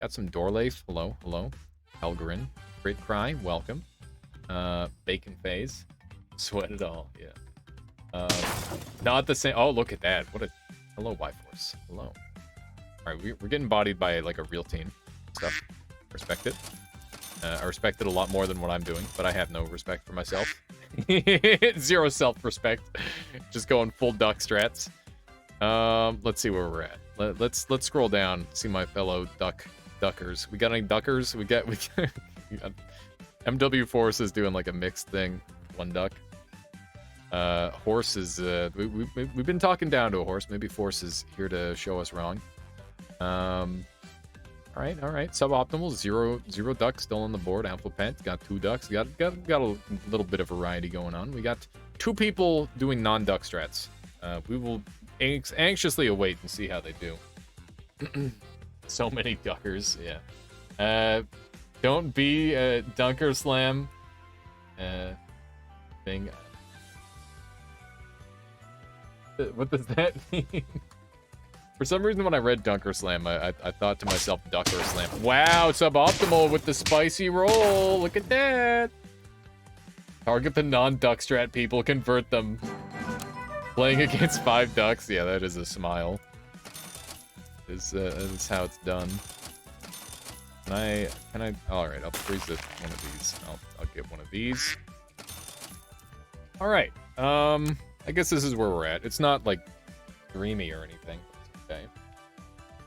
Got some Dorlafe. Hello, hello. Helgerin. Great Cry. Welcome. Bacon Phase. Sweat it all. Yeah. Not the same. Oh, look at that. What a. Hello, Y Force. Hello. All right, we're getting bodied by like a real team. Stuff. Respect it. I respect it a lot more than what I'm doing, but I have no respect for myself. 0 self-respect. Just going full duck strats. Let's see where we're at. Let's scroll down. See my fellow duckers. We got any duckers? We got MW Force is doing like a mixed thing. 1 duck. Horse is we've been talking down to a horse. Maybe Force is here to show us wrong. All right. Suboptimal. 0 ducks still on the board. Amplipent got 2 ducks. Got a little bit of variety going on. We got 2 people doing non-duck strats. We will anxiously await and see how they do. So many duckers. Yeah. Don't be a dunker slam thing. What does that mean? For some reason, when I read Dunker Slam, I thought to myself, Ducker Slam. Wow, suboptimal with the spicy roll. Look at that. Target the non-duck strat people, convert them. Playing against 5 ducks. Yeah, that is a smile. That is how it's done. Can I? All right, I'll freeze one of these. I'll get one of these. All right. I guess this is where we're at. It's not like dreamy or anything. Okay.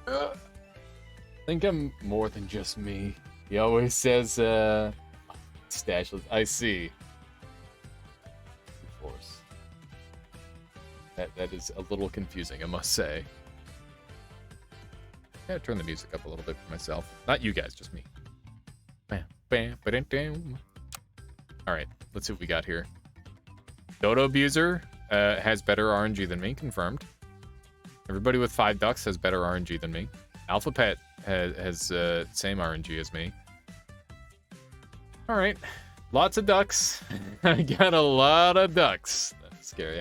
I think I'm more than just me. He always says, stashless. I see. Force. That is a little confusing, I must say. Yeah, turn the music up a little bit for myself. Not you guys, just me. Bam, bam, ba-dum-dum. All right, let's see what we got here. Dodo Abuser has better RNG than me, confirmed. Everybody with 5 ducks has better RNG than me. Alpha Pet has same RNG as me. All right, lots of ducks. I got a lot of ducks. That's scary.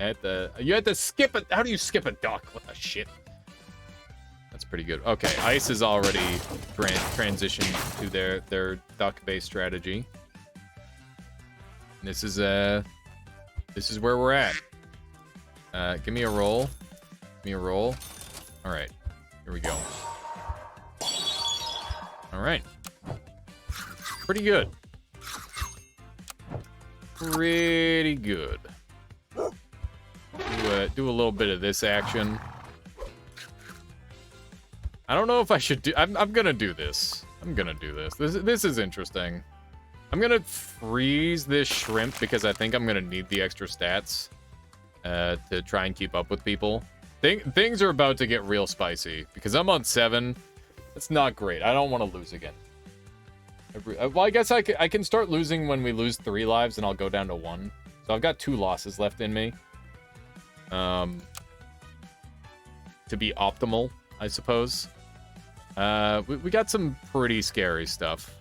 You had to skip it. How do you skip a duck? What the shit? That's pretty good. Okay, ice is already transitioned to their duck-based strategy. This is where we're at. Give me a roll. Give me a roll. All right, here we go. All right, pretty good. Pretty good. Do a little bit of this action. I don't know if I should do... I'm gonna do this. I'm gonna do this. This is interesting. I'm gonna freeze this shrimp because I think I'm gonna need the extra stats to try and keep up with people. Things are about to get real spicy because I'm on 7. It's not great. I don't want to lose again. Well, I guess I can start losing when we lose 3 lives and I'll go down to 1. So I've got 2 losses left in me. To be optimal, I suppose. We got some pretty scary stuff.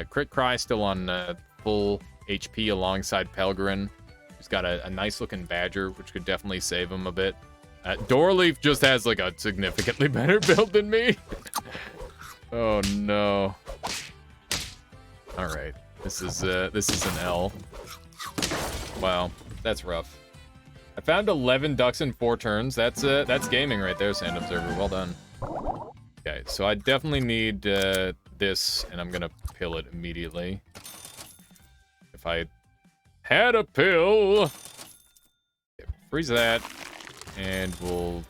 Crit Cry still on full HP alongside Pelgrin. He's got a nice looking Badger, which could definitely save him a bit. Doorleaf just has like a significantly better build than me. Oh no. All right, this is an L. Wow, that's rough. I found 11 ducks in 4 turns. That's gaming right there, Sand Observer. Well done. Okay, so I definitely need this, and I'm gonna pill it immediately. If I had a pill, okay, freeze that, and we'll.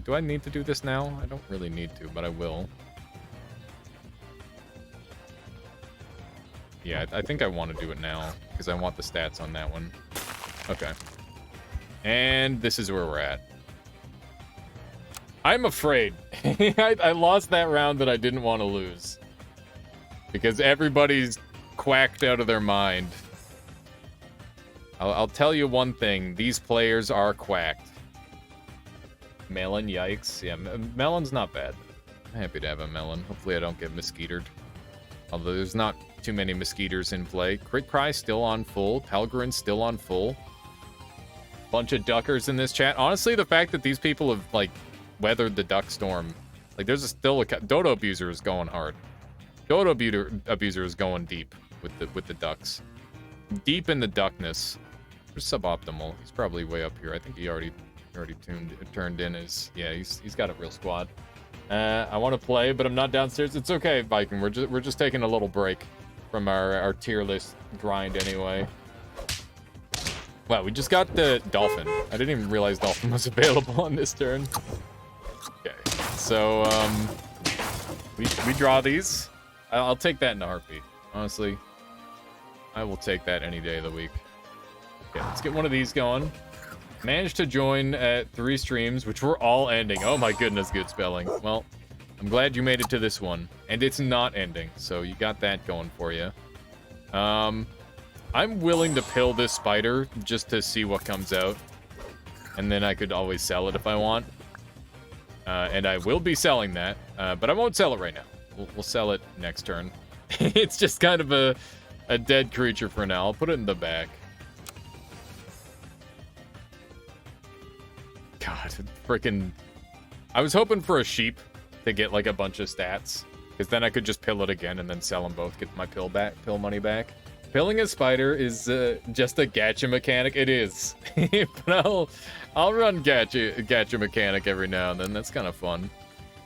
Do I need to do this now? I don't really need to, but I will. Yeah, I think I want to do it now, because I want the stats on that one. Okay. And this is where we're at. I'm afraid. I lost that round that I didn't want to lose. Because everybody's quacked out of their mind. I'll tell you one thing. These players are quacked. Melon, yikes. Yeah, Melon's not bad. I'm happy to have a Melon. Hopefully I don't get mosquitoed. Although there's not too many mosquitoes in play. Crit Cry still on full. Pelgrin still on full. Bunch of duckers in this chat. Honestly, the fact that these people have, like, weathered the duck storm. Like, there's still a... Dodo Abuser is going hard. Dodo Abuser is going deep with the ducks. Deep in the duckness. There's suboptimal. He's probably way up here. I think he already turned in his... Yeah, he's got a real squad. I want to play, but I'm not downstairs. It's okay, Viking. We're just taking a little break from our tier list grind anyway. Wow, we just got the Dolphin. I didn't even realize Dolphin was available on this turn. Okay, so we draw these. I'll take that in a heartbeat. Honestly, I will take that any day of the week. Okay, let's get one of these going. Managed to join 3 streams, which were all ending. Oh my goodness, good spelling. Well, I'm glad you made it to this one. And it's not ending, so you got that going for you. I'm willing to pill this spider just to see what comes out. And then I could always sell it if I want. And I will be selling that, but I won't sell it right now. We'll sell it next turn. It's just kind of a dead creature for now. I'll put it in the back. God, freaking... I was hoping for a sheep to get, like, a bunch of stats. Because then I could just pill it again and then sell them both, get my pill money back. Pilling a spider is just a gacha mechanic. It is. But I'll run gacha mechanic every now and then. That's kind of fun.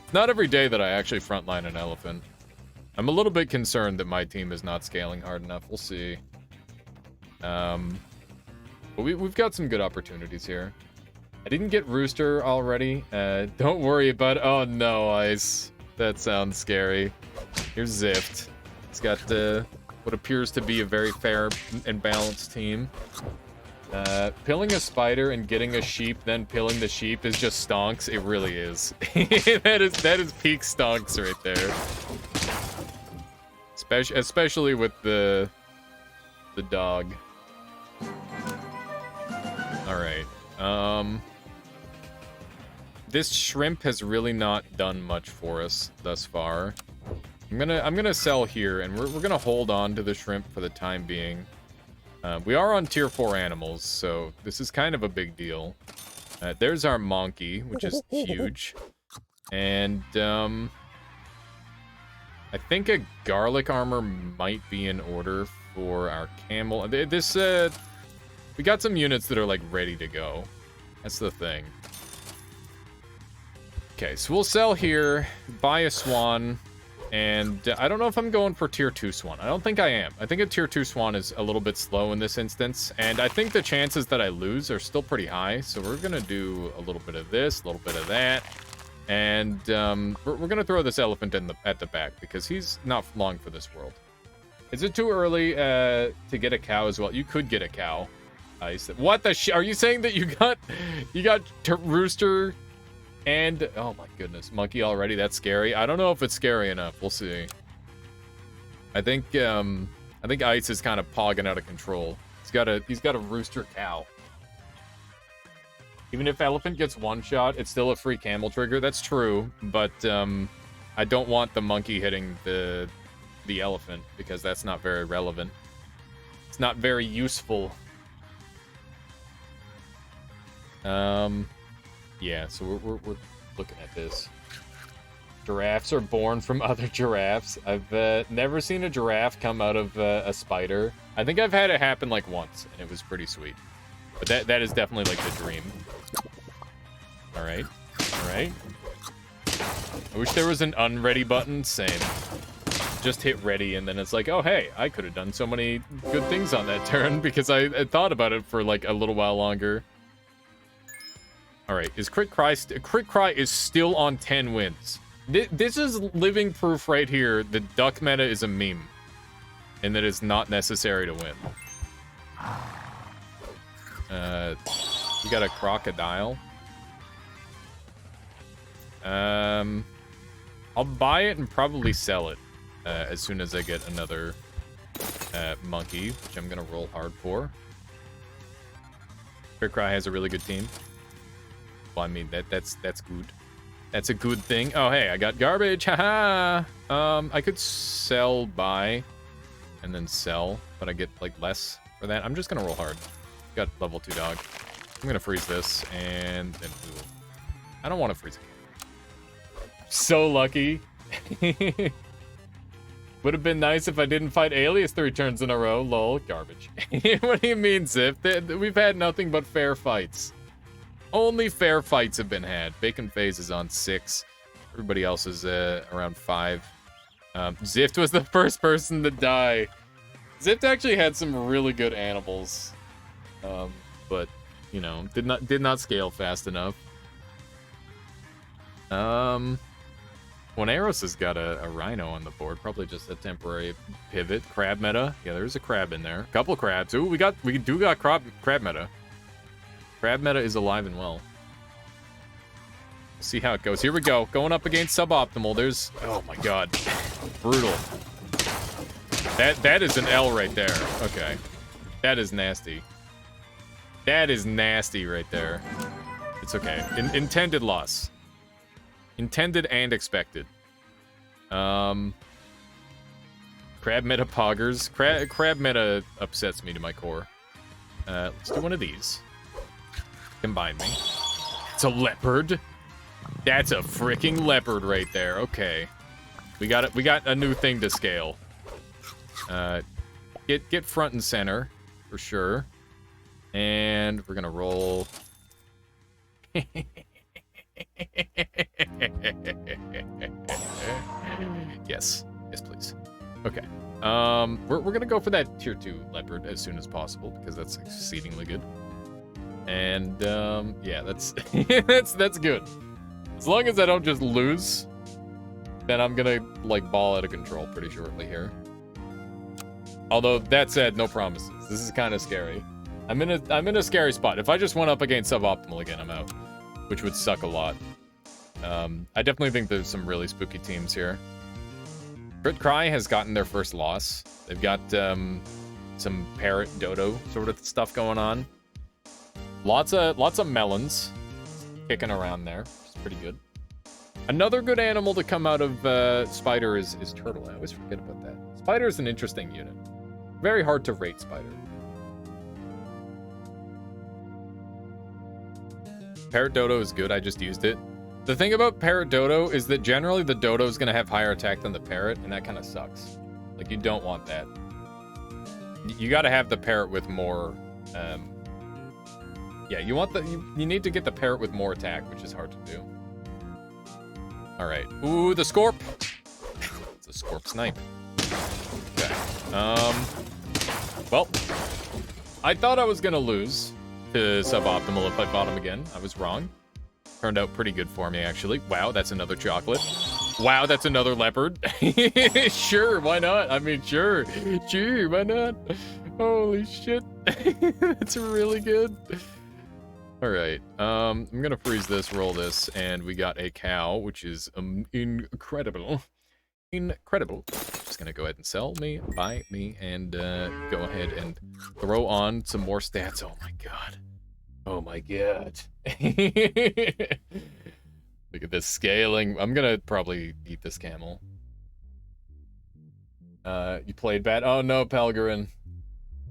It's not every day that I actually frontline an elephant. I'm a little bit concerned that my team is not scaling hard enough. We'll see. But we've got some good opportunities here. I didn't get Rooster already. Don't worry about it. Oh no, Ice. That sounds scary. Here's Zift. He's got what appears to be a very fair and balanced team. Pilling a spider and getting a sheep, then pilling the sheep is just stonks. It really is. that is peak stonks right there. Especially with the dog. All right. This shrimp has really not done much for us thus far. I'm gonna sell here, and we're gonna hold on to the shrimp for the time being. We are on tier 4 animals, so this is kind of a big deal. There's our monkey, which is huge. And, I think a garlic armor might be in order for our camel. This, we got some units that are, like, ready to go. That's the thing. Okay, so we'll sell here, buy a swan, and I don't know if I'm going for tier 2 swan. I don't think I am. I think a tier 2 swan is a little bit slow in this instance, and I think the chances that I lose are still pretty high, so we're gonna do a little bit of this, a little bit of that. And we're going to throw this elephant at the back because he's not long for this world. Is it too early to get a cow as well? You could get a cow. What the are you saying that you got rooster and oh my goodness, monkey already? That's scary. I don't know if it's scary enough. We'll see. I think Ice is kind of pogging out of control. He's got a rooster cow. Even if elephant gets one shot, it's still a free camel trigger. That's true, but I don't want the monkey hitting the elephant because that's not very relevant. It's not very useful. Yeah, so we're looking at this. Giraffes are born from other giraffes. I've never seen a giraffe come out of a spider. I think I've had it happen like once, and it was pretty sweet. But that is definitely like the dream. All right. I wish there was an unready button. Same. Just hit ready, and then it's like, oh, hey, I could have done so many good things on that turn because I thought about it for like a little while longer. All right, Crit Cry is still on 10 wins. This is living proof right here that duck meta is a meme, and that it's not necessary to win. You got a crocodile. I'll buy it and probably sell it as soon as I get another monkey, which I'm gonna roll hard for. Crit Cry has a really good team. Well, I mean that's good. That's a good thing. Oh hey, I got garbage. Haha. I could sell, buy, and then sell, but I get like less for that. I'm just gonna roll hard. Got level 2 dog. I'm gonna freeze this and then ooh. I don't want to freeze it. So lucky. Would have been nice if I didn't fight Alias 3 turns in a row. Lol, garbage. What do you mean, Ziff? We've had nothing but fair fights. Only fair fights have been had. Bacon Phase is on 6. Everybody else is around 5. Zift was the first person to die. Zift actually had some really good animals. But, you know, did not scale fast enough. Eros has got a rhino on the board, probably just a temporary pivot. Crab meta. Yeah, there's a crab in there. A couple of crabs. Ooh, we do got crab meta. Crab meta is alive and well. See how it goes. Here we go. Going up against suboptimal. There's oh my god. Brutal. That is an L right there. Okay. That is nasty. That is nasty right there. It's okay. Intended loss. Intended and expected. Crab meta poggers. Crab meta upsets me to my core. Let's do one of these. Combine me. It's a leopard. That's a freaking leopard right there. Okay. We got it. We got a new thing to scale. Get front and center for sure. And we're gonna roll. Yes, please. Okay. We're gonna go for that tier 2 leopard as soon as possible because that's exceedingly good. And yeah, that's that's good. As long as I don't just lose, then I'm gonna like ball out of control pretty shortly here. Although that said, no promises. This is kind of scary. I'm in a scary spot. If I just went up against suboptimal again, I'm out, which would suck a lot. I definitely think there's some really spooky teams here. Crit Cry has gotten their first loss. They've got some parrot dodo sort of stuff going on. Lots of melons kicking around there. It's pretty good. Another good animal to come out of Spider is Turtle. I always forget about that. Spider is an interesting unit. Very hard to rate Spider. Parrot Dodo is good. I just used it. The thing about Parrot Dodo is that generally the Dodo is going to have higher attack than the Parrot, and that kind of sucks. Like, you don't want that. You got to have the Parrot with more... yeah, you want the... You need to get the Parrot with more attack, which is hard to do. Alright. Ooh, the Scorp! It's a Scorp snipe. Okay. Well, I thought I was going to lose to suboptimal if I fought him again. I was wrong. Turned out pretty good for me, actually. Wow, that's another chocolate. Wow, that's another leopard. Sure, why not? I mean, sure. Sure, why not? Holy shit. That's really good. All right. I'm going to freeze this, roll this, and we got a cow, which is incredible. Incredible. Just going to go ahead and sell me, buy me, and go ahead and throw on some more stats. Oh, my God. Oh my god. Look at this scaling. I'm gonna probably eat this camel. You played bad? Oh no, Pelgarin.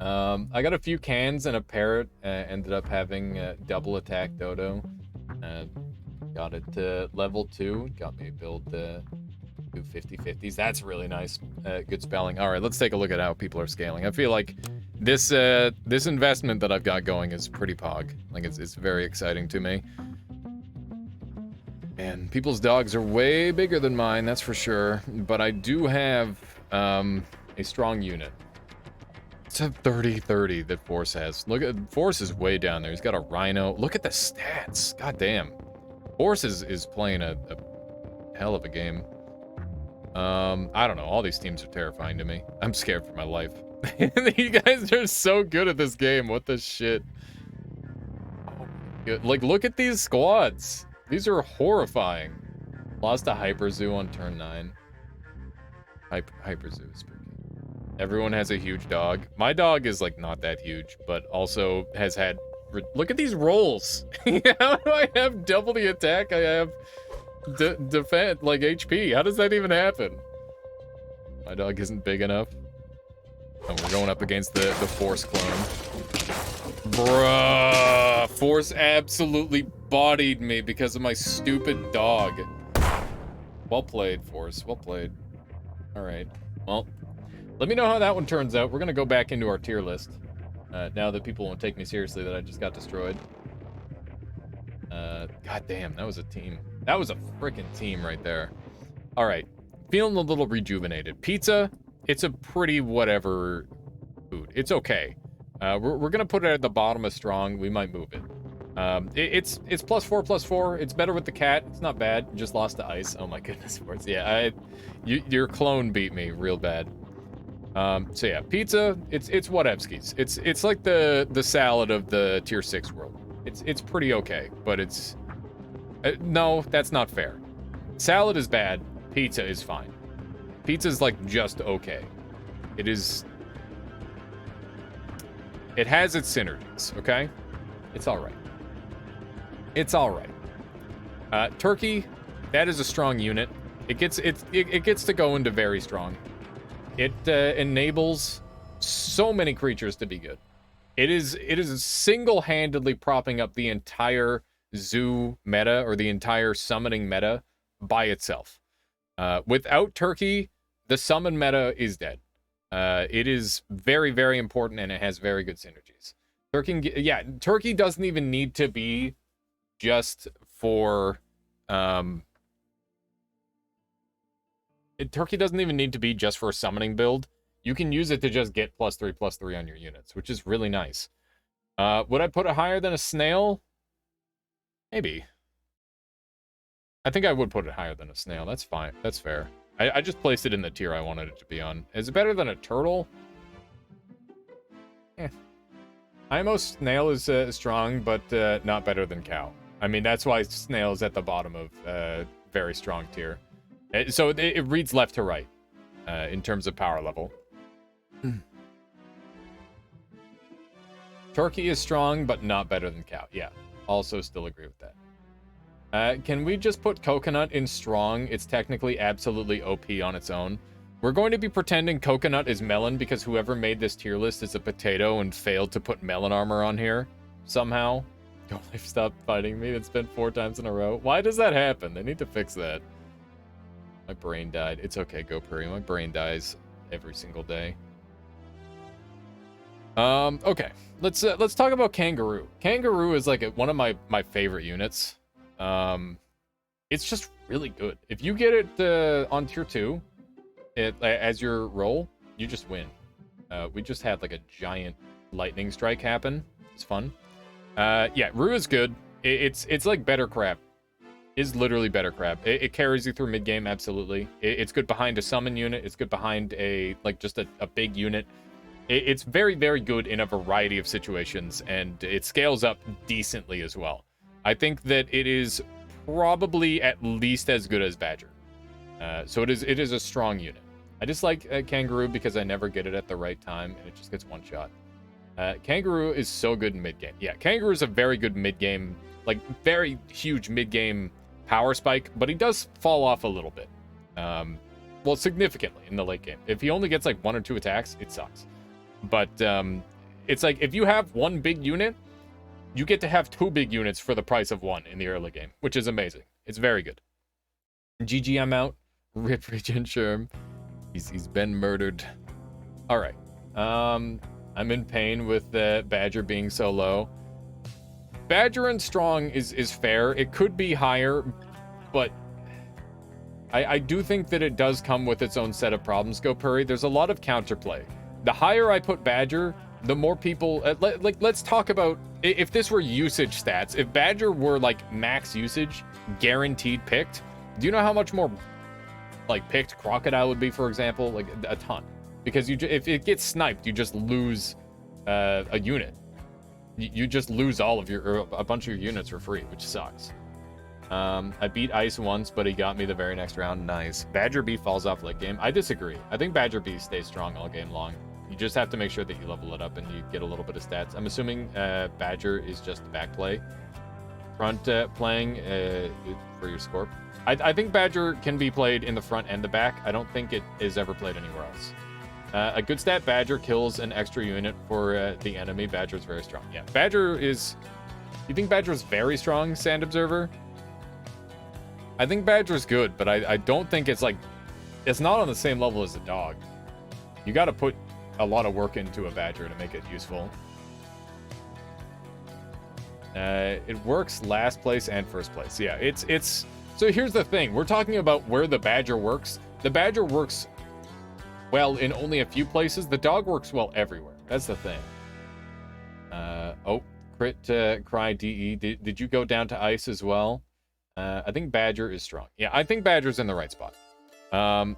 I got a few cans and a parrot. Ended up having double attack dodo. Got it to level 2. Got me build 2 50/50s. That's really nice. Good spelling. All right, let's take a look at how people are scaling. I feel like this investment that I've got going is pretty pog. Like, it's very exciting to me. And people's dogs are way bigger than mine, that's for sure. But I do have a strong unit. It's a 30-30 that Force has. Look at Force is way down there. He's got a rhino. Look at the stats. God damn. Force is playing a hell of a game. I don't know. All these teams are terrifying to me. I'm scared for my life. You guys are so good at this game. What the shit? Like, look at these squads. These are horrifying. Lost a Hyper Zoo on turn 9. Hyper Zoo is spooky. Everyone has a huge dog. My dog is, like, not that huge, but also has had... Look at these rolls. How do I have double the attack I have defend, like, HP? How does that even happen? My dog isn't big enough. And we're going up against the Force clone. Bruh. Force absolutely bodied me because of my stupid dog. Well played, Force. Well played. Alright. Well, let me know how that one turns out. We're going to go back into our tier list. Now that people won't take me seriously that I just got destroyed. God damn, that was a team. That was a freaking team right there. Alright. Feeling a little rejuvenated. Pizza, it's a pretty whatever food. It's okay. We're going to put it at the bottom of strong. We might move it. It's +4/+4. It's better with the cat. It's not bad. Just lost to ice. Oh my goodness. Yeah, your clone beat me real bad. So yeah, pizza, it's whatevskis. It's like the salad of the tier 6 world. It's pretty okay, but it's no, that's not fair. Salad is bad, pizza is fine. Pizza's like just okay. It has its synergies, okay? It's all right. It's all right. Turkey, that is a strong unit. It gets to go into very strong. It enables so many creatures to be good. It is single-handedly propping up the entire zoo meta or the entire summoning meta by itself. Without Turkey, the summon meta is dead. It is very, very important and it has very good synergies. Turkey doesn't even need to be just for Turkey doesn't even need to be just for a summoning build. You can use it to just get +3/+3 on your units, which is really nice. Would I put it higher than a snail? Maybe. I think I would put it higher than a snail. That's fine. That's fair. I just placed it in the tier I wanted it to be on. Is it better than a turtle? IMO snail is strong, but not better than cow. I mean, that's why snail is at the bottom of very strong tier. So it reads left to right in terms of power level. Turkey is strong, but not better than cow. Yeah, also still agree with that. Can we just put coconut in strong? It's technically absolutely OP on its own. We're going to be pretending coconut is melon because whoever made this tier list is a potato and failed to put melon armor on here somehow. Don't life stop fighting me. It's been 4 times in a row. Why does that happen? They need to fix that. My brain died. It's okay, Go Puri. My brain dies every single day. Okay. Let's talk about Kangaroo. Kangaroo is like one of my favorite units. It's just really good. If you get it on tier 2, as your role, you just win. We just had like a giant lightning strike happen. It's fun. Yeah, Rue is good. It's like better crap. Is literally better crap. It carries you through mid game, absolutely. It's good behind a summon unit. It's good behind just a big unit. It's very, very good in a variety of situations, and it scales up decently as well. I think that it is probably at least as good as Badger. So it is a strong unit. I just like Kangaroo because I never get it at the right time, and it just gets one shot. Kangaroo is so good in mid game. Yeah, Kangaroo is a very good mid game, like very huge mid game power spike, but he does fall off a little bit. Well, significantly in the late game. If he only gets like 1 or 2 attacks, it sucks. But it's like if you have one big unit, you get to have 2 big units for the price of 1 in the early game, which is amazing. It's very good. GG, I'm out. Rip Regen Sherm. He's been murdered. All right. I'm in pain with Badger being so low. Badger and Strong is fair. It could be higher, but I do think that it does come with its own set of problems, Go Puri. There's a lot of counterplay. The higher I put Badger, the more people... let's talk about... If this were usage stats, if Badger were like max usage, guaranteed picked, do you know how much more like picked Crocodile would be, for example? Like a ton. Because if it gets sniped, you just lose a unit. You just lose all of a bunch of your units for free, which sucks. I beat Ice once, but he got me the very next round. Nice. Badger B falls off late game. I disagree. I think Badger B stays strong all game long. You just have to make sure that you level it up and you get a little bit of stats. I'm assuming Badger is just the back play. Front playing for your Scorp. I think Badger can be played in the front and the back. I don't think it is ever played anywhere else. A good stat, Badger kills an extra unit for the enemy. Badger's very strong. Yeah, Badger is... You think Badger's very strong, Sand Observer? I think Badger's good, but I don't think it's like... It's not on the same level as a dog. You gotta put a lot of work into a Badger to make it useful. It works last place and first place. Yeah, it's... So here's the thing. We're talking about where the Badger works. The Badger works well in only a few places. The dog works well everywhere. That's the thing. Oh, crit cry DE. Did you go down to ice as well? I think Badger is strong. Yeah, I think Badger's in the right spot.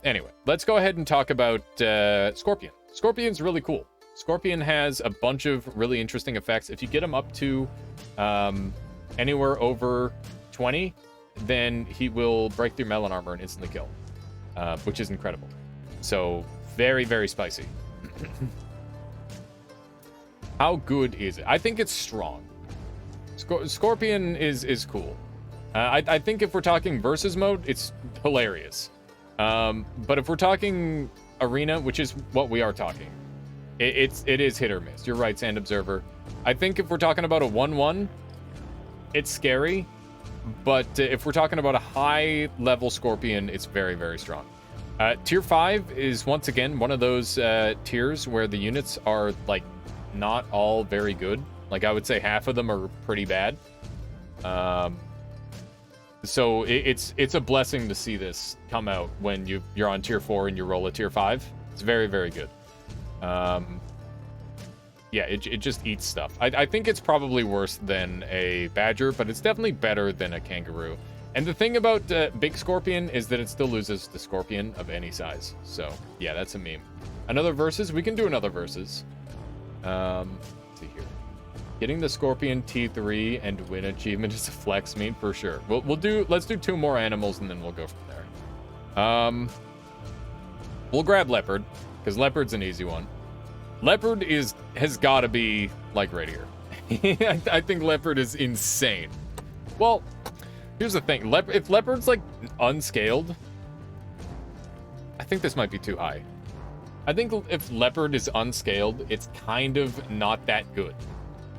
Anyway, let's go ahead and talk about Scorpion. Scorpion's really cool. Scorpion has a bunch of really interesting effects. If you get him up to anywhere over 20, then he will break through melon armor and instantly kill, which is incredible. So very, very spicy. How good is it? I think it's strong. Scorpion is cool. I think if we're talking versus mode, it's hilarious. But if we're talking arena, which is what we are talking, it is hit or miss. You're right, Sand Observer. I think if we're talking about a 1-1, it's scary. But if we're talking about a high-level Scorpion, it's very, very strong. Tier 5 is, once again, one of those tiers where the units are, like, not all very good. Like, I would say half of them are pretty bad. So it's a blessing to see this come out when you're on Tier 4 and you roll a Tier 5. It's very, very good. Yeah, it just eats stuff. I think it's probably worse than a Badger, but it's definitely better than a Kangaroo. And the thing about Big Scorpion is that it still loses to Scorpion of any size. So, yeah, that's a meme. Another versus? We can do another versus. Let's see here. Getting the Scorpion T3 and win achievement is a flex meme for sure. Let's do 2 more animals and then we'll go from there. We'll grab Leopard, because Leopard's an easy one. Leopard has got to be like right here. I think Leopard is insane. Well, here's the thing. If Leopard's like unscaled, I think this might be too high. I think if Leopard is unscaled, it's kind of not that good.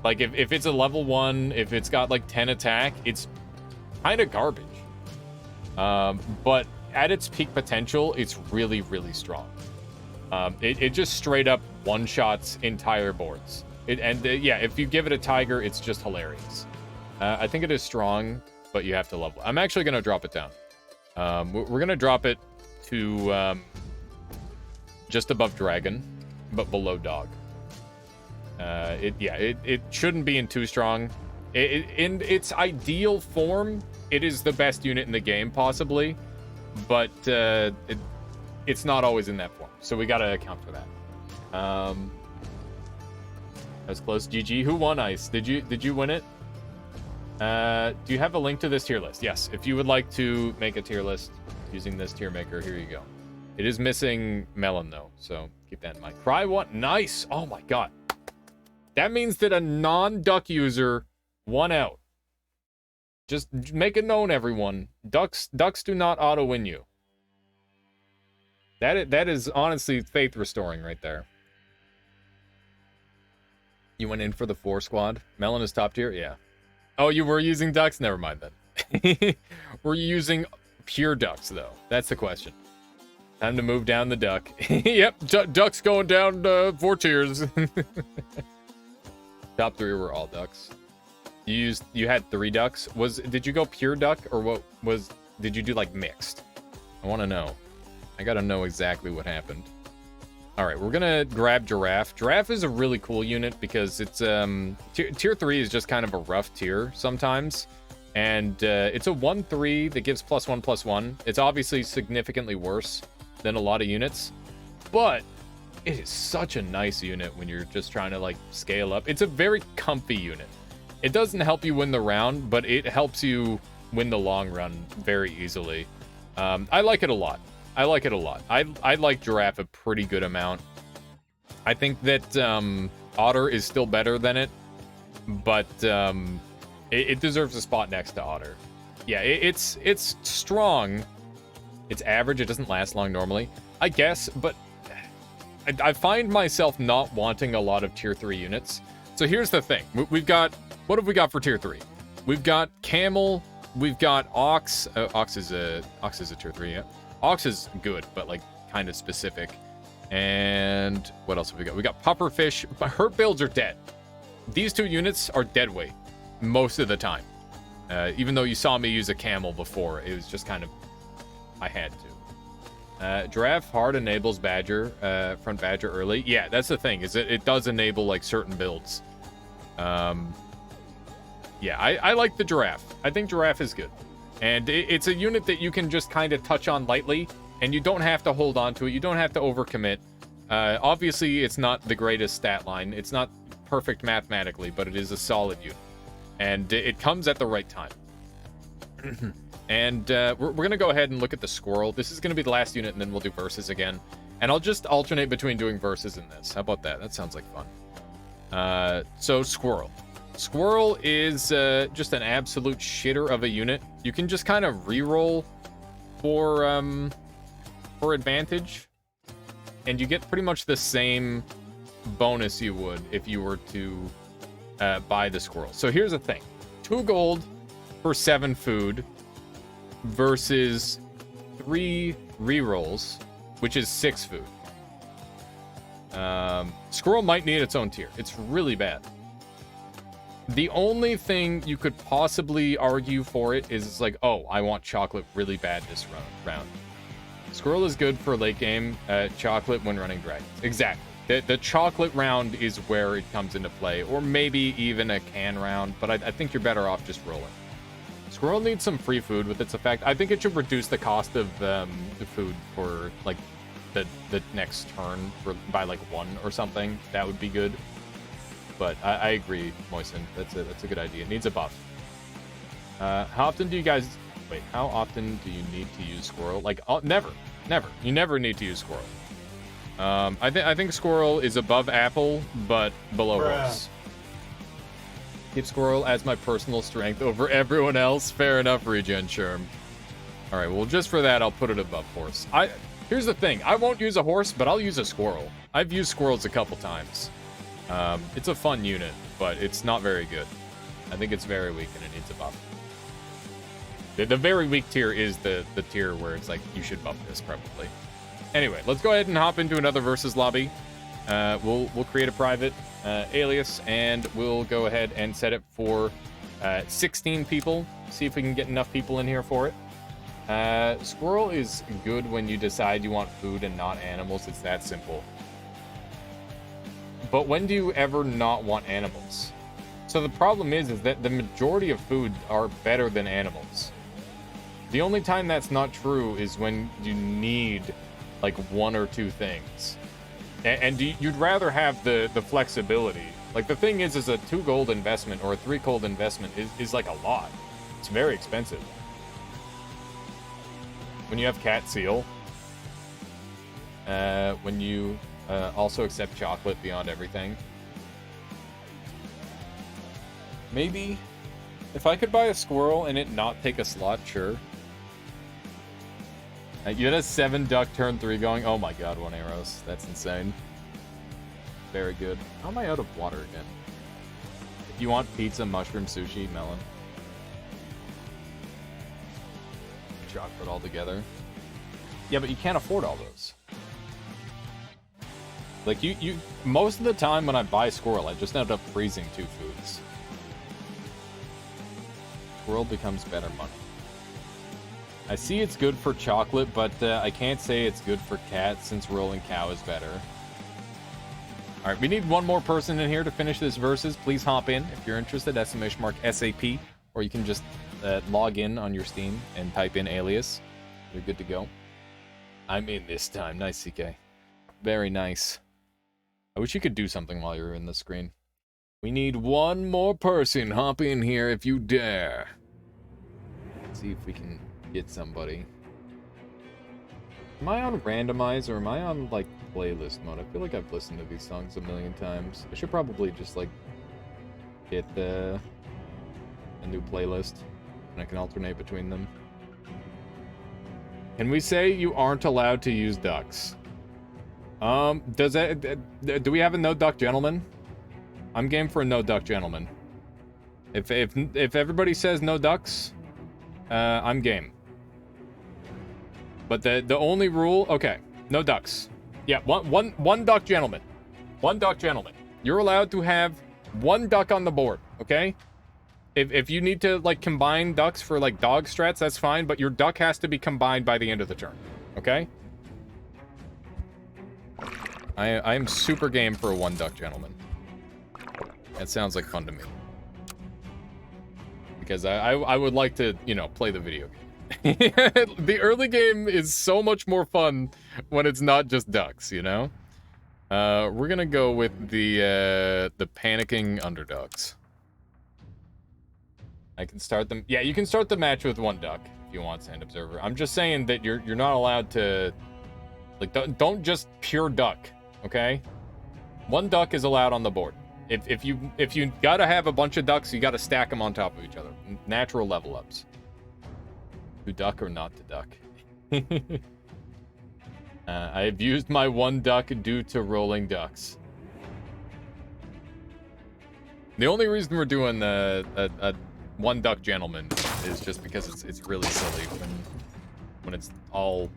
Like, if it's a level 1, if it's got, like, 10 attack, it's kind of garbage. But at its peak potential, it's really, really strong. It just straight up one-shots entire boards. Yeah, if you give it a tiger, it's just hilarious. I think it is strong, but you have to level. I'm actually going to drop it down. We're going to drop it to just above dragon, but below dog. It shouldn't be in too strong. In its ideal form, it is the best unit in the game, possibly, but it's not always in that form, so we gotta account for that. That was close. GG. Who won Ice? Did you win it? Do you have a link to this tier list? Yes. If you would like to make a tier list using this tier maker, here you go. It is missing Melon though, so keep that in mind. Cry what? Nice. Oh my god. That means that a non-duck user won out. Just make it known, everyone. Ducks do not auto-win you. That is honestly faith restoring right there. You went in for the 4 squad. Melon is top tier? Yeah. Oh, you were using ducks? Never mind then. Were you using pure ducks, though? That's the question. Time to move down the duck. Yep, ducks going down 4 tiers. Top 3 were all ducks. You had 3 ducks. Did you go pure duck, or did you do like mixed? I want to know. I gotta know exactly what happened. All right, we're gonna grab Giraffe. Giraffe is a really cool unit because it's tier 3 is just kind of a rough tier sometimes, and it's a 1/3 that gives +1/+1. It's obviously significantly worse than a lot of units, but it is such a nice unit when you're just trying to like scale up. It's a very comfy unit. It doesn't help you win the round, but it helps you win the long run very easily. I like it a lot. I like Giraffe a pretty good amount. I think that Otter is still better than it, but it deserves a spot next to Otter. Yeah, it's strong. It's average. It doesn't last long normally, I guess, but I find myself not wanting a lot of tier 3 units. So here's the thing. We've got, what have we got for tier 3? We've got Camel, we've got Ox. Ox is a tier 3, yeah. Ox is good, but like kind of specific. And what else have we got? We got Pufferfish, but her builds are dead. These 2 units are dead weight most of the time. Even though you saw me use a Camel before, it was just kind of, I had to. Giraffe hard enables Badger, front Badger early. Yeah, that's the thing, is it does enable like certain builds. Yeah, I like the Giraffe. I think Giraffe is good. And it's a unit that you can just kind of touch on lightly, and you don't have to hold on to it. You don't have to overcommit. Obviously, it's not the greatest stat line. It's not perfect mathematically, but it is a solid unit. And it comes at the right time. And we're going to go ahead and look at the Squirrel. This is going to be the last unit, and then we'll do versus again. And I'll just alternate between doing versus and this. How about that? That sounds like fun. So Squirrel. Squirrel is just an absolute shitter of a unit. You can just kind of reroll for advantage, and you get pretty much the same bonus you would if you were to buy the Squirrel. So here's the thing. 2 gold for 7 food versus 3 rerolls, which is 6 food. Squirrel might need its own tier. It's really bad. The only thing you could possibly argue for it is like, oh, I want chocolate really bad this round. Squirrel is good for late game, chocolate when running dragons. Exactly. The chocolate round is where it comes into play, or maybe even a can round, but I think you're better off just rolling. Squirrel needs some free food with its effect. I think it should reduce the cost of the food for like the next turn by like 1 or something. That would be good. But I agree, Moisten. That's a good idea. It needs a buff. How often do you guys... Wait, how often do you need to use Squirrel? Like, never. You never need to use Squirrel. I think Squirrel is above Apple, but below Horse. Keep Squirrel as my personal strength over everyone else. Fair enough, Regen Sherm. Alright, well, just for that, I'll put it above Horse. Here's the thing. I won't use a Horse, but I'll use a Squirrel. I've used Squirrels a couple times. It's a fun unit, but it's not very good. I think it's very weak and it needs a buff. The very weak tier is the tier where it's like, you should buff this, probably. Anyway, let's go ahead and hop into another versus lobby. We'll create a private alias, and we'll go ahead and set it for 16 people. See if we can get enough people in here for it. Squirrel is good when you decide you want food and not animals. It's that simple. But when do you ever not want animals? So the problem is that the majority of food are better than animals. The only time that's not true is when you need like one or two things. And you'd rather have the flexibility. Like the thing is a 2 gold investment or a 3 gold investment is like a lot. It's very expensive. When you have cat seal, when you also accept chocolate beyond everything. Maybe if I could buy a squirrel and it not take a slot, sure. You had a 7 duck turn 3 going. Oh my god, 1 arrows. That's insane. Very good. How am I out of water again? If you want pizza, mushroom, sushi, melon. Chocolate all together. Yeah, but you can't afford all those. Like you most of the time when I buy squirrel, I just end up freezing 2 foods. Squirrel becomes better money. I see it's good for chocolate, but I can't say it's good for cat since rolling cow is better. All right, we need one more person in here to finish this versus. Please hop in if you're interested. !SAP, or you can just log in on your Steam and type in alias. You're good to go. I'm in this time. Nice, CK. Very nice. I wish you could do something while you're in the screen. We need one more person. Hop in here if you dare. Let's see if we can get somebody. Am I on randomize or am I on like playlist mode? I feel like I've listened to these songs a million times. I should probably just like get a new playlist and I can alternate between them. Can we say you aren't allowed to use ducks? Does that do we have a no duck gentleman? I'm game for a no duck gentleman. If everybody says no ducks, I'm game. But the only rule, okay, no ducks. Yeah, one duck gentleman. One duck gentleman. You're allowed to have 1 duck on the board, okay? If you need to like combine ducks for like dog strats, that's fine, but your duck has to be combined by the end of the turn, okay? I am super game for a 1 duck gentleman. That sounds like fun to me. Because I would like to, you know, play the video game. The early game is so much more fun when it's not just ducks, you know? We're gonna go with the panicking underdogs. I can start them. Yeah, you can start the match with 1 duck if you want, Sand Observer. I'm just saying that you're not allowed to, like, don't just pure duck, okay? 1 duck is allowed on the board. If you gotta have a bunch of ducks, you gotta stack them on top of each other. Natural level ups. To duck or not to duck. I've used my 1 duck due to rolling ducks. The only reason we're doing a 1 duck gentleman is just because it's really silly when it's all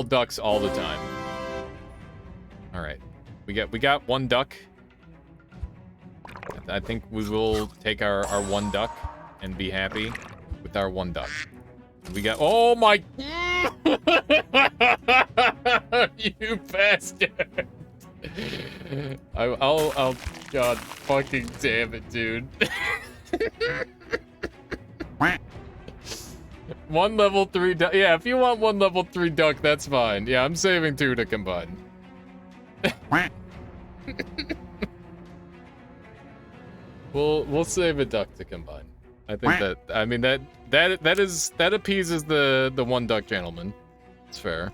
ducks all the time. All right, we got 1 duck. I think we will take our 1 duck and be happy with our 1 duck. We got, oh my, you bastard. I'll, god fucking damn it, dude. 1 level 3 duck, yeah, if you want 1 level 3 duck, that's fine. Yeah, I'm saving 2 to combine. We'll save a duck to combine. I think that, I mean, that appeases the 1 duck gentleman. It's fair.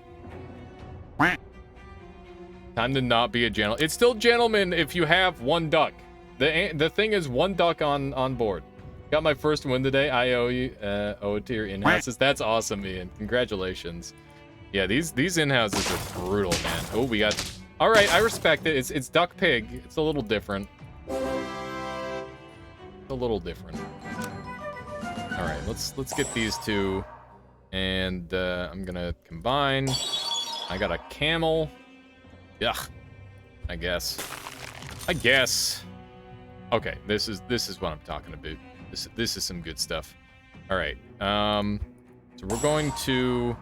Time to not be a gentleman. It's still gentleman if you have 1 duck. The thing is 1 duck on board. Got my first win today. I owe it to your in-houses. That's awesome, Ian. Congratulations. Yeah, these in-houses are brutal, man. Oh, we got. All right, I respect it. It's duck pig. It's a little different. a little different. All right, let's get these two, and I'm gonna combine. I got a camel. Yuck. I guess. Okay, this is what I'm talking about. This is some good stuff. All right. So we're going to.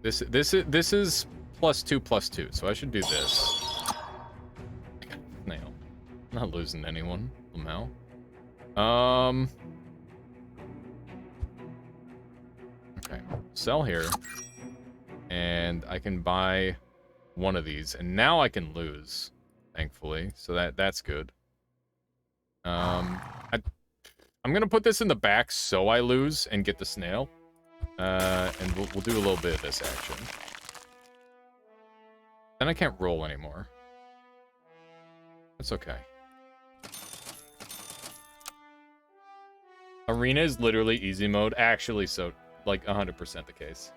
This is +2/+2, so I should do this. I got a snail. I'm not losing anyone somehow. Okay, sell here, and I can buy one of these, and now I can lose, thankfully. So that's good. I'm gonna put this in the back so I lose and get the snail, and we'll do a little bit of this action. Then I can't roll anymore. That's okay. Arena is literally easy mode. Actually, so like 100% the case.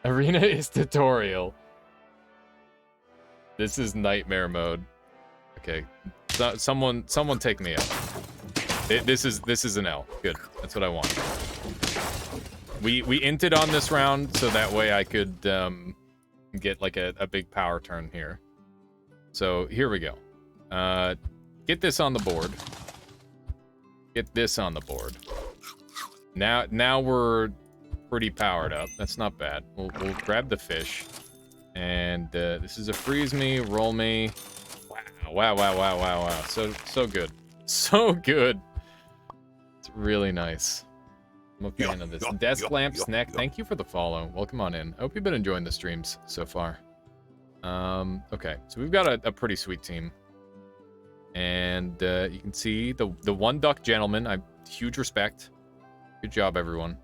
Arena is tutorial. This is nightmare mode. Okay, so, someone take me out. This is an L. Good. That's what I want. We inted on this round so that way I could get like a big power turn here. So here we go. Get this on the board. Get this on the board. Now we're pretty powered up. That's not bad. We'll grab the fish. And this is a freeze me, roll me. Wow. So good. So good. It's really nice. I'm a fan of this. Desk Lamp Snack, thank you for the follow. Welcome on in. I hope you've been enjoying the streams so far. Okay, so we've got a pretty sweet team. And you can see the one duck gentleman. I huge respect. Good job, everyone.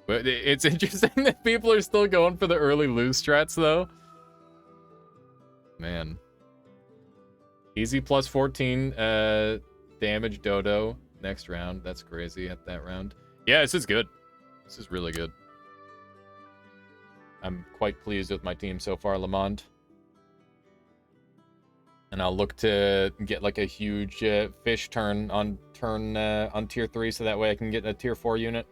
But it's interesting that people are still going for the early lose strats, though. Man. Easy +14 damage dodo next round. That's crazy at that round. Yeah, this is good. This is really good. I'm quite pleased with my team so far, Lamond. And I'll look to get like a huge fish turn on tier 3 so that way I can get a tier 4 unit.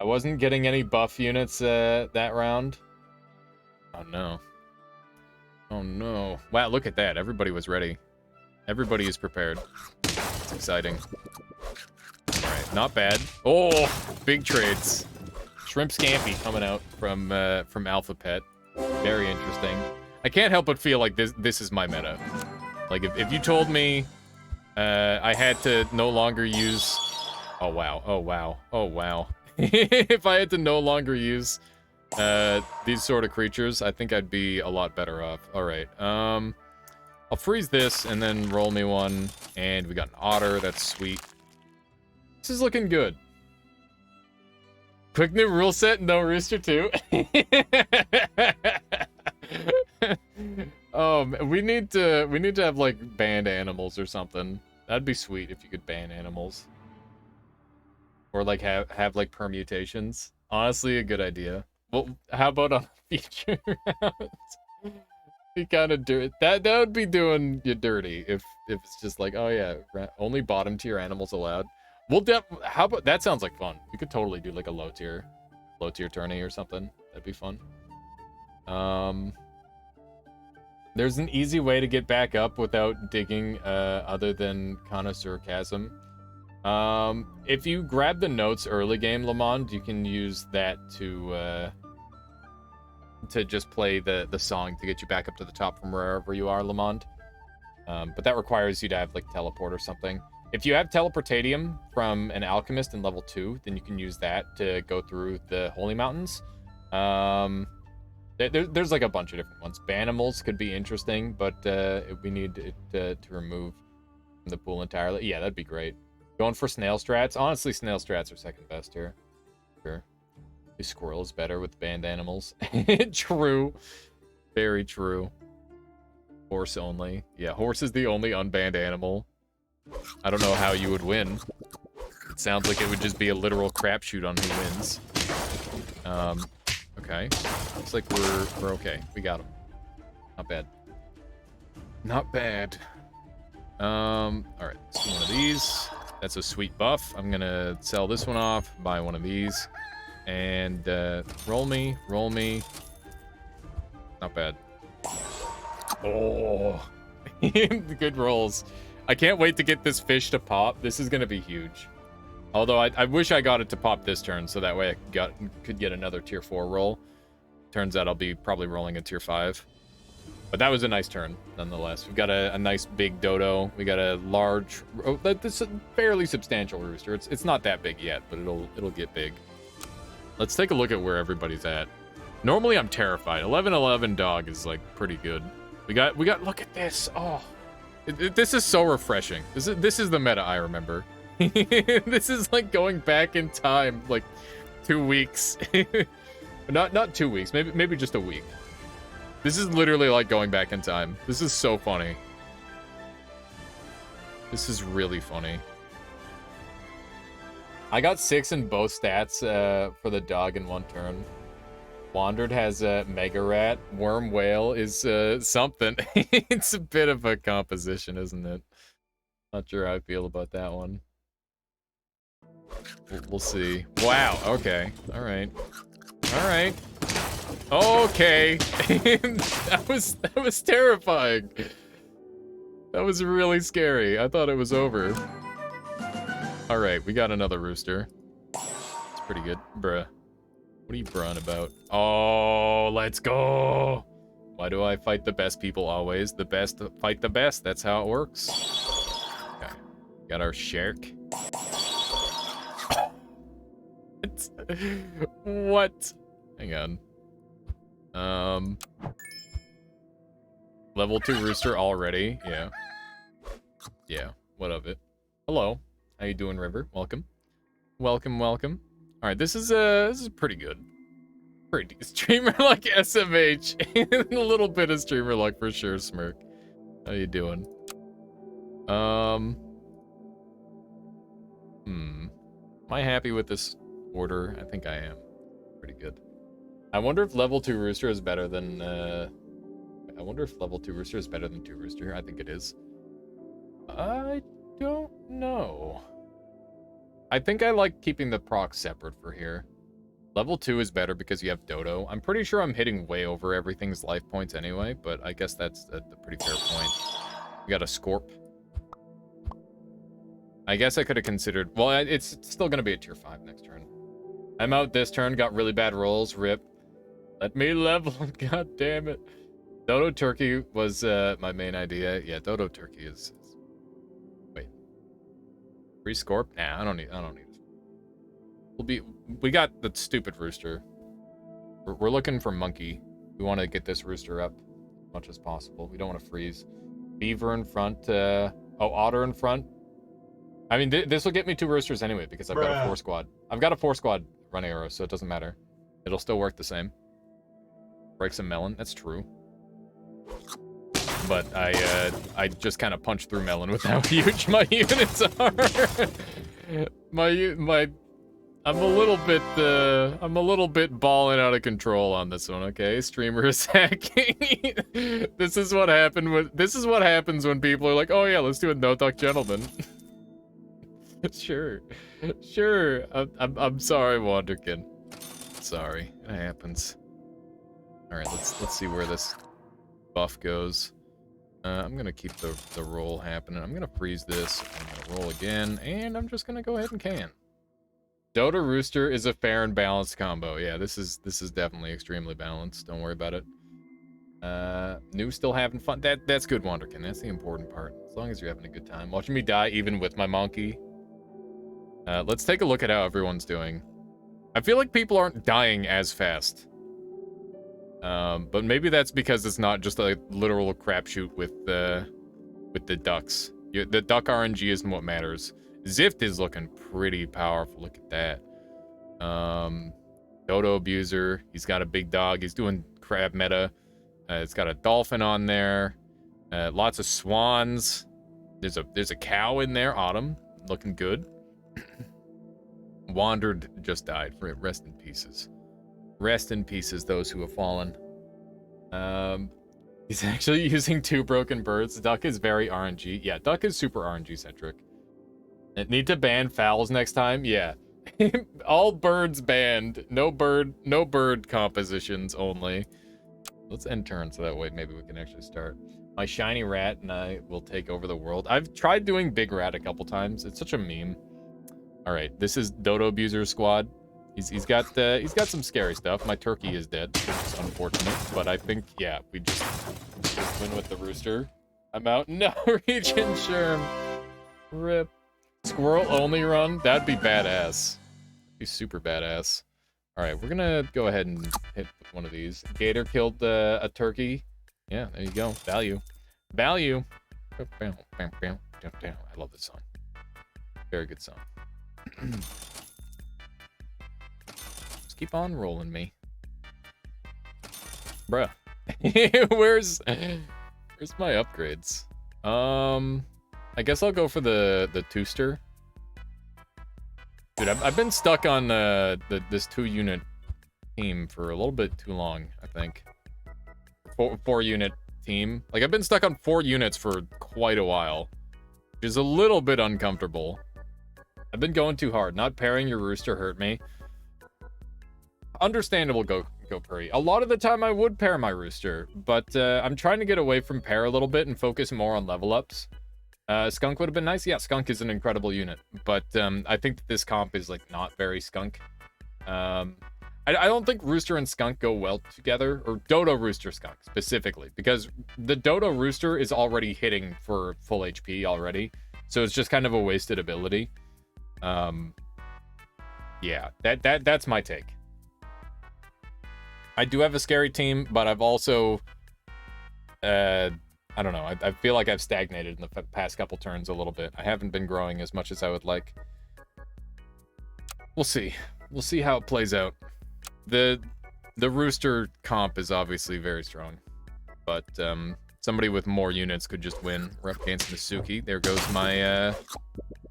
I wasn't getting any buff units that round. Oh no. Oh no. Wow, look at that. Everybody was ready. Everybody is prepared. It's exciting. Alright, not bad. Oh, big trades. Shrimp Scampi coming out from Alpha Pet. Very interesting. I can't help but feel like this is my meta. Like, if you told me I had to no longer use... Oh, wow. Oh, wow. Oh, wow. If I had to no longer use these sort of creatures, I think I'd be a lot better off. All right. I'll freeze this and then roll me one. And we got an otter. That's sweet. This is looking good. Quick new rule set, no rooster too. We need to have like banned animals or something. That'd be sweet if you could ban animals. Or like have like permutations. Honestly, a good idea. Well, how about on a future round? Be kind of dirty. That would be doing you dirty if it's just like, oh yeah, only bottom tier animals allowed. We'll how about that? Sounds like fun. We could totally do like a low tier tourney or something. That'd be fun. There's an easy way to get back up without digging other than Connoisseur Chasm. If you grab the notes early game, Lamond, you can use that to just play the song to get you back up to the top from wherever you are, Lamond. But that requires you to have like teleport or something. If you have Teleportatium from an Alchemist in level 2, then you can use that to go through the Holy Mountains. There's like a bunch of different ones. Banimals could be interesting, but we need it to remove from the pool entirely. Yeah, that'd be great. Going for snail strats. Honestly, snail strats are second best here. Sure. The squirrel is better with banned animals. True. Very true. Horse only. Yeah, horse is the only unbanned animal. I don't know how you would win. It sounds like it would just be a literal crapshoot on who wins. Okay. Looks like we're okay. We got him. Not bad. Not bad. All right, let's do one of these. That's a sweet buff. I'm gonna sell this one off, buy one of these, and roll me. Not bad. Oh, good rolls. I can't wait to get this fish to pop. This is gonna be huge. Although I wish I got it to pop this turn, so that way I could get another tier 4 roll. Turns out I'll be probably rolling a tier 5. But that was a nice turn, nonetheless. We've got a nice big dodo. We got a large, this is a fairly substantial rooster. It's not that big yet, but it'll get big. Let's take a look at where everybody's at. Normally I'm terrified. 11-11 dog is like pretty good. We got. Look at this. Oh, this is so refreshing. This is the meta I remember. This is like going back in time, like 2 weeks. not 2 weeks. Maybe just a week. This is literally like going back in time. This is so funny. This is really funny. I got 6 in both stats for the dog in one turn. Wandered has a Mega Rat. Worm Whale is something. It's a bit of a composition, isn't it? Not sure how I feel about that one. We'll see. Wow, okay. Alright. Alright. Okay. That was terrifying. That was really scary. I thought it was over. Alright, we got another rooster. It's pretty good. Bruh. What are you bruhing about? Oh, let's go. Why do I fight the best people always? The best fight the best. That's how it works. Okay. Got our shark. What? Hang on. Level 2 rooster already. Yeah. Yeah. What of it? Hello. How you doing, River? Welcome. Welcome. All right. This is pretty good. Pretty streamer like SMH. A little bit of streamer luck for sure. Smirk. How you doing? Am I happy with this order? I think I am. Pretty good. I wonder if level 2 rooster is better than I wonder if level 2 rooster is better than 2 rooster. I think it is. I don't know. I think I like keeping the proc separate for here. Level 2 is better because you have dodo. I'm pretty sure I'm hitting way over everything's life points anyway, but I guess that's a pretty fair point. We got a scorp. I guess I could have considered... Well, it's still going to be a tier 5 next turn. I'm out this turn, got really bad rolls, rip. Let me level, god damn it. Dodo turkey was my main idea. Yeah, dodo turkey is... Wait. Free scorp? Nah, I don't need it. We got the stupid rooster. We're looking for monkey. We want to get this rooster up as much as possible. We don't want to freeze. Beaver in front. Oh, otter in front. I mean, this will get me 2 roosters anyway because I've got a 4 squad. I've got a 4 squad run arrow, so it doesn't matter. It'll still work the same. Break some melon. That's true. But I just kind of punched through melon with how huge my units are. I'm a little bit balling out of control on this one, okay? Streamer is hacking. This is what happens when people are like, "Oh yeah, let's do a no talk gentleman." Sure. I'm sorry, Wanderkin. Sorry, it happens. All right, let's see where this buff goes. I'm gonna keep the roll happening. I'm gonna freeze this. I'm gonna roll again, and I'm just gonna go ahead and can. Dodo Rooster is a fair and balanced combo. Yeah, this is definitely extremely balanced. Don't worry about it. New still having fun. That's good, Wanderkin. That's the important part. As long as you're having a good time. Watching me die even with my monkey. Let's take a look at how everyone's doing. I feel like people aren't dying as fast. But maybe that's because it's not just a literal crapshoot with the ducks. The duck RNG isn't what matters. Zift is looking pretty powerful. Look at that. Dodo Abuser. He's got a big dog. He's doing crab meta. It's got a dolphin on there. Lots of swans. There's a cow in there. Autumn. Looking good. Wandered just died. Rest in pieces. Rest in pieces, those who have fallen. He's actually using 2 broken birds. Duck is very RNG. Yeah, Duck is super RNG centric. Need to ban fowls next time? Yeah. All birds banned. No bird compositions only. Let's end turn so that way maybe we can actually start. My shiny rat and I will take over the world. I've tried doing big rat a couple times. It's such a meme. All right, this is Dodo Abuser Squad. He's got some scary stuff. My turkey is dead, which is unfortunate. But I think, yeah, we just win with the rooster. I'm out. No, Region Sherm. Rip. Squirrel only run? That'd be badass. Be super badass. All right, we're gonna go ahead and hit one of these. Gator killed a turkey. Yeah, there you go. Value. Value. I love this song. Very good song. Just keep on rolling me. Bruh. Where's my upgrades? I guess I'll go for the twoster. Dude, I've been stuck on this 2-unit team for a little bit too long, I think. 4-unit team. Like, I've been stuck on 4 units for quite a while, which is a little bit uncomfortable. I've been going too hard. Not pairing your rooster hurt me. Understandable, go Purry. A lot of the time I would pair my rooster, but I'm trying to get away from pair a little bit and focus more on level ups. Skunk would have been nice. Yeah, Skunk is an incredible unit, but I think that this comp is like not very Skunk. I don't think Rooster and Skunk go well together, or Dodo Rooster Skunk specifically, because the Dodo Rooster is already hitting for full HP already, so it's just kind of a wasted ability. Yeah, that's my take. I do have a scary team, but I've also, I don't know, I feel like I've stagnated in the past couple turns a little bit. I haven't been growing as much as I would like. We'll see. We'll see how it plays out. The Rooster comp is obviously very strong, but somebody with more units could just win. We're up against Masuki. There goes my,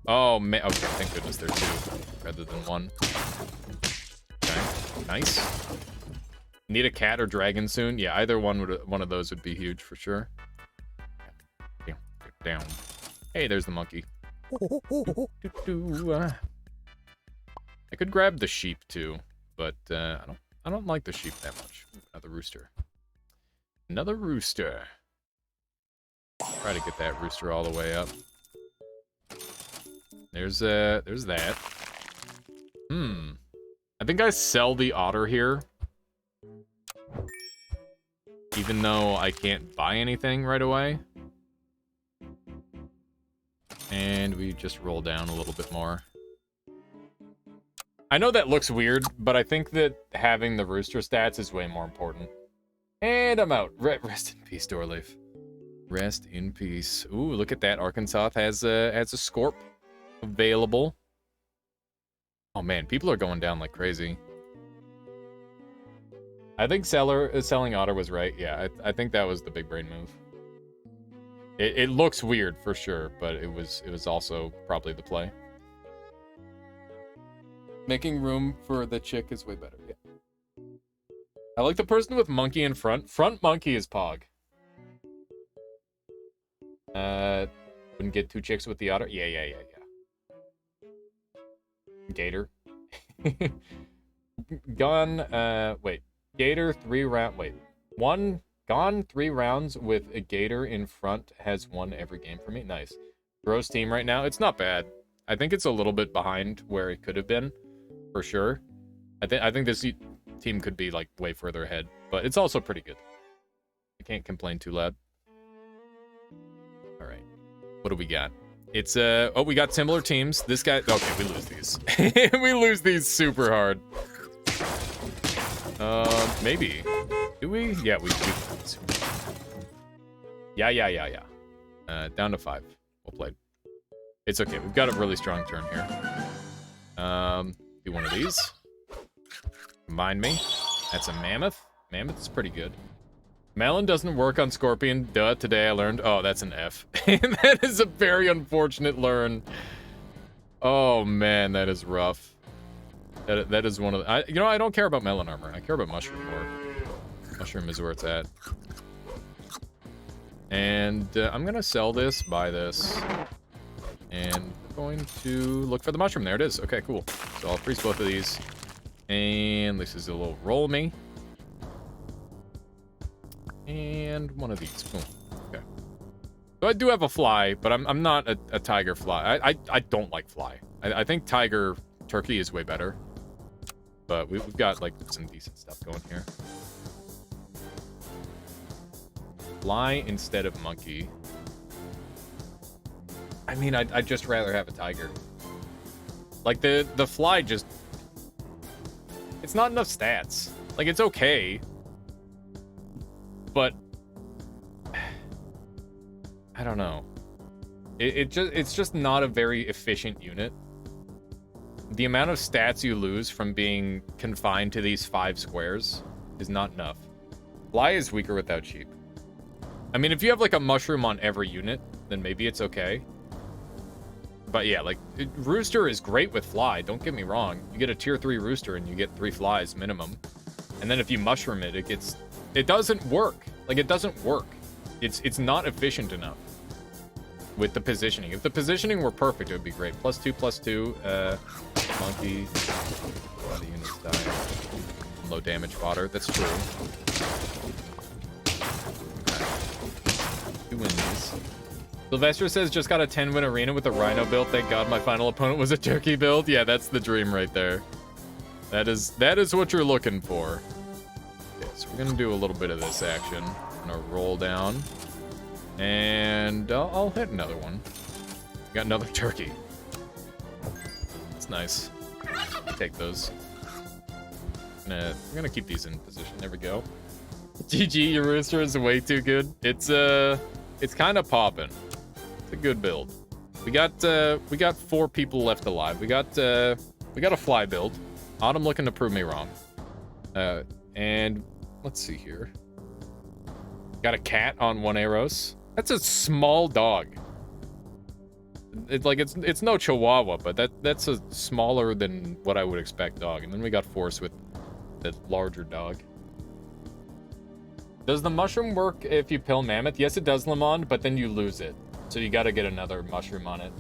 oh, man. Okay, thank goodness there's 2 rather than 1. Okay, nice. Need a cat or dragon soon? Yeah, either one of those would be huge for sure. Down. Hey, there's the monkey. I could grab the sheep too, but I don't like the sheep that much. Another rooster. Another rooster. Try to get that rooster all the way up. There's that. I think I sell the otter here. Even though I can't buy anything right away. And we just roll down a little bit more. I know that looks weird, but I think that having the rooster stats is way more important. And I'm out. Rest in peace, Doorleaf. Rest in peace. Ooh, look at that. Arkansas has a Scorp available. Oh man, people are going down like crazy. I think selling Otter was right. Yeah, I think that was the big brain move. It looks weird for sure, but it was also probably the play. Making room for the chick is way better. Yeah. I like the person with monkey in front. Front monkey is Pog. Wouldn't get 2 chicks with the otter. Yeah. Gator. Gone. Wait. Gator 3 round. Wait. 1 gone 3 rounds with a Gator in front has won every game for me. Nice. Gross team right now. It's not bad. I think it's a little bit behind where it could have been, for sure. I think this team could be like way further ahead, but it's also pretty good. I can't complain too loud. All right. What do we got? It's oh, we got similar teams. This guy. Okay, we lose these. We lose these super hard. Maybe. Do we? Yeah, we do. Yeah. Down to 5. Well played. It's okay. We've got a really strong turn here. Do one of these. Combine me. That's a mammoth. Mammoth is pretty good. Melon doesn't work on Scorpion. Duh, today I learned. Oh, that's an F. That is a very unfortunate learn. Oh, man, that is rough. That is one of the... you know, I don't care about melon armor. I care about mushroom more. Mushroom is where it's at. And I'm going to sell this, buy this. And we're going to look for the mushroom. There it is. Okay, cool. So I'll freeze both of these. And this is a little roll me. And one of these. Boom. Okay. So I do have a fly, but I'm not a tiger fly. I don't like fly. I think tiger turkey is way better. But we've got, like, some decent stuff going here. Fly instead of monkey. I mean, I'd just rather have a tiger. Like, the fly just... It's not enough stats. Like, it's okay. But... I don't know. It's just not a very efficient unit. The amount of stats you lose from being confined to these 5 squares is not enough. Fly is weaker without sheep. I mean, if you have, like, a mushroom on every unit, then maybe it's okay. But yeah, like, rooster is great with fly, don't get me wrong. You get a tier 3 rooster and you get 3 flies minimum. And then if you mushroom it, it doesn't work. Like, it doesn't work. It's not efficient enough with the positioning. If the positioning were perfect, it would be great. +2, +2, monkey. A lot of units die. Low damage fodder, that's true. Two wins. Sylvester says, just got a 10-win arena with a rhino build. Thank God my final opponent was a turkey build. Yeah, that's the dream right there. That is what you're looking for. Okay, so we're gonna do a little bit of this action. I'm gonna roll down. And I'll hit another one. Got another turkey. That's nice. Take those. We're gonna keep these in position. There we go. GG, your rooster is way too good. It's kind of popping. It's a good build. We got 4 people left alive. We got a fly build. Autumn looking to prove me wrong. And let's see here. Got a cat on 1 arrows. That's a small dog. It's no chihuahua, but that's a smaller than what I would expect dog. And then we got Force with the larger dog. Does the mushroom work if you pill mammoth? Yes, it does, Lamond, but then you lose it. So you gotta get another mushroom on it.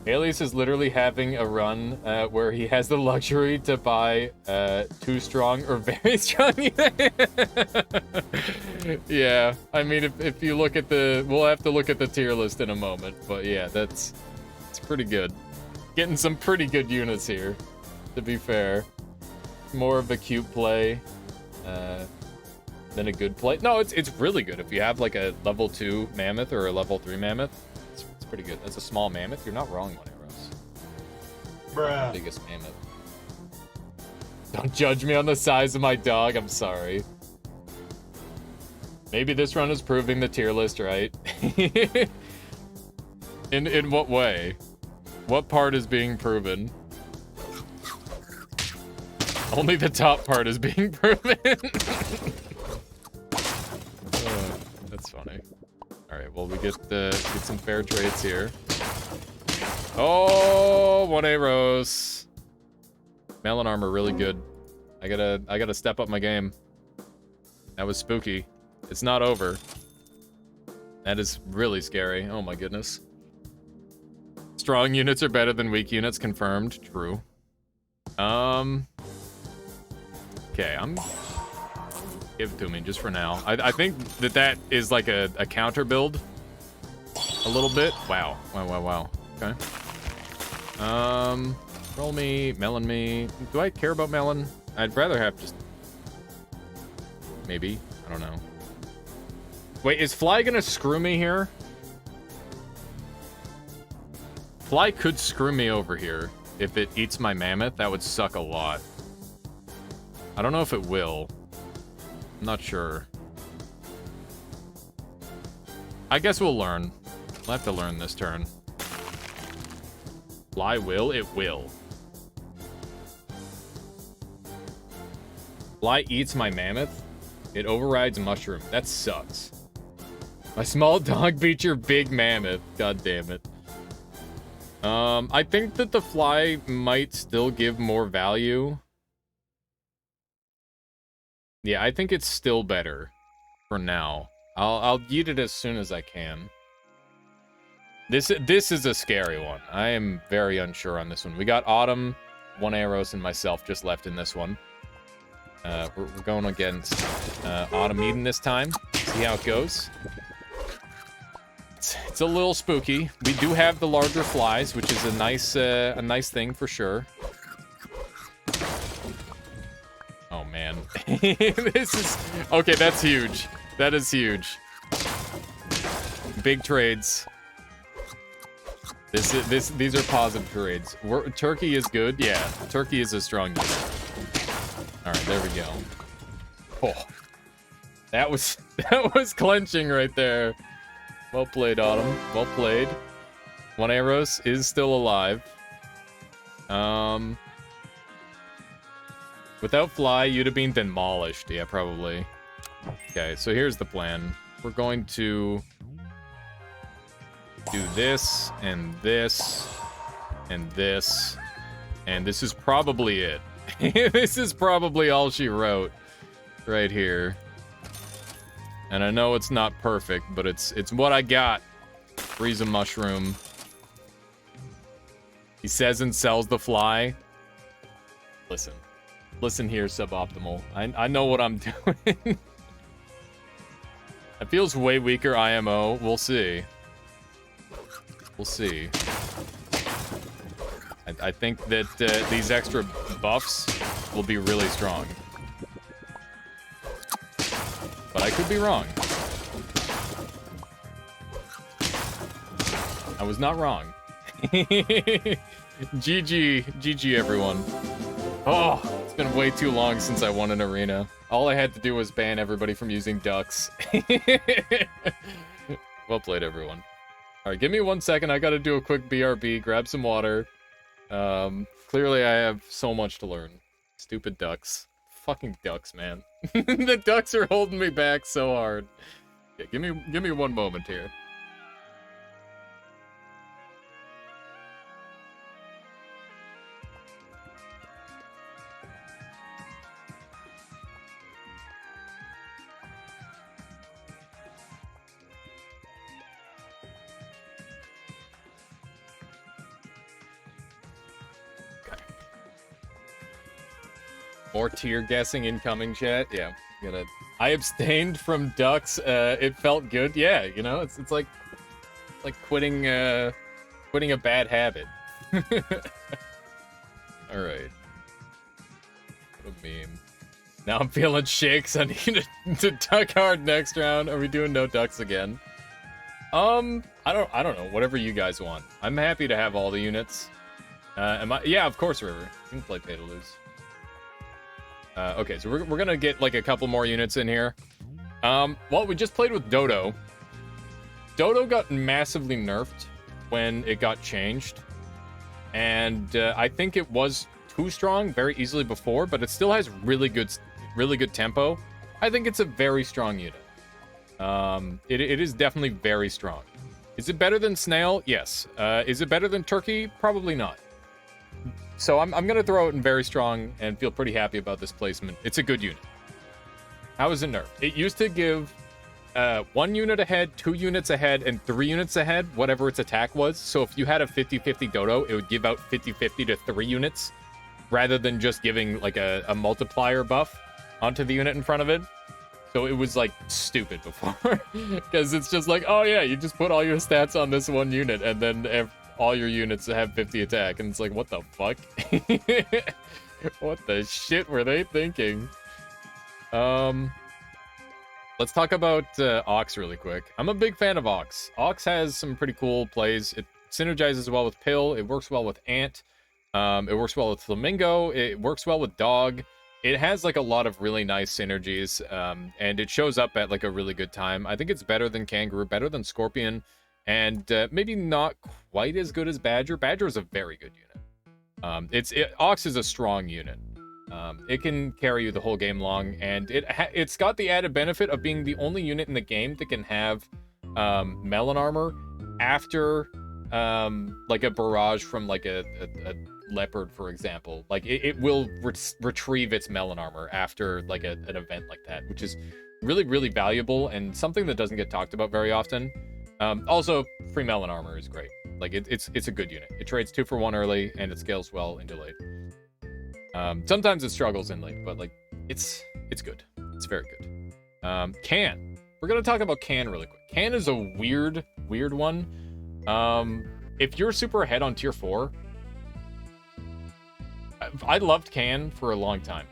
Alias is literally having a run where he has the luxury to buy 2 strong or very strong. Yeah, I mean, if you look at we'll have to look at the tier list in a moment, but yeah, it's pretty good. Getting some pretty good units here, to be fair. More of a cute play than a good play. No, it's really good. If you have like a level 2 mammoth or a level 3 mammoth, it's pretty good. That's a small mammoth. You're not wrong, 1 arrows. Bruh. Biggest mammoth. Don't judge me on the size of my dog. I'm sorry. Maybe this run is proving the tier list right. In what way? What part is being proven? Only the top part is being proven. That's funny. All right, well, we get some fair trades here. Oh, 1 arrows. Melon armor really good. I gotta step up my game. That was spooky. It's not over. That is really scary. Oh my goodness. Strong units are better than weak units, confirmed. True. Okay, give it to me just for now. I think that is like a counter build. A little bit. Wow. Wow. Okay. Roll me, melon me. Do I care about melon? I'd rather have just... Maybe. I don't know. Wait, is Fly gonna screw me here? Fly could screw me over here. If it eats my mammoth, that would suck a lot. I don't know if it will. I'm not sure. I guess we'll learn. We'll have to learn this turn. Fly will? It will. Fly eats my mammoth? It overrides mushroom. That sucks. My small dog beat your big mammoth. God damn it. I think that the fly might still give more value. Yeah, I think it's still better for now. I'll yeet it as soon as I can. This is a scary one. I am very unsure on this one. We got Autumn, 1Aros, and myself just left in this one. We're going against Autumn Eden this time. See how it goes. It's a little spooky. We do have the larger flies, which is a nice thing for sure. Oh man, this is okay. That's huge. That is huge. Big trades. These are positive trades. Turkey is good. Yeah, Turkey is a strong unit. All right, there we go. Oh, that was clenching right there. Well played, Autumn. Well played. 1Aros is still alive. Without Fly, you'd have been demolished. Yeah, probably. Okay, so here's the plan. We're going to do this, and this, and this, and this is probably it. This is probably all she wrote right here. And I know it's not perfect, but it's what I got. Freeze a mushroom. He says and sells the fly. Listen here, suboptimal. I know what I'm doing. It feels way weaker IMO. We'll see. We'll see. I think that these extra buffs will be really strong. But I could be wrong. I was not wrong. GG everyone. Oh, it's been way too long since I won an arena. All I had to do was ban everybody from using ducks. Well played, everyone. Alright, give me 1 second. I gotta do a quick BRB, grab some water. Clearly I have so much to learn. Stupid ducks. Fucking ducks, man. The ducks are holding me back so hard. Yeah, give me 1 moment here. More tear gassing incoming, chat. Yeah, I abstained from ducks. It felt good. Yeah, you know, it's like quitting a bad habit. All right. What a meme. Now I'm feeling shakes. I need to duck hard next round. Are we doing no ducks again? I don't know. Whatever you guys want. I'm happy to have all the units. Yeah, of course, River. You can play pay to lose. Okay, so we're gonna get like a couple more units in here. Well, we just played with Dodo. Dodo got massively nerfed when it got changed. And I think it was too strong very easily before, but it still has really good tempo. I think it's a very strong unit. It is definitely very strong. Is it better than Snail? Yes. Is it better than Turkey? Probably not. So I'm going to throw it in very strong and feel pretty happy about this placement. It's a good unit. How is it nerfed? It used to give 1 unit ahead, 2 units ahead, and 3 units ahead, whatever its attack was. So if you had a 50-50 Dodo, it would give out 50-50 to 3 units, rather than just giving like a multiplier buff onto the unit in front of it. So it was like stupid before, because it's just like, oh yeah, you just put all your stats on this 1 unit, and then all your units have 50 attack, and it's like, what the fuck? What the shit were they thinking? Let's talk about Ox really quick. I'm a big fan of Ox. Ox has some pretty cool plays. It synergizes well with Pill. It works well with Ant. It works well with Flamingo. It works well with Dog. It has like a lot of really nice synergies, and it shows up at like a really good time. I think it's better than Kangaroo, better than Scorpion, and maybe not quite as good as Badger. Badger is a very good unit. Ox is a strong unit. It can carry you the whole game long, and it's got the added benefit of being the only unit in the game that can have melon armor after like a barrage from like a leopard, for example. Like it will retrieve its melon armor after like an event like that, which is really, really valuable and something that doesn't get talked about very often. Also, free melon armor is great. Like it's a good unit. It trades 2 for 1 early and it scales well into late. Sometimes it struggles in late, but like it's good. It's very good. Can. We're gonna talk about Can really quick. Can is a weird one. If you're super ahead on tier 4, I loved Can for a long time.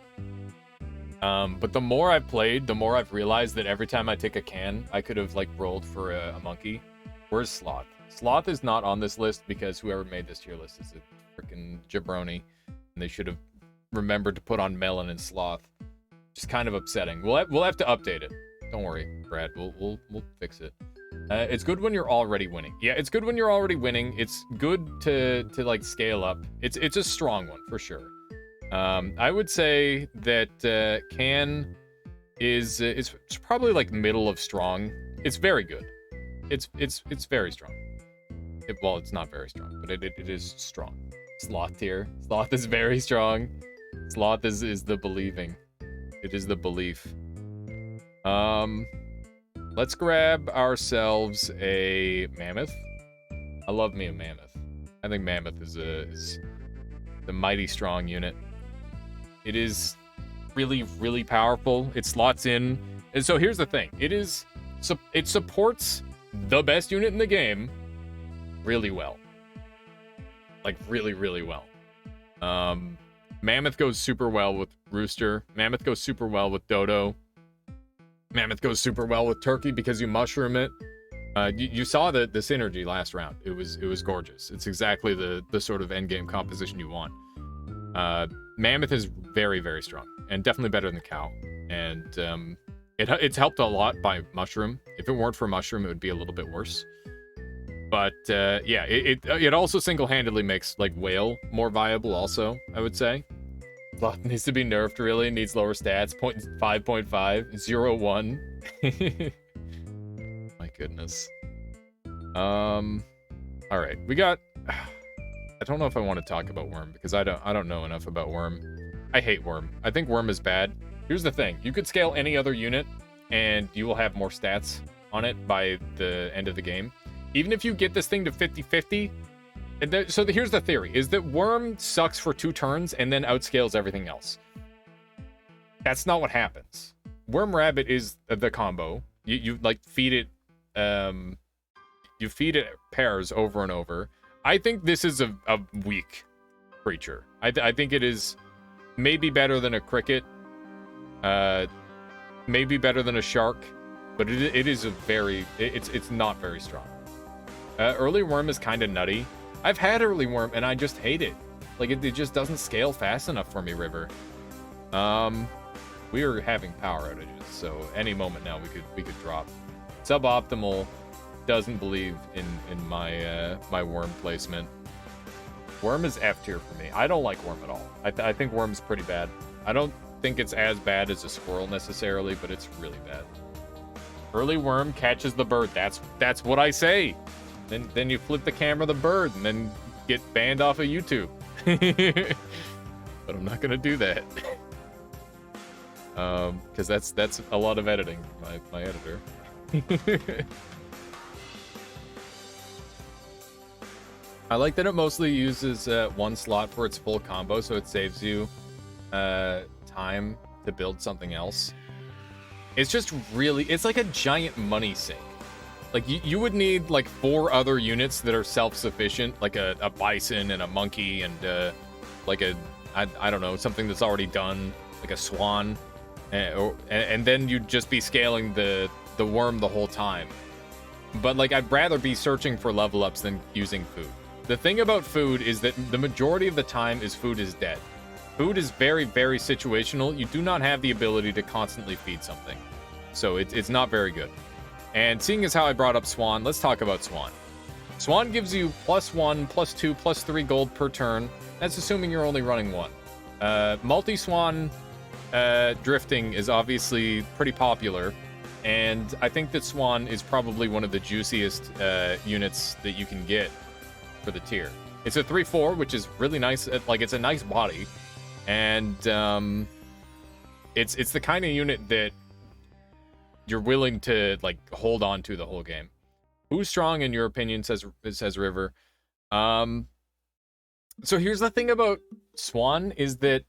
But the more I've played, the more I've realized that every time I take a Can, I could have like rolled for a monkey. Where's Sloth? Sloth is not on this list because whoever made this tier list is a freaking jabroni, and they should have remembered to put on Melon and Sloth. Just kind of upsetting. We'll have to update it. Don't worry, Brad. We'll fix it. It's good when you're already winning. Yeah, it's good when you're already winning. It's good to like scale up. It's a strong one for sure. I would say that Can is probably like middle of strong. It's very good. It's very strong. Well, it's not very strong, but it is strong. Sloth tier. Sloth is very strong. Sloth is the believing. It is the belief. Let's grab ourselves a Mammoth. I love me a Mammoth. I think Mammoth is the mighty strong unit. It is really, really powerful. It slots in. And so here's the thing. It supports the best unit in the game really well. Like really, really well. Mammoth goes super well with Rooster. Mammoth goes super well with Dodo. Mammoth goes super well with Turkey because you mushroom it. You saw the synergy last round. It was gorgeous. It's exactly the sort of endgame composition you want. Mammoth is very, very strong and definitely better than Cow. And it's helped a lot by Mushroom. If it weren't for Mushroom, it would be a little bit worse. But yeah, it also single-handedly makes like Whale more viable also, I would say. Sloth needs to be nerfed, really. Needs lower stats. 5.5. 0, 1. My goodness. Alright. We got... I don't know if I want to talk about Worm, because I don't know enough about Worm. I hate Worm. I think Worm is bad. Here's the thing. You could scale any other unit, and you will have more stats on it by the end of the game. Even if you get this thing to 50-50... So here's the theory, is that Worm sucks for 2 turns and then outscales everything else. That's not what happens. Worm Rabbit is the combo. You like feed it, you feed it pairs over and over. I think this is a weak creature. I think it is maybe better than a cricket, maybe better than a shark, but it is a very, it's not very strong. Early Worm is kind of nutty. I've had early Worm, and I just hate it. Like, it just doesn't scale fast enough for me, River. We are having power outages, so any moment now we could drop. Suboptimal doesn't believe in my my Worm placement. Worm is F tier for me. I don't like Worm at all. I think Worm's pretty bad. I don't think it's as bad as a squirrel necessarily, but it's really bad. Early Worm catches the bird. That's what I say. Then you flip the camera the bird and then get banned off of YouTube. But I'm not gonna do that. Because that's a lot of editing, my editor. I like that it mostly uses 1 slot for its full combo, so it saves you time to build something else. It's just really, it's like a giant money sink. Like, you would need, like, 4 other units that are self-sufficient, like a bison and a monkey and, like I don't know, something that's already done, like a swan. And then you'd just be scaling the worm the whole time. But, like, I'd rather be searching for level ups than using food. The thing about food is that the majority of the time food is dead. Food is very, very situational. You do not have the ability to constantly feed something. So it's not very good. And seeing as how I brought up Swan, let's talk about Swan. Swan gives you +1, +2, +3 gold per turn. That's assuming you're only running 1. Multi-Swan drifting is obviously pretty popular. And I think that Swan is probably one of the juiciest units that you can get for the tier. It's a 3/4, which is really nice. Like, it's a nice body. And it's the kind of unit that you're willing to like hold on to the whole game. Who's strong in your opinion? Says River. So here's the thing about Swan is that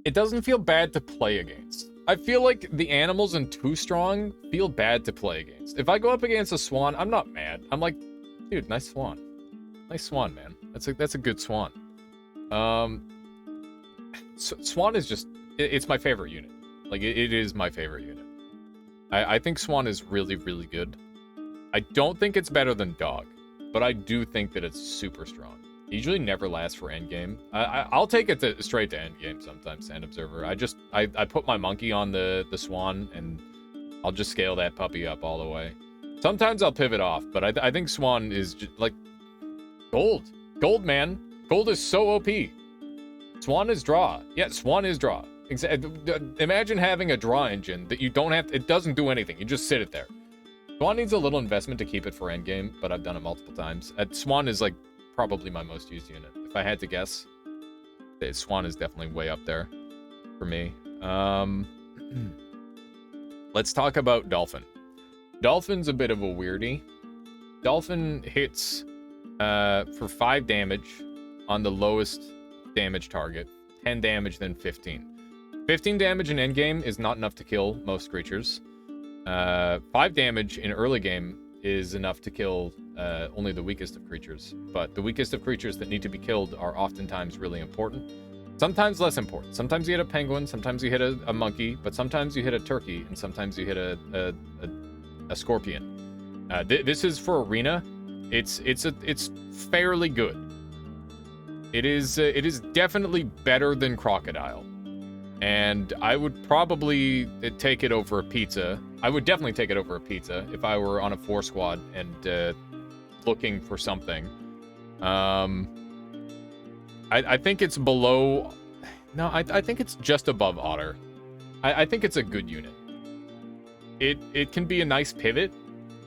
it doesn't feel bad to play against. I feel like the animals in Too Strong feel bad to play against. If I go up against a Swan, I'm not mad. I'm like, dude, nice Swan. Nice Swan, man. That's a good Swan. Swan is just, it's my favorite unit. Like, it is my favorite unit. I think Swan is really, really good. I don't think it's better than Dog, but I do think that it's super strong. It usually never lasts for endgame. I'll take it straight to endgame sometimes, Sand Observer. I put my monkey on the Swan, and I'll just scale that puppy up all the way. Sometimes I'll pivot off, but I think Swan is just, like, gold. Gold, man. Gold is so OP. Swan is draw. Yeah, Swan is draw. Imagine having a draw engine that you don't have to, it doesn't do anything. You just sit it there. Swan needs a little investment to keep it for endgame, but I've done it multiple times. Swan is like probably my most used unit. If I had to guess, Swan is definitely way up there for me. Let's talk about Dolphin. Dolphin's a bit of a weirdie. Dolphin hits for 5 damage on the lowest damage target, 10 damage, then 15. 15 damage in endgame is not enough to kill most creatures. 5 damage in early game is enough to kill only the weakest of creatures. But the weakest of creatures that need to be killed are oftentimes really important. Sometimes less important. Sometimes you hit a penguin, sometimes you hit a monkey, but sometimes you hit a turkey, and sometimes you hit a scorpion. This is for arena. It's fairly good. It is definitely better than Crocodile. And I would probably take it over a pizza. I would definitely take it over a pizza if I were on a 4 squad and looking for something. I think it's below... No, I think it's just above Otter. I think it's a good unit. It can be a nice pivot,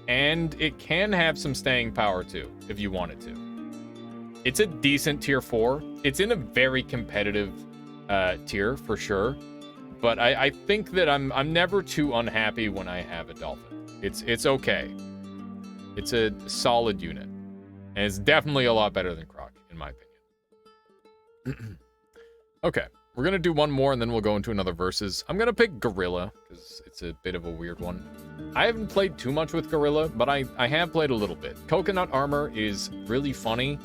and it can have some staying power too, if you want it to. It's a decent tier 4. It's in a very competitive tier for sure, but I think that I'm never too unhappy when I have a Dolphin. It's okay. It's a solid unit, and it's definitely a lot better than Croc in my opinion. Okay, we're gonna do one more and then we'll go into another versus. I'm gonna pick Gorilla because it's a bit of a weird one. I haven't played too much with Gorilla, but I have played a little bit. Coconut armor is really funny.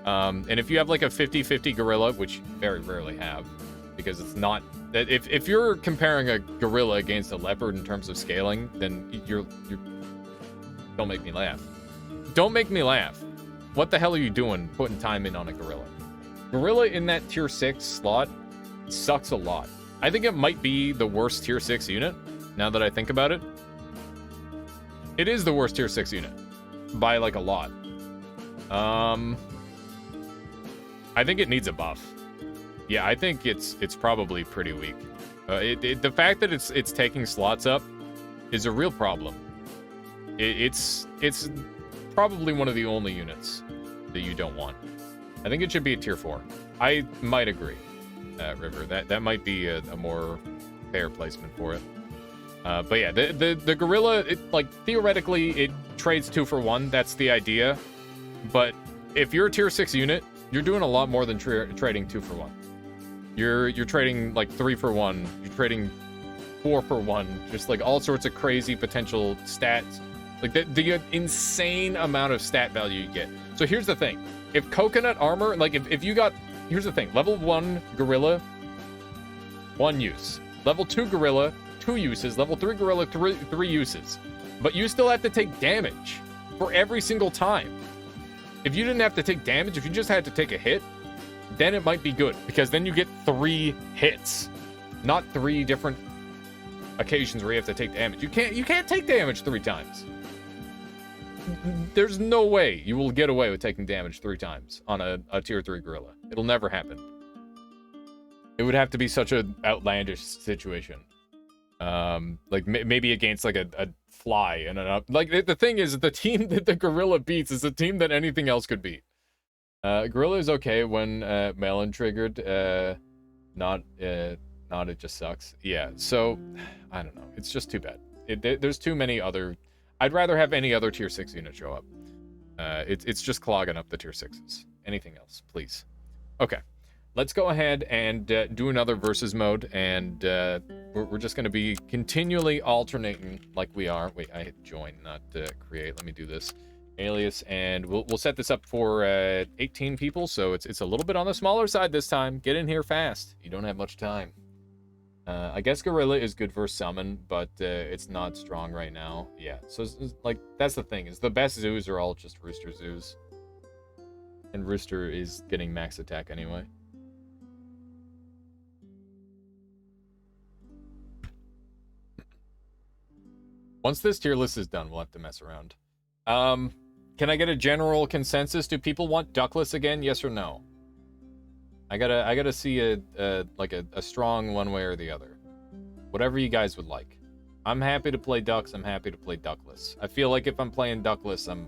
And if you have like a 50-50 gorilla, which you very rarely have, because it's not... If you're comparing a gorilla against a leopard in terms of scaling, then you're... Don't make me laugh. Don't make me laugh. What the hell are you doing putting time in on a gorilla? Gorilla in that tier 6 slot sucks a lot. I think it might be the worst tier 6 unit, now that I think about it. It is the worst tier 6 unit. By like a lot. I think it needs a buff. Yeah, I think it's probably pretty weak. The fact that it's taking slots up is a real problem. It's probably one of the only units that you don't want. I think it should be a tier 4. I might agree, River. That might be a more fair placement for it. But yeah, the gorilla, like theoretically, it trades 2 for 1. That's the idea. But if you're a tier 6 unit, you're doing a lot more than trading 2 for 1. You're trading like 3 for 1. You're trading 4 for 1. Just like all sorts of crazy potential stats. Like the insane amount of stat value you get. So here's the thing. If coconut armor, like if you got, here's the thing. Level 1 gorilla, 1 use. Level 2 gorilla, 2 uses. Level 3 gorilla, 3 uses. But you still have to take damage for every single time. If you didn't have to take damage, if you just had to take a hit, then it might be good, because then you get 3 hits, not 3 different occasions where you have to take damage. You can't take damage 3 times. There's no way you will get away with taking damage 3 times on a tier 3 gorilla. It'll never happen. It would have to be such an outlandish situation. Like maybe against like a fly and like the thing is, the team that the gorilla beats is a team that anything else could beat. Gorilla is okay when Melon triggered, not Not it just sucks. Yeah, so I don't know. It's just too bad. There's too many other. I'd rather have any other tier 6 unit show up. It's just clogging up the tier 6s. Anything else, please. Okay, let's go ahead and do another versus mode, and we're just going to be continually alternating like we are. Wait, I hit join, not create. Let me do this. Alias, and we'll set this up for 18 people, so it's a little bit on the smaller side this time. Get in here fast. You don't have much time. I guess Gorilla is good for summon, but it's not strong right now. Yeah, so like that's the thing, is the best zoos are all just Rooster zoos. And Rooster is getting max attack anyway. Once this tier list is done, we'll have to mess around. Can I get a general consensus? Do people want Duckless again? Yes or no? I gotta see a strong one way or the other. Whatever you guys would like. I'm happy to play Ducks. I'm happy to play Duckless. I feel like if I'm playing Duckless, I'm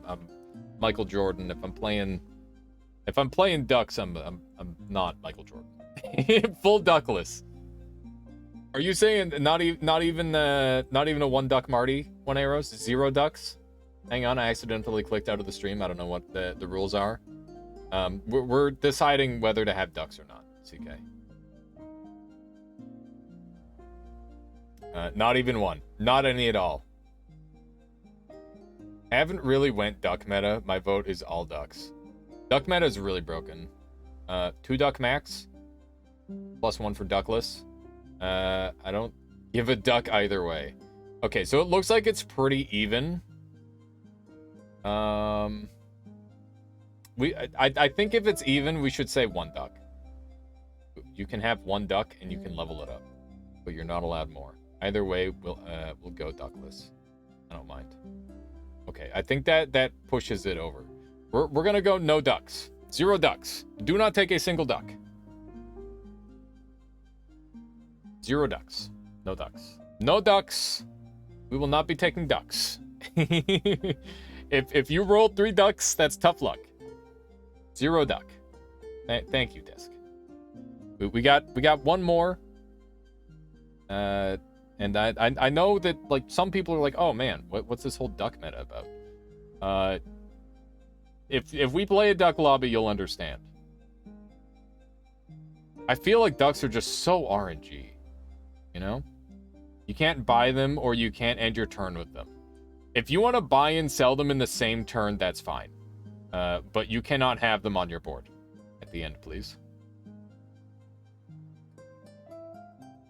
Michael Jordan. If I'm playing Ducks, I'm not Michael Jordan. Full Duckless. Are you saying not even a 1 duck Marty, 1 arrows, 0 ducks? Hang on, I accidentally clicked out of the stream. I don't know what the rules are. We're deciding whether to have ducks or not, CK. Not even 1. Not any at all. Haven't really went duck meta. My vote is all ducks. Duck meta is really broken. 2 duck max. +1 for duckless. I don't give a duck either way. Okay, so it looks like it's pretty even. I think if it's even, we should say 1 duck. You can have 1 duck and you can level it up, but you're not allowed more. Either way, we'll go duckless. I don't mind. Okay, I think that pushes it over. We're gonna go no ducks, 0 ducks. Do not take a single duck. 0 ducks, no ducks, no ducks. We will not be taking ducks. If you rolled 3 ducks, that's tough luck. 0 duck. Thank you, Disc. We got 1 more. And I know that like some people are like, oh man, what's this whole duck meta about? If we play a duck lobby, you'll understand. I feel like ducks are just so RNG. You know? You can't buy them or you can't end your turn with them. If you want to buy and sell them in the same turn, that's fine. But you cannot have them on your board at the end, please.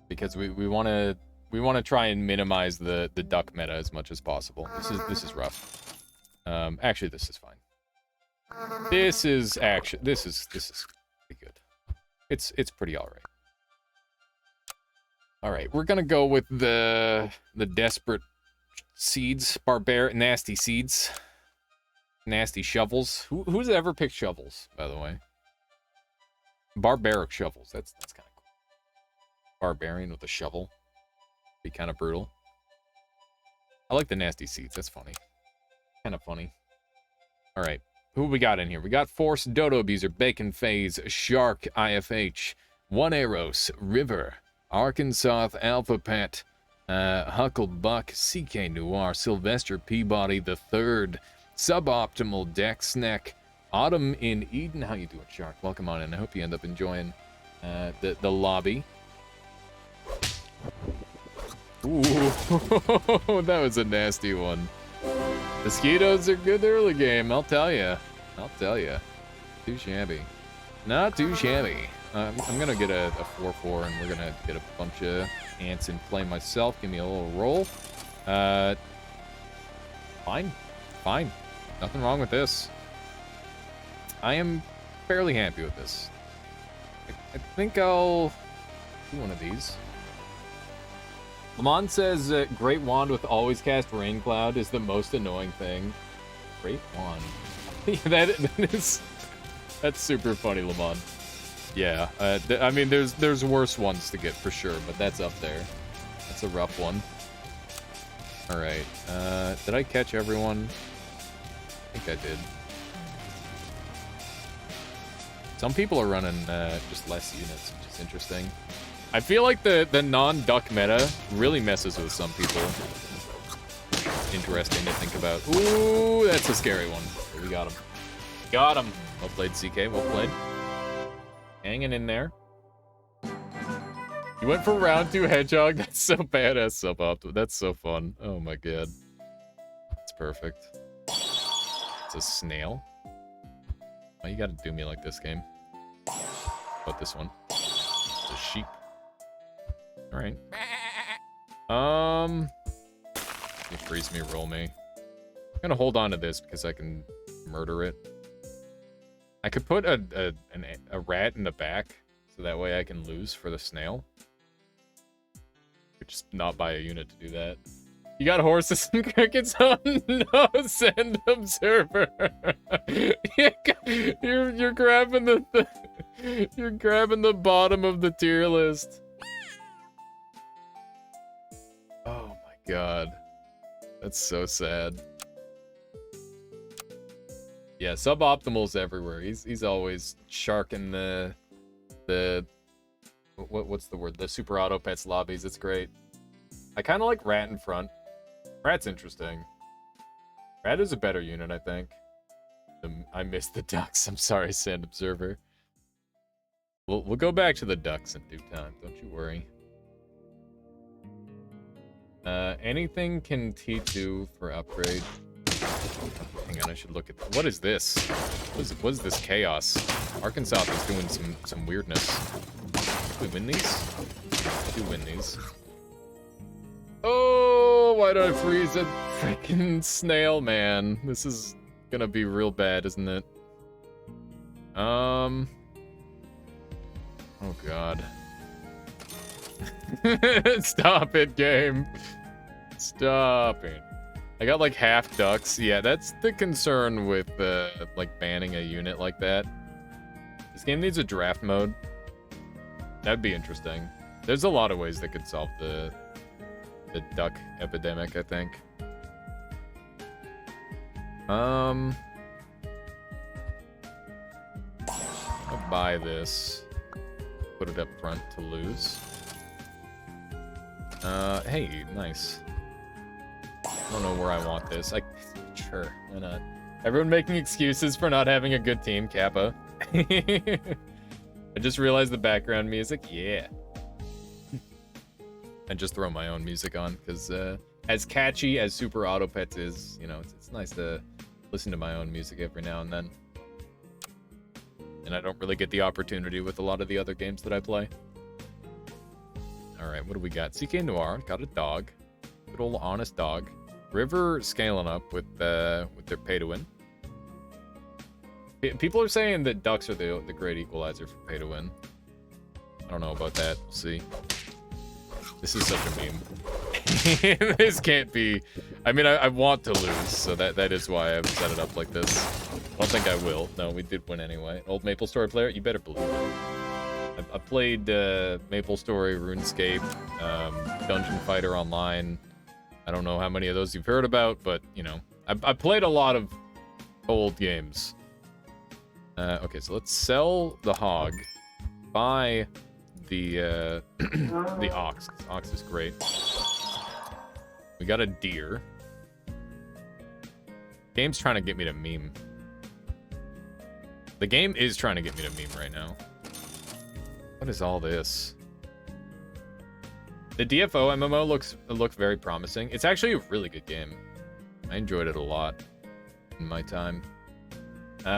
Because we want to try and minimize the duck meta as much as possible. This is rough. Actually, this is fine. This is pretty good. It's pretty all right. All right, we're gonna go with the desperate seeds, nasty seeds, nasty shovels. Who's ever picked shovels, by the way? Barbaric shovels. That's kind of cool. Barbarian with a shovel. Be kind of brutal. I like the nasty seeds. That's funny. Kind of funny. All right. Who we got in here? We got Force, Dodo Abuser, Bacon Phase, Shark, IFH, 1 Arrows, River, Arkansas, Alpha Pet, Hucklebuck, CK Noir, Sylvester Peabody the Third, Suboptimal, Dex Snack, Autumn in Eden. How you doing, Shark? Welcome on in. I hope you end up enjoying the lobby. Ooh, that was a nasty one. Mosquitoes are good early game, I'll tell you. Too shabby. Not too shabby. I'm gonna get a 4-4 and we're gonna get a bunch of ants in play myself. Give me a little roll. Fine. Nothing wrong with this. I am fairly happy with this. I think I'll do one of these. Lamont says Great Wand with always cast Rain Cloud is the most annoying thing. Great Wand. That's super funny, Lamont. Yeah, I mean, there's worse ones to get for sure, but that's up there. That's a rough one. All right, did I catch everyone? I think I did. Some people are running just less units, which is interesting. I feel like the non-duck meta really messes with some people. Interesting to think about. Ooh, that's a scary one. We got him. Got him. Well played, CK. Well played. Hanging in there. You went for round 2 hedgehog. That's so badass sub-optimal. That's so fun. Oh my god. That's perfect. It's a snail. Why you gotta do me like this, game? How about this one? It's a sheep. Alright. You freeze me, roll me. I'm gonna hold on to this because I can murder it. I could put a rat in the back, so that way I can lose for the snail. Could just not buy a unit to do that. You got horses and crickets on? No, send observer. you're grabbing you're grabbing the bottom of the tier list. Oh my god. That's so sad. Yeah, suboptimal's everywhere. He's always sharking the what's the word? The super auto pets lobbies. It's great. I kind of like Rat in front. Rat's interesting. Rat is a better unit, I think. I missed the ducks. I'm sorry, Sand Observer. We'll go back to the ducks in due time. Don't you worry. Anything can T2 for upgrade. Hang on, I should look at... What is this? What is this chaos? Arkansas is doing some weirdness. Do we win these? We do win these. Oh, why did I freeze a freaking snail, man? This is gonna be real bad, isn't it? Oh god. Stop it, game. Stop it. I got like half ducks. Yeah, that's the concern with like banning a unit like that. This game needs a draft mode. That'd be interesting. There's a lot of ways that could solve the duck epidemic, I think. I'll buy this. Put it up front to lose. Hey, nice. I don't know where I want this. Sure, why not? Everyone making excuses for not having a good team, Kappa. I just realized the background music. Yeah. I just throw my own music on because as catchy as Super Auto Pets is, you know, it's nice to listen to my own music every now and then. And I don't really get the opportunity with a lot of the other games that I play. All right, what do we got? CK Noir got a dog, good old honest dog. River scaling up with their pay to win. People are saying that ducks are the great equalizer for pay to win. I don't know about that. We'll see. This is such a meme. This can't be. I mean, I want to lose, so that is why I've set it up like this. I don't think I will. No, we did win anyway. Old Maple Story player, you better believe it. I played Maple Story, RuneScape, Dungeon Fighter Online. I don't know how many of those you've heard about, but, you know, I played a lot of old games. Okay, so let's sell the hog, buy the the ox. Ox is great. We got a deer. Game's trying to get me to meme. The game is trying to get me to meme right now. What is all this? The DFO MMO looks very promising. It's actually a really good game. I enjoyed it a lot in my time.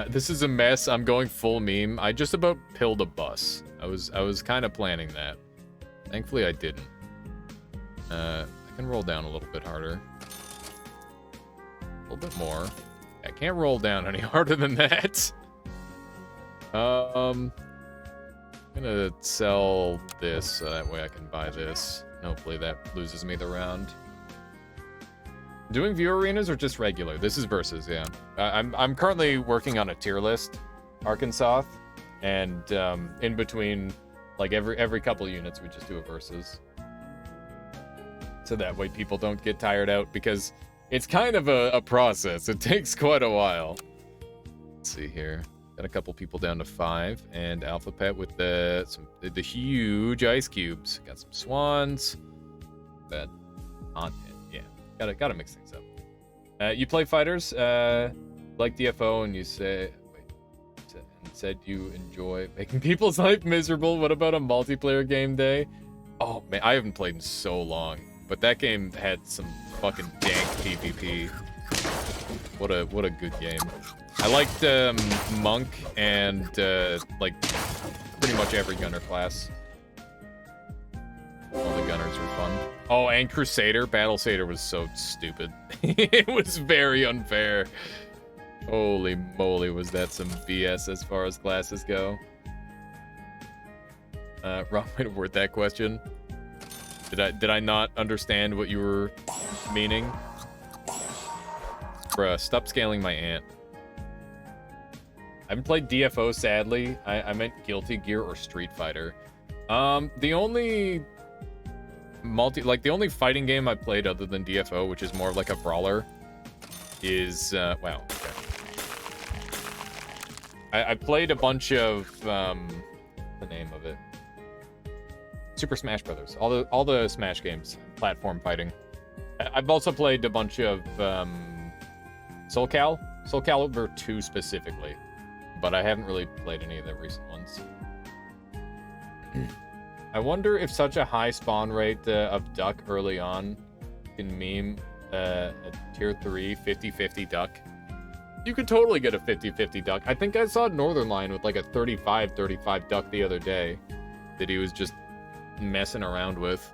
This is a mess. I'm going full meme. I just about pilled a bus. I was kind of planning that. Thankfully, I didn't. I can roll down a little bit harder. A little bit more. I can't roll down any harder than that. I'm gonna sell this so that way I can buy this. Hopefully that loses me the round. Doing view arenas or just regular? This is versus, yeah. I'm currently working on a tier list, Arkansas, and in between, like every couple units, we just do a versus. So that way people don't get tired out, because it's kind of a process. It takes quite a while. Let's see here. Got a couple people down to 5, and Alpha Pet with the huge ice cubes. Got some swans. That content, yeah. Gotta mix things up. You play fighters, like DFO, and you said you enjoy making people's life miserable. What about a multiplayer game day? Oh man, I haven't played in so long, but that game had some fucking dank PvP. What a good game. I liked Monk and like pretty much every gunner class. All the gunners were fun. Oh, and Crusader. Battle Satyr was so stupid. It was very unfair. Holy moly, was that some BS as far as classes go. Wrong way to word that question. Did I not understand what you were meaning? Bruh, stop scaling my ant. I haven't played DFO, sadly. I meant Guilty Gear or Street Fighter. The only the only fighting game I played other than DFO, which is more of like a brawler, is wow. Okay. I played a bunch of the name of it. Super Smash Brothers. All the Smash games, platform fighting. I've also played a bunch of Soul Calibur 2 specifically, but I haven't really played any of the recent ones. I wonder if such a high spawn rate of duck early on can meme a tier 3 50-50 duck. You could totally get a 50-50 duck. I think I saw Northern Lion with like a 35-35 duck the other day that he was just messing around with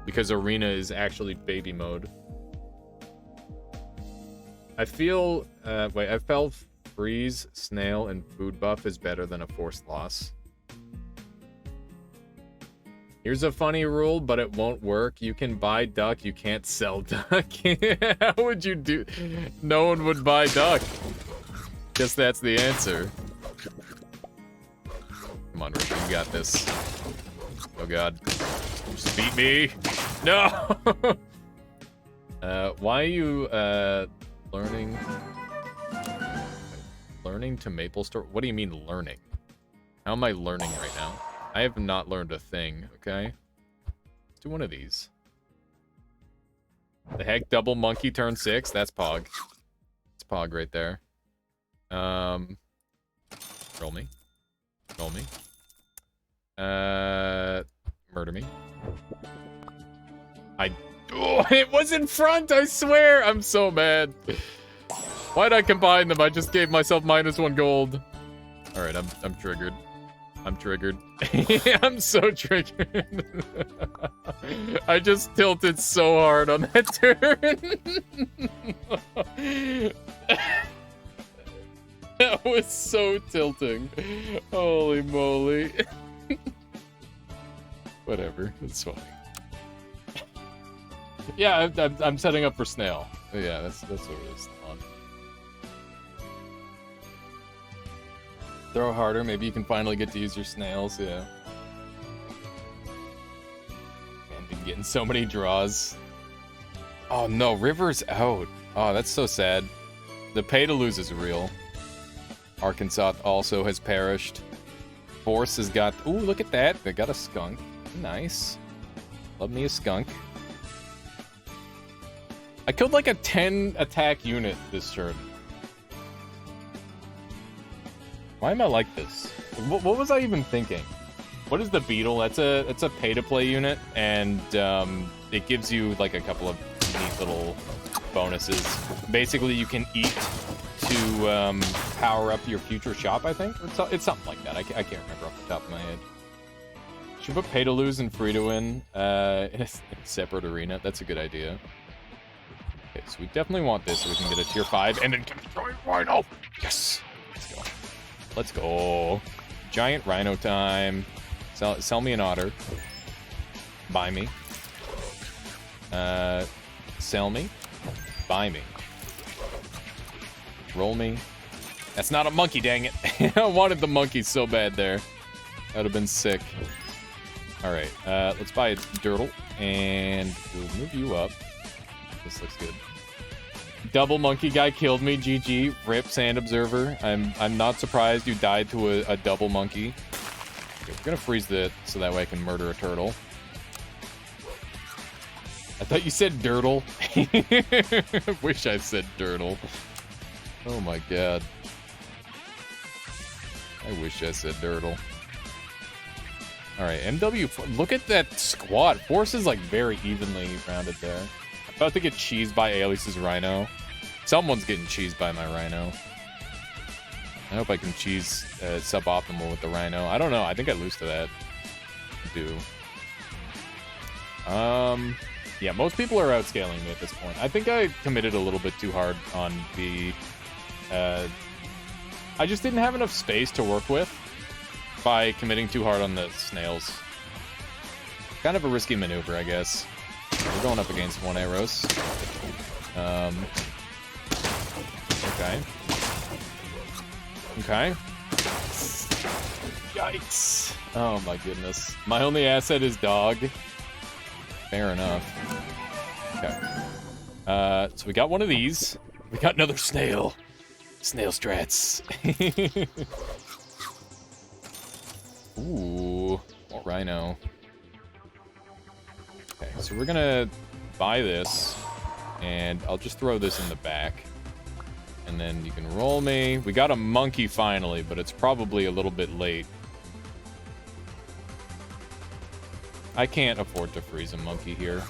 because Arena is actually baby mode. I feel I felt freeze, snail, and food buff is better than a forced loss. Here's a funny rule, but it won't work. You can buy duck, you can't sell duck. How would you do? No one would buy duck. Guess that's the answer. Come on, Rick, you got this. Oh god. Just beat me. No! Why are you learning to Maple Store? What do you mean learning? How am I learning right now? I have not learned a thing, okay? Let's do one of these. The heck? Double monkey turn 6? That's Pog. It's Pog right there. Roll me. Roll me. Murder me. Oh, it was in front, I swear! I'm so mad. Why'd I combine them? I just gave myself -1 gold. Alright, I'm triggered. I'm triggered. I'm so triggered. I just tilted so hard on that turn. That was so tilting. Holy moly. Whatever, it's fine. Yeah, I'm setting up for snail. Yeah, that's what it is. Throw harder, maybe you can finally get to use your snails, yeah. Man, been getting so many draws. Oh no, River's out. Oh, that's so sad. The pay to lose is real. Arkansas also has perished. Force has got... Ooh, look at that. They got a skunk. Nice. Love me a skunk. I killed like a 10 attack unit this turn. Why am I like this? What was I even thinking? What is the beetle? It's a pay-to-play unit, and it gives you like a couple of neat little bonuses. Basically, you can eat to power up your future shop, I think. It's something like that. I can't remember off the top of my head. Should put pay-to-lose and free-to-win in a separate arena. That's a good idea. Okay, so we definitely want this so we can get a tier 5 and then destroy Rhino. Yes! Let's go. Let's go. Giant Rhino time. Sell me an otter. Buy me. Sell me. Buy me. Roll me. That's not a monkey, dang it. I wanted the monkey so bad there. That would have been sick. Alright, let's buy a Dirtle, and we'll move you up. This looks good. Double monkey guy killed me. GG. Rip Sand Observer. I'm not surprised you died to a double monkey. Okay, we're gonna freeze it so that way I can murder a turtle. I thought you said dirtle. Wish I said dirtle. Oh my god. I wish I said dirtle. Alright, MW, look at that squad. Force is like very evenly rounded there. I'm about to get cheesed by Alias's Rhino. Someone's getting cheesed by my Rhino. I hope I can cheese suboptimal with the Rhino. I don't know. I think I lose to that. I do. Yeah, most people are outscaling me at this point. I think I committed a little bit too hard on the... I just didn't have enough space to work with by committing too hard on the snails. Kind of a risky maneuver, I guess. We're going up against 1 arrows. Okay. Okay. Yikes. Oh my goodness. My only asset is dog. Fair enough. Okay. So we got one of these. We got another snail. Snail strats. Ooh. More rhino. Okay, so we're gonna buy this. And I'll just throw this in the back. And then you can roll me. We got a monkey finally, but it's probably a little bit late. I can't afford to freeze a monkey here.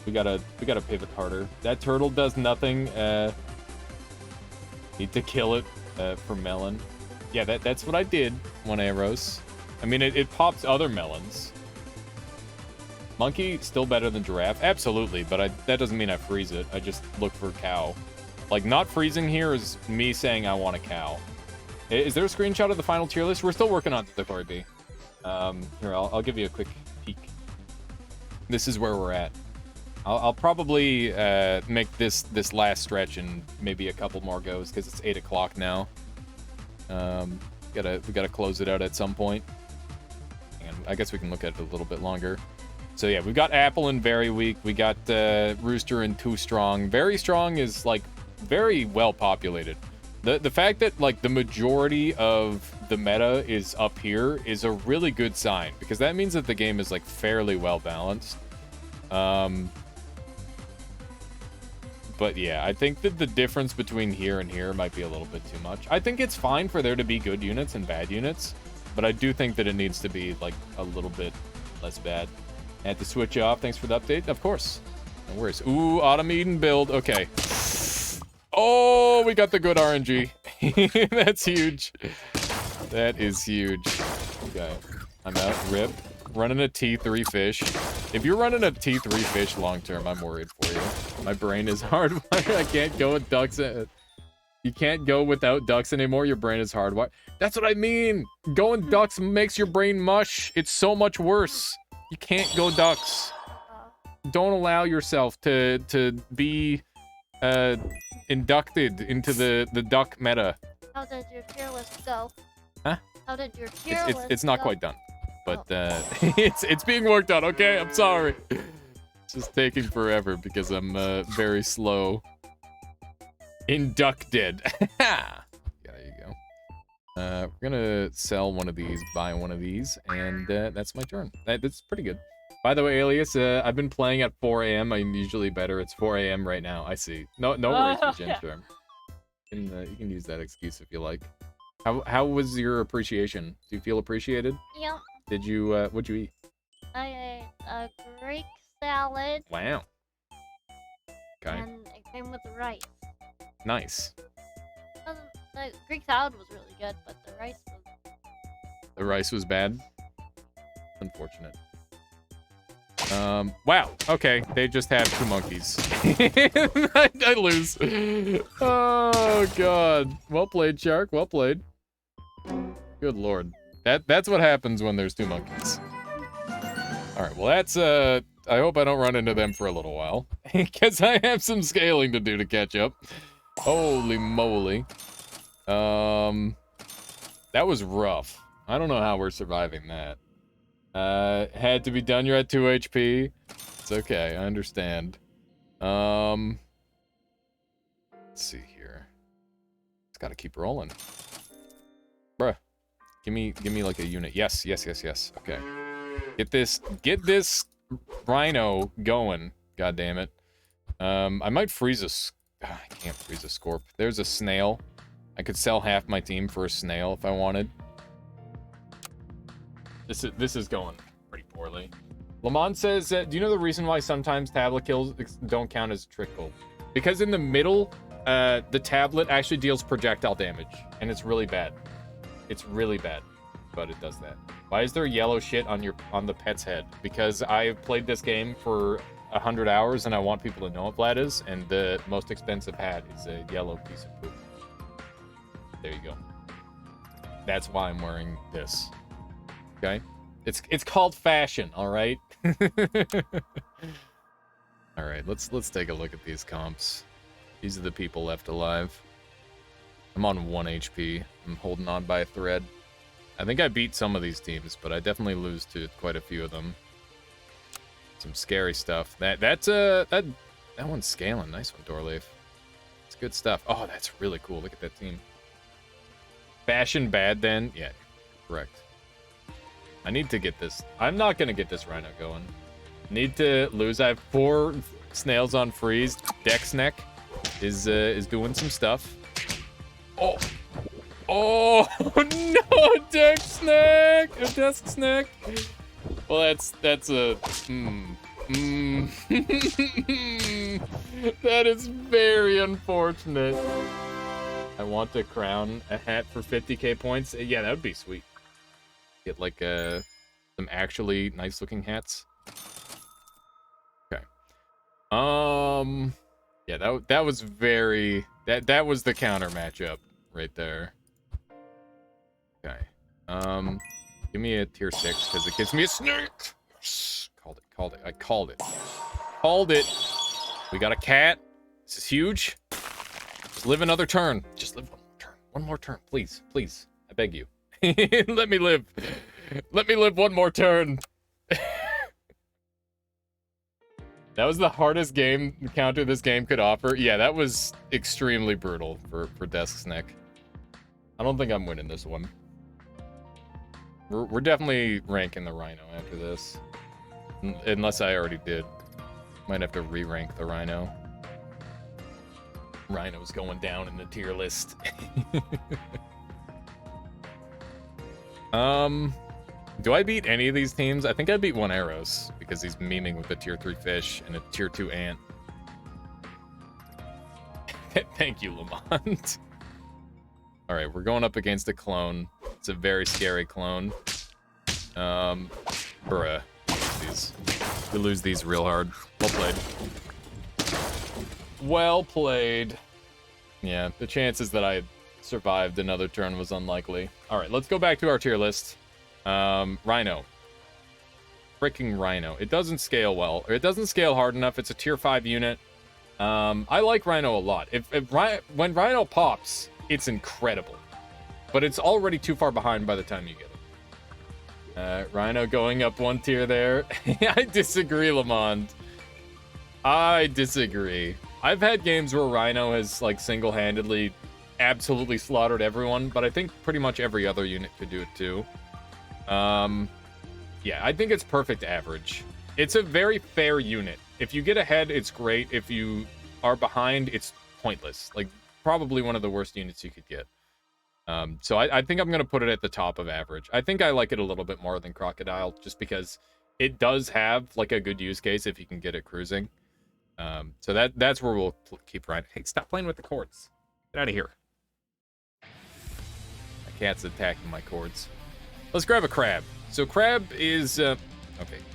We gotta pivot harder. That turtle does nothing. Need to kill it for melon. Yeah, that's what I did. 1 arrows. I mean, it pops other melons. Monkey still better than giraffe, absolutely. But that doesn't mean I freeze it. I just look for cow. Like, not freezing here is me saying I want a cow. Is there a screenshot of the final tier list? We're still working on the Corey B. Here, I'll give you a quick peek. This is where we're at. I'll probably make this last stretch and maybe a couple more goes because it's 8 o'clock now. We gotta close it out at some point. And I guess we can look at it a little bit longer. So yeah, we've got Apple and Very Weak. We got Rooster and Too Strong. Very Strong is like very well populated. The fact that like the majority of the meta is up here is a really good sign because that means that the game is like fairly well balanced. But yeah, I think that the difference between here and here might be a little bit too much. I think it's fine for there to be good units and bad units, but I do think that it needs to be like a little bit less bad. I had to switch off. Thanks for the update. Of course. No worries. Ooh, Autumn Eden build. Okay. Oh, we got the good RNG. That's huge. That is huge. Okay. I'm out. Rip. Running a T3 fish. If you're running a T3 fish long term, I'm worried for you. My brain is hardwired. I can't go with ducks. You can't go without ducks anymore. Your brain is hardwired. That's what I mean. Going ducks makes your brain mush. It's so much worse. You can't go ducks. Don't allow yourself to be inducted into the duck meta. How did your tier list go? Huh? How did your tier list It's not go? quite done, but it's being worked on. Okay, I'm sorry. It's just taking forever because I'm very slow. Inducted. Yeah, there you go. We're gonna sell one of these, buy one of these, and that's my turn. That's pretty good. By the way, Alias, I've been playing at 4 a.m. I'm usually better. It's 4 a.m. right now. I see. No worries, Genterm. You can use that excuse if you like. How was your appreciation? Do you feel appreciated? Yep. Did you what'd you eat? I ate a Greek salad. Wow. Okay. And it came with rice. Nice. The Greek salad was really good, but the rice was... The rice was bad? Unfortunate. Wow. Okay, they just have 2 monkeys. I lose. Oh, God. Well played, Shark. Well played. Good lord. That's what happens when there's 2 monkeys. Alright, well that's, I hope I don't run into them for a little while. Because I have some scaling to do to catch up. Holy moly. That was rough. I don't know how we're surviving that. Had to be done. You're at 2 HP. It's okay. I understand. Let's see here. It's got to keep rolling. Bruh. Give me like a unit. Yes. Okay. Get this rhino going. God damn it. I might freeze I can't freeze a scorp. There's a snail. I could sell half my team for a snail if I wanted. This is going pretty poorly. Lamont says, do you know the reason why sometimes tablet kills don't count as trickle? Because in the middle, the tablet actually deals projectile damage, and it's really bad. It's really bad, but it does that. Why is there yellow shit on the pet's head? Because I've played this game for 100 hours, and I want people to know what Vlad is, and the most expensive hat is a yellow piece of poop. There you go. That's why I'm wearing this. Okay? It's called fashion, all right? All right, let's take a look at these comps. These are the people left alive. I'm on 1 HP. I'm holding on by a thread. I think I beat some of these teams, but I definitely lose to quite a few of them. Some scary stuff. That one's scaling. Nice one, Dorleaf. It's good stuff. Oh, that's really cool. Look at that team. Fashion bad then? Yeah, correct. I need to get this. I'm not gonna get this rhino going. Need to lose. I have 4 snails on freeze. Dex neck is doing some stuff. Oh no, dex snack! A desk snack. Well, that's a that is very unfortunate. I want to crown a hat for 50k points. Yeah, that would be sweet. Get like some actually nice looking hats. Okay. Yeah, that was very that was the counter matchup right there. Okay. Give me a tier 6 because it gives me a snake. Yes. Called it. I called it. Called it. We got a cat. This is huge. Just live another turn. Just live one more turn. One more turn, please. Please. I beg you. Let me live. Let me live one more turn. That was the hardest game counter this game could offer. Yeah, that was extremely brutal for Desk's neck. I don't think I'm winning this one. We're definitely ranking the Rhino after this. Unless I already did. Might have to re-rank the Rhino. Rhino's going down in the tier list. Do I beat any of these teams? I think I beat one Arrows because he's memeing with a tier 3 fish and a tier 2 ant. Thank you, Lamont. All right, we're going up against a clone. It's a very scary clone. Bruh. We lose these real hard. Well played. Well played. Yeah, the chances that I survived another turn was unlikely. All right, let's go back to our tier list. Rhino. Freaking Rhino. It doesn't scale well, or it doesn't scale hard enough. It's a tier 5 unit. I like Rhino a lot. When Rhino pops, it's incredible. But it's already too far behind by the time you get it. Rhino going up one tier there. I disagree, Lamont. I disagree. I've had games where Rhino has, like, single-handedly absolutely slaughtered everyone, but I think pretty much every other unit could do it too. Yeah, I think it's perfect average. It's a very fair unit. If you get ahead, it's great. If you are behind, it's pointless. Like, probably one of the worst units you could get. So I think I'm going to put it at the top of average. I think I like it a little bit more than Crocodile, just because it does have, like, a good use case if you can get it cruising. So that's where we'll keep riding. Hey, stop playing with the cords. Get out of here. My cat's attacking my cords. Let's grab a crab. So crab is okay.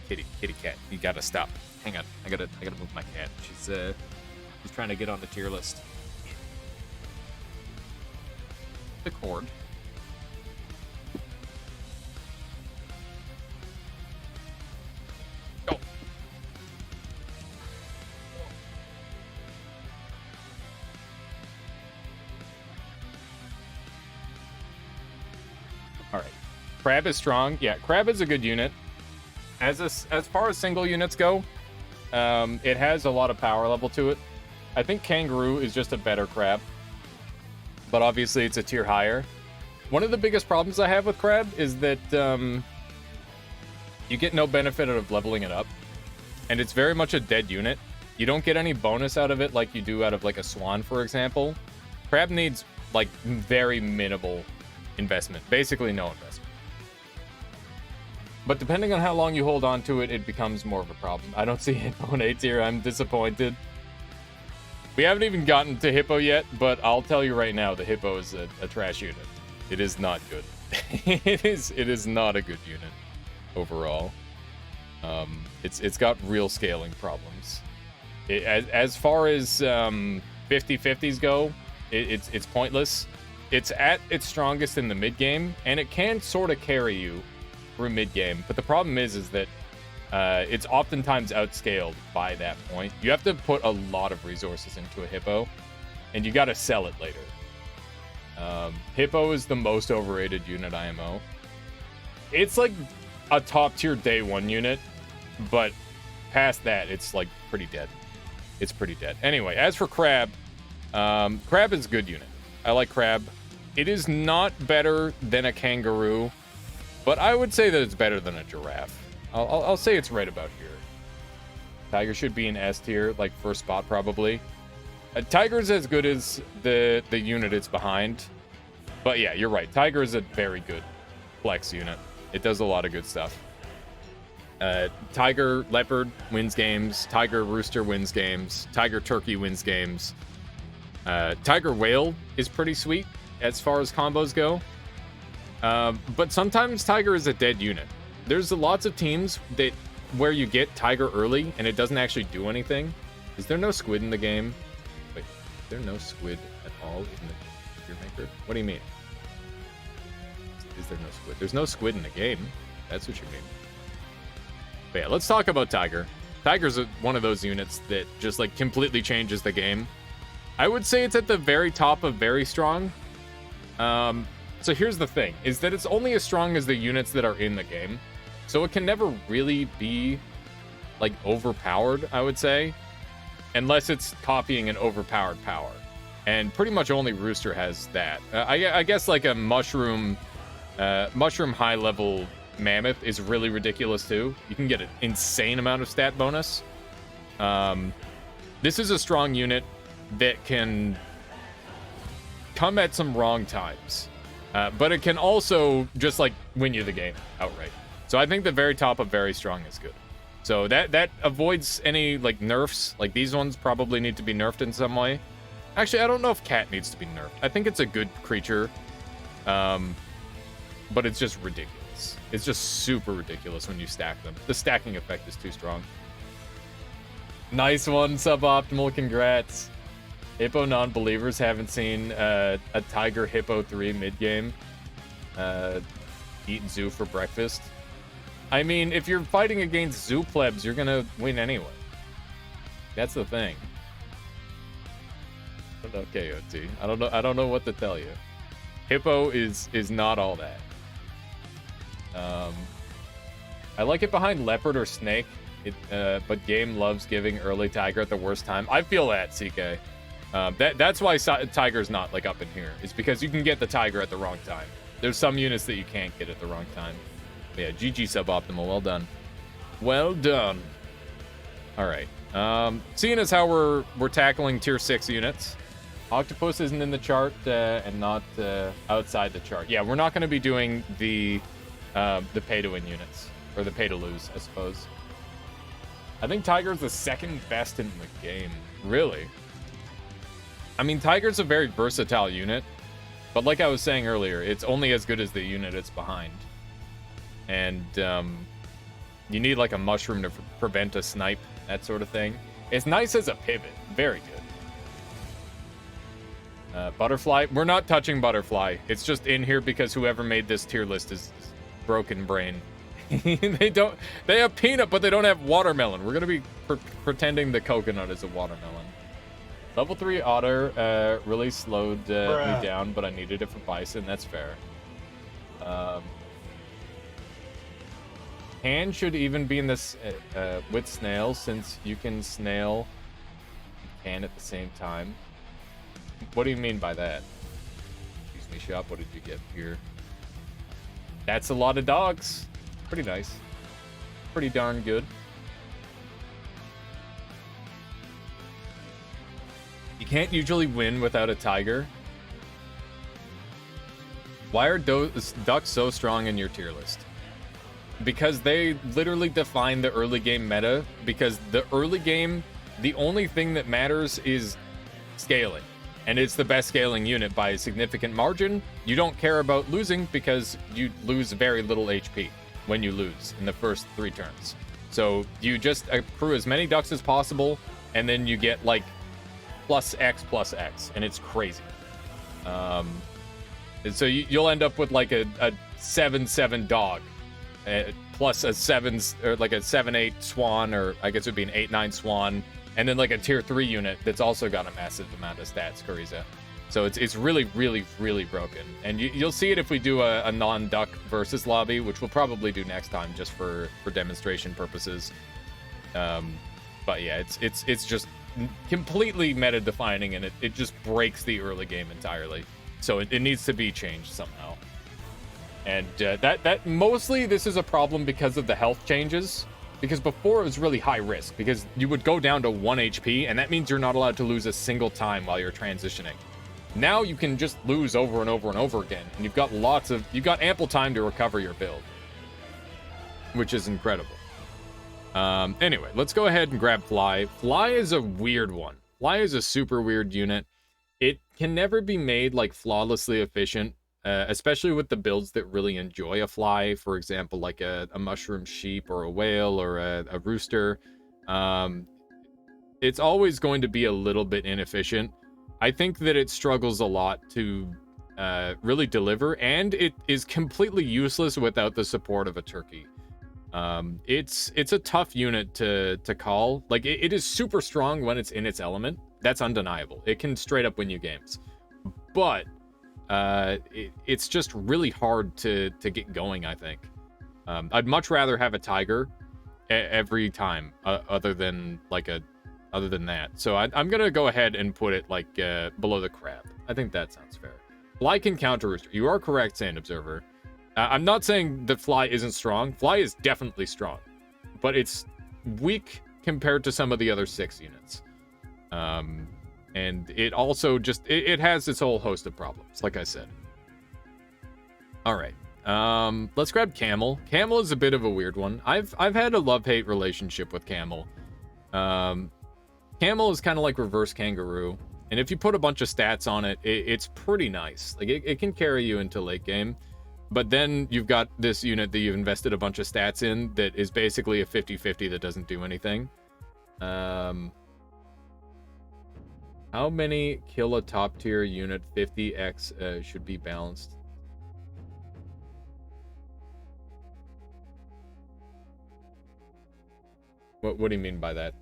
Kitty cat. You gotta stop. Hang on. I gotta move my cat. She's trying to get on the tier list. The cord. Go. All right. Crab is strong. Yeah, Crab is a good unit. As far as single units go, it has a lot of power level to it. I think Kangaroo is just a better crab. But obviously it's a tier higher. One of the biggest problems I have with crab is that you get no benefit out of leveling it up. And it's very much a dead unit. You don't get any bonus out of it like you do out of like a swan, for example. Crab needs like very minimal investment. Basically no investment. But depending on how long you hold on to it, it becomes more of a problem. I don't see Hippo in A tier. I'm disappointed. We haven't even gotten to Hippo yet, but I'll tell you right now, the Hippo is a trash unit. It is not good. It is not a good unit overall. It's got real scaling problems. As far as 50-50s go, it's pointless. It's at its strongest in the mid game, and it can sort of carry you through mid game. But the problem is that it's oftentimes outscaled by that point. You have to put a lot of resources into a Hippo, and you got to sell it later. Hippo is the most overrated unit IMO. It's like a top tier day one unit, but past that, it's like pretty dead. It's pretty dead. Anyway, as for Crab, Crab is a good unit. I like Crab. It is not better than a Kangaroo, but I would say that it's better than a Giraffe. I'll say it's right about here. Tiger should be in S tier, like first spot probably. Tiger's as good as the unit it's behind. But yeah, you're right. Tiger is a very good flex unit. It does a lot of good stuff. Tiger Leopard wins games. Tiger Rooster wins games. Tiger Turkey wins games. Tiger Whale is pretty sweet as far as combos go. But sometimes Tiger is a dead unit. There's lots of teams that where you get Tiger early and it doesn't actually do anything. Is there no squid in the game? Wait, is there no squid at all in the Gear Maker? What do you mean? Is there no squid? There's no squid in the game. That's what you mean. But yeah, let's talk about Tiger. Tiger's one of those units that just like completely changes the game. I would say it's at the very top of very strong. So here's the thing, is that it's only as strong as the units that are in the game. So it can never really be, like, overpowered, I would say. Unless it's copying an overpowered power. And pretty much only Rooster has that. I guess, like, a mushroom high-level mammoth is really ridiculous, too. You can get an insane amount of stat bonus. This is a strong unit that can come at some wrong times. But it can also just, like, win you the game outright. So I think the very top of very strong is good. So that avoids any, like, nerfs. Like, these ones probably need to be nerfed in some way. Actually, I don't know if Cat needs to be nerfed. I think it's a good creature. But it's just ridiculous. It's just super ridiculous when you stack them. The stacking effect is too strong. Nice one, Suboptimal. Congrats. Hippo non-believers haven't seen a Tiger Hippo 3 mid-game. Eat Zoo for breakfast. I mean, if you're fighting against Zoo plebs, you're gonna win anyway. That's the thing. I don't know, KOT. I don't know what to tell you. Hippo is not all that. I like it behind Leopard or Snake. But game loves giving early Tiger at the worst time. I feel that, CK. That's why Tiger's not like up in here. It's because you can get the Tiger at the wrong time. There's some units that you can't get at the wrong time. But yeah, GG Suboptimal. Well done. Well done. All right. Seeing as how we're tackling tier 6 units, Octopus isn't in the chart and not outside the chart. Yeah, we're not going to be doing the pay-to-win units or the pay-to-lose, I suppose. I think Tiger's the second best in the game. Really? I mean, Tiger's a very versatile unit, but like I was saying earlier, it's only as good as the unit it's behind. And you need like a mushroom to prevent a snipe, that sort of thing. It's nice as a pivot. Very good. Butterfly. We're not touching Butterfly. It's just in here because whoever made this tier list is broken brain. They have peanut, but they don't have watermelon. We're going to be pretending the coconut is a watermelon. Level 3 otter really slowed me down, but I needed it for bison. That's fair. Hand should even be in this with snail, since you can snail can at the same time. What do you mean by that? Excuse me, shop. What did you get here? That's a lot of dogs. Pretty nice. Pretty darn good. You can't usually win without a tiger. Why are those ducks so strong in your tier list? Because they literally define the early game meta. Because the early game, the only thing that matters is scaling. And it's the best scaling unit by a significant margin. You don't care about losing because you lose very little HP when you lose in the first 3 turns. So you just accrue as many ducks as possible, and then you get like plus X, and it's crazy. And so you'll end up with like a 7/7 dog, plus a 7s or like a 7/8 swan, or I guess it would be an 8/9 swan, and then like a tier 3 unit that's also got a massive amount of stats, Kariza. So it's really, really, really broken. And you'll see it if we do a non-duck versus lobby, which we'll probably do next time just for demonstration purposes. But yeah, it's just completely meta defining, and it just breaks the early game entirely. So it needs to be changed somehow. And that mostly this is a problem because of the health changes. Because before it was really high risk, because you would go down to 1 HP, and that means you're not allowed to lose a single time while you're transitioning. Now you can just lose over and over and over again, and you've got ample time to recover your build, which is incredible. Anyway, let's go ahead and grab Fly. Fly is a weird one. Fly is a super weird unit. It can never be made like flawlessly efficient, especially with the builds that really enjoy a fly. For example, like a mushroom sheep or a whale or a rooster. It's always going to be a little bit inefficient. I think that it struggles a lot to really deliver, and it is completely useless without the support of a turkey. It's a tough unit to call. Like it is super strong when it's in its element. That's undeniable. It can straight up win you games, but it's just really hard to get going, I think. I'd much rather have a tiger every time, other than that. So I'm gonna go ahead and put it like below the crab. I think that sounds fair. Fly can counter rooster. You are correct, Sand Observer. I'm not saying that Fly isn't strong. Fly is definitely strong, but it's weak compared to some of the other 6 units. And it also just it has its whole host of problems, like I said. All right, let's grab Camel. Camel is a bit of a weird one. I've had a love-hate relationship with Camel. Camel is kind of like reverse kangaroo, and if you put a bunch of stats on it, it's pretty nice. Like it can carry you into late game. But then you've got this unit that you've invested a bunch of stats in that is basically a 50-50 that doesn't do anything. How many kill a top tier unit 50x should be balanced? What do you mean by that,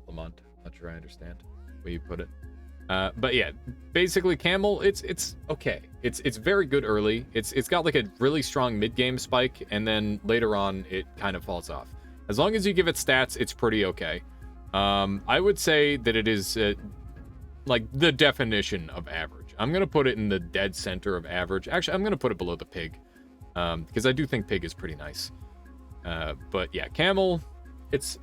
Lamont? Not sure I understand where you put it. But yeah, basically Camel, it's okay. It's very good early. It's got like a really strong mid-game spike, and then later on it kind of falls off. As long as you give it stats, it's pretty okay. I would say that it is like the definition of average. I'm gonna put it in the dead center of average. Actually, I'm gonna put it below the pig, because I do think pig is pretty nice. But yeah, Camel, it's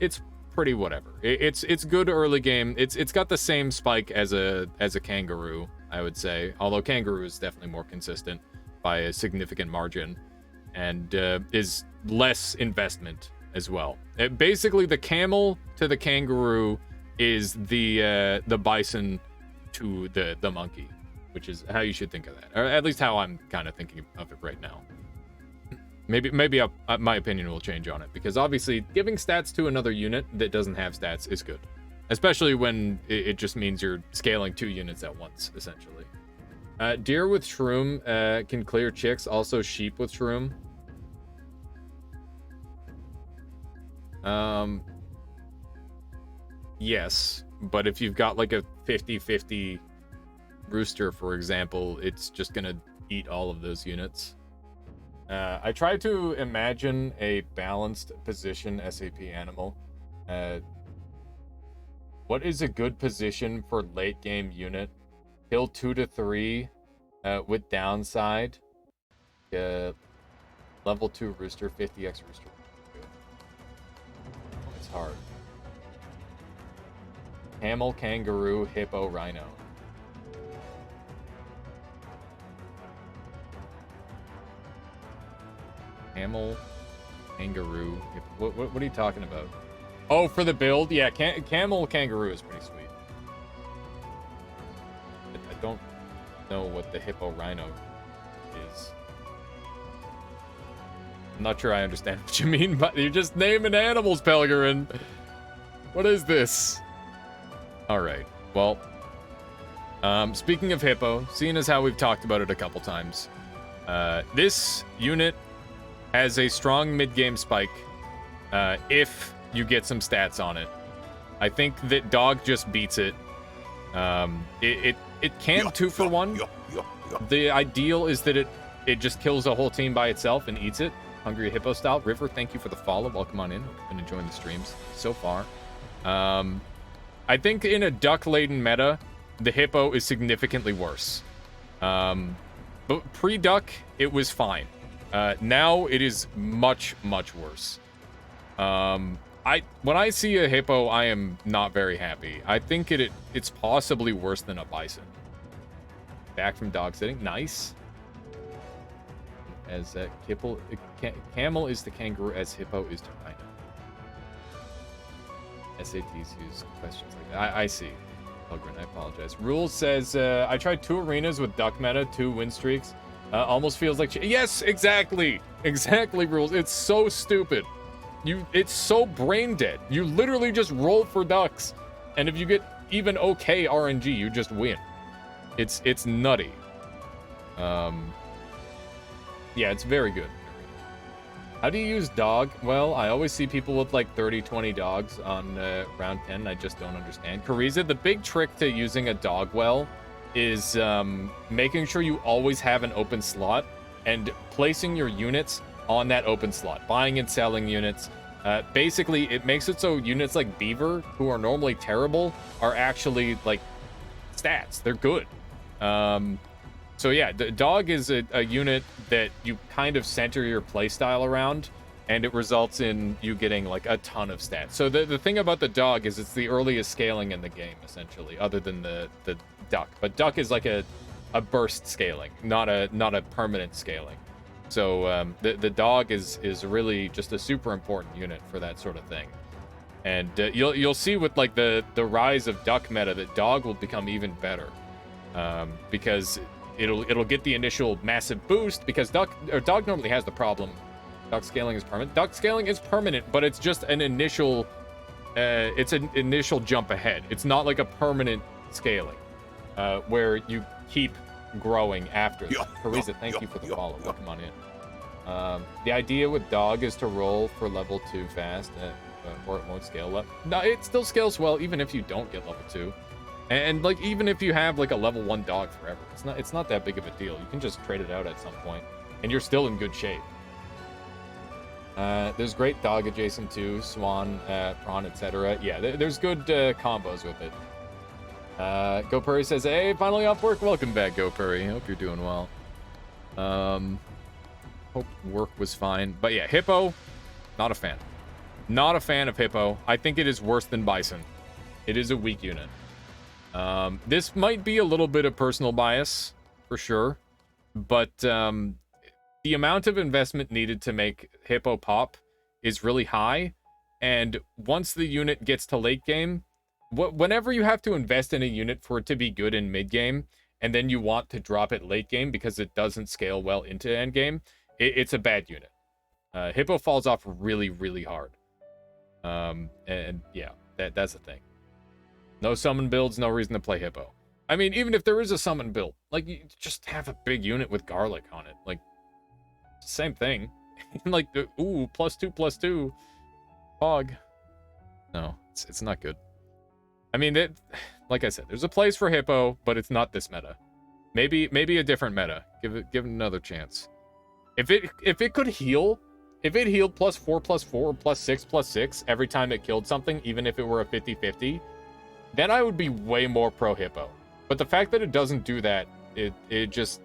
pretty whatever. It's good early game. It's got the same spike as a kangaroo, I would say. Although kangaroo is definitely more consistent by a significant margin, and is less investment as well. Basically, the camel to the kangaroo is the bison to the monkey, which is how you should think of that, or at least how I'm kind of thinking of it right now. Maybe my opinion will change on it, because obviously giving stats to another unit that doesn't have stats is good, especially when it just means you're scaling 2 units at once, essentially. Deer with shroom can clear chicks. Also sheep with shroom. Yes, but if you've got like a 50-50 rooster, for example, it's just gonna eat all of those units. I try to imagine a balanced position SAP animal. What is a good position for late game unit? Kill 2 to 3 with downside. Level 2 rooster, 50x rooster. It's hard. Camel, kangaroo, hippo, rhino. Camel, kangaroo. What are you talking about? Oh, for the build? Yeah, camel, kangaroo is pretty sweet. I don't know what the hippo, rhino is. I'm not sure I understand what you mean, but you're just naming animals, Pelgarin. What is this? All right. Well, speaking of hippo, seeing as how we've talked about it a couple times, this unit has a strong mid-game spike if you get some stats on it. I think that dog just beats it. It can 2 for 1. The ideal is that it just kills a whole team by itself and eats it. Hungry Hippo style. River, thank you for the follow. Welcome on in. Been enjoying the streams so far. I think in a duck-laden meta, the Hippo is significantly worse. But pre-duck, it was fine. Now it is much, much worse. When I see a Hippo, I am not very happy. I think it's possibly worse than a bison. Back from dog sitting. Nice. As camel is to kangaroo, as hippo is to rhino. SATs use questions like that. I see. Pelgrin, I apologize. Rules says, I tried 2 arenas with duck meta, 2 win streaks. Almost feels like... Yes, exactly! Exactly, Rules. It's so stupid. It's so brain dead. You literally just roll for ducks. And if you get even okay RNG, you just win. It's nutty. Yeah, it's very good. How do you use dog? Well, I always see people with like 30, 20 dogs on round 10. I just don't understand. Kariza, the big trick to using a dog well is making sure you always have an open slot and placing your units on that open slot. Buying and selling units. Basically, it makes it so units like Beaver, who are normally terrible, are actually like stats. They're good. So yeah, the dog is a unit that you kind of center your playstyle around, and it results in you getting like a ton of stats. So the thing about the dog is it's the earliest scaling in the game, essentially, other than the duck. But duck is like a burst scaling, not a permanent scaling. So the dog is really just a super important unit for that sort of thing. And you'll see with like the rise of duck meta that dog will become even better, because it'll get the initial massive boost, because dog normally has the problem. Duck scaling is permanent. Duck scaling is permanent, but it's just an initial jump ahead. It's not like a permanent scaling where you keep growing after that. Teresa, thank you for the follow. Welcome on in. The idea with dog is to roll for level 2 fast, or it won't scale up. No, it still scales well even if you don't get level 2. And like even if you have like a level 1 dog forever, it's not that big of a deal. You can just trade it out at some point, and you're still in good shape. There's great dog adjacent to Swan, Prawn, etc. Yeah, there's good combos with it. GoPurry says, hey, finally off work. Welcome back, GoPurry. Hope you're doing well. Hope work was fine. But yeah, Hippo, not a fan. Not a fan of Hippo. I think it is worse than Bison. It is a weak unit. This might be a little bit of personal bias, for sure. But the amount of investment needed to make Hippo pop is really high. And once the unit gets to late game, whenever you have to invest in a unit for it to be good in mid game, and then you want to drop it late game because it doesn't scale well into end game, it's a bad unit. Hippo falls off really, really hard. And yeah, that's the thing. No summon builds, no reason to play Hippo. I mean, even if there is a summon build, like, you just have a big unit with garlic on it. Like, same thing. Like, ooh, +2/+2. Fog. No, it's not good. I mean, like I said, there's a place for Hippo, but it's not this meta. Maybe a different meta. Give it another chance. If it could heal, if it healed +4/+4, +6/+6 every time it killed something, even if it were a 50/50, then I would be way more pro hippo. But the fact that it doesn't do that, it just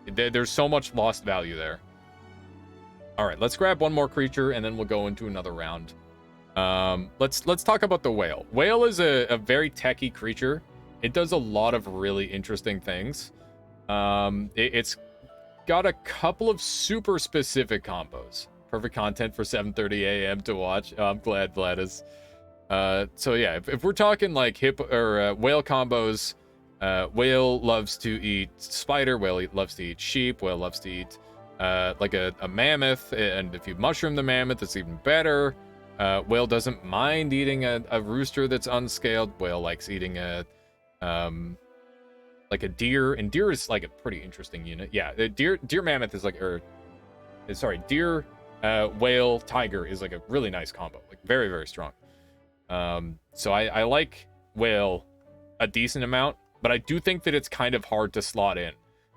there's so much lost value there. All right, let's grab one more creature and then we'll go into another round. Let's talk about the whale. Whale is a very techy creature. It does a lot of really interesting things. It's got a couple of super specific combos. Perfect content for 7:30 a.m. to watch. I'm glad Vlad is. So yeah, if we're talking like whale combos, whale loves to eat spider, whale loves to eat sheep, whale loves to eat like a mammoth, and if you mushroom the mammoth, it's even better. Whale doesn't mind eating a rooster that's unscaled. Whale likes eating like a deer, and deer is like a pretty interesting unit. Yeah, the deer mammoth is like, deer whale tiger is like a really nice combo, like very, very strong. So I like whale a decent amount, but I do think that it's kind of hard to slot in.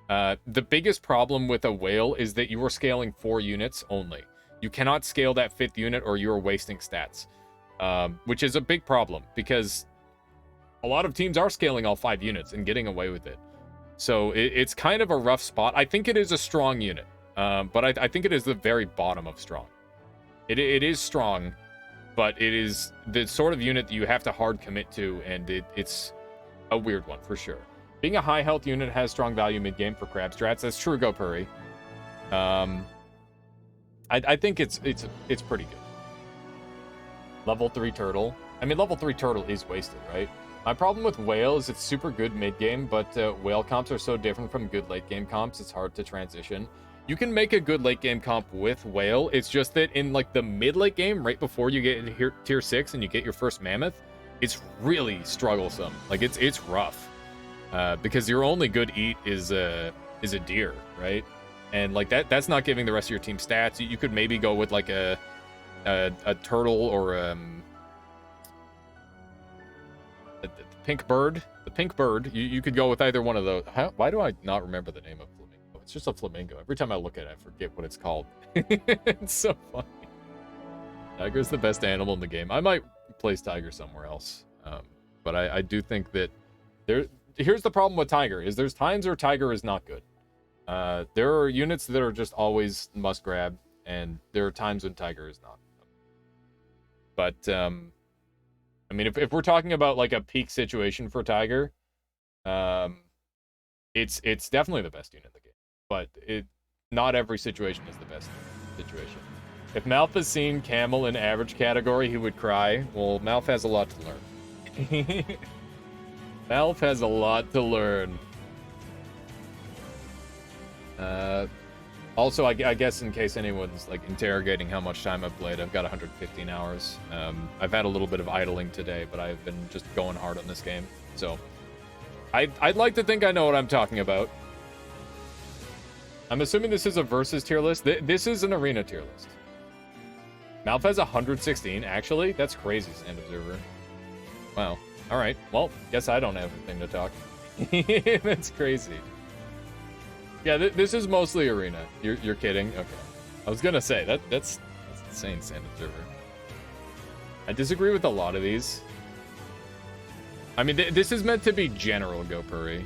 The biggest problem with a whale is that you are scaling 4 units only. You cannot scale that 5th unit or you're wasting stats, which is a big problem because a lot of teams are scaling all 5 units and getting away with it. So it's kind of a rough spot. I think it is a strong unit, but I think it is the very bottom of strong. It is strong, but it is the sort of unit that you have to hard commit to, and it's a weird one for sure. Being a high health unit has strong value mid game for crab strats. That's true, Go Purry. I think it's pretty good. Level 3 turtle. I mean, level 3 turtle is wasted, right? My problem with whale is it's super good mid game, but whale comps are so different from good late game comps. It's hard to transition. You can make a good late game comp with whale. It's just that in like the mid late game, right before you get into tier 6 and you get your first mammoth, it's really strugglesome. Like it's rough because your only good eat is a deer, right? And like that's not giving the rest of your team stats. You could maybe go with like a turtle or the pink bird. The pink bird. You could go with either one of those. Why do I not remember the name of flamingo? It's just a flamingo. Every time I look at it, I forget what it's called. It's so funny. Tiger's the best animal in the game. I might place tiger somewhere else, but I do think that here's the problem with tiger is there's times where tiger is not good. There are units that are just always must grab, and there are times when tiger is not. But I mean, if we're talking about like a peak situation for tiger, it's definitely the best unit in the game. But not every situation is the best situation. If Malf has seen camel in average category, he would cry. Well, Malf has a lot to learn. Malf has a lot to learn. Also, I guess in case anyone's like interrogating how much time I've played, I've got 115 hours. I've had a little bit of idling today, but I've been just going hard on this game. So I'd like to think I know what I'm talking about. I'm assuming this is a versus tier list. This is an arena tier list. Malf has 116. Actually, that's crazy, Sand Observer. Wow. All right. Well, guess I don't have anything to talk. That's crazy. Yeah, this is mostly arena. You're kidding? Okay. I was gonna say that's insane, Sand Observer. I disagree with a lot of these. I mean, this is meant to be general, Go Purry.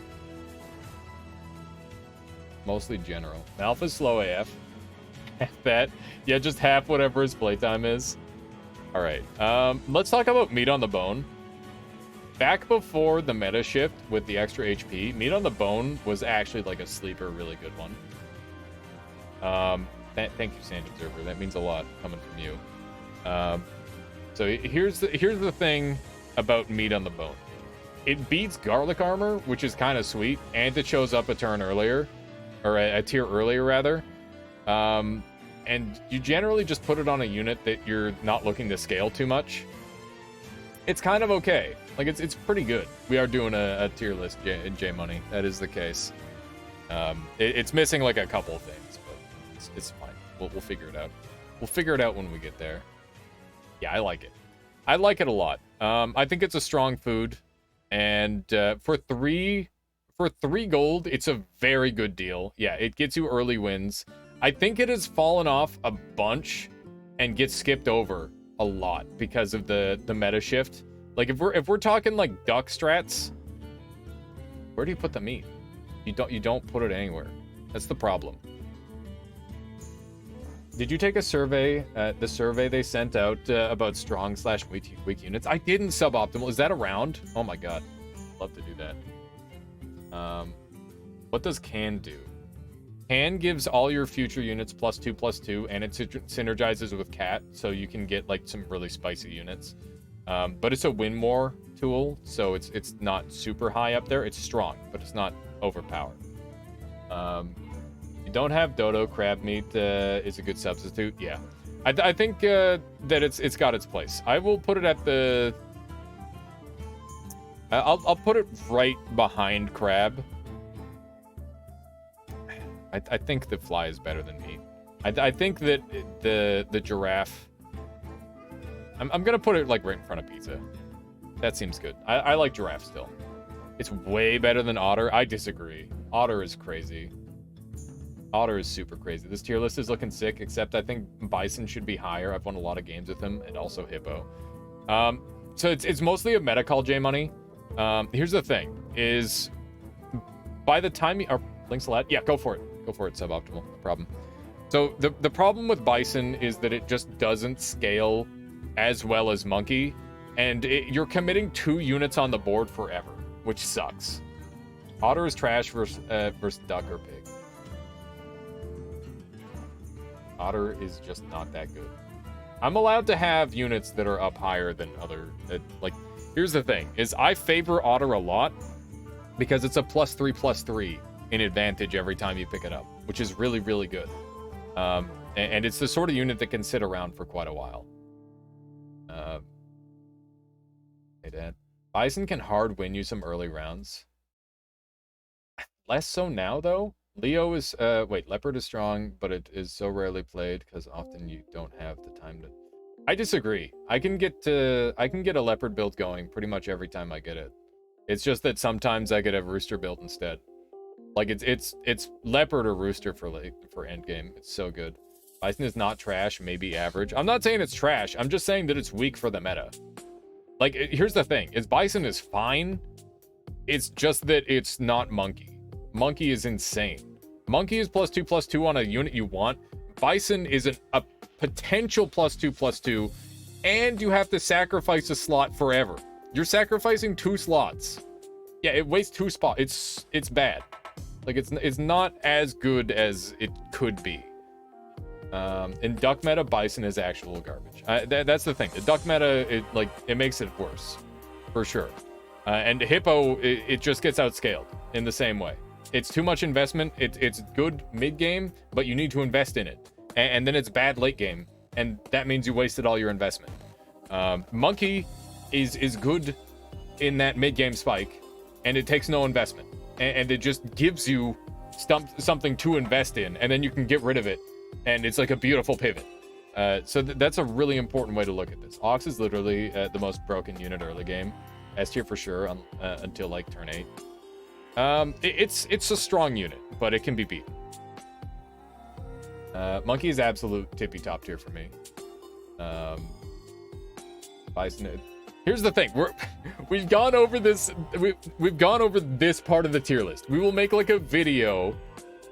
Mostly general. Malf is slow AF. Half that. Yeah, just half whatever his playtime is. All right. Let's talk about meat on the bone. Back before the meta shift with the extra HP, meat on the bone was actually like a sleeper, really good one. Thank you, Sand Observer. That means a lot coming from you. So here's the thing about meat on the bone. It beats garlic armor, which is kind of sweet, and it shows up a turn earlier, or a tier earlier rather. And you generally just put it on a unit that you're not looking to scale too much. It's kind of okay. Like it's pretty good. We are doing a tier list, J Money. That is the case. It's missing like a couple of things, but it's fine. We'll figure it out. We'll figure it out when we get there. Yeah, I like it. I like it a lot. I think it's a strong food, and for three gold, it's a very good deal. Yeah, it gets you early wins. I think it has fallen off a bunch and gets skipped over a lot because of the meta shift. Like if we're talking like duck strats, where do you put the meat? You don't put it anywhere. That's the problem. Did you take a survey? The survey they sent out about strong/weak units. I didn't. Suboptimal. Is that around? Oh my god, love to do that. What does can do? Can gives all your future units +2/+2, and it synergizes with cat, so you can get like some really spicy units. But it's a win more tool, so it's not super high up there. It's strong, but it's not overpowered. You don't have dodo. Crab meat is a good substitute. Yeah, I think that it's got its place. I will put it at the. I'll put it right behind crab. I think the fly is better than meat. I think that the giraffe. I'm gonna put it like right in front of pizza. That seems good. I like giraffe still. It's way better than otter. I disagree. Otter is crazy. Otter is super crazy. This tier list is looking sick, except I think bison should be higher. I've won a lot of games with him, and also hippo. So it's mostly a meta call, J Money. Here's the thing: is by the time you are links lad, yeah, go for it. Go for it. Suboptimal. No problem. So the problem with bison is that it just doesn't scale as well as monkey, and you're committing 2 units on the board forever, which sucks. Otter is trash versus duck or pig. Otter is just not that good. I'm allowed to have units that are up higher than other. Like, here's the thing: is I favor otter a lot because it's a +3/+3 in advantage every time you pick it up, which is really, really good. And it's the sort of unit that can sit around for quite a while. Hey, Dad. Bison can hard win you some early rounds. Less so now, though. Leo is, Leopard is strong, but it is so rarely played because often you don't have the time to... I disagree. I can get a Leopard build going pretty much every time I get it. It's just that sometimes I get a Rooster build instead. Like, it's Leopard or Rooster for endgame. It's so good. Bison is not trash, maybe average. I'm not saying it's trash. I'm just saying that it's weak for the meta. Like, here's the thing: is Bison is fine. It's just that it's not Monkey. Monkey is insane. Monkey is +2/+2 on a unit you want. Bison is a potential +2/+2, and you have to sacrifice a slot forever. You're sacrificing 2 slots. Yeah, it wastes 2 spots. It's bad. Like, it's not as good as it could be. In duck meta, bison is actual garbage. That's the thing. The duck meta, it makes it worse, for sure. And hippo, it just gets outscaled in the same way. It's too much investment. It's good mid game, but you need to invest in it, and then it's bad late game, and that means you wasted all your investment. Monkey is good in that mid game spike, and it takes no investment, and it just gives you something to invest in, and then you can get rid of it. And it's like a beautiful pivot. So that's a really important way to look at this. Ox is literally the most broken unit early game. S tier for sure until like turn 8. It's a strong unit, but it can be beat. Monkey is absolute tippy top tier for me. Bison. Here's the thing: we've gone over this. We've gone over this part of the tier list. We will make like a video,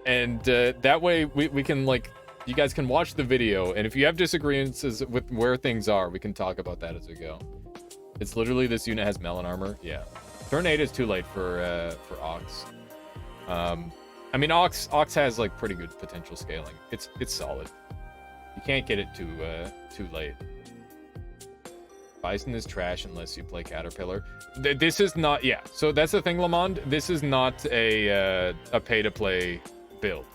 and that way we can like. You guys can watch the video, and if you have disagreements with where things are, we can talk about that as we go. It's literally this unit has melon armor. Yeah, turn 8 is too late for Ox. I mean, Ox has like pretty good potential scaling. It's solid. You can't get it too late. Bison is trash unless you play Caterpillar. This is not, yeah. So that's the thing, Lamond. This is not a pay to play build.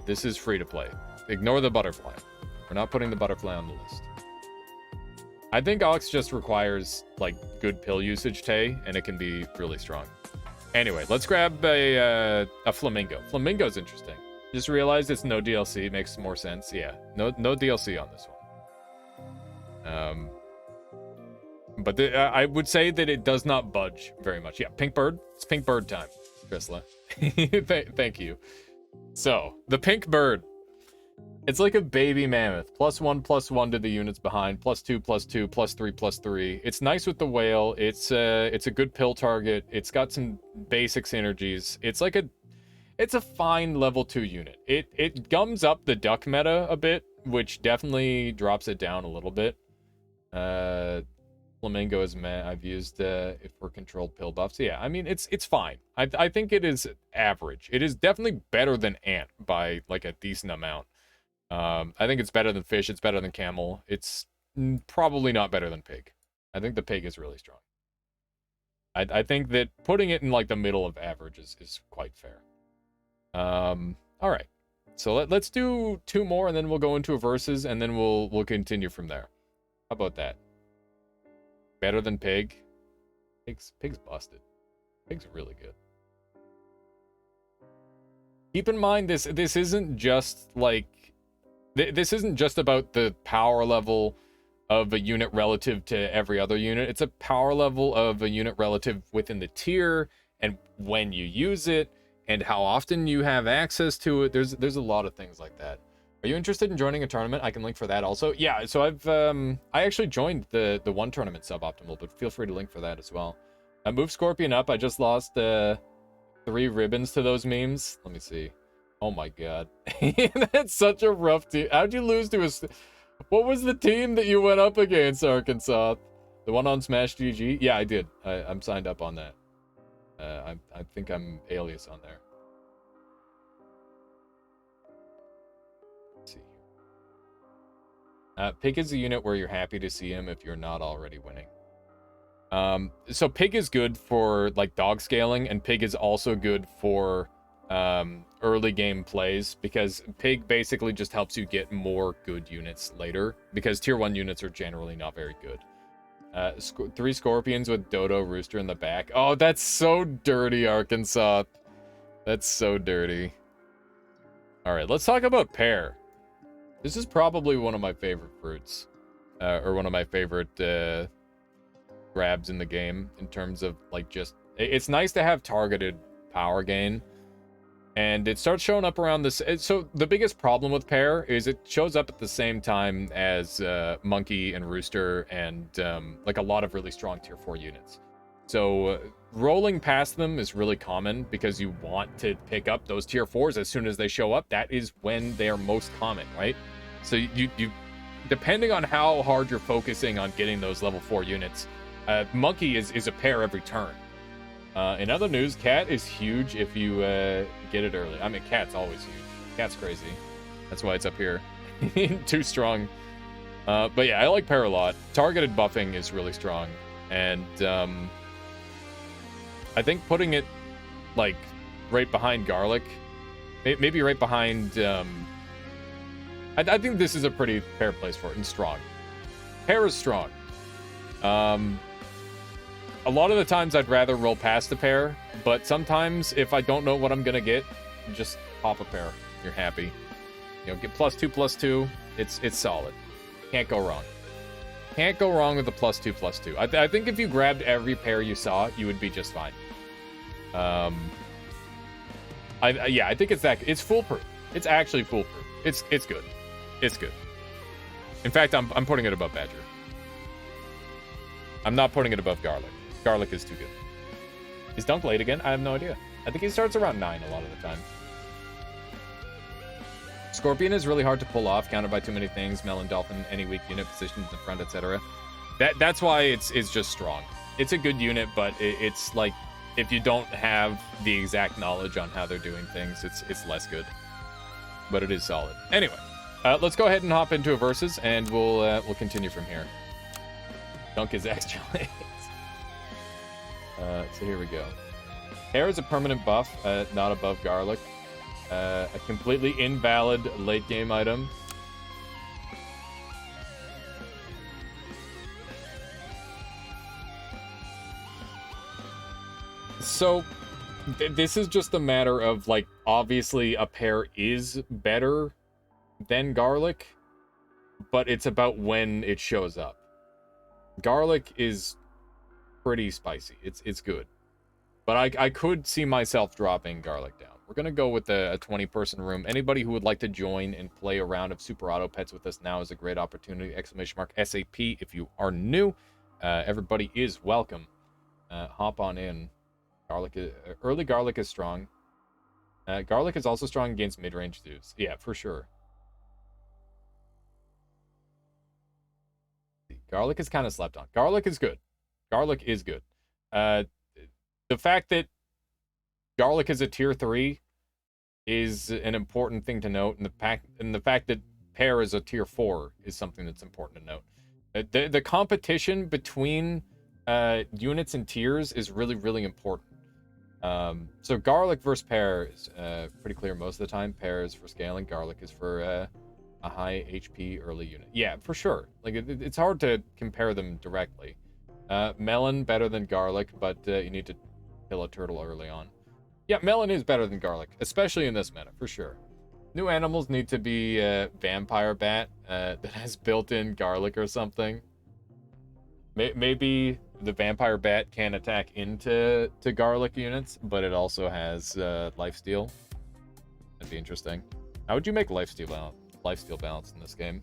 This is free to play. Ignore the butterfly. We're not putting the butterfly on the list. I think Ox just requires like good pill usage, Tay, and it can be really strong. Anyway, let's grab a flamingo. Flamingo's interesting. Just realized it's no DLC. Makes more sense. Yeah, no DLC on this one. But I would say that it does not budge very much. Yeah, pink bird. It's pink bird time, Trisla. Thank you. So, the pink bird. It's like a baby mammoth. +1/+1 to the units behind. +2/+2, +3/+3. It's nice with the whale. It's a good pill target. It's got some basic synergies. It's a fine level 2 unit. It gums up the duck meta a bit, which definitely drops it down a little bit. Flamingo is meh. I've used it for controlled pill buffs. Yeah, I mean it's fine. I think it is average. It is definitely better than Ant by like a decent amount. I think it's better than Fish. It's better than Camel. It's probably not better than Pig. I think the Pig is really strong. I think that putting it in like the middle of average is quite fair. All right. So let's do 2 more, and then we'll go into a versus, and then we'll continue from there. How about that? Better than Pig? Pig's busted. Pig's really good. Keep in mind this isn't just like this isn't just about the power level of a unit relative to every other unit. It's a power level of a unit relative within the tier, and when you use it, and how often you have access to it. There's a lot of things like that. Are you interested in joining a tournament? I can link for that also. Yeah, so I actually joined the one tournament suboptimal, but feel free to link for that as well. I moved Scorpion up. I just lost 3 ribbons to those memes. Let me see. Oh my god. That's such a rough team. How'd you lose to what was the team that you went up against, Arkansas? The one on Smash GG? Yeah, I did. I'm signed up on that. I think I'm Alias on there. Let's see here. Pig is a unit where you're happy to see him if you're not already winning. So Pig is good for like dog scaling, and Pig is also good for early game plays, because Pig basically just helps you get more good units later, because tier 1 units are generally not very good. 3 Scorpions with Dodo Rooster in the back. Oh, that's so dirty, Arkansas. That's so dirty. Alright, let's talk about pear. This is probably one of my favorite fruits. Or one of my favorite grabs in the game, in terms of like just... It's nice to have targeted power gain. And it starts showing up around this. So the biggest problem with pear is it shows up at the same time as Monkey and Rooster and like a lot of really strong tier 4 units. So rolling past them is really common because you want to pick up those tier 4s as soon as they show up. That is when they are most common, right? So you depending on how hard you're focusing on getting those level 4 units, Monkey is a pair every turn. In other news, Cat is huge if you get it early. I mean, Cat's always huge. Cat's crazy. That's why it's up here. Too strong. But yeah, I like Pear a lot. Targeted buffing is really strong. And I think putting it, like, right behind Garlic, maybe right behind... I think this is a pretty fair place for it, and strong. Pear is strong. A lot of the times I'd rather roll past the pear, but sometimes if I don't know what I'm gonna get, just pop a pear. You're happy. You know, get +2/+2. It's solid. Can't go wrong. Can't go wrong with the +2/+2. I think if you grabbed every pear you saw, you would be just fine. Yeah, I think it's foolproof. It's actually foolproof. It's good. It's good. In fact, I'm putting it above Badger. I'm not putting it above Garlic. Garlic is too good. Is Dunk late again? I have no idea. I think he starts around 9 a lot of the time. Scorpion is really hard to pull off, countered by too many things, Melon, Dolphin, any weak unit, positions in front, etc. That's why it's just strong. It's a good unit, but it's like, if you don't have the exact knowledge on how they're doing things, it's less good. But it is solid. Anyway, let's go ahead and hop into a versus, and we'll continue from here. Dunk is extra late. So here we go. Hair is a permanent buff, not above Garlic. A completely invalid late game item. So this is just a matter of, like, obviously a pear is better than Garlic, but it's about when it shows up. Garlic is pretty spicy. It's good. But I could see myself dropping Garlic down. We're going to go with a 20-person room. Anybody who would like to join and play a round of Super Auto Pets with us now is a great opportunity. !SAP if you are new. Everybody is welcome. Hop on in. Early garlic is strong. Garlic is also strong against mid-range dudes. Yeah, for sure. Garlic is kind of slept on. Garlic is good. Garlic is good. The fact that garlic is a tier 3 is an important thing to note, and the fact that pear is a tier 4 is something that's important to note. The competition between units and tiers is really, really important. So garlic versus pear is pretty clear most of the time. Pear is for scaling. Garlic is for a high HP early unit. Yeah, for sure. Like it's hard to compare them directly. Melon better than garlic, but you need to kill a turtle early on. Yeah, melon is better than garlic, especially in this meta, for sure. New animals need to be vampire bat that has built-in garlic or something. Maybe the vampire bat can attack into garlic units, but it also has lifesteal. That'd be interesting. How would you make lifesteal balance in this game?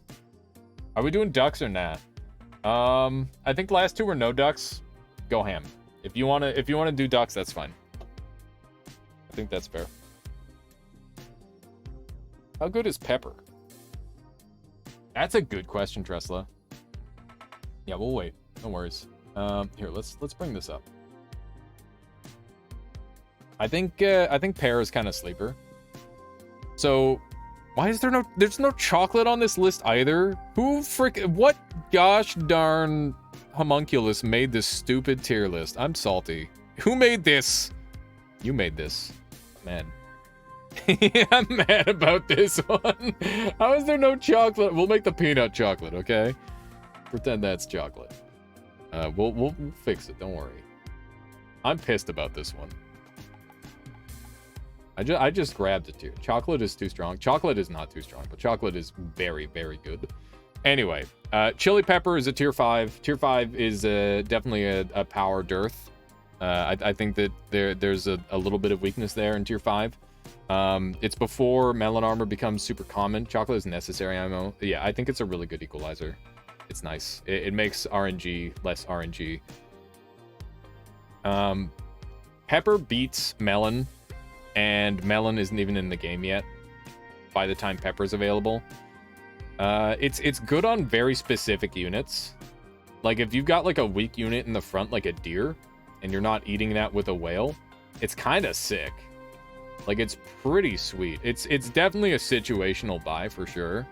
Are we doing ducks or not? I think the last two were no ducks. Go ham. If you wanna do ducks, that's fine. I think that's fair. How good is pepper? That's a good question, Tresla. Yeah, we'll wait. No worries. Here, let's bring this up. I think pear is kind of sleeper. So, why is there's no chocolate on this list either? What gosh darn homunculus made this stupid tier list? I'm salty. Who made this? You made this. Man. I'm mad about this one. How is there no chocolate? We'll make the peanut chocolate, okay? Pretend that's chocolate. We'll fix it, don't worry. I'm pissed about this one. I just grabbed it too. Chocolate is too strong. Chocolate is not too strong, but chocolate is very, very good. Anyway, chili pepper is a tier 5. Tier 5 is definitely a power dearth. I think that there's a little bit of weakness there in tier 5. It's before melon armor becomes super common. Chocolate is necessary ammo. Yeah, I think it's a really good equalizer. It's nice. It makes RNG less RNG. Pepper beats melon, and melon isn't even in the game yet by the time pepper's available. It's good on very specific units. Like if you've got like a weak unit in the front, like a deer, and you're not eating that with a whale, it's kind of sick. Like it's pretty sweet. It's definitely a situational buy for sure.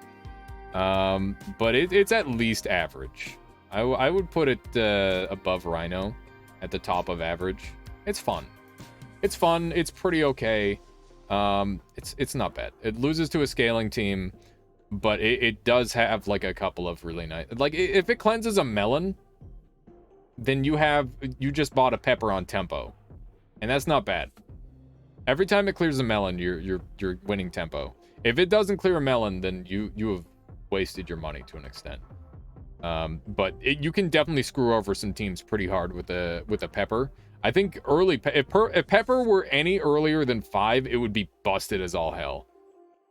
But it's at least average. I would put it above Rhino, at the top of average. It's fun. It's fun. It's pretty okay. It's not bad. It loses to a scaling team, but it does have like a couple of really nice. Like if it cleanses a melon, then you just bought a pepper on tempo, and that's not bad. Every time it clears a melon, you're winning tempo. If it doesn't clear a melon, then you have wasted your money to an extent. But you can definitely screw over some teams pretty hard with a pepper. I think if pepper were any earlier than 5, it would be busted as all hell.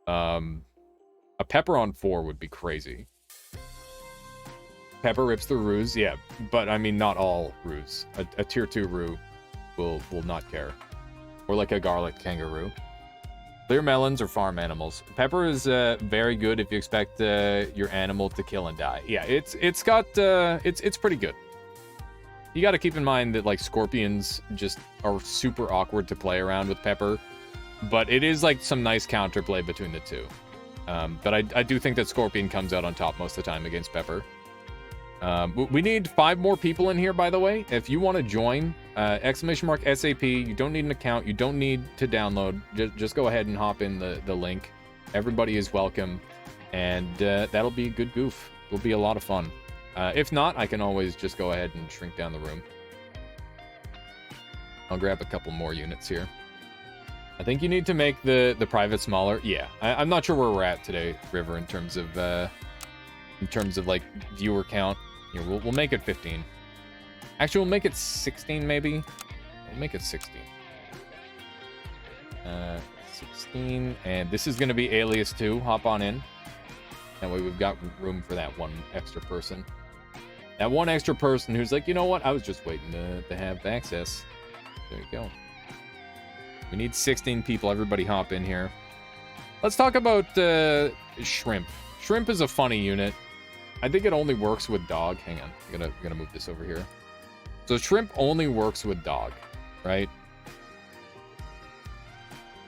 A pepper on 4 would be crazy. Pepper rips through roos, yeah, but I mean not all roos. A tier 2 roo will not care. Or like a garlic kangaroo. Clear melons or farm animals. Pepper is very good if you expect your animal to kill and die. Yeah, it's pretty good. You got to keep in mind that like scorpions just are super awkward to play around with pepper, but it is like some nice counterplay between the two. But I do think that scorpion comes out on top most of the time against pepper. We need 5 more people in here, by the way. If you want to join, !SAP, you don't need an account, you don't need to download, just go ahead and hop in the link. Everybody is welcome, and that'll be a good goof. It'll be a lot of fun. If not, I can always just go ahead and shrink down the room. I'll grab a couple more units here. I think you need to make the private smaller. Yeah, I'm not sure where we're at today, River, in terms of like viewer count. Here, we'll make it 15. Actually, we'll make it 16 maybe. We'll make it 16. 16. And this is going to be Alias 2. Hop on in. That way we've got room for that one extra person. That one extra person who's like, you know what? I was just waiting to have access. There you go. We need 16 people. Everybody hop in here. Let's talk about Shrimp. Shrimp is a funny unit. I think it only works with dog. Hang on. I'm gonna move this over here. So Shrimp only works with dog, right?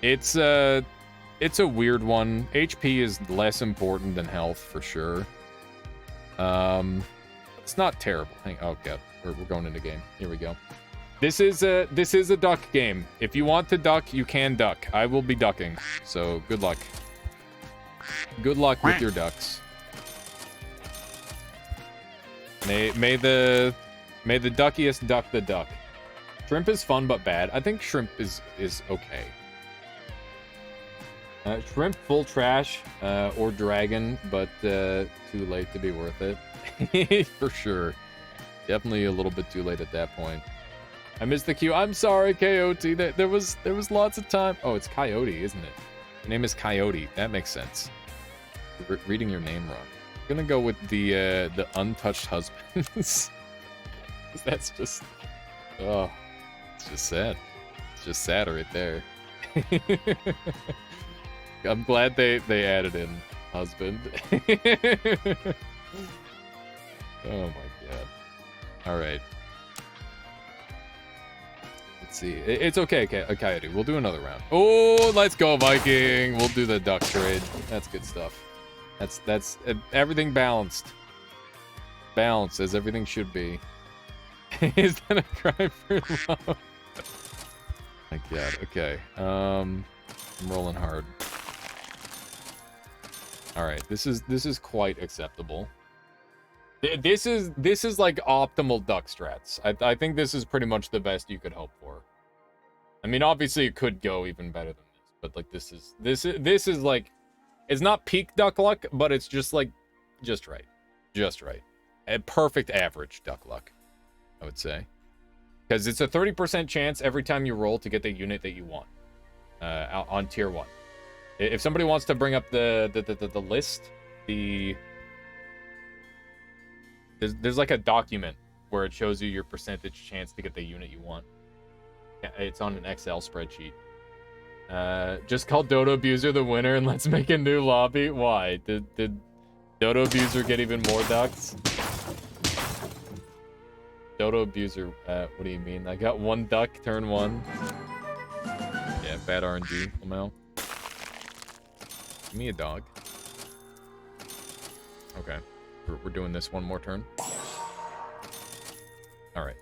It's a weird one. HP is less important than health for sure. It's not terrible. Oh god, we're going into game. Here we go. This is a duck game. If you want to duck, you can duck. I will be ducking. So good luck. Good luck with your ducks. May the duckiest duck the duck. Shrimp is fun but bad. I think shrimp is okay. Shrimp full trash or dragon, but too late to be worth it. For sure. Definitely a little bit too late at that point. I missed the queue. I'm sorry, Coyote. There was lots of time. Oh, it's Coyote, isn't it? Your name is Coyote. That makes sense. Reading your name wrong. I'm gonna go with the untouched husbands. That's just, oh, it's just sad. It's just sad right there. I'm glad they added in husband. Oh my god. All right. Let's see. It's okay, Coyote. We'll do another round. Oh, let's go, Viking. We'll do the duck trade. That's good stuff. That's everything balanced. Balanced as everything should be. Is that a cry for love? My god. Okay. I'm rolling hard. All right. This is quite acceptable. This is like optimal duck strats. I think this is pretty much the best you could hope for. I mean, obviously it could go even better than this, but like this is like, it's not peak duck luck, but it's just like just right. A perfect average duck luck, I would say, because it's a 30% chance every time you roll to get the unit that you want on tier 1. If somebody wants to bring up the list, there's like a document where it shows you your percentage chance to get the unit you want. Yeah, it's on an Excel spreadsheet. Just call Dodo Abuser the winner and let's make a new lobby. Why? Did Dodo Abuser get even more ducks? Dodo Abuser, what do you mean? I got 1 duck, turn 1. Yeah, bad RNG, Lamel. Give me a dog. Okay. We're doing this one more turn. All right.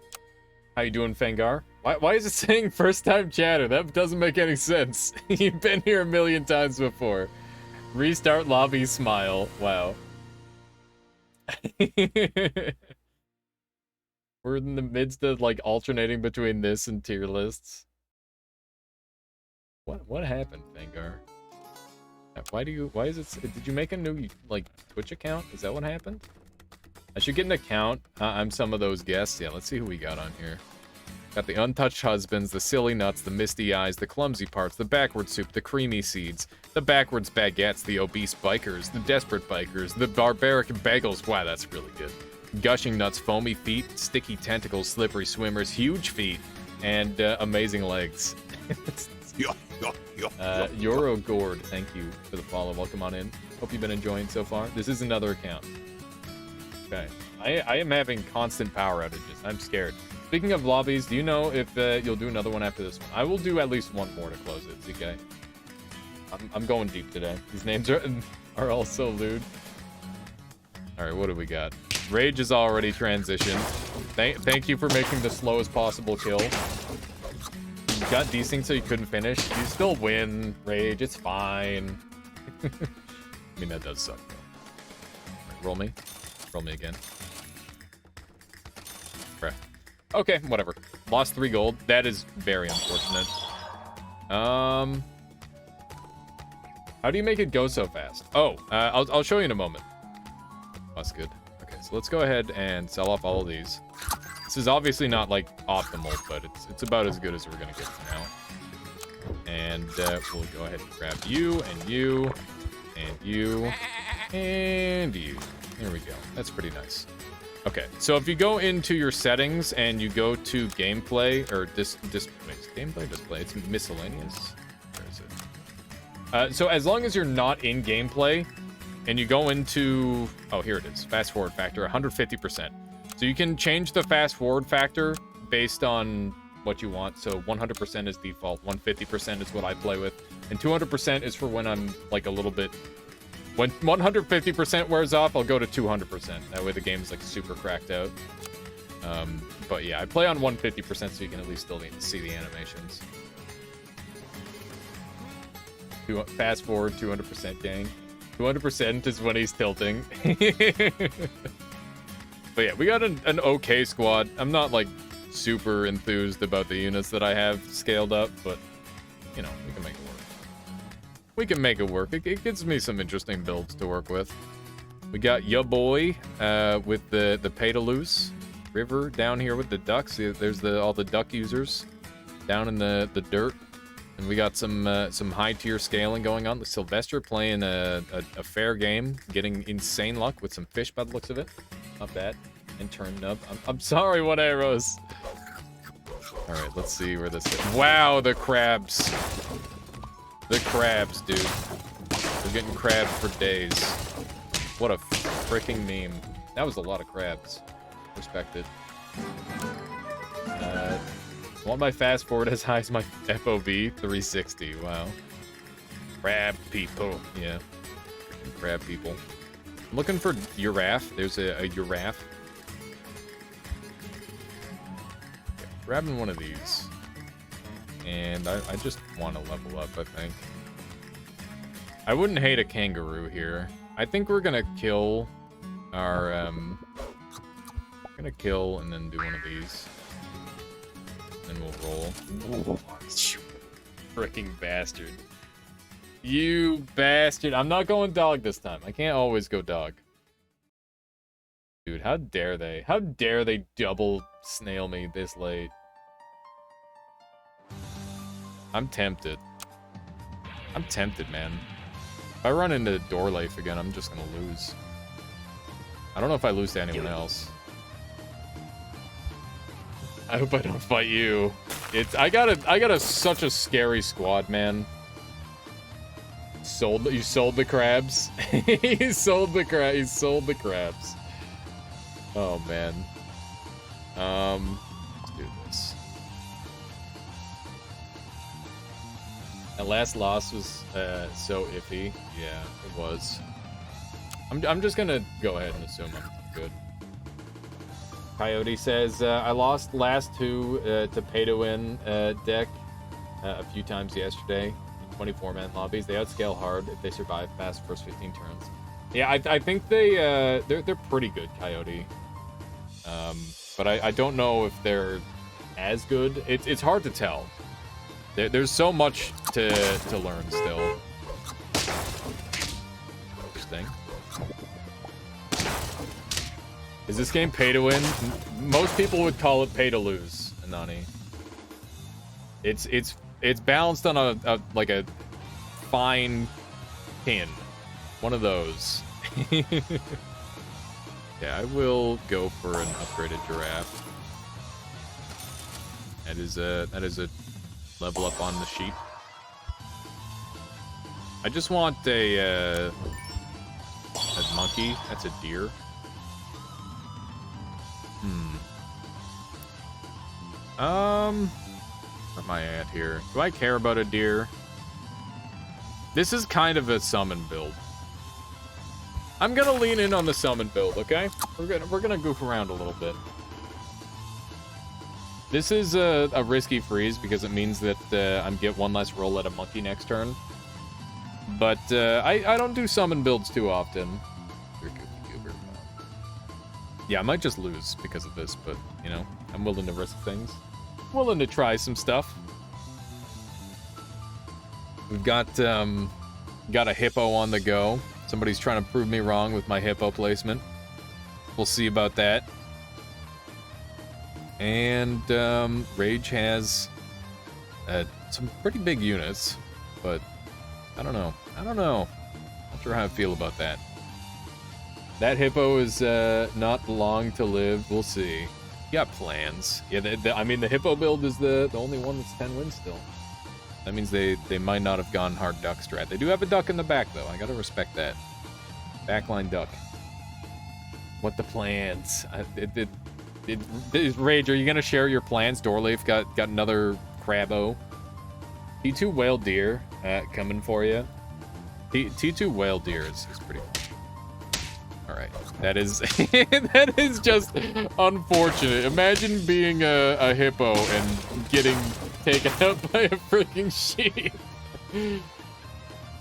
How you doing, Fangar? Why is it saying first time chatter? That doesn't make any sense. You've been here a million times before. Restart lobby, smile. Wow. We're in the midst of like alternating between this and tier lists. What happened, Fangar? Why is it, did you make a new, like, Twitch account? Is that what happened? I should get an account. I'm some of those guests. Yeah, let's see who we got on here. Got the untouched husbands, the silly nuts, the misty eyes, the clumsy parts, the backward soup, the creamy seeds, the backwards baguettes, the obese bikers, the desperate bikers, the barbaric bagels. Wow, that's really good. Gushing nuts, foamy feet, sticky tentacles, slippery swimmers, huge feet, and amazing legs. Euro Gord, thank you for the follow. Welcome on in. Hope you've been enjoying so far. This is another account. Okay. I am having constant power outages. I'm scared. Speaking of lobbies, do you know if you'll do another one after this one? I will do at least one more to close it, ZK. I'm going deep today. These names are all so lewd. Alright, what do we got? Rage is already transitioned. Thank you for making the slowest possible kill. You got desync so you couldn't finish. You still win, Rage. It's fine. I mean, that does suck, though. Right, roll me. Roll me again. Bruh. Okay, whatever. Lost 3 gold. That is very unfortunate. How do you make it go so fast? Oh, I'll show you in a moment. That's good. Okay, so let's go ahead and sell off all of these. This is obviously not like optimal, but it's about as good as we're gonna get for now. And we'll go ahead and grab you, and you, and you, and you. There we go. That's pretty nice. Okay, so if you go into your settings and you go to gameplay, or gameplay display, it's miscellaneous. Where is it? So as long as you're not in gameplay, and you go into, oh, here it is, fast forward factor, 150%. So you can change the fast forward factor based on what you want. So 100% is default, 150% is what I play with, and 200% is for when I'm like a little bit. When 150% wears off, I'll go to 200%. That way the game's like super cracked out. But yeah, I play on 150% so you can at least still see the animations. Fast forward 200% gang. 200% is when he's tilting. But yeah, we got an okay squad. I'm not like super enthused about the units that I have scaled up, but you know, we can make it work. We can make it work. It gives me some interesting builds to work with. We got ya boy with the pay to lose river down here with the ducks. There's all the duck users down in the dirt. And we got some high tier scaling going on. Sylvester playing a fair game, getting insane luck with some fish by the looks of it. Not bad. And turn nub. I'm sorry, 1 arrows. All right, let's see where this is. Wow, the crabs. The crabs, dude. We're getting crabs for days. What a freaking meme. That was a lot of crabs. Respect it. I want my fast forward as high as my FOV, 360. Wow. Crab people. Yeah. Freaking crab people. I'm looking for giraffe. There's a giraffe. Okay, grabbing one of these. And I just want to level up, I think. I wouldn't hate a kangaroo here. I think we're gonna kill our, gonna kill and then do one of these. Then we'll roll. Ooh, freaking bastard. You bastard. I'm not going dog this time. I can't always go dog. Dude, how dare they? How dare they double snail me this late? I'm tempted. I'm tempted, man. If I run into Dorlafe again, I'm just gonna lose. I don't know if I lose to anyone else. I hope I don't fight you. I got such a scary squad, man. You sold the crabs? He sold the crabs. Oh man. Let's do this. That last loss was so iffy. Yeah, it was. I'm just gonna go ahead and assume I'm good. Coyote says, I lost last two to pay-to-win deck a few times yesterday. 24-man lobbies. They outscale hard if they survive past first 15 turns. Yeah, I think they're pretty good, Coyote. But I don't know if they're as good. It's hard to tell. There's so much to learn still. Interesting. Is this game pay to win? Most people would call it pay to lose, Anani. It's balanced on a like a fine tin. One of those. Yeah, I will go for an upgraded giraffe. That is a level up on the sheet. I just want a monkey. That's a deer. Where am I at here? Do I care about a deer? This is kind of a summon build. I'm gonna lean in on the summon build, okay? We're gonna goof around a little bit. This is a risky freeze because it means that I get one less roll at a monkey next turn. But I don't do summon builds too often. Yeah, I might just lose because of this, but you know, I'm willing to risk things. Willing to try some stuff. We've got a hippo on the go. Somebody's trying to prove me wrong with my hippo placement. We'll see about that. And Rage has a some pretty big units, but I don't know. Not sure how I feel about that. That hippo is not long to live. We'll see. You got plans. Yeah, I mean, the hippo build is the only one that's 10 wins still. That means they might not have gone hard duck strat. They do have a duck in the back, though. I gotta respect that. Backline duck. What the plans? Rage, are you gonna share your plans? Dorleaf got another crabbo. T2 whale deer coming for you. T2 whale deer is pretty fun. All right, that is that is just unfortunate. Imagine being a hippo and getting taken out by a freaking sheep.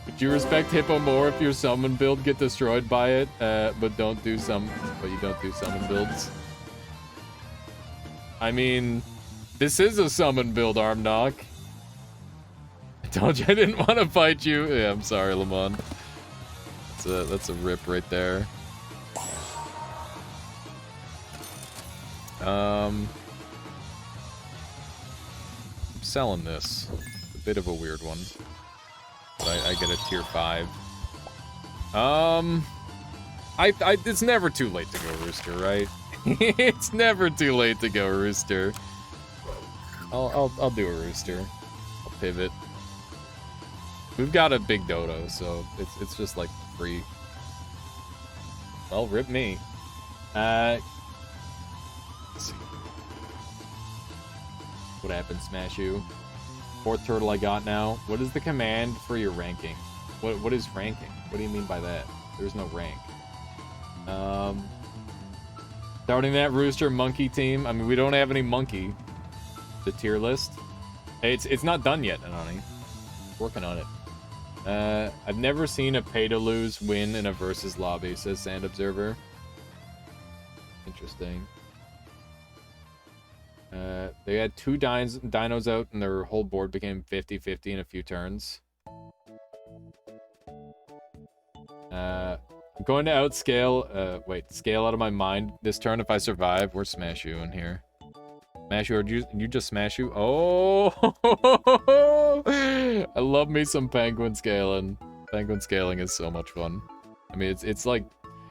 Would you respect hippo more if your summon build get destroyed by it, but you don't do summon builds? I mean, this is a summon build, arm knock. I told you I didn't want to fight you. Yeah, I'm sorry, Lamont. That's a rip right there. I'm selling this. It's a bit of a weird one. But I get a tier 5. It's never too late to go Rooster, right? It's never too late to go Rooster. I'll do a Rooster. I'll pivot. We've got a big dodo, so it's just like free. Well, rip me. Let's see. What happened, Smash You? 4th turtle I got now. What is the command for your ranking? What is ranking? What do you mean by that? There's no rank. Starting that Rooster monkey team. I mean, we don't have any monkey. The tier list. Hey, it's not done yet, Anani. Working on it. I've never seen a pay-to-lose win in a versus lobby, says Sand Observer. Interesting. They had 2 dinos out and their whole board became 50-50 in a few turns. I'm going to outscale, scale out of my mind this turn if I survive. Where's Smash You in here? Smash You, or you just Smash You? Oh! I love me some penguin scaling. Penguin scaling is so much fun. I mean, it's like,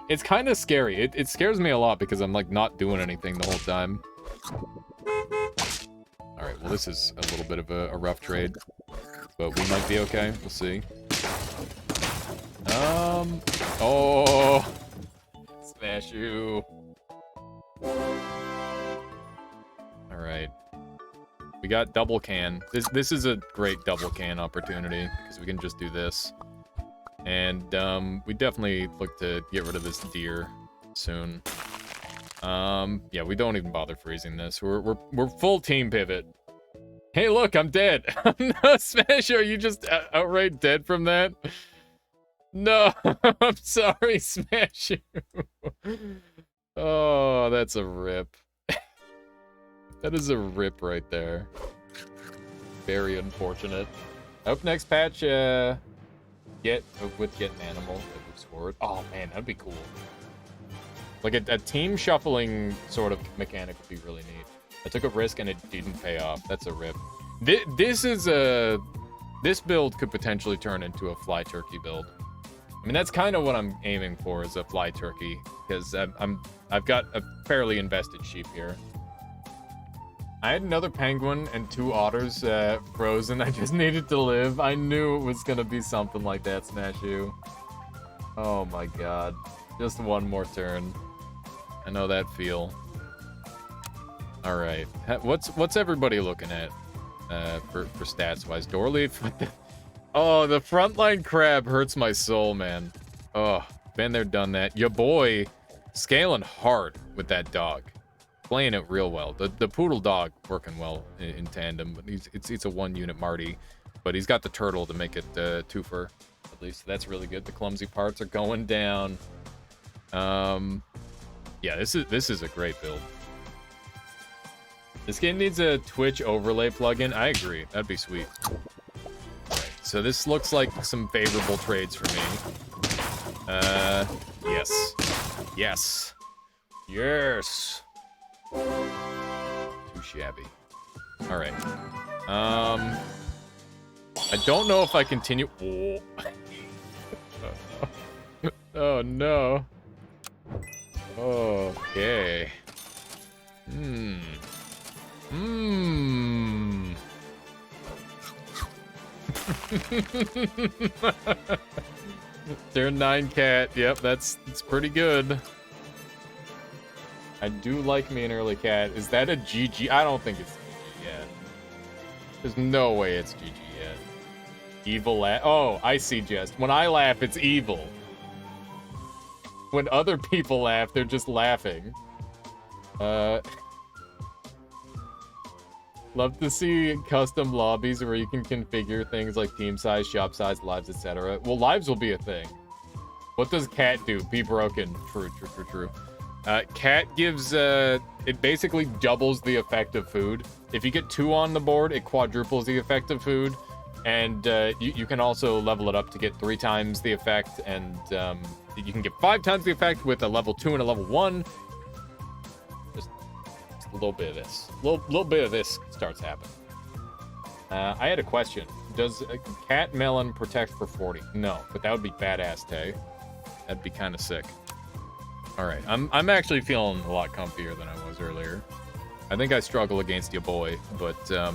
it's kind of scary. It scares me a lot because I'm like not doing anything the whole time. Alright, well this is a little bit of a rough trade. But we might be okay. We'll see. Oh! Smash You. Alright. We got double can. This is a great double can opportunity, because we can just do this. And, we definitely look to get rid of this deer soon. Yeah, we don't even bother freezing this. We're full team pivot. Hey, look, I'm dead. No, Smash, are you just outright dead from that? No, I'm sorry, Smash You. Oh, that's a rip. That is a rip right there. Very unfortunate. Hope next patch, get an animal that moves forward. Oh man, that'd be cool. Like a team shuffling sort of mechanic would be really neat. I took a risk and it didn't pay off. That's a rip. This build could potentially turn into a fly turkey build. I mean, that's kind of what I'm aiming for, is a fly turkey, because I've got a fairly invested sheep here. I had another penguin and 2 otters frozen. I just needed to live. I knew it was gonna be something like that, Smash You. Oh my god. Just one more turn. I know that feel. Alright. What's everybody looking at for stats-wise? Dorleaf? Oh, the frontline crab hurts my soul, man. Oh, been there, done that. Your boy scaling hard with that dog. Playing it real well. The poodle dog working well in tandem. But it's a 1-unit Marty, but he's got the turtle to make it 2-fer. At least that's really good. The clumsy parts are going down. Yeah, this is a great build. This game needs a Twitch overlay plugin. I agree. That'd be sweet. Right, so this looks like some favorable trades for me. Yes. Yes. Yes. Too shabby. Alright. I don't know if I continue. Oh, oh no. Okay. Turn 9 cat. Yep, that's pretty good. I do like me an early cat. Is that a GG? I don't think it's GG yet. There's no way it's GG yet. Evil laugh. Oh, I see, Jest. When I laugh, it's evil. When other people laugh, they're just laughing. Love to see custom lobbies where you can configure things like team size, shop size, lives, etc. Well, lives will be a thing. What does cat do? Be broken. True. Cat gives, it basically doubles the effect of food. If you get 2 on the board, it quadruples the effect of food. And you can also level it up to get 3 times the effect. And you can get 5 times the effect with a level 2 and a level 1. Just a little bit of this. Little bit of this starts happening. I had a question. Does a cat melon protect for 40? No, but that would be badass, Tay. That'd be kind of sick. All right, I'm actually feeling a lot comfier than I was earlier. I think I struggle against your boy, but I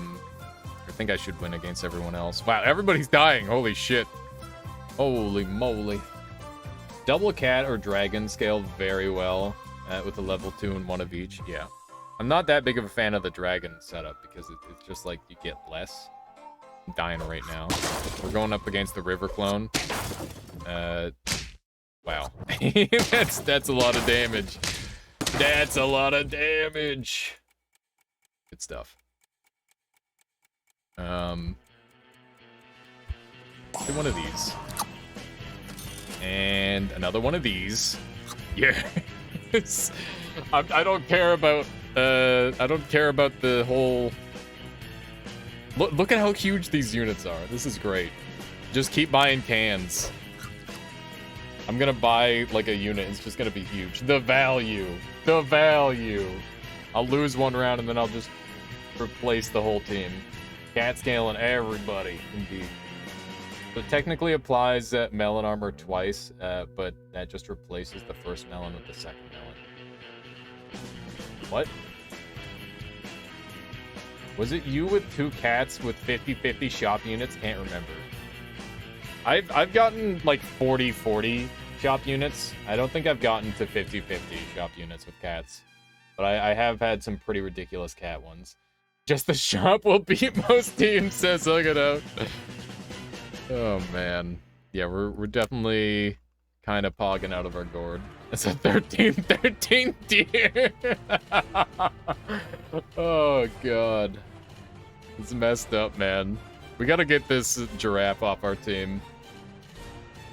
think I should win against everyone else. Wow, everybody's dying. Holy shit. Holy moly. Double cat or dragon scaled very well with a level 2 and 1 of each. Yeah. I'm not that big of a fan of the dragon setup because it's just like you get less. I'm dying right now. We're going up against the river clone. Wow. that's a lot of damage. That's a lot of damage. Good stuff. Do one of these. And another one of these. Yes. I don't care about the whole. Look at how huge these units are. This is great. Just keep buying cans. I'm gonna buy like a unit. It's just gonna be huge. The value. I'll lose one round and then I'll just replace the whole team. Cat scaling everybody, indeed. So it technically applies melon armor twice, but that just replaces the first melon with the second melon. What? Was it you with 2 cats with 50-50 shop units? Can't remember. I've gotten like 40-40 shop units. I don't think I've gotten to 50-50 shop units with cats. But I have had some pretty ridiculous cat ones. Just the shop will beat most teams, says look it out. Oh man. Yeah, we're definitely kind of pogging out of our gourd. It's a 13 deer. Oh god. It's messed up, man. We gotta get this giraffe off our team.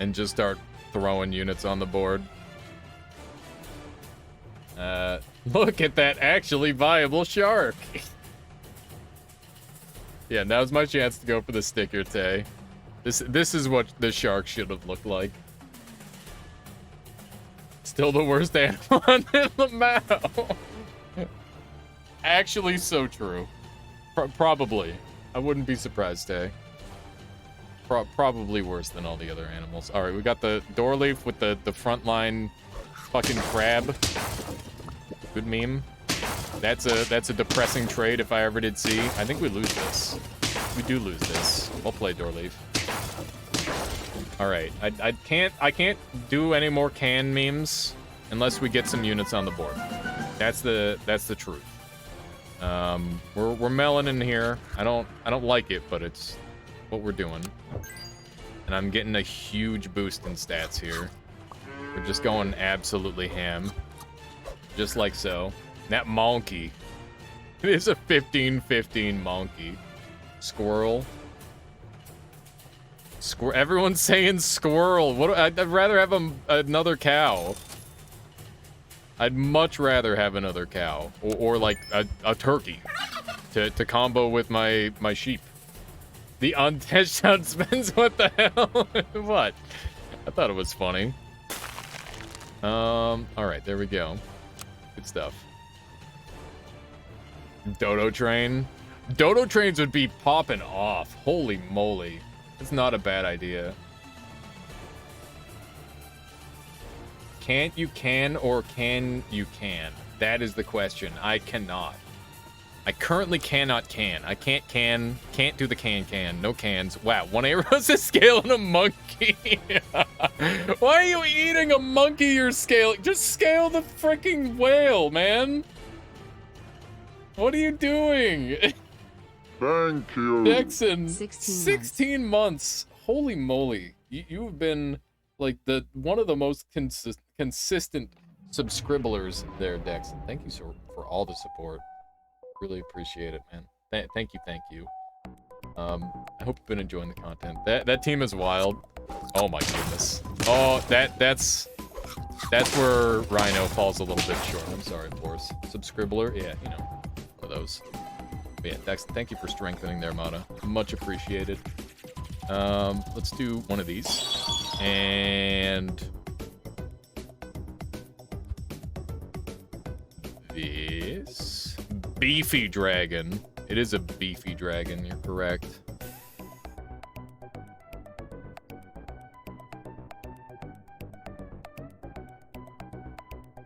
And just start throwing units on the board. Look at that actually viable shark. Yeah, now's my chance to go for the sticker, Tay. This is what the shark should have looked like. Still the worst animal on the map. Actually, so true. Probably. I wouldn't be surprised, Tay. Probably worse than all the other animals. All right, we got the door leaf with the frontline fucking crab. Good meme. That's a depressing trade if I ever did see. I think we lose this. We do lose this. We'll play door leaf. All right, I can't do any more can memes unless we get some units on the board. That's the truth. We're melon in here. I don't like it, but it's what we're doing. And I'm getting a huge boost in stats here. We're just going absolutely ham. Just like so. That monkey. It is a 15-15 monkey. Squirrel. Everyone's saying squirrel. I'd rather have another cow. I'd much rather have another cow. Or like a turkey. To combo with my sheep. The untouched huntsman's what the hell? What? I thought it was funny. Alright, there we go. Good stuff. Dodo train. Dodo trains would be popping off. Holy moly. It's not a bad idea. Can't you can or can you can? That is the question. I cannot. I currently cannot can. I can't do the can. No cans. Wow, 1 arrow's to scaling a monkey. Why are you eating a monkey you're scaling? Just scale the freaking whale, man. What are you doing? Thank you. Jackson, 16 months. Holy moly. You've been like one of the most consistent subscribblers there, Dex. Thank you so for all the support. Really appreciate it, man. Thank you. I hope you've been enjoying the content. That team is wild. Oh my goodness. Oh, that's where Rhino falls a little bit short. I'm sorry, Force. Subscribbler, yeah, you know, one of those. But yeah, Dex, thank you for strengthening there, Mata. Much appreciated. Let's do one of these. And this beefy dragon. It is a beefy dragon, you're correct.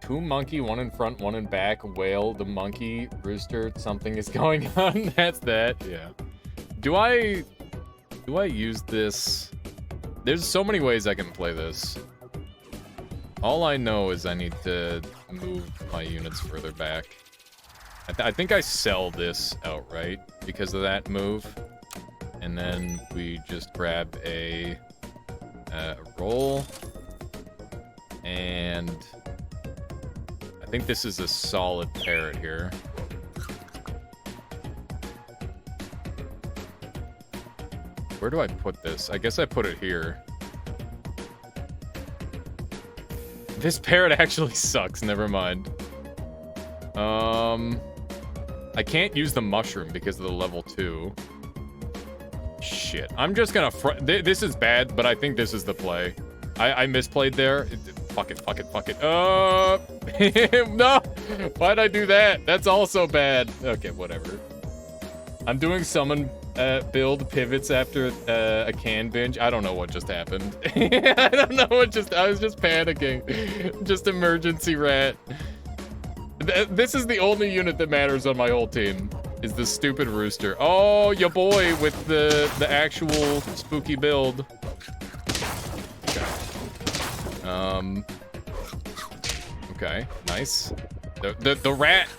Two monkey, one in front, one in back, whale, the monkey, rooster, something is going on. That's that, yeah. Do I use this? There's so many ways I can play this. All I know is I need to move my units further back. I think I sell this outright because of that move. And then we just grab a roll. And I think this is a solid parrot here. Where do I put this? I guess I put it here. This parrot actually sucks, never mind. I can't use the mushroom because of the level 2. Shit. I'm just gonna this is bad, but I think this is the play. I misplayed there. Fuck it. No! Why'd I do that? That's also bad. Okay, whatever. I'm doing summon build pivots after a can binge. I don't know what just happened. I don't know what I was just panicking. Just emergency rat. This is the only unit that matters on my whole team, is the stupid rooster. Oh, your boy with the actual spooky build. Okay. Okay, nice. The rat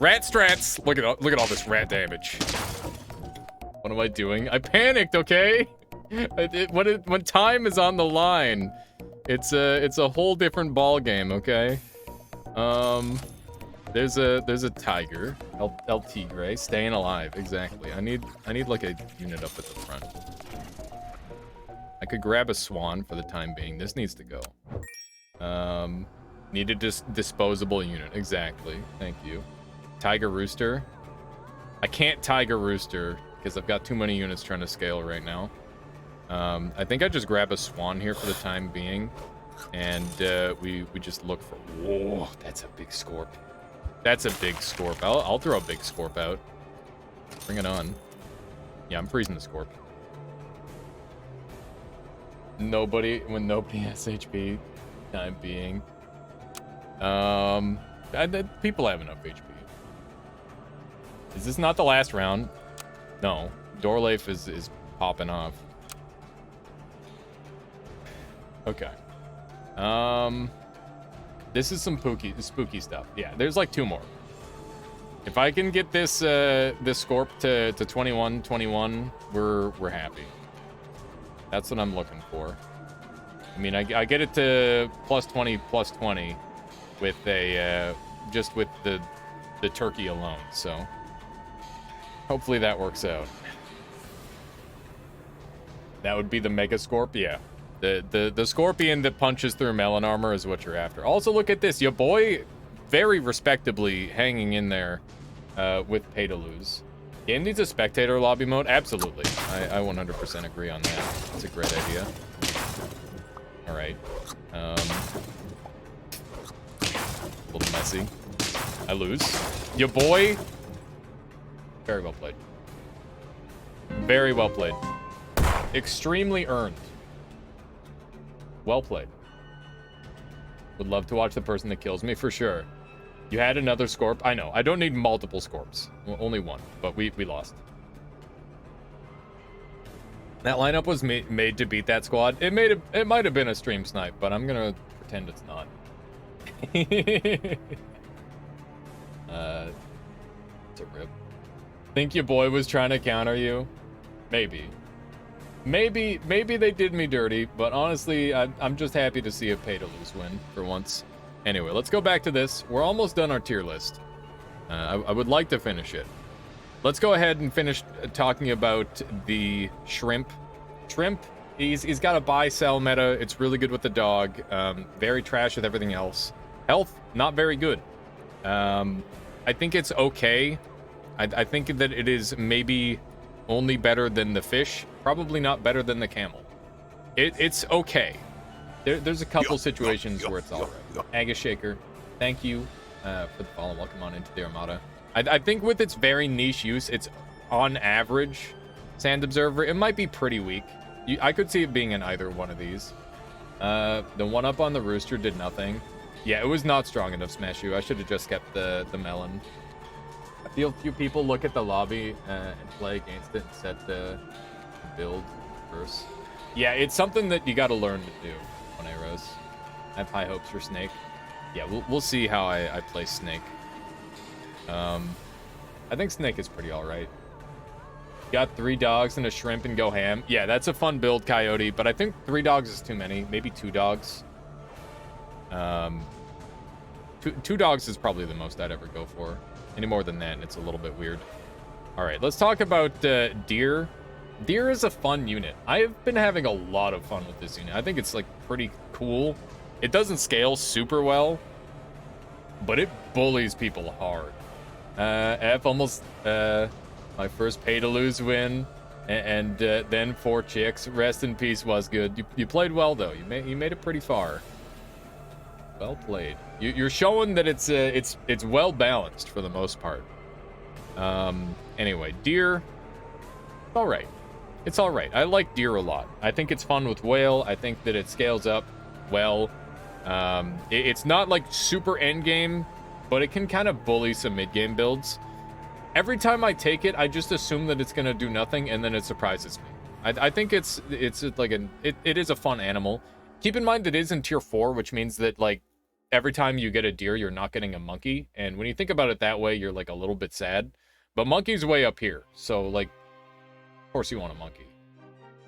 strats. Look at all this rat damage. What am I doing? I panicked, okay? When time is on the line, it's a whole different ball game, okay? There's a tiger, El Tigre, staying alive. Exactly. I need like a unit up at the front. I could grab a swan for the time being. This needs to go. Need a disposable unit. Exactly. Thank you. Tiger rooster. I can't tiger rooster because I've got too many units trying to scale right now. I think I just grab a swan here for the time being, and we just look for. Whoa, that's a big scorp. That's a big scorp. I'll throw a big scorp out. Bring it on. Yeah, I'm freezing the scorp. Nobody has HP. Time being. People have enough HP. Is this not the last round? No. Dorleif is popping off. Okay. This is some spooky stuff. Yeah, there's like 2 more. If I can get this Scorp to 21, we're happy. That's what I'm looking for. I mean, I get it to +20 with a just with the turkey alone. So hopefully that works out. That would be the Mega Scorp, yeah. The scorpion that punches through melon armor is what you're after. Also, look at this. Your boy, very respectably hanging in there with pay to lose. Game needs a spectator lobby mode? Absolutely. I 100% agree on that. It's a great idea. All right. A little messy. I lose. Your boy. Very well played. Very well played. Extremely earned. Well played. Would love to watch the person that kills me for sure. You had another Scorp. I know. I don't need multiple Scorps. Well, only one, but we lost. That lineup was made to beat that squad. It might have been a stream snipe, but I'm gonna pretend it's not. It's a rip. Think your boy was trying to counter you? Maybe. Maybe they did me dirty, but honestly, I'm just happy to see a pay-to-lose win for once. Anyway, let's go back to this. We're almost done our tier list. I would like to finish it. Let's go ahead and finish talking about the Shrimp. Shrimp, he's got a buy-sell meta. It's really good with the dog. Very trash with everything else. Health, not very good. I think it's okay. I think that it is maybe only better than the fish. Probably not better than the camel. It's okay. There's a couple situations where it's alright. Agus Shaker, thank you for the follow. Welcome on into the Armada. I think with its very niche use, it's on average. Sand Observer, it might be pretty weak. I could see it being in either one of these. The one up on the Rooster did nothing. Yeah, it was not strong enough, Smash You. I should have just kept the melon. I feel few people look at the lobby and play against it and set the build first. Yeah, it's something that you got to learn to do on Arrows. I have high hopes for Snake. Yeah, we'll see how I play Snake. I think Snake is pretty alright. Got 3 dogs and a shrimp and go ham. Yeah, that's a fun build, Coyote, but I think 3 dogs is too many. Maybe 2 dogs. 2 dogs is probably the most I'd ever go for. Any more than that, and it's a little bit weird. Alright, let's talk about Deer. Deer is a fun unit. I've been having a lot of fun with this unit. I think it's like pretty cool. It doesn't scale super well, but it bullies people hard. F almost my first pay-to-lose win, and then 4 chicks. Rest in peace was good. You played well though. You made it pretty far. Well played. You're showing that it's well balanced for the most part. Anyway, Deer, all right. It's all right. I like Deer a lot. I think it's fun with Whale. I think that it scales up well. It's not like super endgame, but it can kind of bully some mid-game builds. Every time I take it, I just assume that it's gonna do nothing, and then it surprises me. I think it is a fun animal. Keep in mind that it is in tier 4, which means that like every time you get a deer, you're not getting a monkey. And when you think about it that way, you're like a little bit sad. But monkey's way up here, so like, of course you want a monkey.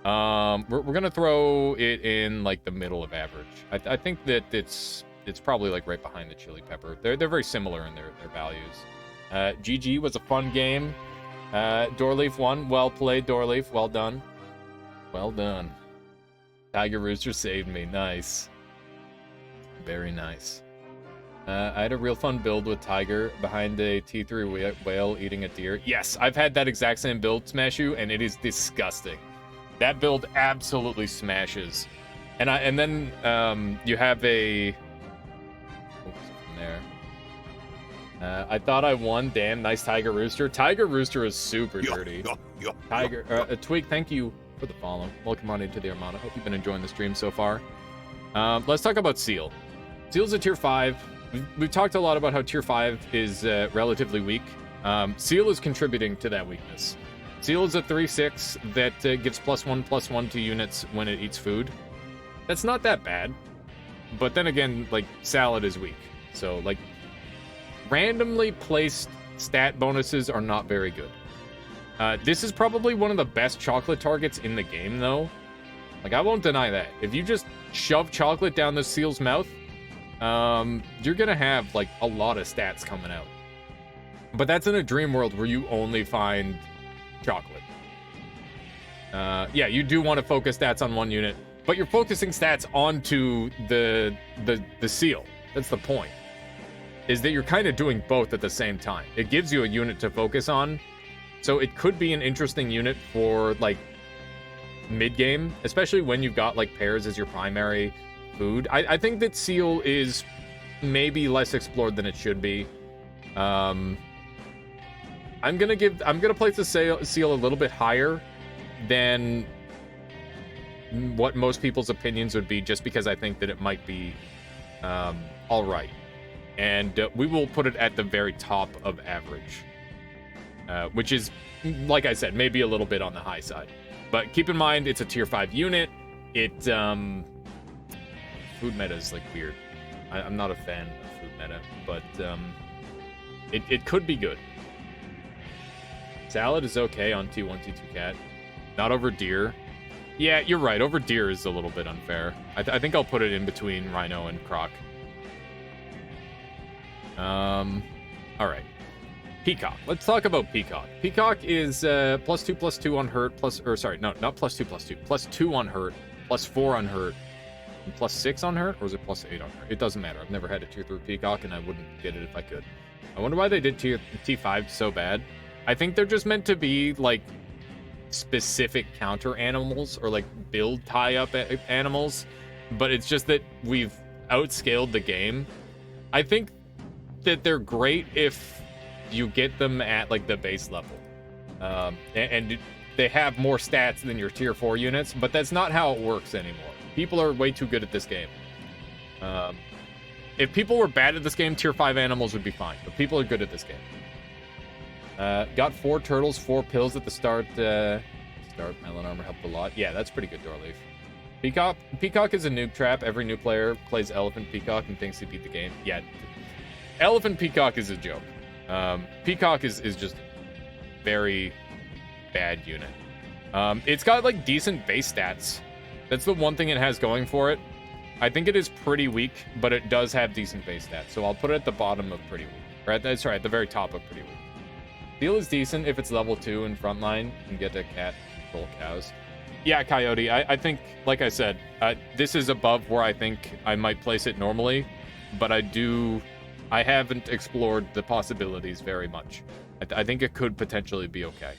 We're gonna throw it in like the middle of average. I think that it's probably like right behind the chili pepper. They're very similar in their values. GG was a fun game. Doorleaf won. Well played, Doorleaf. Well done. Well done. Tiger Rooster saved me. Nice. Very nice. I had a real fun build with Tiger behind a T3 whale eating a deer. Yes, I've had that exact same build, Smash You, and it is disgusting. That build absolutely smashes. And then you have a... Oops, from there. I thought I won. Damn, nice Tiger Rooster. Tiger Rooster is super dirty. Tiger... Twig, thank you for the follow. Welcome on into the Armada. Hope you've been enjoying the stream so far. Let's talk about Seal. Seal's a tier 5. We've talked a lot about how tier 5 is relatively weak. Seal is contributing to that weakness. Seal is a 3/6 that gives +1/+1 to units when it eats food. That's not that bad. But then again, like, Salad is weak. So, like, randomly placed stat bonuses are not very good. This is probably one of the best chocolate targets in the game, though. Like, I won't deny that. If you just shove chocolate down the Seal's mouth, you're gonna have, like, a lot of stats coming out. But that's in a dream world where you only find chocolate. Yeah, you do want to focus stats on one unit, but you're focusing stats onto the Seal. That's the point. Is that you're kind of doing both at the same time. It gives you a unit to focus on, so it could be an interesting unit for, like, mid-game, especially when you've got, like, pears as your primary food. I think that Seal is maybe less explored than it should be. I'm gonna place the Seal a little bit higher than what most people's opinions would be, just because I think that it might be all right. And we will put it at the very top of average, which is, like I said, maybe a little bit on the high side. But keep in mind, it's a tier 5 unit. It, food meta is, like, weird. I'm not a fan of food meta, but it could be good. Salad is okay on T1, T2 cat. Not over deer. Yeah, you're right. Over deer is a little bit unfair. I think I'll put it in between Rhino and Croc. All right. Peacock. Let's talk about Peacock. Peacock is +2/+2 on hurt, not +2/+2. +2 on hurt, +4 on hurt, and +6 on hurt, or is it +8 on hurt? It doesn't matter. I've never had a tier 3 Peacock, and I wouldn't get it if I could. I wonder why they did T5 so bad. I think they're just meant to be, like, specific counter animals, or, like, build tie-up animals, but it's just that we've outscaled the game. I think that they're great if you get them at, like, the base level. And they have more stats than your tier 4 units, but that's not how it works anymore. People are way too good at this game. If people were bad at this game, tier 5 animals would be fine, but people are good at this game. Got 4 turtles, 4 pills at the start. Melon armor helped a lot. Yeah, that's pretty good, Doorleaf. Peacock is a noob trap. Every new player plays Elephant Peacock and thinks he beat the game. Yeah, Elephant Peacock is a joke. Peacock is just very bad unit. It's got, like, decent base stats. That's the one thing it has going for it. I think it is pretty weak, but it does have decent base stats, so I'll put it at the bottom of pretty weak. Right, that's right, at the very top of pretty weak. Steel is decent if it's level 2 in frontline. You can get a cat, control cows. Yeah, Coyote, I think, like I said, this is above where I think I might place it normally, but I haven't explored the possibilities very much. I think it could potentially be okay.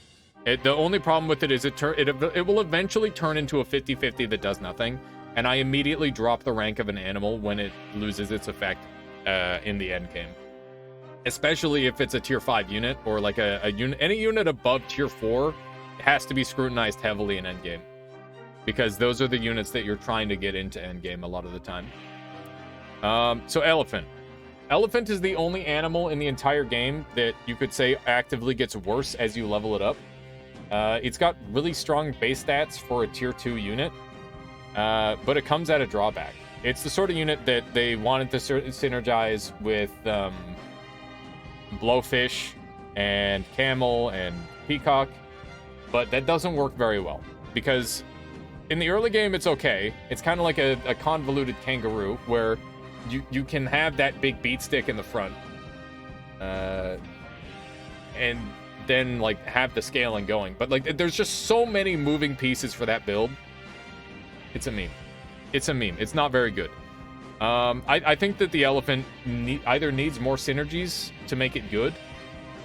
The only problem with it is it will eventually turn into a 50-50 that does nothing, and I immediately drop the rank of an animal when it loses its effect in the end game. Especially if it's a tier 5 unit, or like a unit, any unit above tier 4 has to be scrutinized heavily in endgame, because those are the units that you're trying to get into endgame a lot of the time. So Elephant. Elephant is the only animal in the entire game that you could say actively gets worse as you level it up. It's got really strong base stats for a tier 2 unit, but it comes at a drawback. It's the sort of unit that they wanted to synergize with Blowfish and Camel and Peacock, but that doesn't work very well, because in the early game it's okay. It's kind of like a convoluted kangaroo, where you can have that big beat stick in the front, and then, like, have the scaling going. But, like, there's just so many moving pieces for that build. It's a meme. It's a meme. It's not very good. I think that the Elephant either needs more synergies to make it good,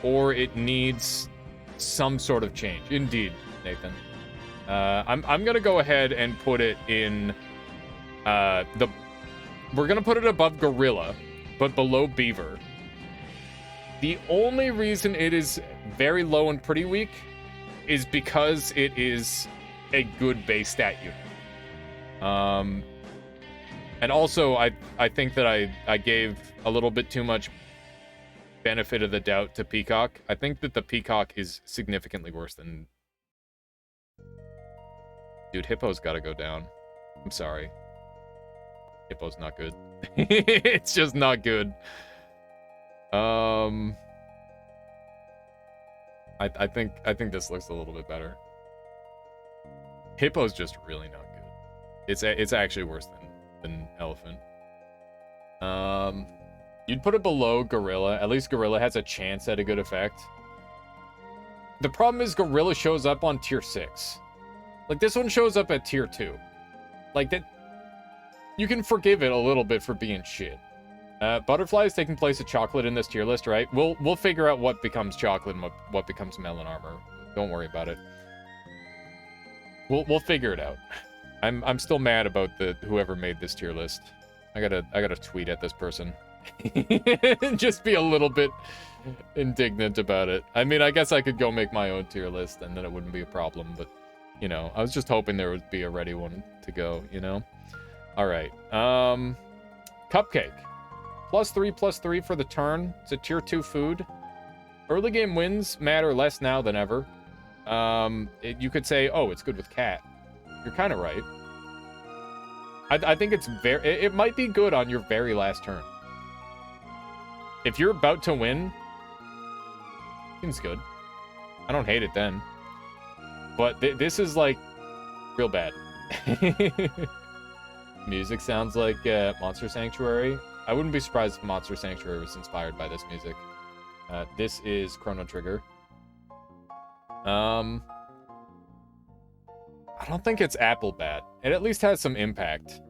or it needs some sort of change. Indeed, Nathan. I'm gonna go ahead and put it in we're gonna put it above Gorilla, but below Beaver. The only reason it is very low and pretty weak is because it is a good base stat unit. And also, I think that I gave a little bit too much benefit of the doubt to Peacock. I think that the Peacock is significantly worse than... Dude, Hippo's gotta go down. I'm sorry. Hippo's not good. It's just not good. I think this looks a little bit better. Hippo's just really not good. It's actually worse than Elephant. You'd put it below Gorilla. At least Gorilla has a chance at a good effect. The problem is Gorilla shows up on tier 6. Like, this one shows up at tier 2. Like, that... You can forgive it a little bit for being shit. Butterfly is taking place of chocolate in this tier list, right? We'll figure out what becomes chocolate and what becomes melon armor. Don't worry about it. We'll figure it out. I'm still mad about whoever made this tier list. I gotta tweet at this person. Just be a little bit indignant about it. I mean, I guess I could go make my own tier list and then it wouldn't be a problem, but you know, I was just hoping there would be a ready one to go, you know? All right. Cupcake. +3/+3 for the turn. It's a tier 2 food. Early game wins matter less now than ever. You could say, oh, it's good with cat. You're kind of right. I think it's it might be good on your very last turn. If you're about to win, seems good. I don't hate it then. But this is like real bad. Music sounds like Monster Sanctuary. I wouldn't be surprised if Monster Sanctuary was inspired by this music. This is Chrono Trigger. I don't think it's Apple bad. It at least has some impact.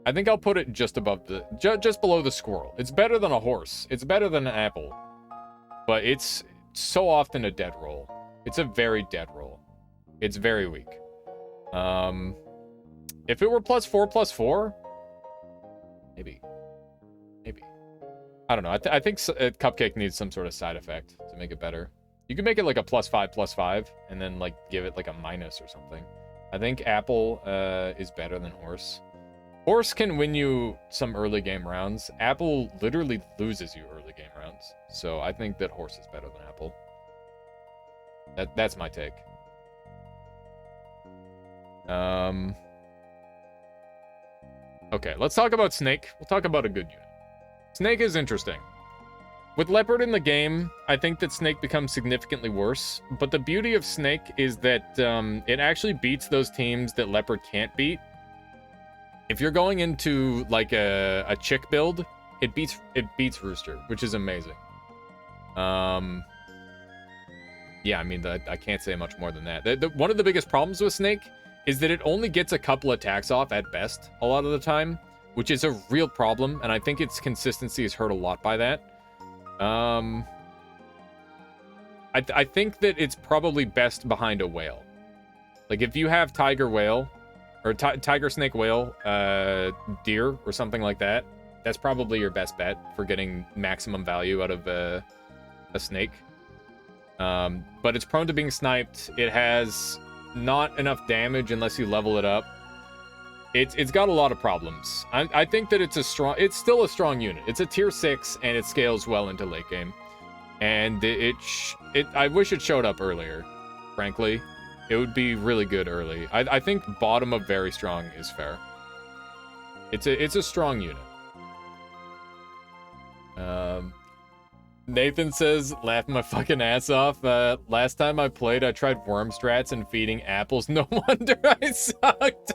I think I'll put it just above the just below the squirrel. It's better than a horse. It's better than an apple. But it's so often a dead roll. It's a very dead roll. It's very weak. If it were +4/+4, maybe. I don't know. I think Cupcake needs some sort of side effect to make it better. You can make it like a +5/+5, and then like give it like a minus or something. I think Apple is better than Horse. Horse can win you some early game rounds. Apple literally loses you early game rounds. So I think that Horse is better than Apple. That's my take. Okay, let's talk about Snake. We'll talk about a good unit. Snake is interesting. With Leopard in the game, I think that Snake becomes significantly worse. But the beauty of Snake is that it actually beats those teams that Leopard can't beat. If you're going into like a chick build, it beats Rooster, which is amazing. Yeah, I mean, I can't say much more than that. One of the biggest problems with Snake is that it only gets a couple attacks off at best a lot of the time, which is a real problem, and I think its consistency is hurt a lot by that. I think that it's probably best behind a whale. Like, if you have Tiger Whale, or Tiger Snake Whale, Deer, or something like that, that's probably your best bet for getting maximum value out of a snake. But it's prone to being sniped. It has not enough damage unless you level it up. It's got a lot of problems. I think that it's still a strong unit. It's a tier 6 and it scales well into late game. And I wish it showed up earlier, frankly. It would be really good early. I think bottom of very strong is fair. It's a strong unit. Nathan says, laughing my fucking ass off. Last time I played, I tried worm strats and feeding apples. No wonder I sucked.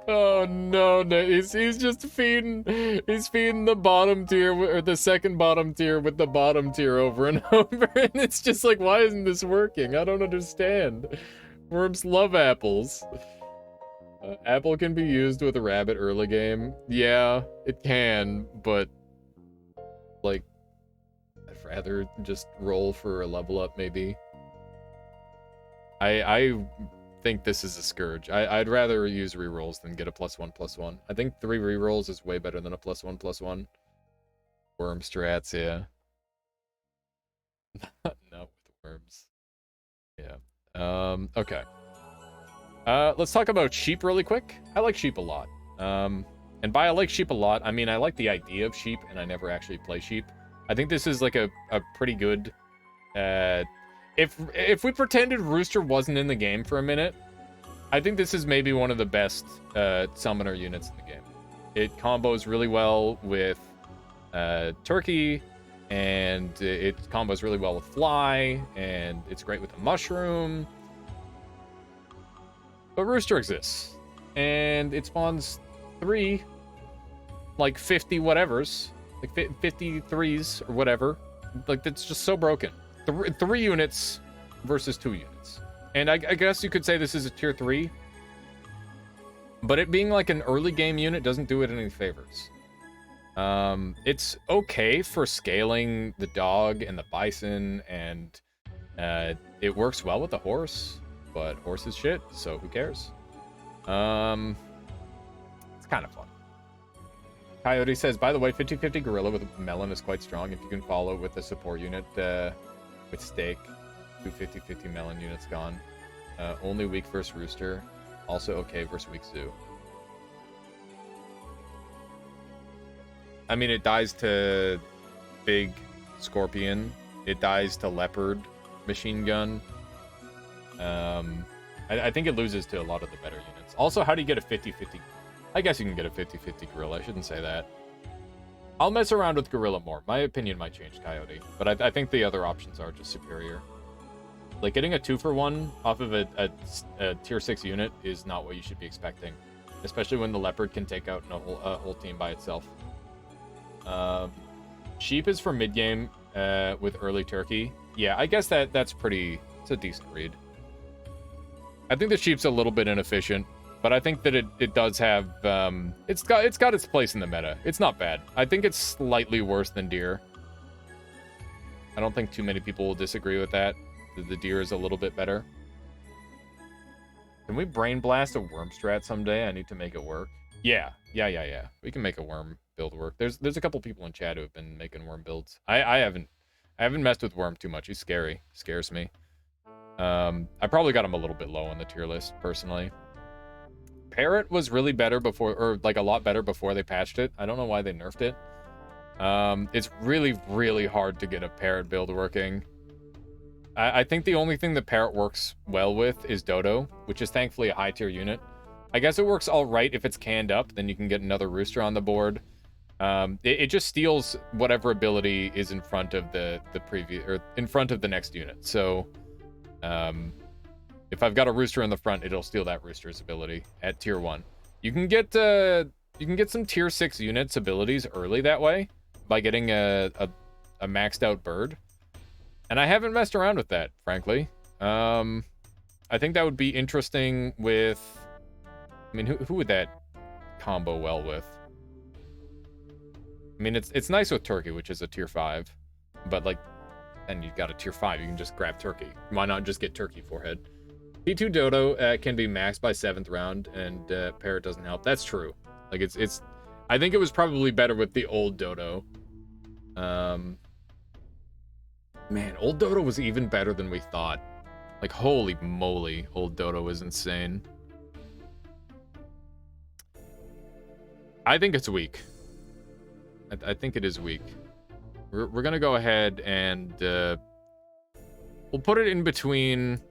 Oh no, he's just feeding. He's feeding the bottom tier or the second bottom tier with the bottom tier over and over, and it's just like, why isn't this working? I don't understand. Worms love apples. Apple can be used with a rabbit early game. Yeah, it can, but like, I'd rather just roll for a level up, maybe. I think this is a scourge. I'd rather use rerolls than get a +1/+1. I think 3 rerolls is way better than a +1/+1. Worm strats, yeah. Not with worms. Yeah. Okay. Let's talk about sheep really quick. I like sheep a lot. And by I like sheep a lot, I mean I like the idea of sheep, and I never actually play sheep. I think this is like a pretty good... If we pretended Rooster wasn't in the game for a minute, I think this is maybe one of the best summoner units in the game. It combos really well with Turkey, and it combos really well with Fly, and it's great with the Mushroom. But Rooster exists, and it spawns 3, like 50 whatevers, like 53s or whatever. Like, that's just so broken. 3 units versus 2 units. And I guess you could say this is a tier 3, but it being like an early game unit doesn't do it any favors. It's okay for scaling the dog and the bison, and it works well with the horse, but horse is shit, so who cares? It's kind of fun. Coyote says, by the way, 50-50 gorilla with melon is quite strong. If you can follow with a support unit with stake, 2 50-50 melon units gone. Only weak versus Rooster. Also okay versus weak Zoo. I mean, it dies to Big Scorpion. It dies to Leopard Machine Gun. I think it loses to a lot of the better units. Also, how do you get a 50-50? I guess you can get a 50-50 Gorilla. I shouldn't say that. I'll mess around with Gorilla more. My opinion might change Coyote. But I think the other options are just superior. Like, getting a 2-for-1 off of a tier 6 unit is not what you should be expecting. Especially when the Leopard can take out a whole team by itself. Sheep is for mid-game with early Turkey. Yeah, I guess that's pretty... It's a decent read. I think the Sheep's a little bit inefficient, but I think that it does have... It's got its place in the meta. It's not bad. I think it's slightly worse than Deer. I don't think too many people will disagree with that. The Deer is a little bit better. Can we brain blast a worm strat someday? I need to make it work. Yeah. We can make a worm build work. There's a couple people in chat who have been making worm builds. I haven't messed with worm too much. He's scary. Scares me. I probably got him a little bit low on the tier list, personally. Parrot was really better before, or like a lot better before they patched it. I don't know why they nerfed it. It's really, really hard to get a Parrot build working. I think the only thing that Parrot works well with is Dodo, which is thankfully a high tier unit. I guess it works all right if it's canned up, then you can get another Rooster on the board. It just steals whatever ability is in front of the previous, or in front of the next unit. So, if I've got a Rooster in the front, it'll steal that Rooster's ability at tier 1. You can get some tier 6 units abilities early that way by getting a maxed out bird. And I haven't messed around with that, frankly. I think that would be interesting with... I mean, who would that combo well with? I mean, it's nice with Turkey, which is a tier 5. But, like, then you've got a tier 5. You can just grab Turkey. Why not just get Turkey forehead? P2 Dodo can be maxed by 7th round, and Parrot doesn't help. That's true. Like, it's... I think it was probably better with the old Dodo. Man, old Dodo was even better than we thought. Like, holy moly, old Dodo is insane. I think it's weak. I think it is weak. We're gonna go ahead and we'll put it in between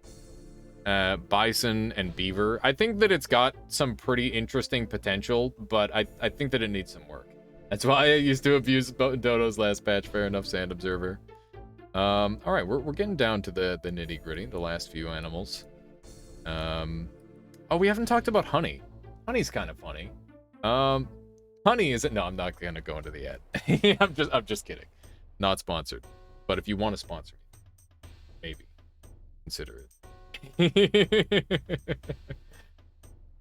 Bison and Beaver. I think that it's got some pretty interesting potential, but I think that it needs some work. That's why I used to abuse Dodo's last patch. Fair enough, Sand Observer. All right, we're getting down to the nitty gritty, the last few animals. Oh, we haven't talked about Honey. Honey's kind of funny. Honey isn't. No, I'm not gonna go into the ad. I'm just kidding. Not sponsored. But if you want to sponsor me, maybe consider it.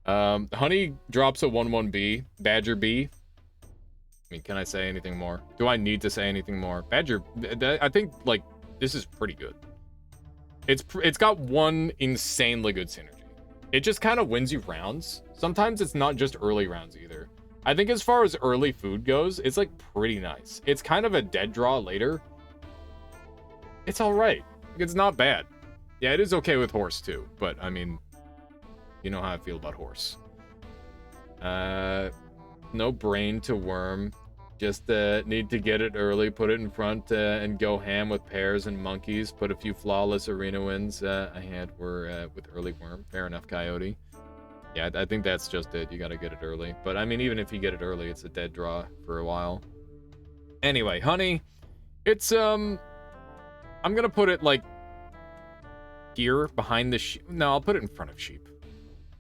Honey drops a 1/1B, Badger B. I mean, can I say anything more? Do I need to say anything more? Badger, I think, like, this is pretty good. It's got one insanely good synergy. It just kind of wins you rounds. Sometimes it's not just early rounds either. I think as far as early food goes, it's, like, pretty nice. It's kind of a dead draw later. It's all right. It's not bad. Yeah, it is okay with horse, too. But, I mean, you know how I feel about horse. No brain to worm. Just need to get it early, put it in front, and go ham with pears and monkeys. Put a few flawless arena wins I had were with early worm. Fair enough, Coyote. Yeah, I think that's just it. You gotta get it early. But, I mean, even if you get it early, it's a dead draw for a while. Anyway, Honey. It's, I'm gonna put it, like, here, behind the sheep. No, I'll put it in front of sheep.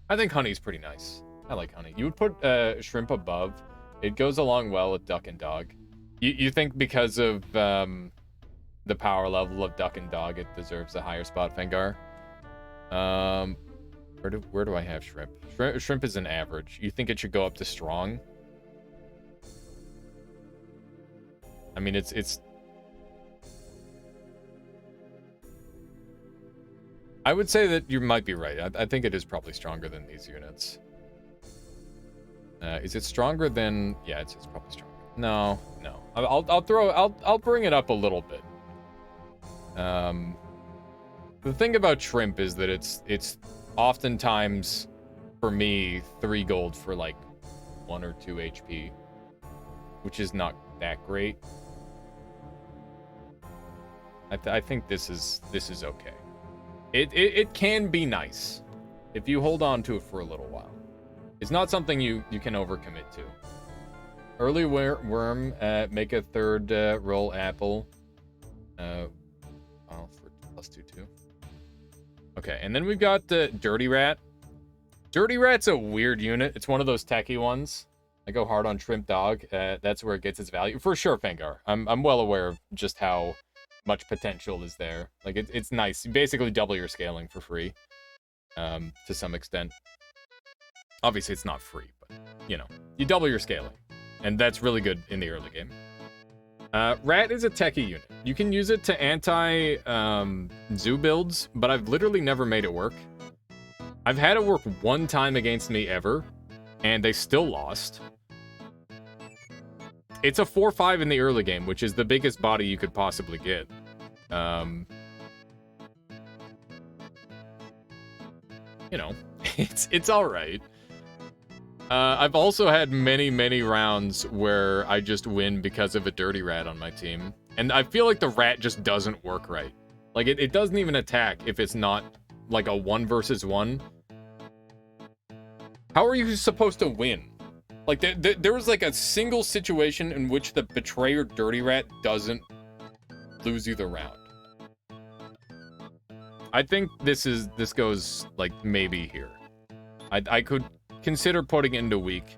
I think Honey's pretty nice. I like Honey. You would put Shrimp above. It goes along well with Duck and Dog. You think because of the power level of Duck and Dog, it deserves a higher spot, Fengar? Where do I have Shrimp? Shrimp is an average. You think it should go up to Strong? I mean, it's... I would say that you might be right. I think it is probably stronger than these units. Is it stronger than... Yeah, it's probably stronger. No. I'll bring it up a little bit. The thing about shrimp is that it's oftentimes, for me, 3 gold for like 1 or 2 HP, which is not that great. I think this is okay. It can be nice if you hold on to it for a little while. It's not something you can overcommit to. Early worm, make a third roll apple. Oh, for +2/2. Okay, and then we've got Dirty Rat. Dirty Rat's a weird unit. It's one of those techie ones. I go hard on Shrimp Dog. That's where it gets its value. For sure, Fangar. I'm well aware of just how much potential is there. Like, it's nice. You basically double your scaling for free, to some extent. Obviously, it's not free, but, you know, you double your scaling. And that's really good in the early game. Rat is a techie unit. You can use it to anti-zoo builds, but I've literally never made it work. I've had it work one time against me ever, and they still lost. It's a 4/5 in the early game, which is the biggest body you could possibly get. You know, it's all right. I've also had many rounds where I just win because of a Dirty Rat on my team. And I feel like the rat just doesn't work right. Like, it doesn't even attack if it's not, like, a 1 versus 1. How are you supposed to win? Like, there was, like, a single situation in which the Betrayer Dirty Rat doesn't lose you the round. I think this goes, like, maybe here. I could consider putting it into weak,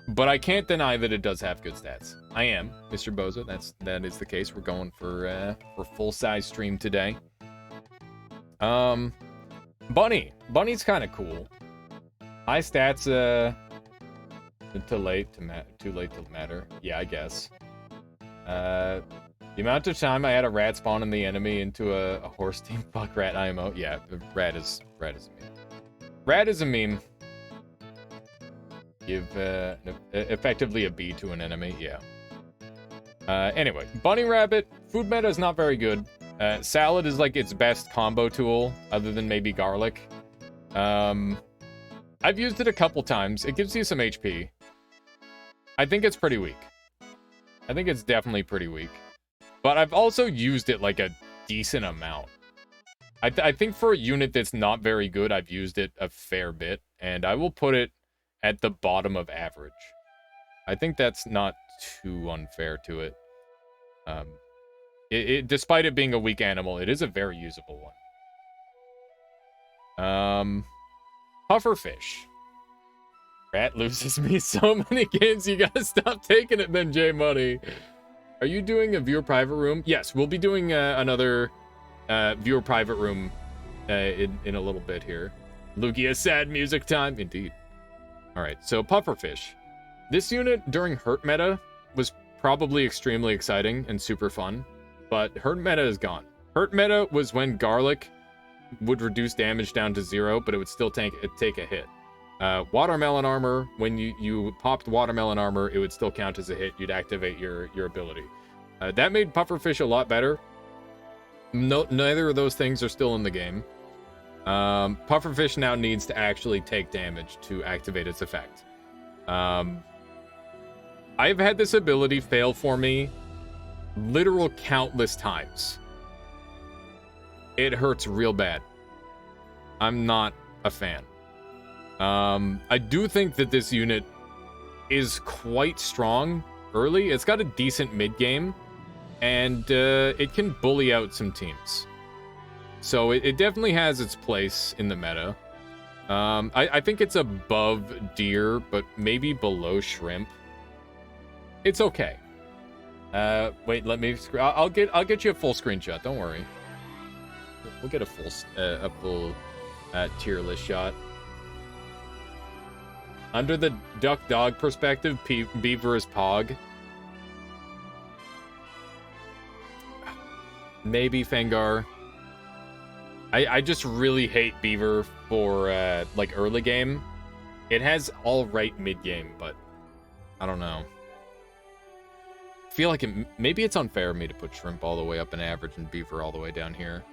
but I can't deny that it does have good stats. I am, Mr. Bozo. That is the case. We're going for full-size stream today. Bunny's kind of cool. High stats, too late to matter. Yeah, I guess. The amount of time I had a rat spawn in the enemy into a horse team. Fuck rat IMO. Yeah, rat is a meme. Rat is a meme. Give effectively a B to an enemy. Yeah. Anyway, bunny rabbit. Food meta is not very good. Salad is like its best combo tool, other than maybe garlic. I've used it a couple times. It gives you some HP. I think it's pretty weak. I think it's definitely pretty weak. But I've also used it like a decent amount. I think for a unit that's not very good, I've used it a fair bit. And I will put it at the bottom of average. I think that's not too unfair to it. Despite it being a weak animal, it is a very usable one. Pufferfish. Rat loses me so many games, you gotta stop taking it then, J Money. Are you doing a viewer private room? Yes, we'll be doing another viewer private room in a little bit here. Lugia sad music time, indeed. Alright, so Pufferfish. This unit during Hurt meta was probably extremely exciting and super fun, but Hurt meta is gone. Hurt meta was when Garlic would reduce damage down to 0, but it would still take a hit. Watermelon armor, when you popped watermelon armor, it would still count as a hit. You'd activate your ability. That made Pufferfish a lot better. Neither of those things are still in the game. Pufferfish now needs to actually take damage to activate its effect. I've had this ability fail for me literal countless times. It hurts real bad. I'm not a fan. I do think that this unit is quite strong early. It's got a decent mid game, and it can bully out some teams. So it definitely has its place in the meta. I think it's above deer, but maybe below shrimp. It's okay. Wait, let me. I'll get you a full screenshot. Don't worry. We'll get a full tier list shot. Under the duck dog perspective, Beaver is Pog. Maybe Fangar. I just really hate Beaver for like early game. It has all right mid game, but I don't know. I feel like maybe it's unfair of me to put Shrimp all the way up in average and Beaver all the way down here.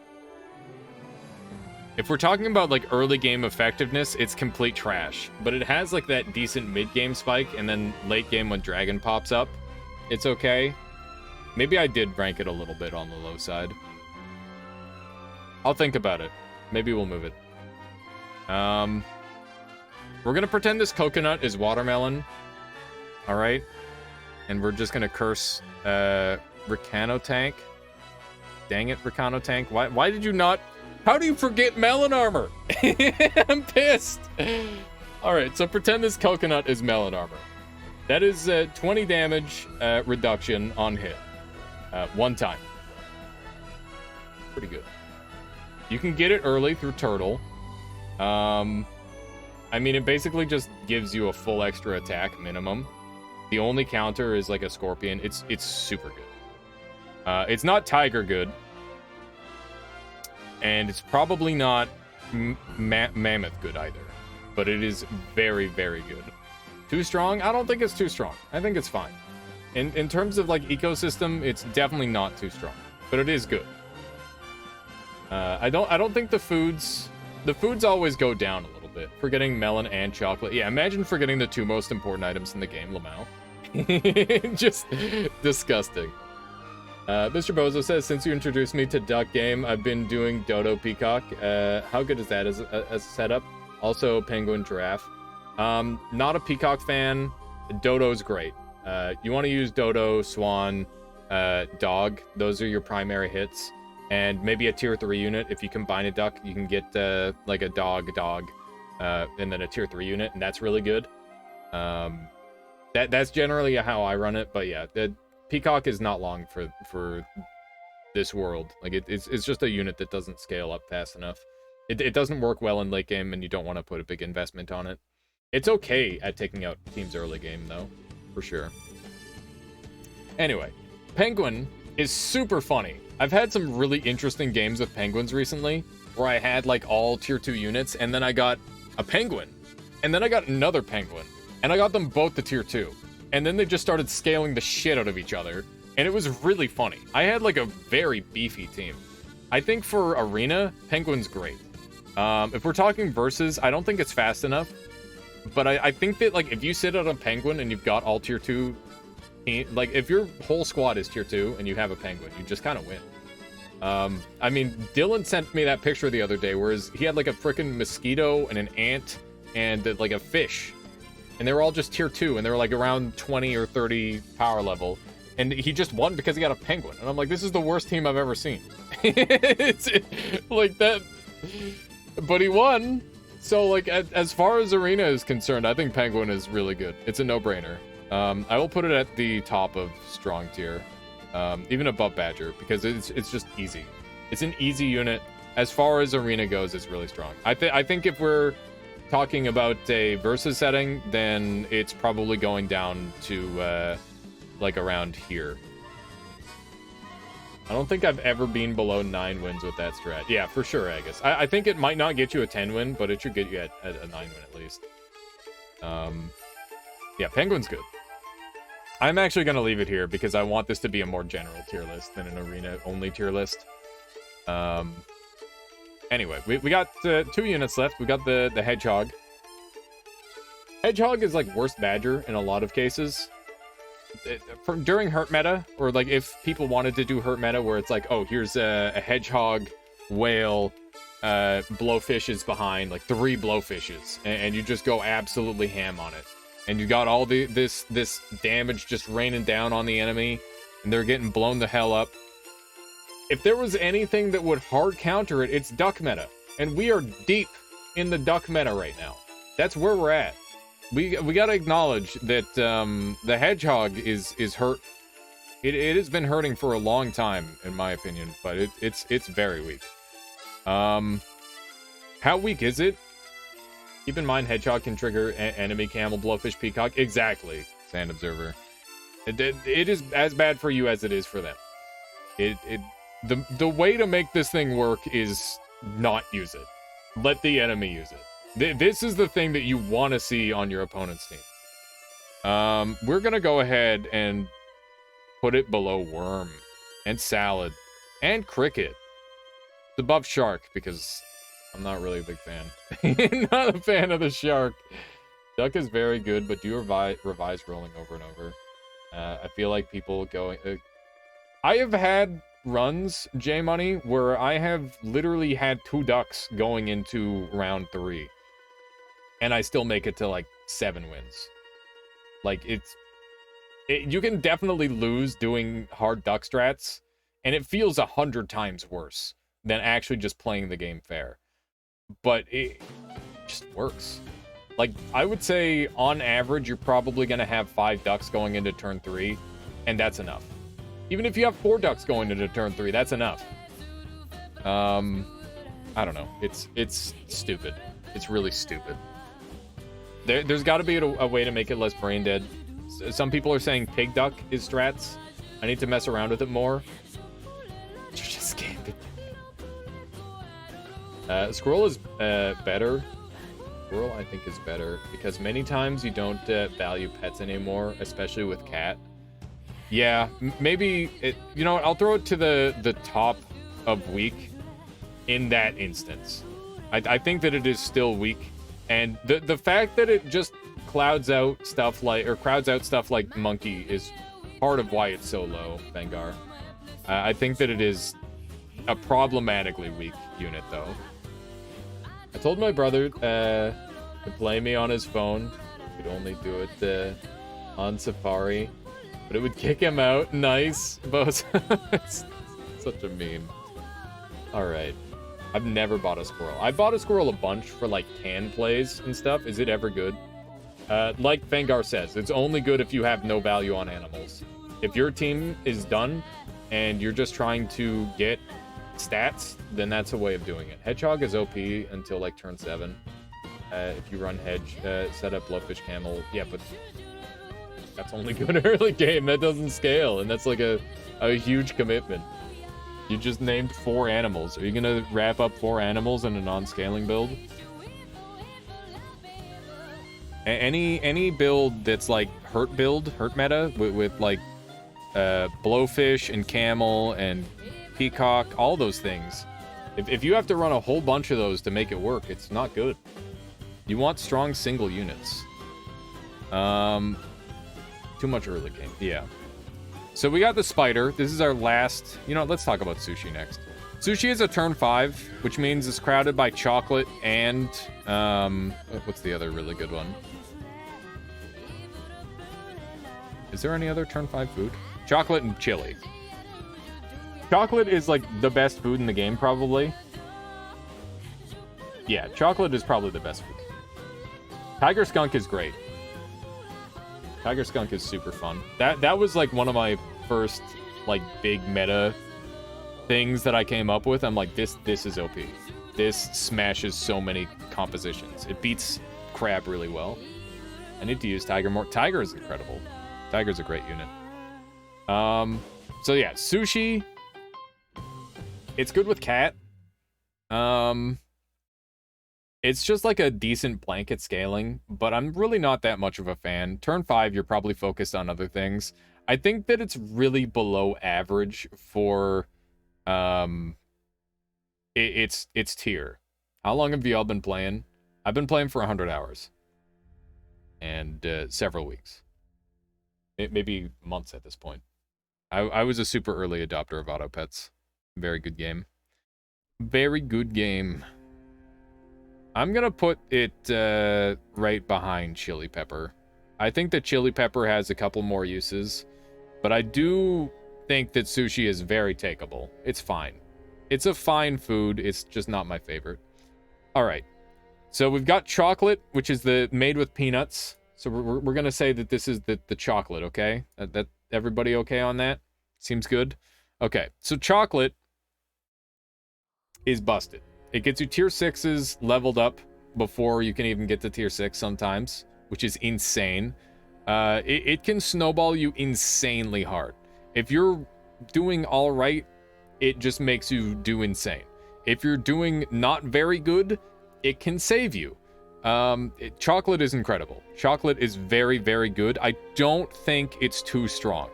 If we're talking about like early game effectiveness, it's complete trash. But it has like that decent mid game spike, and then late game when Dragon pops up, it's okay. Maybe I did rank it a little bit on the low side. I'll think about it. Maybe we'll move it. We're gonna pretend this coconut is watermelon. Alright. And we're just gonna curse Ricano Tank. Dang it, Ricano Tank. Why did you not? How do you forget melon armor? I'm pissed. Alright, so pretend this coconut is melon armor. That is 20 damage reduction on hit. One time. Pretty good. You can get it early through Turtle. I mean, it basically just gives you a full extra attack minimum. The only counter is like a Scorpion. It's super good. It's not Tiger good. And it's probably not Mammoth good either. But it is very, very good. Too strong? I don't think it's too strong. I think it's fine. In terms of like ecosystem, it's definitely not too strong. But it is good. I don't think the foods always go down a little bit. Forgetting melon and chocolate. Yeah, imagine forgetting the two most important items in the game, Lamau. Just disgusting. Mr. Bozo says, since you introduced me to Duck Game, I've been doing Dodo Peacock. How good is that as a setup? Also, Penguin Giraffe. Not a Peacock fan. Dodo's great. You want to use Dodo, Swan, Dog. Those are your primary hits. And maybe a tier 3 unit. If you combine a duck, you can get like a dog, and then a tier 3 unit, and that's really good. That's generally how I run it, but yeah, the Peacock is not long for this world. Like it's just a unit that doesn't scale up fast enough. It doesn't work well in late game, and you don't want to put a big investment on it. It's okay at taking out teams early game though, for sure. Anyway, Penguin is super funny. I've had some really interesting games with Penguins recently, where I had like all tier 2 units, and then I got a Penguin, and then I got another Penguin, and I got them both to tier 2. And then they just started scaling the shit out of each other, and it was really funny. I had like a very beefy team. I think for Arena, Penguin's great. If we're talking versus, I don't think it's fast enough, but I think that like if you sit on a Penguin and you've got all tier 2, like if your whole squad is tier 2 and you have a Penguin, you just kind of win. I mean, Dylan sent me that picture the other day where he had like a freaking mosquito and an ant and like a fish. And they were all just tier 2, and they were like around 20 or 30 power level. And he just won because he got a Penguin. And I'm like, this is the worst team I've ever seen. It's like that. But he won. So like as far as Arena is concerned, I think Penguin is really good. It's a no-brainer. I will put it at the top of strong tier. Even above Badger, because it's just easy. It's an easy unit. As far as Arena goes, it's really strong. I think if we're talking about a versus setting, then it's probably going down to like around here. I don't think I've ever been below 9 wins with that strat. Yeah, for sure, Agus. I think it might not get you a 10 win, but it should get you at a 9 win at least. Yeah, Penguin's good. I'm actually going to leave it here because I want this to be a more general tier list than an arena-only tier list. Anyway, we got 2 units left. We got the Hedgehog. Hedgehog is like worst Badger in a lot of cases. During hurt meta, or like if people wanted to do hurt meta where it's like, oh, here's a Hedgehog, Whale, Blowfishes behind, like 3 Blowfishes, and you just go absolutely ham on it. And you got all this damage just raining down on the enemy, and they're getting blown the hell up. If there was anything that would hard counter it, it's duck meta. And we are deep in the duck meta right now. That's where we're at. We gotta acknowledge that the Hedgehog is hurt. It has been hurting for a long time, in my opinion, but it's very weak. How weak is it? Keep in mind, Hedgehog can trigger enemy Camel, Blowfish, Peacock. Exactly, Sand Observer. It is as bad for you as it is for them. The way to make this thing work is not use it. Let the enemy use it. This is the thing that you want to see on your opponent's team. We're going to go ahead and put it below Worm and Salad and Cricket. It's above Shark because I'm not really a big fan. Not a fan of the shark. Duck is very good, but do revise rolling over and over. I feel like people going... I have had runs, J-Money, where I have literally had 2 ducks going into round 3. And I still make it to, like, 7 wins. Like, you can definitely lose doing hard duck strats, and it feels 100 times worse than actually just playing the game fair. But it just works. Like, I would say, on average, you're probably going to have 5 ducks going into turn 3, and that's enough. Even if you have 4 ducks going into turn 3, that's enough. I don't know. It's stupid. It's really stupid. There's got to be a way to make it less brain dead. Some people are saying pig duck is strats. I need to mess around with it more. You're just camping. Squirrel is better. Squirrel, I think, is better because many times you don't value pets anymore, especially with cat. Yeah, maybe it. You know what? I'll throw it to the top of weak in that instance. I think that it is still weak, and the fact that it just crowds out stuff like monkey is part of why it's so low, Vangar. I think that it is a problematically weak unit, though. I told my brother to play me on his phone. He could only do it on Safari, but it would kick him out. Nice, both. It's such a meme. All right. I've never bought a squirrel. I bought a squirrel a bunch for like can plays and stuff. Is it ever good? Like Vangar says, it's only good if you have no value on animals. If your team is done and you're just trying to get stats, then that's a way of doing it. Hedgehog is OP until like turn 7. If you run hedge, set up blowfish camel, yeah, but that's only good early game. That doesn't scale, and that's like a huge commitment. You just named 4 animals. Are you gonna wrap up 4 animals in a non-scaling build? Any build that's like hurt meta with like blowfish and camel and peacock, all those things. If you have to run a whole bunch of those to make it work, it's not good. You want strong single units. Too much early game. Yeah. So we got the spider. This is our last... You know, let's talk about sushi next. Sushi is a turn 5, which means it's crowded by chocolate and... what's the other really good one? Is there any other turn 5 food? Chocolate and chili. Chocolate is, like, the best food in the game, probably. Yeah, chocolate is probably the best food. Tiger skunk is great. Tiger skunk is super fun. That was, like, one of my first, like, big meta things that I came up with. I'm like, this is OP. This smashes so many compositions. It beats crab really well. I need to use tiger more. Tiger is incredible. Tiger's a great unit. So yeah, sushi. It's good with cat. It's just like a decent blanket scaling, but I'm really not that much of a fan. Turn 5, you're probably focused on other things. I think that it's really below average for its tier. How long have you all been playing? I've been playing for 100 hours. And several weeks. Maybe months at this point. I was a super early adopter of Auto Pets. Very good game. Very good game. I'm gonna put it right behind Chili Pepper. I think that Chili Pepper has a couple more uses, but I do think that sushi is very takeable. It's fine. It's a fine food. It's just not my favorite. All right. So we've got chocolate, which is the made with peanuts. So we're gonna say that this is the chocolate, okay? That everybody okay on that? Seems good. Okay. So chocolate is busted. It gets you tier 6s leveled up before you can even get to tier 6 sometimes, which is insane. It can snowball you insanely hard. If you're doing all right, it just makes you do insane. If you're doing not very good, it can save you. Chocolate is incredible. Chocolate is very, very good. I don't think it's too strong,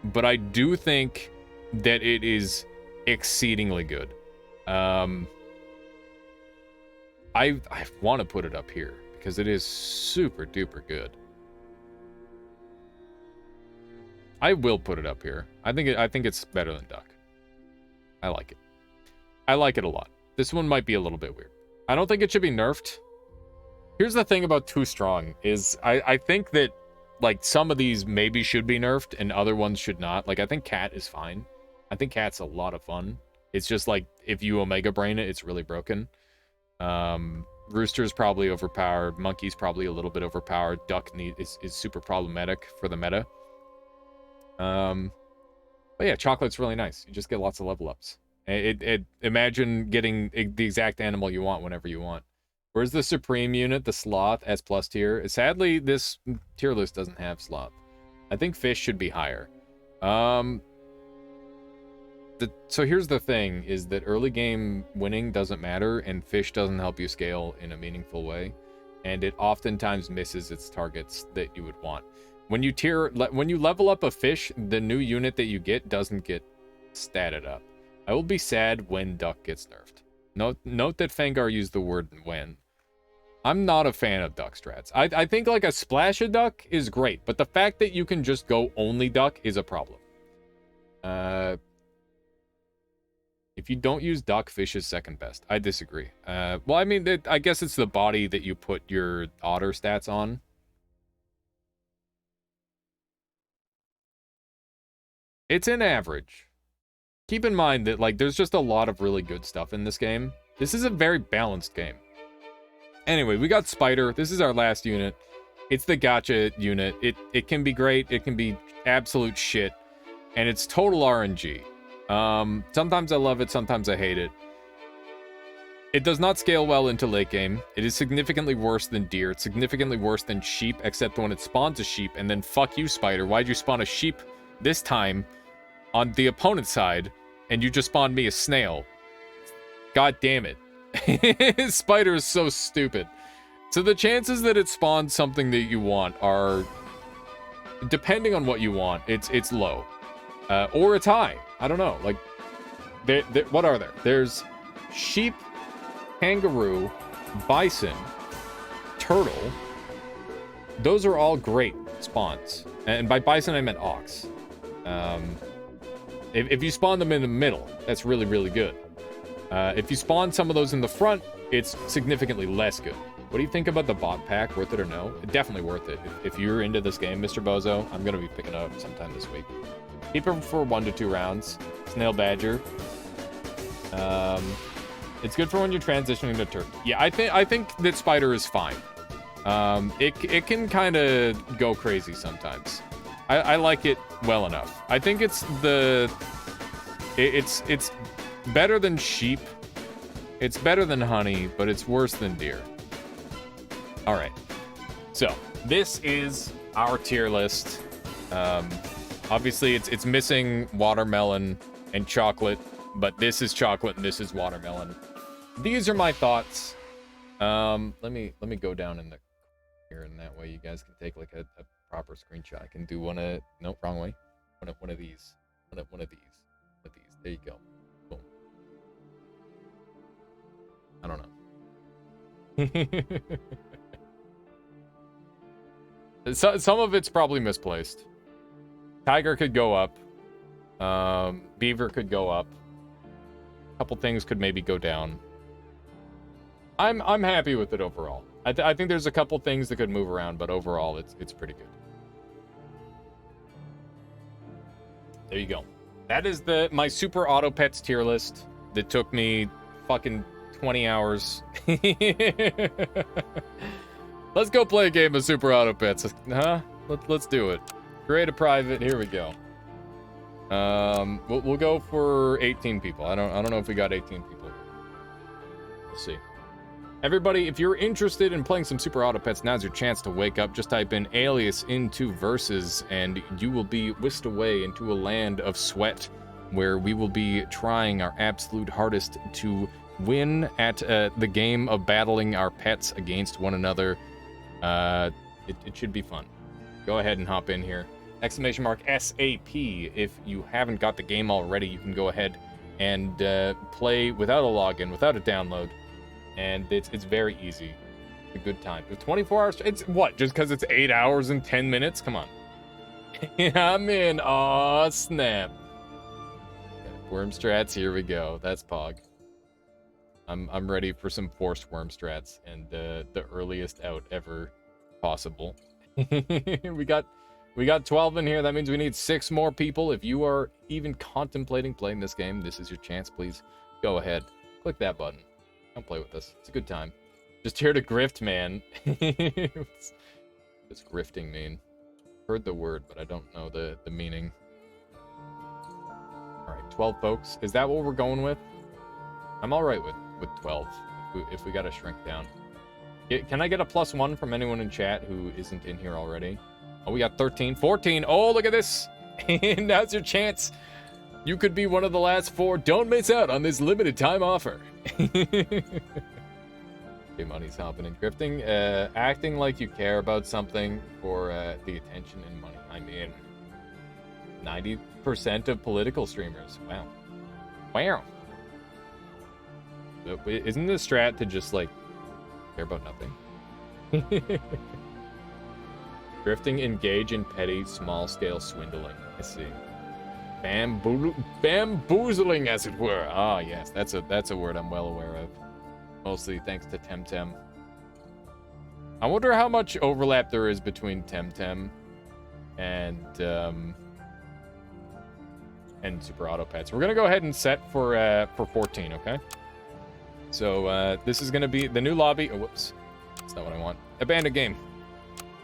but I do think that it is exceedingly good. I want to put it up here because it is super duper good. I will put it up here. I think it's better than duck. I like it. I like it a lot. This one might be a little bit weird. I don't think it should be nerfed. Here's the thing about Too Strong is I think that like some of these maybe should be nerfed and other ones should not. Like I think Cat is fine. I think Cat's a lot of fun. It's just like if you Omega Brain it, it's really broken. Rooster's probably overpowered. Monkey's probably a little bit overpowered. Duck is super problematic for the meta. But yeah, Chocolate's really nice. You just get lots of level ups. Imagine getting the exact animal you want whenever you want. Where's the Supreme unit, the Sloth, S+ tier? Sadly, this tier list doesn't have Sloth. I think Fish should be higher. So here's the thing, is that early game winning doesn't matter, and Fish doesn't help you scale in a meaningful way, and it oftentimes misses its targets that you would want. When you level up a Fish, the new unit that you get doesn't get statted up. I will be sad when Duck gets nerfed. Note that Fangar used the word when. I'm not a fan of Duck strats. I think like a splash of Duck is great, but the fact that you can just go only Duck is a problem. If you don't use Duck, Fish is second best. I disagree. Well, I mean, I guess it's the body that you put your Otter stats on. It's an average. Keep in mind that, like, there's just a lot of really good stuff in this game. This is a very balanced game. Anyway, we got Spider. This is our last unit. It's the gacha unit. It can be great. It can be absolute shit. And it's total RNG. Sometimes I love it. Sometimes I hate it. It does not scale well into late game. It is significantly worse than deer. It's significantly worse than sheep, except when it spawns a sheep. And then fuck you, Spider. Why'd you spawn a sheep this time on the opponent's side, and you just spawned me a snail? God damn it. Spider is so stupid. So the chances that it spawns something that you want are, depending on what you want, it's low. Or it's high. I don't know. Like, what are there? There's sheep, kangaroo, bison, turtle. Those are all great spawns. And by bison, I meant ox. If you spawn them in the middle, that's really, really good. If you spawn some of those in the front, it's significantly less good. What do you think about the bot pack? Worth it or no? Definitely worth it. If you're into this game, Mr. Bozo, I'm going to be picking it up sometime this week. Keep it for 1 to 2 rounds. Snail Badger. It's good for when you're transitioning to turkey. Yeah, I think that Spider is fine. It can kind of go crazy sometimes. I like it well enough. I think it's better than sheep. It's better than honey, but it's worse than deer. All right. So this is our tier list. Obviously, it's missing watermelon and chocolate, but this is chocolate and this is watermelon. These are my thoughts. Let me go down in the here, and that way you guys can take like a proper screenshot. I can do one of nope, wrong way. One of these. One of these. There you go. Boom. I don't know. Some of it's probably misplaced. Tiger could go up. Beaver could go up. A couple things could maybe go down. I'm happy with it overall. I think there's a couple things that could move around, but overall it's pretty good. There you go. That is my Super Auto Pets tier list that took me fucking 20 hours. Let's go play a game of Super Auto Pets. Huh? Let's do it. Create a private. Here we go. We'll go for 18 people. I don't know if we got 18 people. We'll see. Everybody, if you're interested in playing some Super Auto Pets, now's your chance to wake up. Just type in Alias into Versus, and you will be whisked away into a land of sweat, where we will be trying our absolute hardest to win at the game of battling our pets against one another. It should be fun. Go ahead and hop in here. Exclamation mark SAP. If you haven't got the game already, you can go ahead and play without a login, without a download. and it's very easy. It's a good time. With 24 hours, it's what? Just because it's 8 hours and 10 minutes? Come on. Yeah, I'm in. Aw, snap. Worm strats, here we go. That's Pog. I'm ready for some forced worm strats and the earliest out ever possible. we got 12 in here. That means we need 6 more people. If you are even contemplating playing this game, this is your chance. Please go ahead. Click that button. Come play with us. It's a good time. Just here to grift, man. What's grifting mean? Heard the word, but I don't know the meaning. All right, 12 folks. Is that what we're going with? I'm all right with 12 if we got to shrink down. Can I get a +1 from anyone in chat who isn't in here already? Oh, we got 13, 14. Oh, look at this. Now's your chance. You could be one of the last 4. Don't miss out on this limited time offer. Okay, money's hopping and grifting. Acting like you care about something for the attention and money. I mean, 90% of political streamers. Wow. Wow. Isn't the strat to just, like, care about nothing? Grifting, engage in petty, small-scale swindling. I see. Bamboozling, as it were. Ah, yes, that's a word I'm well aware of. Mostly thanks to Temtem. I wonder how much overlap there is between Temtem and Super Auto Pets. We're gonna go ahead and set for 14, okay? So this is gonna be the new lobby. Oh, whoops, that's not what I want. Abandoned game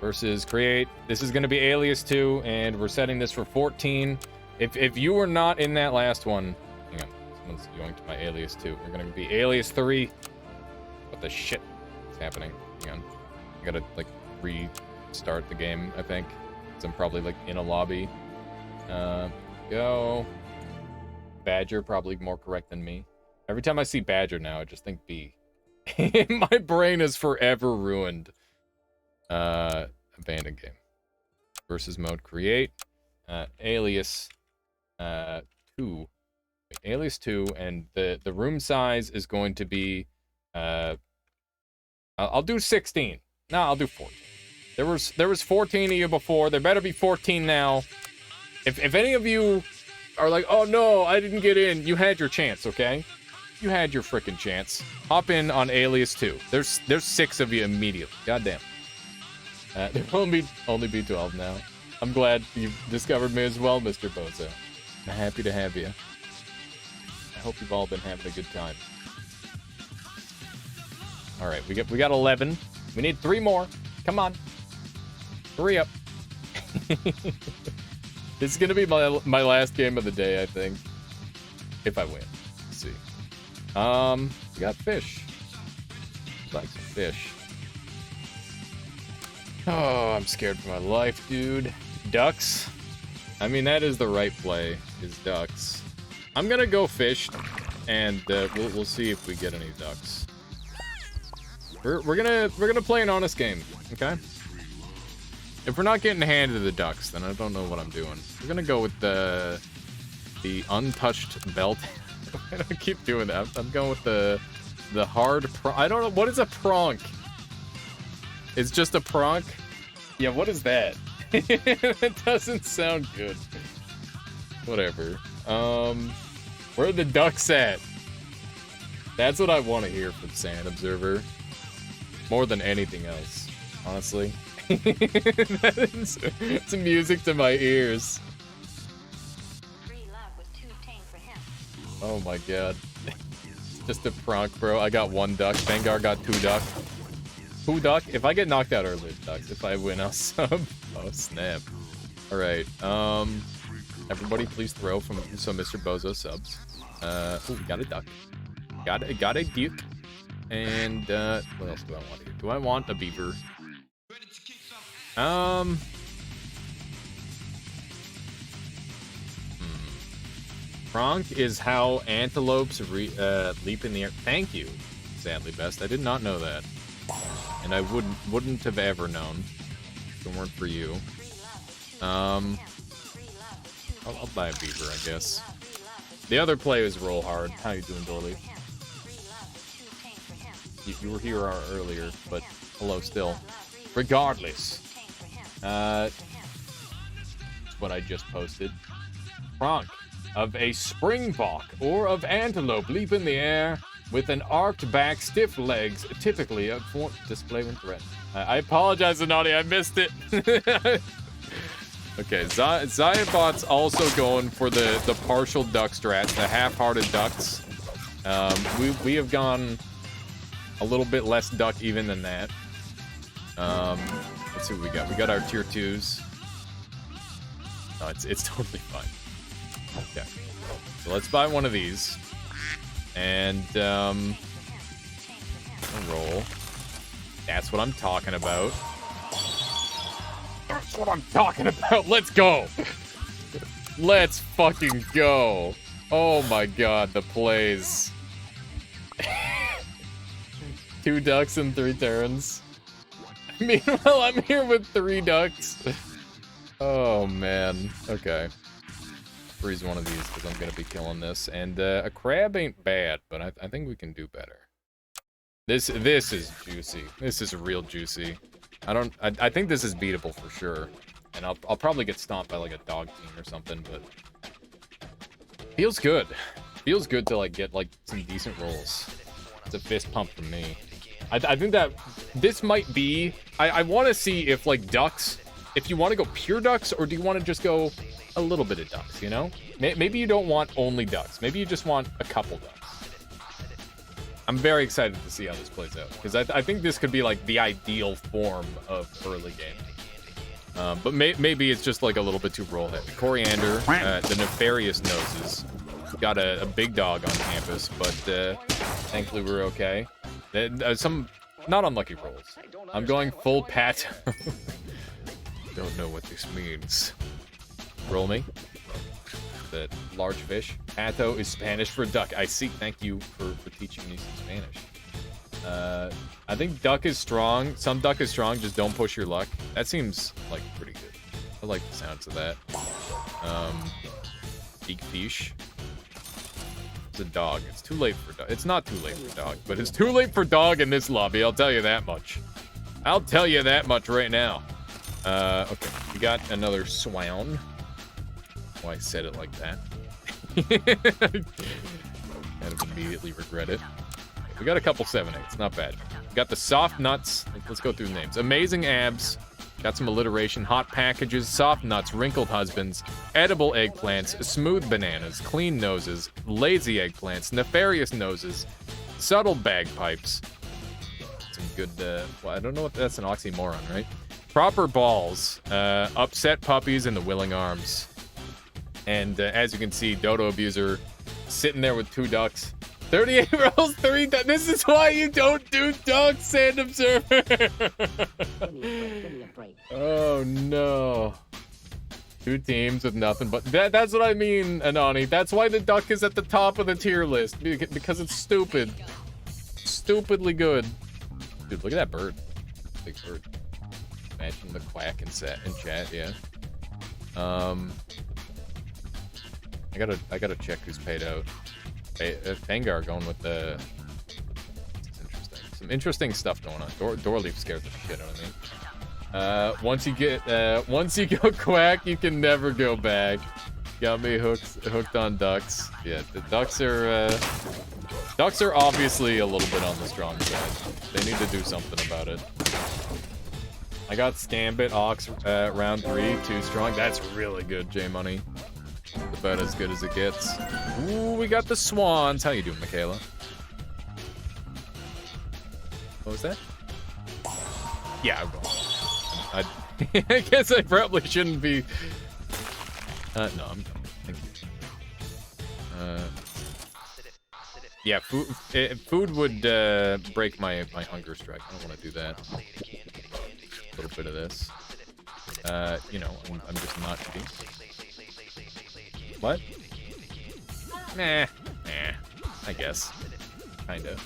versus create. This is gonna be Alias 2, and we're setting this for 14. If you were not in that last one, hang on, someone's yoinked my Alias 2. We're gonna be Alias 3. What the shit is happening? Hang on, I gotta like restart the game. I think, because I'm probably like in a lobby. Go. Badger, probably more correct than me. Every time I see Badger now, I just think B. My brain is forever ruined. Abandoned game. Versus mode create. Alias 2. Alias 2, and the room size is going to be I'll do 16. No, I'll do 14. There was 14 of you before. There better be 14 now. If any of you are like, oh no, I didn't get in, you had your chance, okay? You had your frickin' chance. Hop in on Alias 2. There's 6 of you immediately. Goddamn. There will only be 12 now. I'm glad you've discovered me as well, Mr. Bozo. I'm happy to have you. I hope you've all been having a good time. All right, we got 11. We need 3 more. Come on. Hurry up. This is gonna be my last game of the day, I think. If I win. Let's see. We got fish. Like some fish. Oh, I'm scared for my life, dude. Ducks. I mean, that is the right play, is ducks. I'm gonna go fish, and we'll see if we get any ducks. We're gonna play an honest game, okay? If we're not getting handed the ducks, then I don't know what I'm doing. We're gonna go with the untouched belt. I don't keep doing that. I'm going with the hard I don't know, what is a pronk? It's just a pronk? Yeah, what is that? That doesn't sound good. Whatever. Where are the ducks at? That's what I want to hear from Sand Observer. More than anything else, honestly. It's music to my ears. Oh my god. Just a prank, bro. I got 1 duck. Vanguard got 2 duck. 2 duck? If I get knocked out early, ducks. If I win, I'll sub. Oh, snap. Alright, everybody please throw from some Mr. Bozo subs. Oh, we got a duck. Got a duck. And, what else do I want here? Do I want a beaver? Pronk is how antelopes leap in the air. Thank you, Sadly Best. I did not know that. And I wouldn't have ever known if it weren't for you. I'll buy a beaver, I guess. The other play is roll hard. How you doing, Dorley? You were here earlier, but hello still. Regardless. What I just posted. Kronk of a springbok or of antelope leap in the air with an arched back, stiff legs, typically a display when threatened. I apologize, Anani, I missed it. Okay, Zayabot's also going for the partial duck strats, the half-hearted ducks. We have gone a little bit less duck even than that. Let's see what we got. We got our tier 2s. No, it's totally fine. Okay. So let's buy one of these. And, roll. That's what I'm talking about. That's what I'm talking about. Let's go. Let's fucking go. Oh my god, the plays. 2 ducks in 3 turns. Meanwhile, I'm here with 3 ducks. Oh man. Okay. Freeze one of these because I'm gonna be killing this. And a crab ain't bad, but I think we can do better. This is juicy. This is real juicy. I think this is beatable for sure. And I'll probably get stomped by like a dog team or something, but feels good. Feels good to like get like some decent rolls. It's a fist pump from me. I think that this might be. I want to see if like ducks. If you want to go pure ducks, or do you want to just go a little bit of ducks, you know? Maybe you don't want only ducks. Maybe you just want a couple ducks. I'm very excited to see how this plays out, because I think this could be like the ideal form of early game. But maybe it's just like a little bit too roll heavy. Coriander, the nefarious noses. Got a big dog on campus, but thankfully we're okay. Some not unlucky rolls. I'm going full pat. Don't know what this means. Roll me. The large fish. Pato is Spanish for duck. I see. Thank you for teaching me some Spanish. I think duck is strong. Some duck is strong. Just don't push your luck. That seems like pretty good. I like the sounds of that. Big fish. It's a dog. It's too late for dog. It's not too late for dog, but it's too late for dog in this lobby. I'll tell you that much. I'll tell you that much right now. Okay, we got another swan. Oh, I said it like that. Kind of immediately regret it. We got a couple 7/8s, not bad. We got the soft nuts. Let's go through the names. Amazing abs. Got some alliteration. Hot packages, soft nuts, wrinkled husbands, edible eggplants, smooth bananas, clean noses, lazy eggplants, nefarious noses, subtle bagpipes. Some good, well, I don't know what that's an oxymoron, right? Proper balls, upset puppies, and the willing arms. And as you can see, Dodo Abuser sitting there with 2 ducks. 38 rolls, 3 ducks. This is why you don't do ducks, Sand Observer. Oh no. 2 teams with nothing but that's what I mean, Anani. That's why the duck is at the top of the tier list. Because it's stupid. Stupidly good. Dude, look at that bird. Big bird. Imagine the quack in chat, yeah. I gotta check who's paid out. Fangar going with the. It's interesting. Some interesting stuff going on. Doorleaf scares the shit out of me. Once you go quack, you can never go back. Got me hooked on ducks. Yeah, the ducks are obviously a little bit on the strong side. They need to do something about it. I got Scambit Ox round 3, 2 strong. That's really good, J Money. About as good as it gets. Ooh, we got the swans. How you doing, Michaela? What was that? Yeah, I'm going. I guess I probably shouldn't be. No, I'm going. Thank you. Yeah, food would break my hunger strike. I don't want to do that. A little bit of this. You know, I'm just not eating. What? Nah, I guess. Kinda.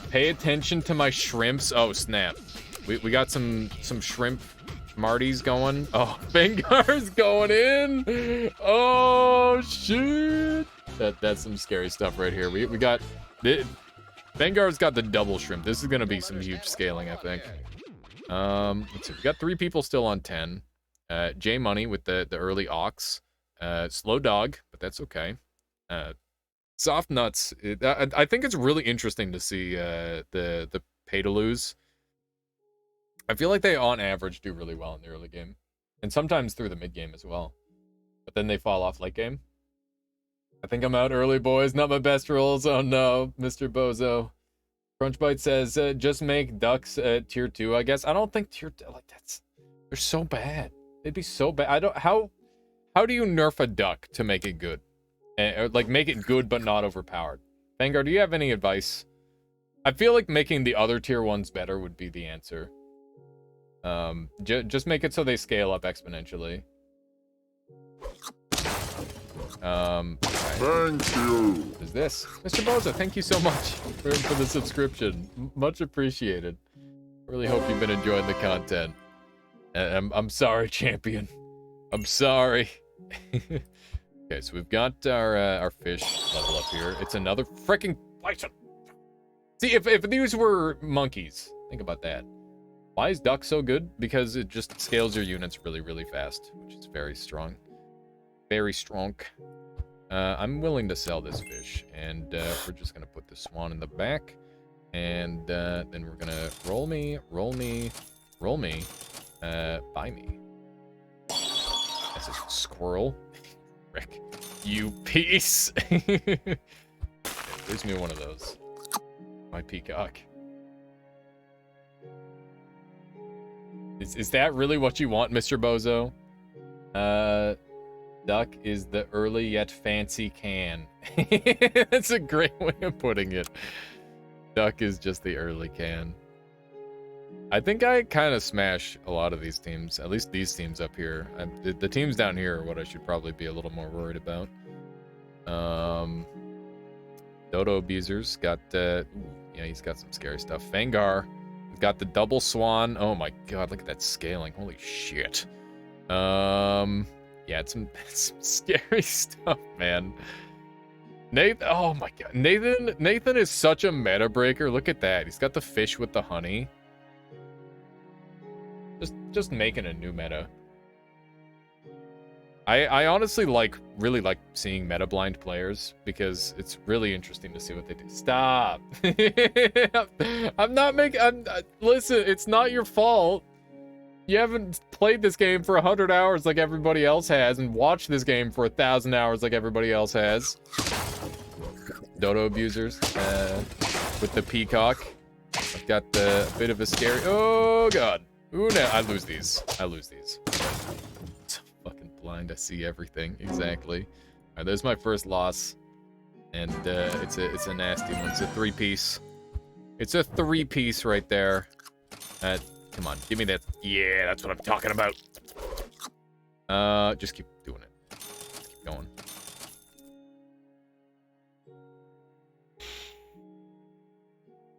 Pay attention to my shrimps. Oh, snap. We got some shrimp Marty's going. Oh, Fangar's going in. Oh, shit. That's some scary stuff right here. We got... Vanguard's got the double shrimp. This is gonna be some huge scaling, I think. Let's see. We got 3 people still on 10. J Money with the early Ox. Slow Dog, but that's okay. Soft Nuts. I think it's really interesting to see the pay to lose. I feel like they, on average, do really well in the early game. And sometimes through the mid game as well. But then they fall off late game. I think I'm out early, boys. Not my best rolls. Oh no, Mr. Bozo. Crunchbite says, just make ducks tier 2, I guess. I don't think tier 2, like, they're so bad. They'd be so bad. How do you nerf a duck to make it good? Or, like, make it good but not overpowered? Vanguard, do you have any advice? I feel like making the other tier 1s better would be the answer. Just make it so they scale up exponentially. Thank you. What is this? Mr. Boza, thank you so much for the subscription. Much appreciated. Really hope you've been enjoying the content. And I'm sorry, champion. I'm sorry. Okay, so we've got our fish level up here. It's another freaking bison. See, if these were monkeys, think about that. Why is duck so good? Because it just scales your units really, really fast, which is very strong. Very strong. I'm willing to sell this fish, and we're just gonna put the swan in the back, and then we're gonna roll me, buy me. That's a squirrel. Rick, you piece. There's me one of those. My peacock. Is that really what you want, Mr. Bozo? Duck is the early yet fancy can. That's a great way of putting it. Duck is just the early can. I think I kind of smash a lot of these teams, at least these teams up here. The teams down here are what I should probably be a little more worried about. Dodo Abusers got, yeah, he's got some scary stuff. Fangar, we've got the double swan. Oh my god, look at that scaling. Holy shit. Yeah, it's some scary stuff, man. Nathan, oh my god. Nathan is such a meta breaker. Look at that. He's got the fish with the honey. Just making a new meta. I honestly really like seeing meta blind players because it's really interesting to see what they do. Stop. Listen, it's not your fault. You haven't played this game for 100 hours like everybody else has and watched this game for 1,000 hours like everybody else has. Dodo Abusers with the peacock. I've got a bit of a scary... Oh, God. Ooh, no. I lose these. So fucking blind. I see everything. Exactly. All right, there's my first loss. And it's a nasty one. It's a 3-piece. It's a 3-piece right there. Come on, give me that. Yeah, that's what I'm talking about. Just keep doing it. Just keep going.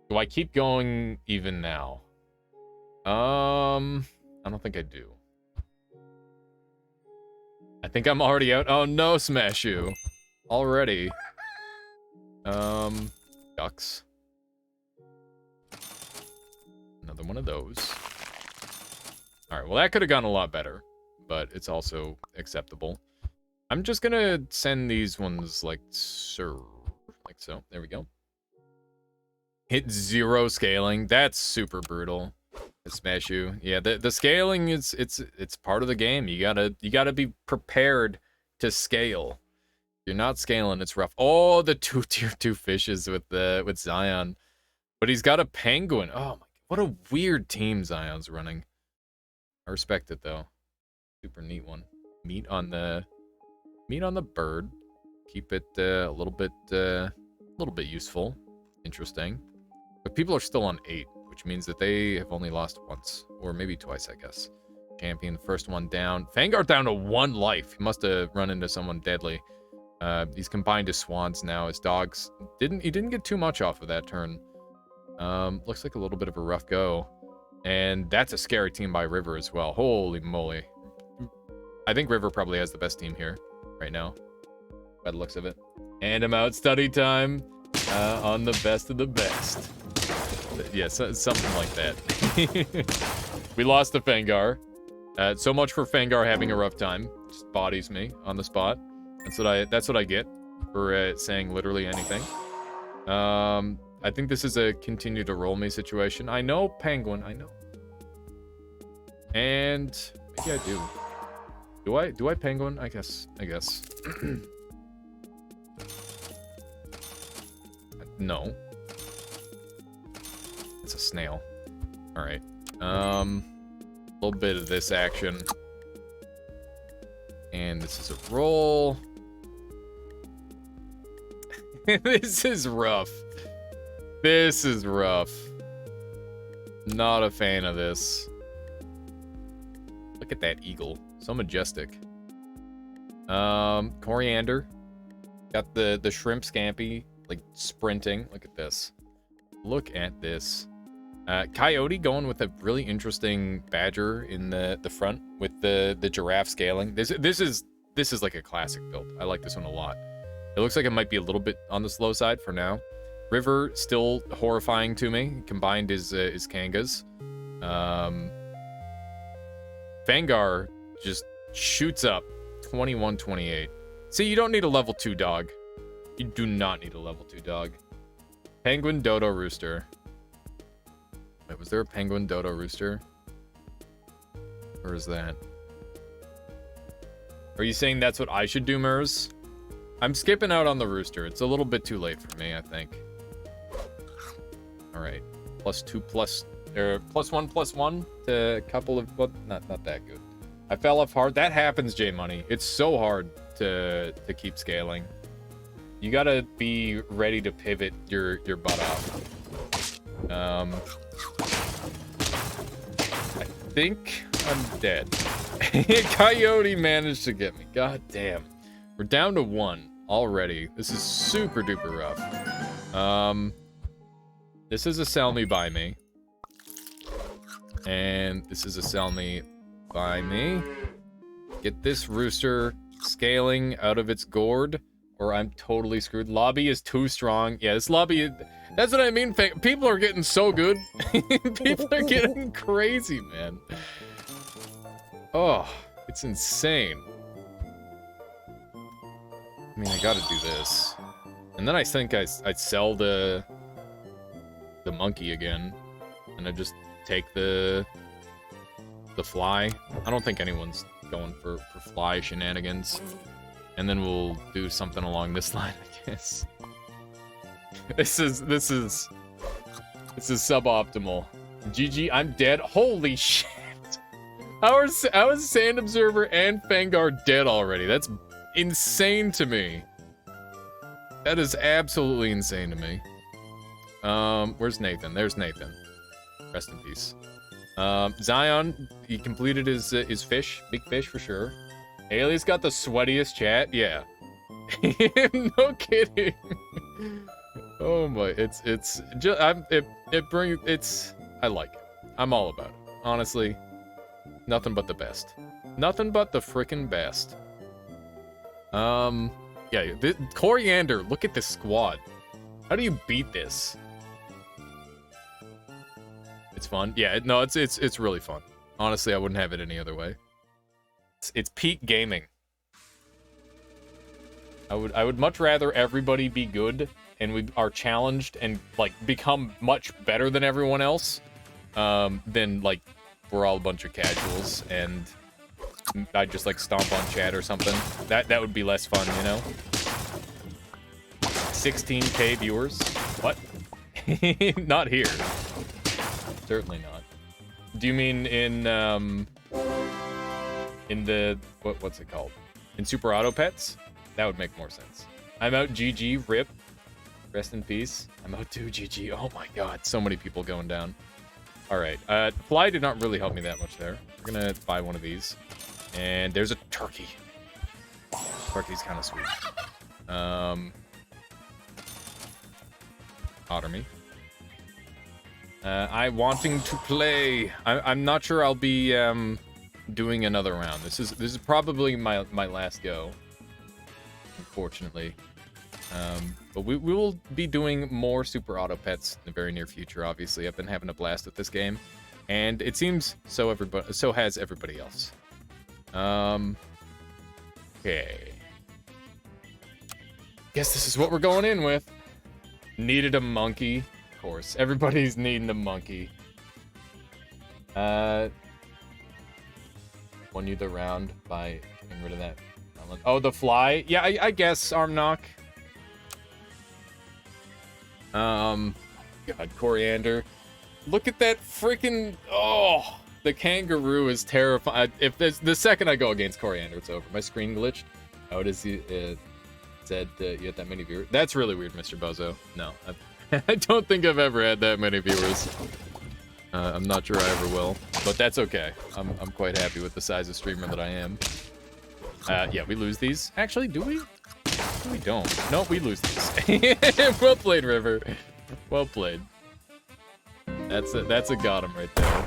Do I keep going even now? I don't think I do. I think I'm already out. Oh no, Smash You. Already. Ducks. Another one of those. Alright, well that could have gone a lot better, but it's also acceptable. I'm just gonna send these ones like so. There we go. Hit 0 scaling. That's super brutal. Smash You. Yeah, the scaling is it's part of the game. You gotta be prepared to scale. If you're not scaling, it's rough. Oh, the tier 2 fishes with Zion. But he's got a penguin. Oh my, what a weird team Zion's running. I respect it though. Super neat one. Meat on the bird. Keep it a little bit useful. Interesting. But people are still on 8, which means that they have only lost once. Or maybe twice, I guess. Champion, first one down. Vanguard down to 1 life. He must have run into someone deadly. He's combined his swans now. His dogs he didn't get too much off of that turn. Looks like a little bit of a rough go. And that's a scary team by River as well. Holy moly. I think River probably has the best team here right now, by the looks of it. And I'm out. Study time. On the best of the best. Yeah, something like that. We lost to Fengar. So much for Fengar having a rough time. Just bodies me on the spot. That's what I get for saying literally anything. I think this is a continue to roll me situation. I know, Penguin, I know. And maybe I do. Do I Penguin? I guess. No. It's a snail. Alright. A little bit of this action. And this is a roll. This is rough. This is rough. Not a fan of this. Look at that eagle. So majestic. Coriander. Got the shrimp scampi, like, sprinting. Look at this. Look at this. Coyote going with a really interesting badger in the front with the giraffe scaling. This is like a classic build. I like this one a lot. It looks like it might be a little bit on the slow side for now. River still horrifying to me. Combined is Kangas. Vangar just shoots up 21-28. See, you don't need a level 2 dog. You do not need a level 2 dog. Penguin Dodo Rooster. Wait, was there a Penguin Dodo Rooster? Or is that? Are you saying that's what I should do, Mers? I'm skipping out on the rooster. It's a little bit too late for me, I think. Alright. +1/+1 to a couple of... Well, not that good. I fell off hard. That happens, J-Money. It's so hard to keep scaling. You gotta be ready to pivot your butt off. I think I'm dead. Coyote managed to get me. God damn. We're down to 1 already. This is super duper rough. This is a sell me buy me. And this is a sell me buy me. Get this rooster scaling out of its gourd, or I'm totally screwed. Lobby is too strong. Yeah, this lobby... That's what I mean. People are getting so good. People are getting crazy, man. Oh, it's insane. I mean, I gotta do this. And then I think I'd sell the monkey again. And I just take the fly. I don't think anyone's going for fly shenanigans. And then we'll do something along this line, I guess. This is suboptimal. GG, I'm dead. Holy shit. How is Sand Observer and Fangar dead already? That's insane to me. That is absolutely insane to me. Where's Nathan? There's Nathan. Rest in peace. Zion, he completed his fish. Big fish for sure. Alias got the sweatiest chat. Yeah. No kidding. Oh my, it's just I like it. I'm all about it. Honestly, nothing but the best. Nothing but the frickin' best. Yeah, Coriander, look at this squad. How do you beat this? It's fun. Yeah, no, it's really fun. Honestly, I wouldn't have it any other way. It's peak gaming. I would much rather everybody be good and we are challenged and like become much better than everyone else, than like we're all a bunch of casuals and I just like stomp on chat or something. That would be less fun, you know? 16k viewers? What? Not here. Certainly not. Do you mean in the what's it called? In Super Auto Pets? That would make more sense. I'm out, GG, rip. Rest in peace. I'm out too, GG. Oh my god, so many people going down. Alright, fly did not really help me that much there. We're gonna buy one of these. And there's a turkey. Turkey's kind of sweet. Otter me. I wanting to play. I'm not sure I'll be doing another round. This is probably my last go. Unfortunately. But we will be doing more Super Auto Pets in the very near future, obviously. I've been having a blast with this game. And it seems so has everybody else. Okay. Guess this is what we're going in with. Needed a monkey. Of course, everybody's needing a monkey. Won you the round by getting rid of that. Oh, the fly? Yeah, I guess, Armnock. God, Coriander. Look at that freaking... Oh, the kangaroo is terrifying. If the second I go against Coriander, it's over. My screen glitched. Oh, it is... It said you had that many viewers. That's really weird, Mr. Bozo. No, I don't think I've ever had that many viewers. I'm not sure I ever will, but that's okay. I'm quite happy with the size of streamer that I am. Yeah, we lose these. Actually, do we? No, we don't. No, we lose these. Well played, River. Well played. That's a got him right there.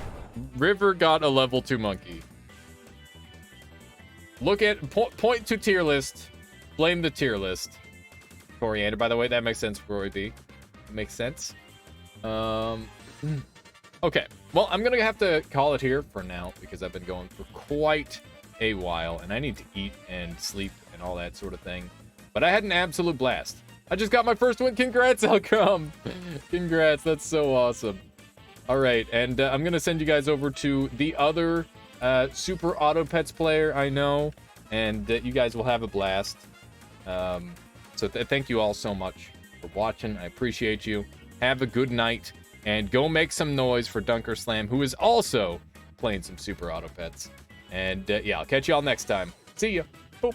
River got a level 2 monkey. Look at point to tier list. Blame the tier list. Coriander, by the way, that makes sense, Roy B. Makes sense. Okay, well, I'm gonna have to call it here for now because I've been going for quite a while and I need to eat and sleep and all that sort of thing. But I had an absolute blast. I just got my first win. Congrats, Elcrum. Congrats, that's so awesome. All right, and I'm gonna send you guys over to the other Super Auto Pets player I know, and you guys will have a blast. So thank you all so much for watching. I appreciate you. Have a good night. And go make some noise for Dunker Slam, who is also playing some Super Auto Pets. And yeah, I'll catch you all next time. See ya. Boop.